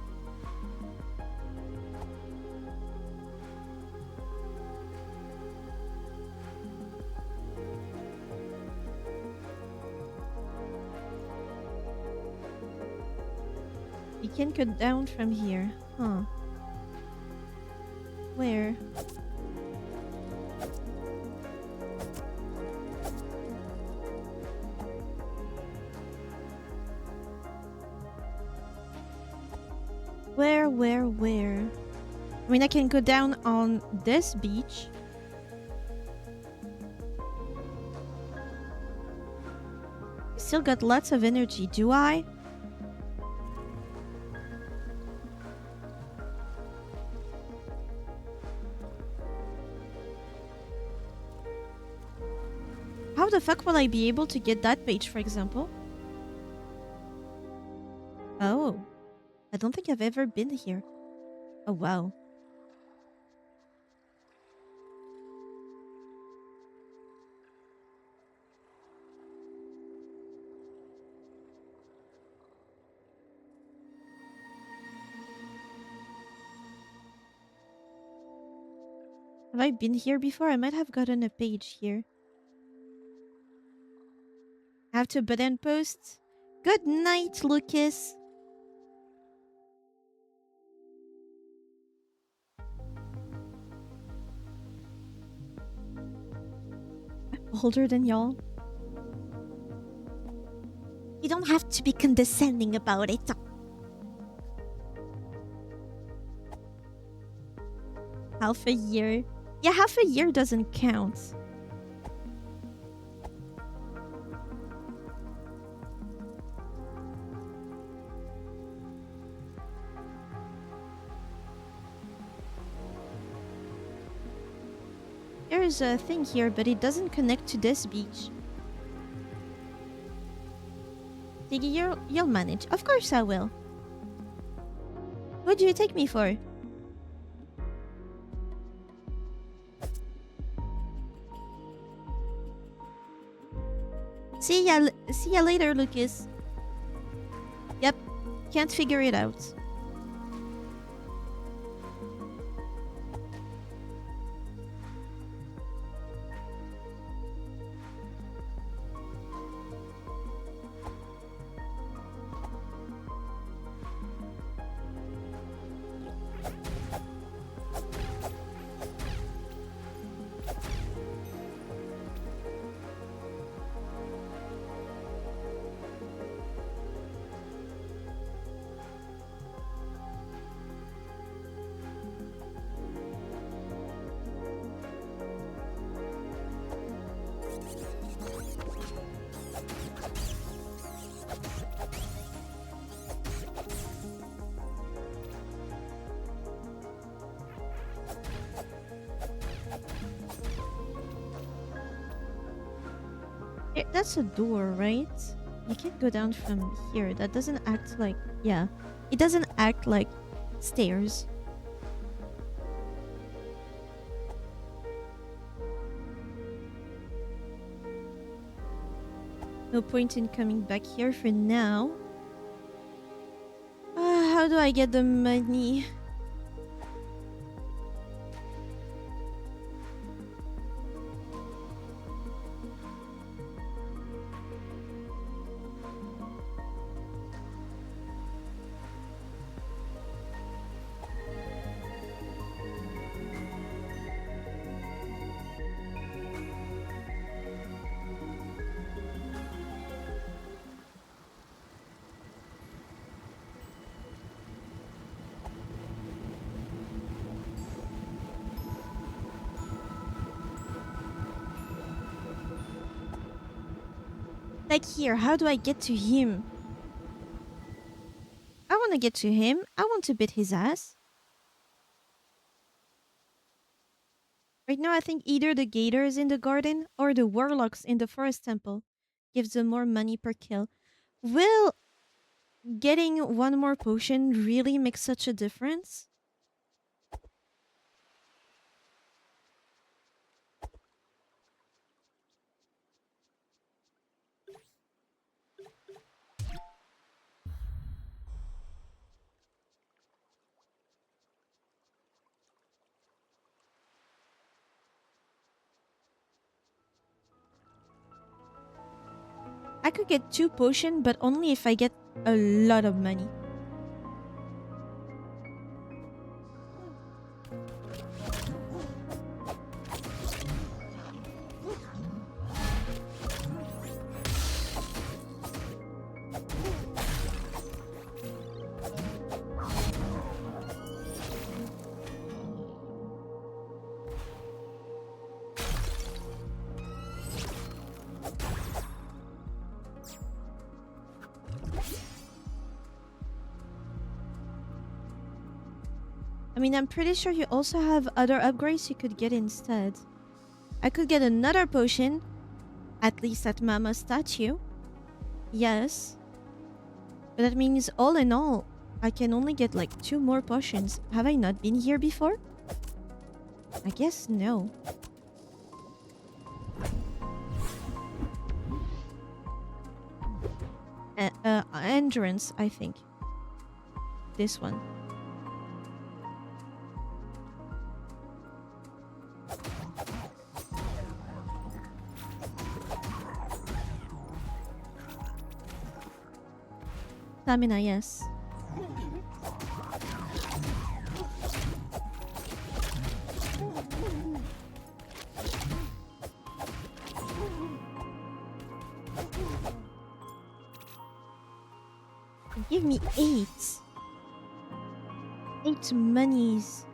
You can go down from here. Huh. Where? Where? I mean, I can go down on this beach. Still got lots of energy, do I? How the fuck will I be able to get that page, for example? Oh. I don't think I've ever been here. Oh, wow. Have I been here before? I might have gotten a page here. Have to button post. Good night, Lucas. I'm older than y'all. You don't have to be condescending about it. Half a year. Yeah, half a year doesn't count. there's a thing here, but it doesn't connect to this beach. Tiggy, you'll manage. Of course I will. What do you take me for? See ya later, Lucas. Yep, can't figure it out. That's a door, right? You can't go down from here. That doesn't act like... Yeah. It doesn't act like stairs. No point in coming back here for now. How do I get the money? Like here, how do I get to him? I want to get to him. I want to beat his ass. Right now, I think either the gators in the garden or the warlocks in the forest temple gives them more money per kill. Will getting one more potion really make such a difference? I could get 2 potions, but only if I get a lot of money. I mean, I'm pretty sure you also have other upgrades you could get instead. I could get another potion, at least at Mama's statue. Yes. But that means all in all, I can only get like 2 more potions. Have I not been here before? I guess no. Endurance, I think. This one. Stamina, yes. Give me 8. 8 monies.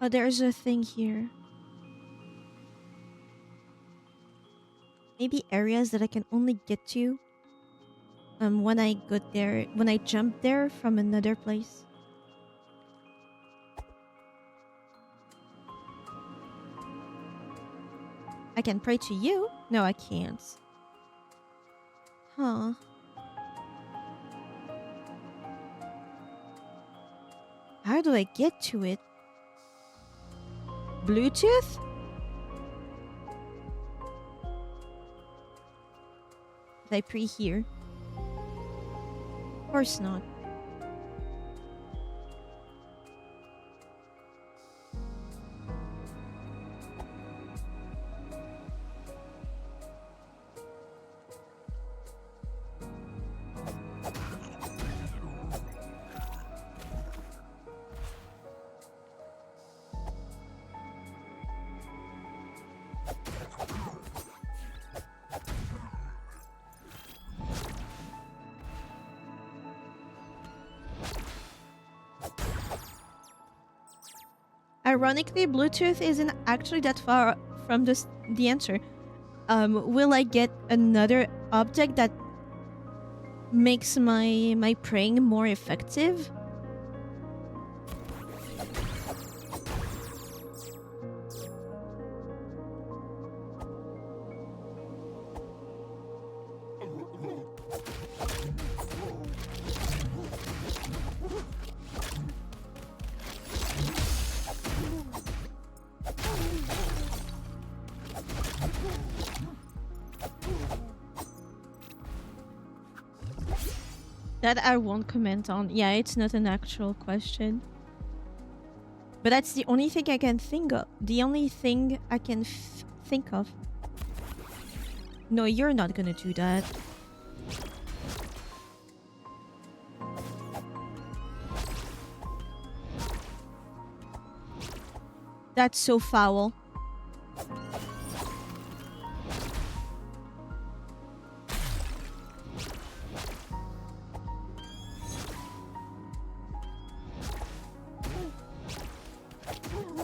Oh, there's a thing here. Maybe areas that I can only get to when I go there, when I jump there from another place. I can pray to you? No, I can't. Huh. How do I get to it? Bluetooth? Did I pray here? Of course not. Ironically, Bluetooth isn't actually that far from the answer. Will I get another object that makes my praying more effective? That I won't comment on. Yeah, it's not an actual question. But that's the only thing I can think of. The only thing I can think of. No, you're not gonna do that. That's so foul.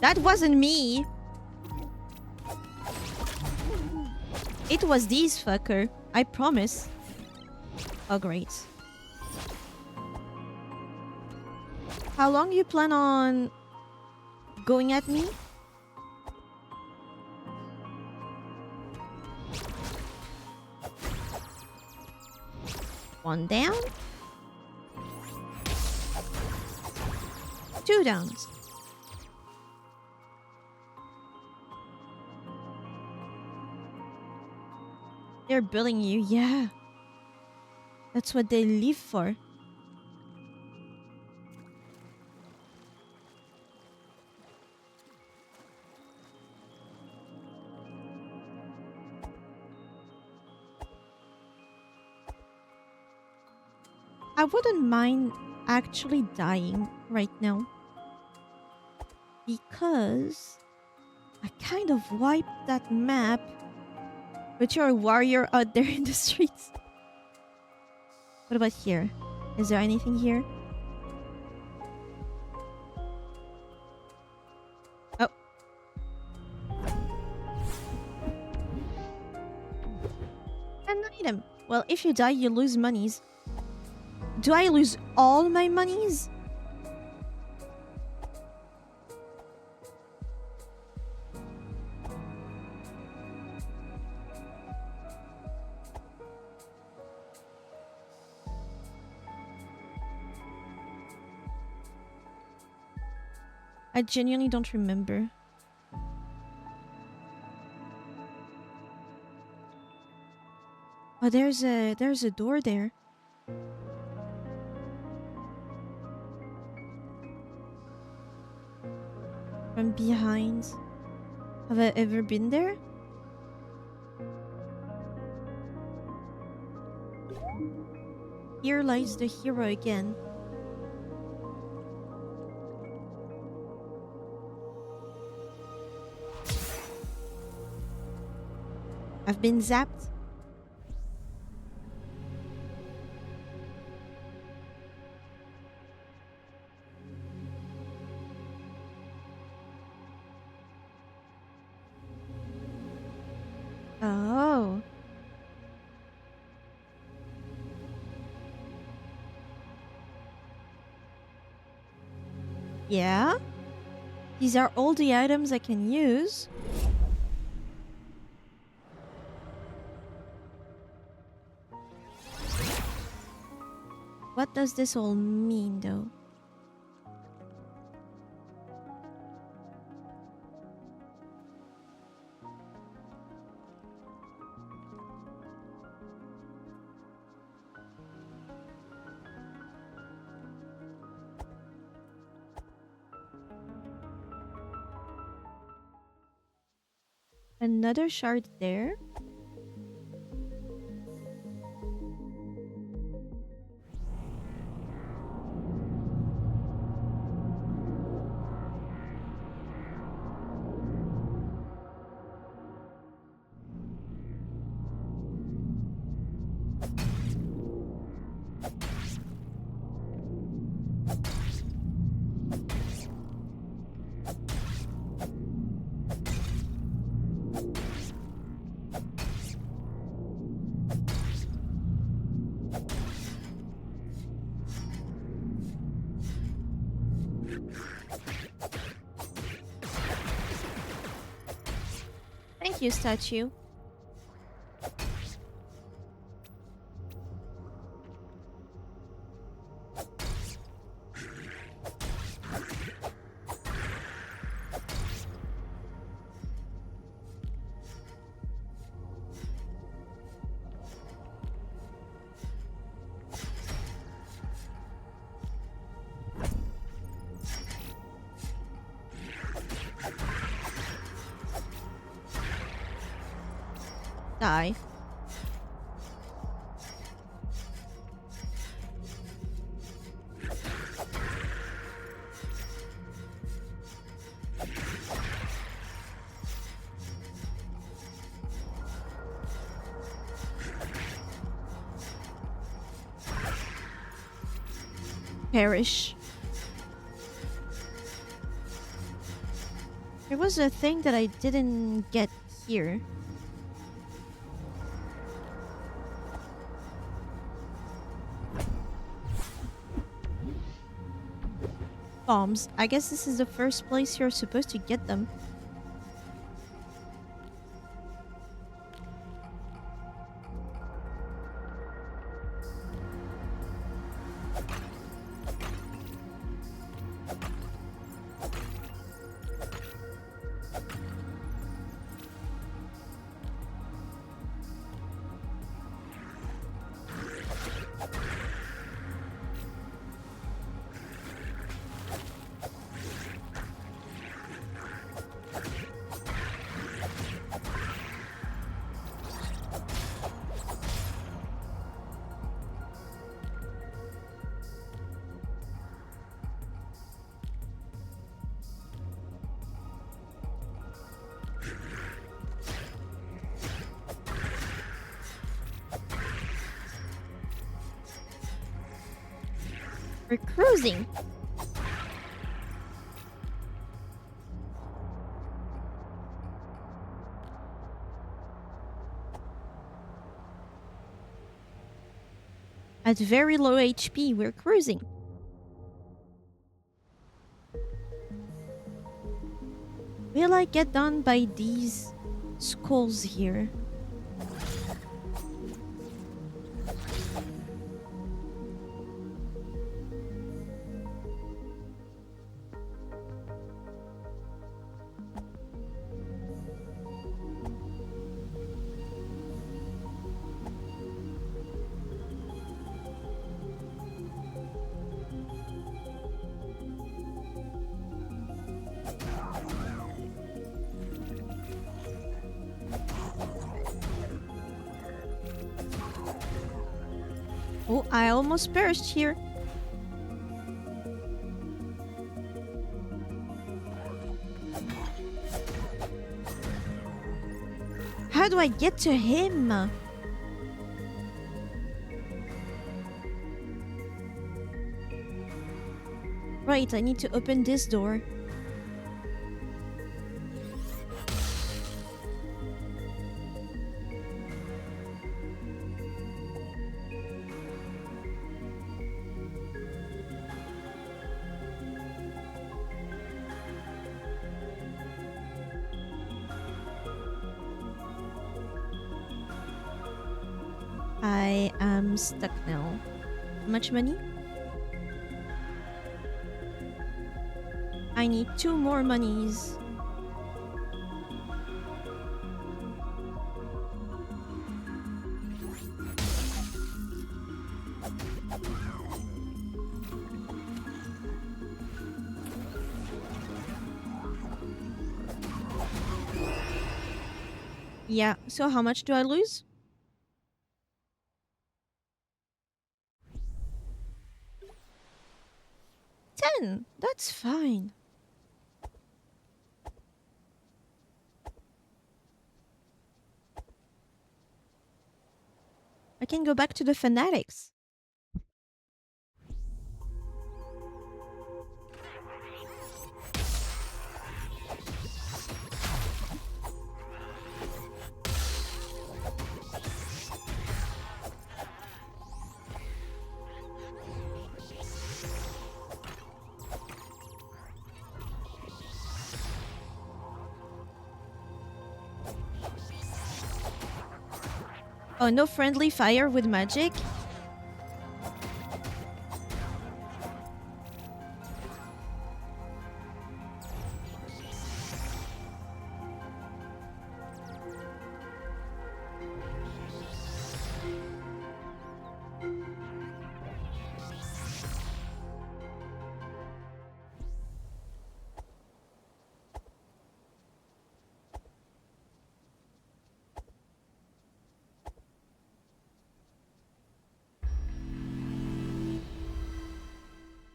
That wasn't me. It was these fucker. I promise. Oh, great. How long you plan on going at me? One down. Two downs. They're bullying you, yeah. That's what they live for. I wouldn't mind actually dying right now. Because I kind of wiped that map. But you're a warrior out there in the streets. What about here? Is there anything here? Oh. An item. Well, if you die, you lose monies. Do I lose all my monies? I genuinely don't remember. Oh, there's a door there. From behind. Have I ever been there? Here lies the hero again. I've been zapped. Oh. Yeah? These are all the items I can use. What does this all mean, though? Another shard there. Thank you, statue. Die. Perish. There was a thing that I didn't get here. Bombs. I guess this is the first place you're supposed to get them. We're cruising. At very low HP, we're cruising. Will I get done by these skulls here? Oh, I almost perished here. How do I get to him? Right, I need to open this door. I am stuck now. How much money? I need 2 more monies. Yeah, so how much do I lose? 10. That's fine. I can go back to the fanatics. Oh, no friendly fire with magic?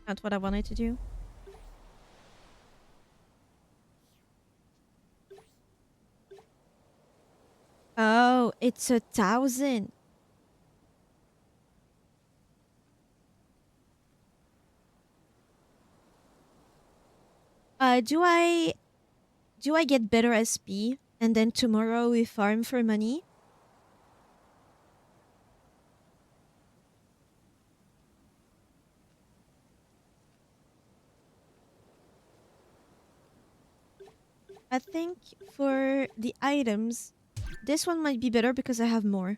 Not what I wanted to do. Oh, it's 1,000. Do I get better SP and then tomorrow we farm for money? I think for the items, this one might be better because I have more.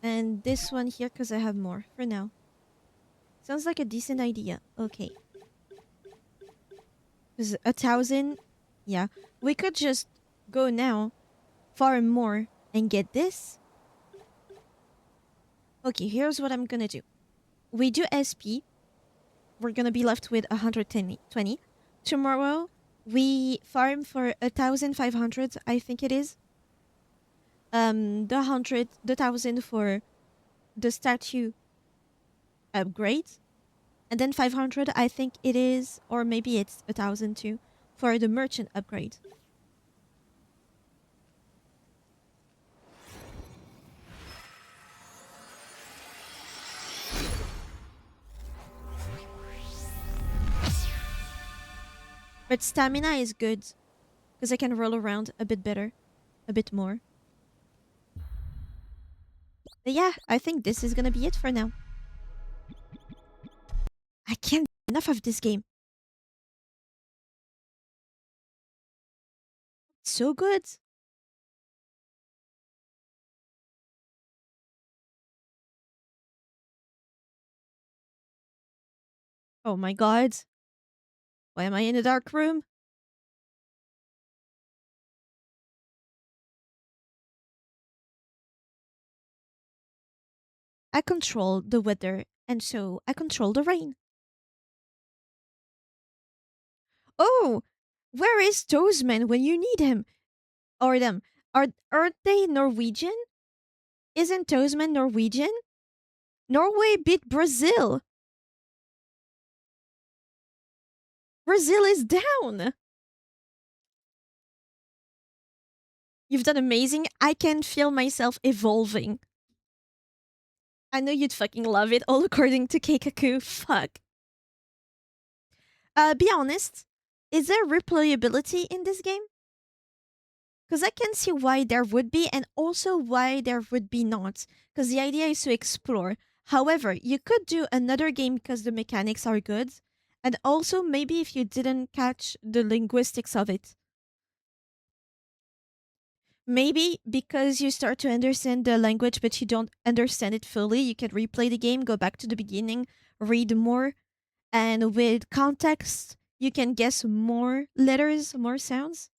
And this one here because I have more for now. Sounds like a decent idea. Okay. Because 1,000, yeah. We could just go now, farm more, and get this. Okay, here's what I'm gonna do. We do SP. We're gonna be left with 120. Tomorrow, we farm for 1,500, I think it is. The 1,000 for the statue upgrade. And then 500, I think it is, or maybe it's 1,000 too, for the merchant upgrade. But stamina is good, because I can roll around a bit better, a bit more. But yeah, I think this is gonna be it for now. I can't get enough of this game. It's so good. Oh my god. Why am I in a dark room? I control the weather, and so I control the rain. Oh, where is Toesman when you need him? Or them? Aren't they Norwegian? Isn't Toesman Norwegian? Norway beat Brazil. Brazil is down. You've done amazing. I can feel myself evolving. I know you'd fucking love it, all according to Keikaku. Fuck. Be honest. Is there replayability in this game? Because I can see why there would be, and also why there would be not. Because the idea is to explore. However, you could do another game because the mechanics are good. And also, maybe if you didn't catch the linguistics of it. Maybe because you start to understand the language, but you don't understand it fully, you can replay the game, go back to the beginning, read more, and with context, you can guess more letters, more sounds.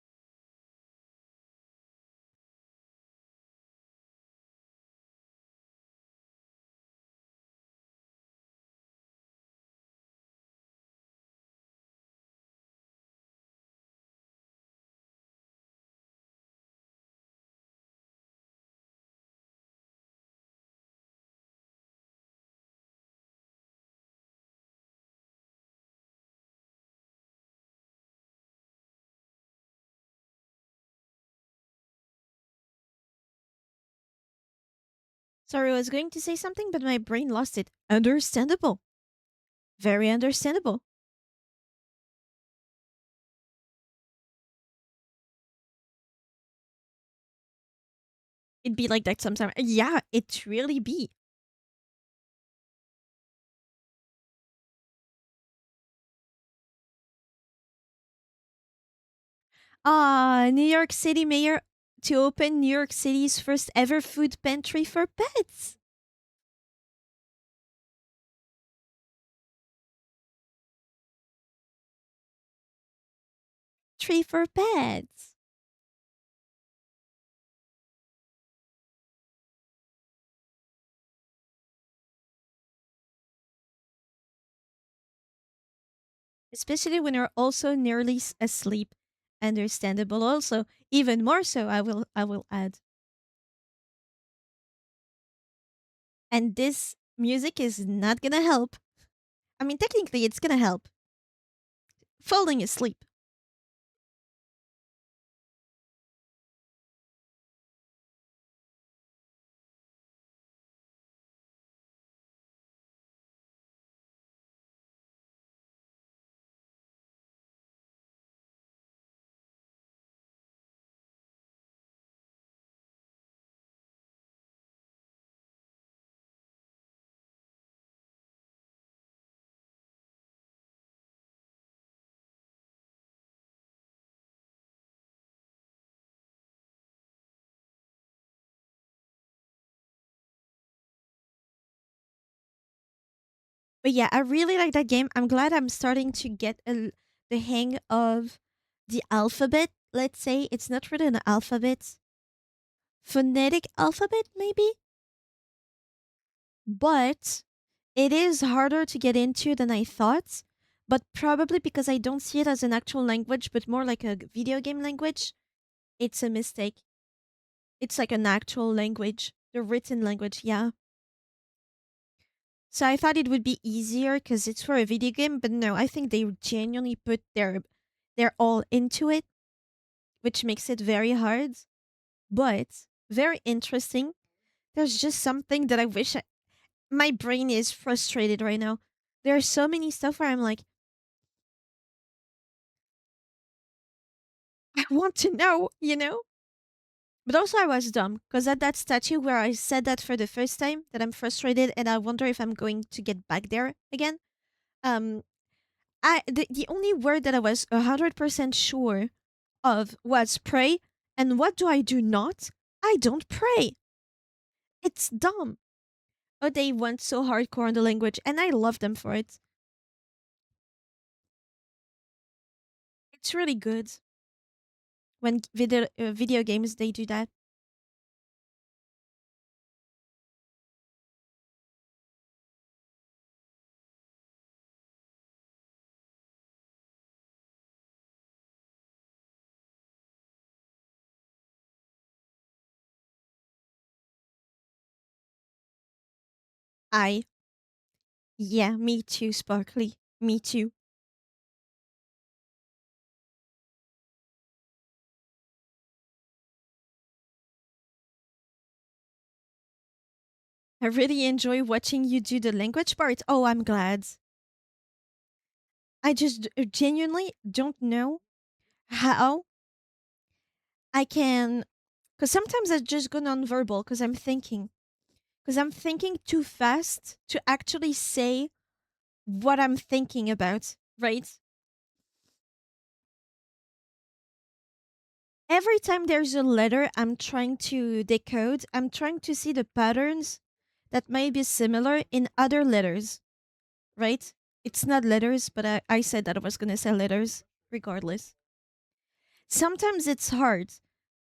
Sorry, I was going to say something, but my brain lost it. Understandable. Very understandable. It'd be like that sometimes. Yeah, it really be. New York City mayor to open New York City's first ever food pantry for pets. Tree for pets. Especially when you're also nearly asleep. Understandable also. Even more so, I will add. And this music is not gonna help. I mean, technically, it's gonna help. Falling asleep. But yeah, I really like that game. I'm glad I'm starting to get the hang of the alphabet. Let's say it's not really an alphabet, phonetic alphabet, maybe, but it is harder to get into than I thought. But probably because I don't see it as an actual language, but more like a video game language, it's a mistake. It's like an actual language, the written language, yeah. So I thought it would be easier because it's for a video game, but no, I think they genuinely put their all into it, which makes it very hard, but very interesting. There's just something that I wish my brain is frustrated right now. There are so many stuff where I'm like, I want to know. But also, I was dumb because at that statue where I said that for the first time, that I'm frustrated and I wonder if I'm going to get back there again. Um, the only word that I was 100% sure of was pray, and what do I do not? I don't pray. It's dumb. Oh, they went so hardcore on the language, and I love them for it. It's really good when video games they do that. I Yeah, me too, Sparkly. Me too. I really enjoy watching you do the language part. Oh, I'm glad. I just genuinely don't know how I can. Because sometimes I just go nonverbal because I'm thinking. Because I'm thinking too fast to actually say what I'm thinking about, right? Every time there's a letter I'm trying to decode, I'm trying to see the patterns that may be similar in other letters, right? It's not letters, but I said that I was going to say letters regardless. Sometimes it's hard.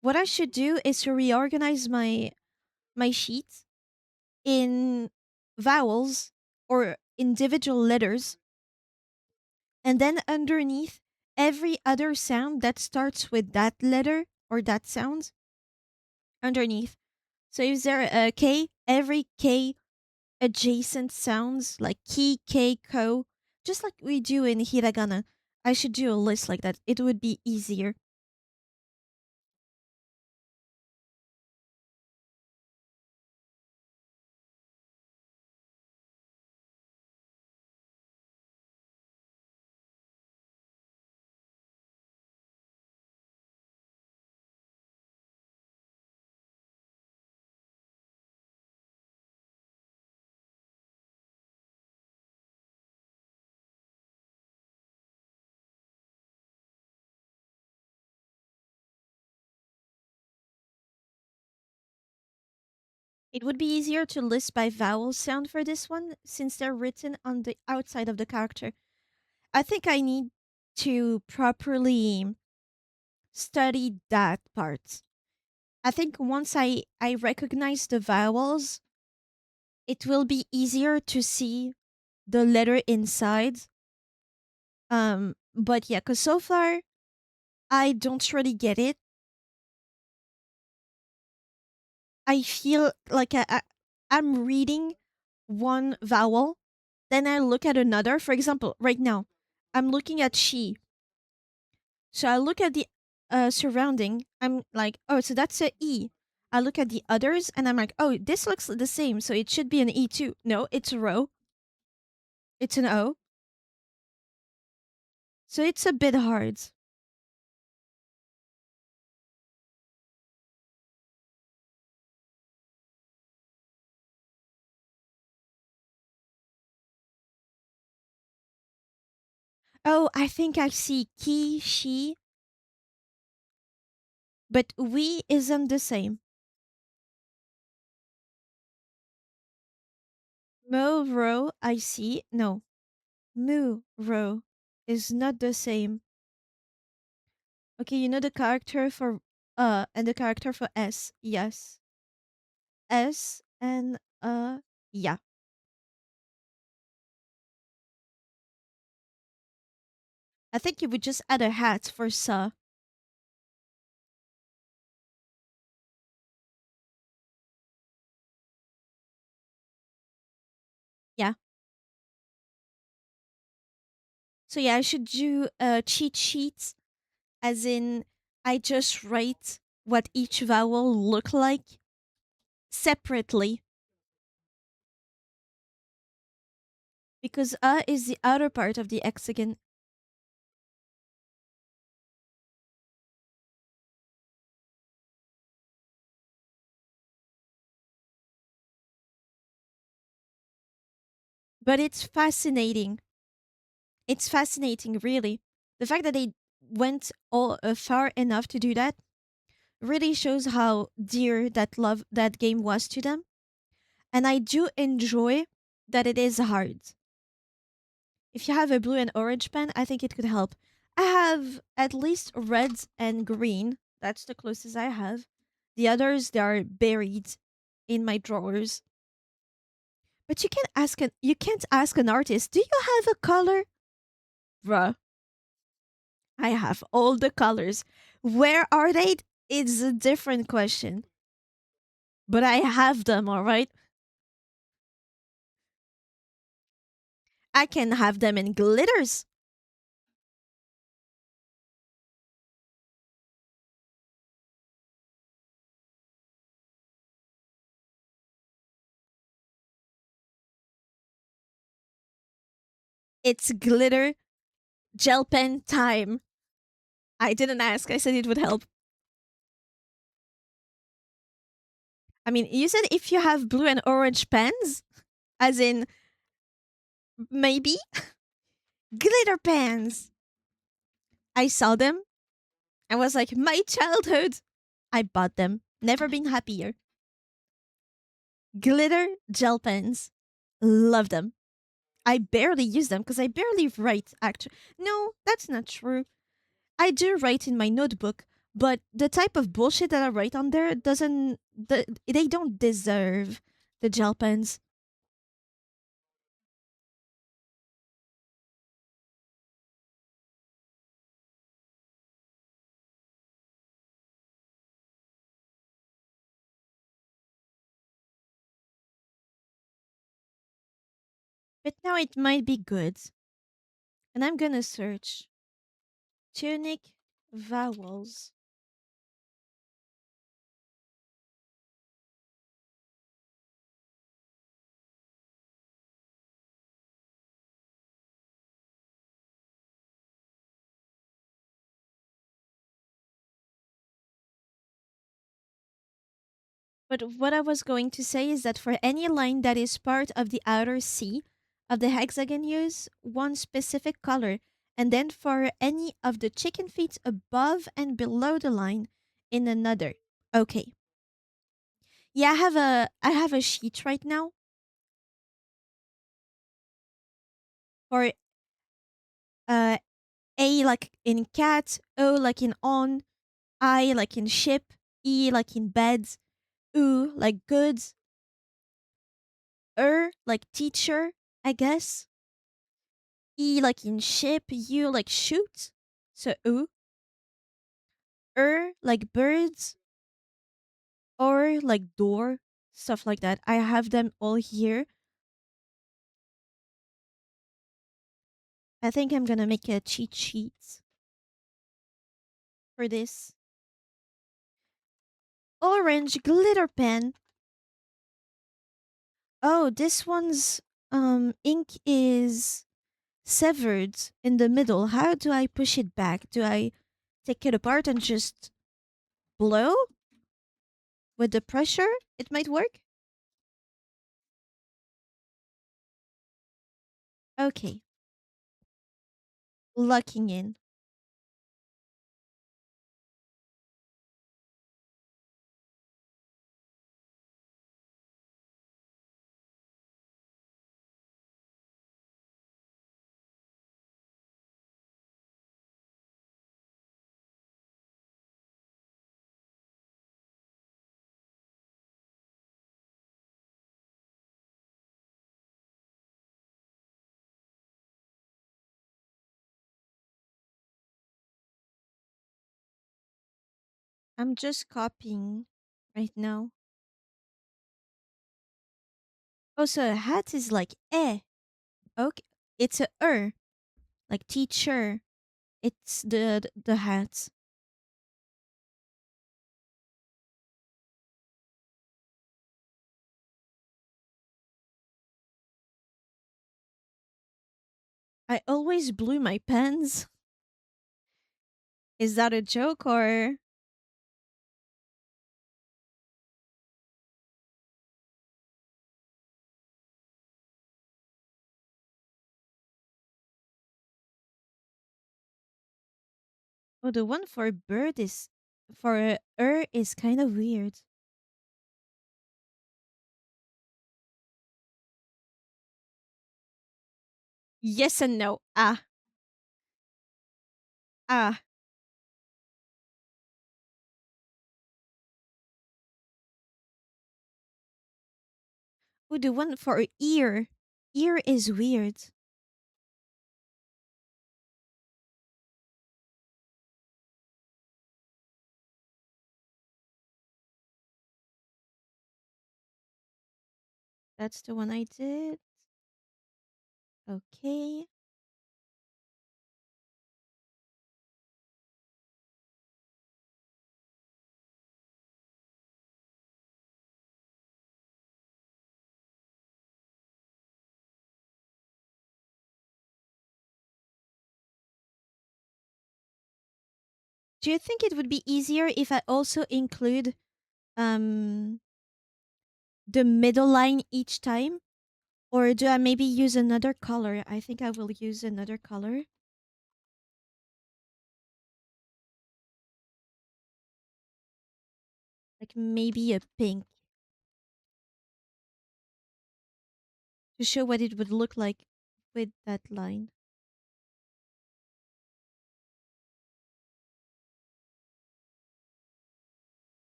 What I should do is to reorganize my sheet in vowels or individual letters, and then underneath every other sound that starts with that letter or that sound underneath. So is there a K? Every K adjacent sounds like ki, K, ko, just like we do in hiragana. I should do a list like that. It would be easier. It would be easier to list by vowel sound for this one since they're written on the outside of the character. I think I need to properly study that part. I think once I recognize the vowels, it will be easier to see the letter inside. But yeah, cuz so far I don't really get it. I feel like I'm reading one vowel, then I look at another. For example, right now, I'm looking at she. So I look at the surrounding. I'm like, oh, so that's a E. I look at the others and I'm like, oh, this looks the same. So it should be an E too. No, it's a rho. It's an O. So it's a bit hard. Oh, I think I see ki, she, but we isn't the same. Mo, ro, I see. No, mu, ro is not the same. Okay, you know the character for and the character for S. Yes. S and yeah. I think you would just add a hat for sa. Yeah. So yeah, I should do cheat sheets as in I just write what each vowel look like separately because is the outer part of the hexagon. But it's fascinating. It's fascinating, really. The fact that they went all far enough to do that really shows how dear that game was to them. And I do enjoy that it is hard. If you have a blue and orange pen, I think it could help. I have at least red and green. That's the closest I have. The others they are buried in my drawers. But you can't ask an artist, "Do you have a color?" Bruh, I have all the colors. Where are they? It's a different question. But I have them, all right? I can have them in glitters. It's glitter gel pen time. I didn't ask. I said it would help. I mean, you said if you have blue and orange pens, as in maybe glitter pens. I saw them. I was like, my childhood. I bought them. Never been happier. Glitter gel pens. Love them. I barely use them because I barely write, actually. No, that's not true. I do write in my notebook, but the type of bullshit that I write on there doesn't. They don't deserve the gel pens. But now it might be good. And I'm gonna search Tunic vowels. But what I was going to say is that for any line that is part of the outer C of the hexagon, use one specific color. And then for any of the chicken feet above and below the line, in another. Okay. Yeah, I have a sheet right now for uh A like in cat, O like in on, I like in ship, E like in bed, U like goods, like teacher, I guess. E like in ship, U like shoot, so U. Like birds, or like door, stuff like that. I have them all here. I think I'm gonna make a cheat sheet for this. Orange glitter pen. Oh, this one's ink is severed in the middle. How do I push it back? Do I take it apart and just blow with the pressure? It might work. Okay, locking in. I'm just copying right now. Oh, so a hat is like eh. Okay, it's a like teacher. It's the hat. I always blew my pens. Is that a joke or oh the one for bird is for is kind of weird. Yes and no. Ah. Oh the one for ear. Ear is weird. That's the one I did. Okay. Do you think it would be easier if I also include um the middle line each time? Or do I maybe use another color? I think I will use another color. Like maybe a pink to show what it would look like with that line.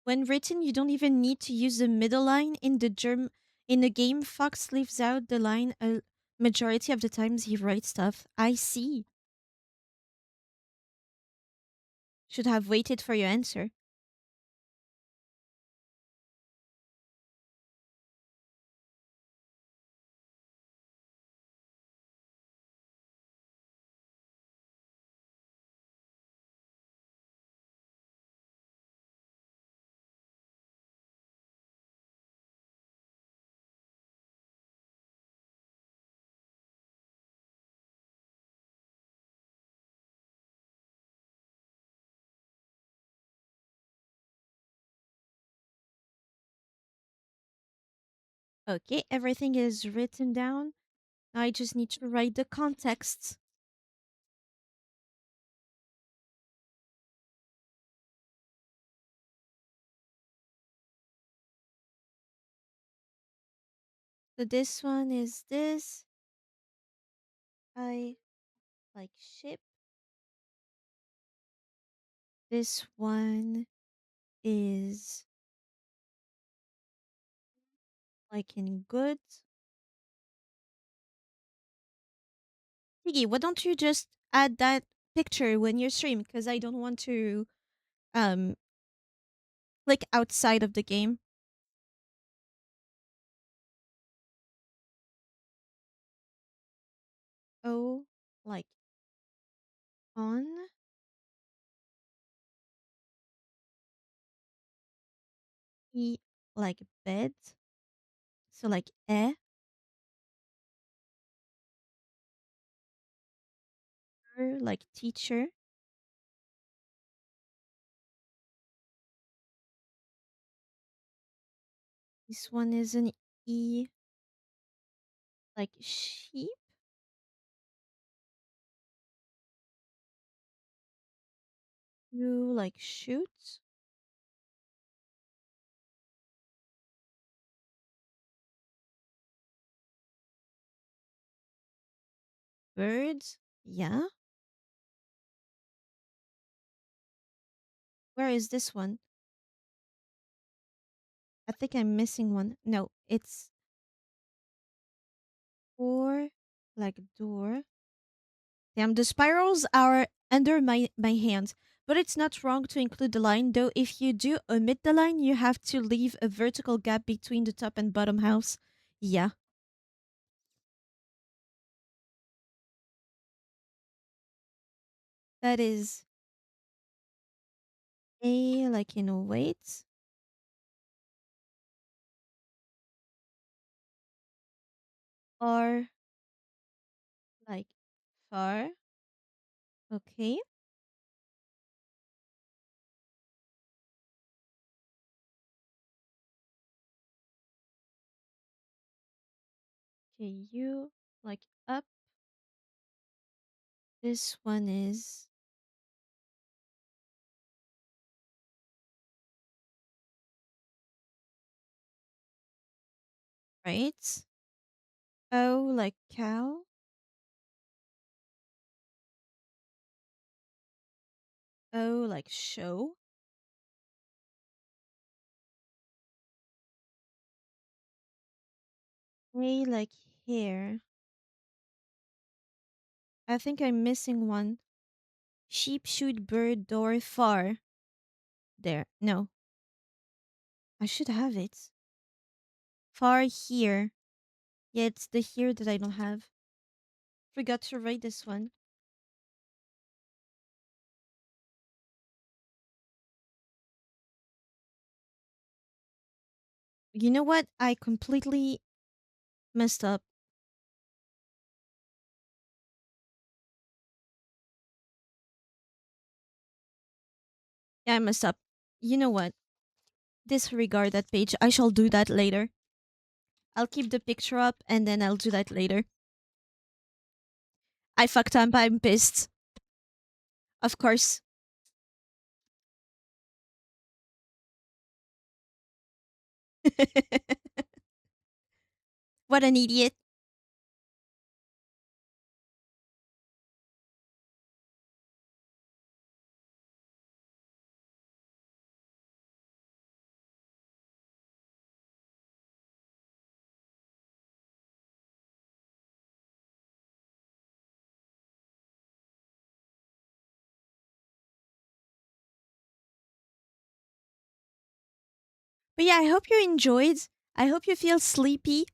When written, you don't even need to use the middle line in the germ. In the game, Fox leaves out the line a majority of the times he writes stuff. I see. Should have waited for your answer. Okay, everything is written down. I just need to write the context. So this one is this. I like ship. This one is like in goods. Tiggy, why don't you just add that picture when you stream? Because I don't want to um click outside of the game. O like on. E like bed. So like like teacher. This one is an E like sheep. U like shoot. Birds. Yeah. Where is this one? I think I'm missing one. No, it's or like door. Damn, the spirals are under my hand. But it's not wrong to include the line, though if you do omit the line, you have to leave a vertical gap between the top and bottom house. Yeah. That is A like in wait. R like far. Okay. Okay, U like up. This one is right. O like cow. O like show. A like hair. I think I'm missing one. Sheep, shoot, bird, door, far. There. No, I should have it. Far here. Yeah, it's the here that I don't have. Forgot to write this one. You know what? I completely messed up. Yeah, I messed up. You know what? Disregard that page. I shall do that later. I'll keep the picture up and then I'll do that later. I fucked up. I'm pissed. Of course. What an idiot. But yeah, I hope you enjoyed. I hope you feel sleepy.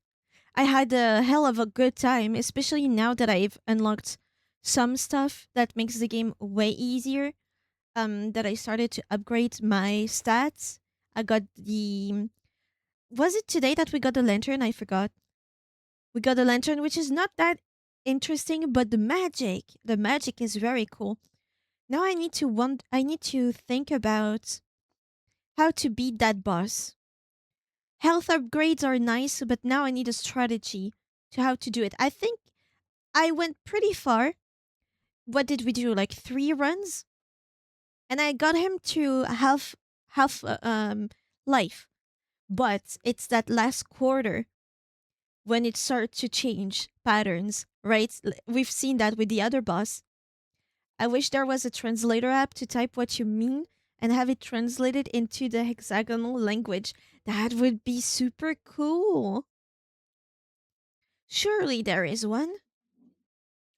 I had a hell of a good time, especially now that I've unlocked some stuff that makes the game way easier. That I started to upgrade my stats. I got the. Was it today that we got the lantern? I forgot. We got the lantern, which is not that interesting, but the magic is very cool. Now I need to think about how to beat that boss. Health upgrades are nice, but now I need a strategy to how to do it. I think I went pretty far. What did we do? Like 3 runs, and I got him to half life. But it's that last quarter when it starts to change patterns, right? We've seen that with the other boss. I wish there was a translator app to type what you mean and have it translated into the hexagonal language. That would be super cool. Surely there is one.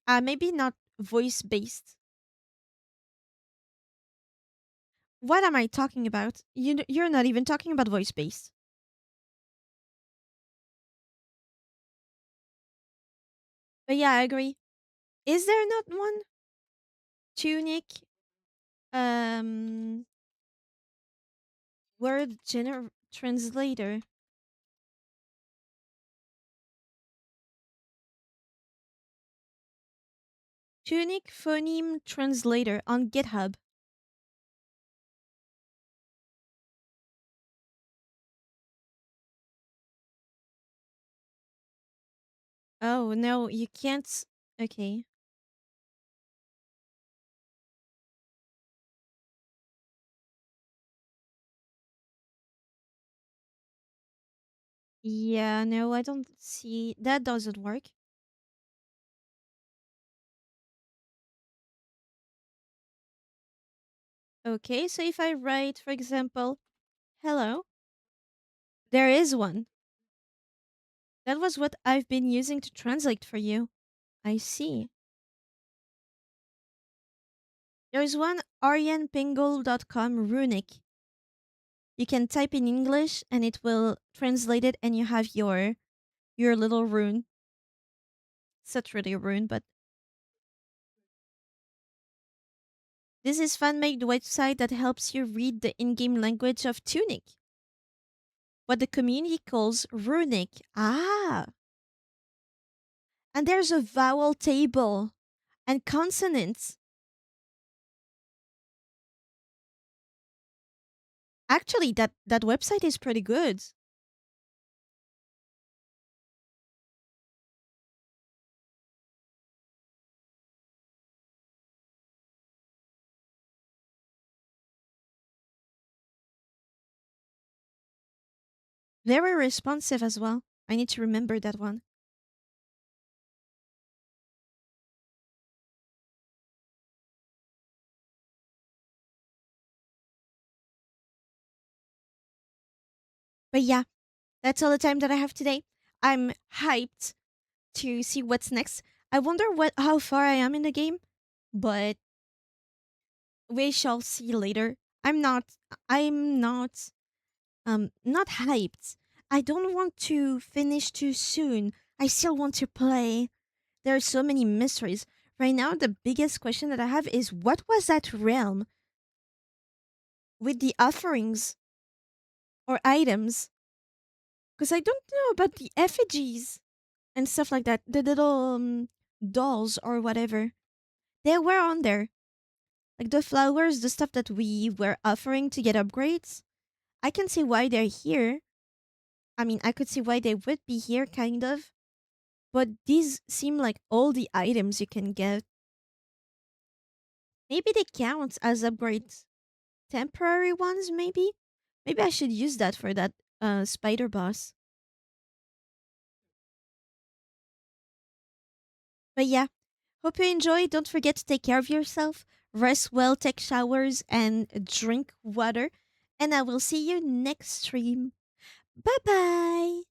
Maybe not voice based. What am I talking about? You're not even talking about voice based. But yeah, I agree. Is there not one? Tunic, um, translator. Tunic phoneme translator on GitHub. Oh no, you can't. Okay. Yeah, no, I don't see that doesn't work. Okay, so if I write, for example, hello, there is one. That was what I've been using to translate for you. I see. There's one arianpingle.com runic. You can type in English and it will translate it and you have your little rune. It's not really a rune, but this is fan-made website that helps you read the in-game language of Tunic. What the community calls runic. Ah, and there's a vowel table and consonants. Actually, that website is pretty good. Very responsive as well. I need to remember that one. But yeah, that's all the time that I have today. I'm hyped to see what's next. I wonder what how far I am in the game, but we shall see later. I'm not hyped. I don't want to finish too soon. I still want to play. There are so many mysteries. Right now the biggest question that I have is what was that realm with the offerings or items? Because I don't know about the effigies and stuff like that. The little dolls or whatever. They were on there. Like the flowers, the stuff that we were offering to get upgrades, I can see why they're here. I mean, I could see why they would be here, kind of. But these seem like all the items you can get. Maybe they count as upgrades. Temporary ones, maybe? Maybe I should use that for that spider boss. But yeah, hope you enjoy. Don't forget to take care of yourself. Rest well, take showers, and drink water. And I will see you next stream. Bye bye!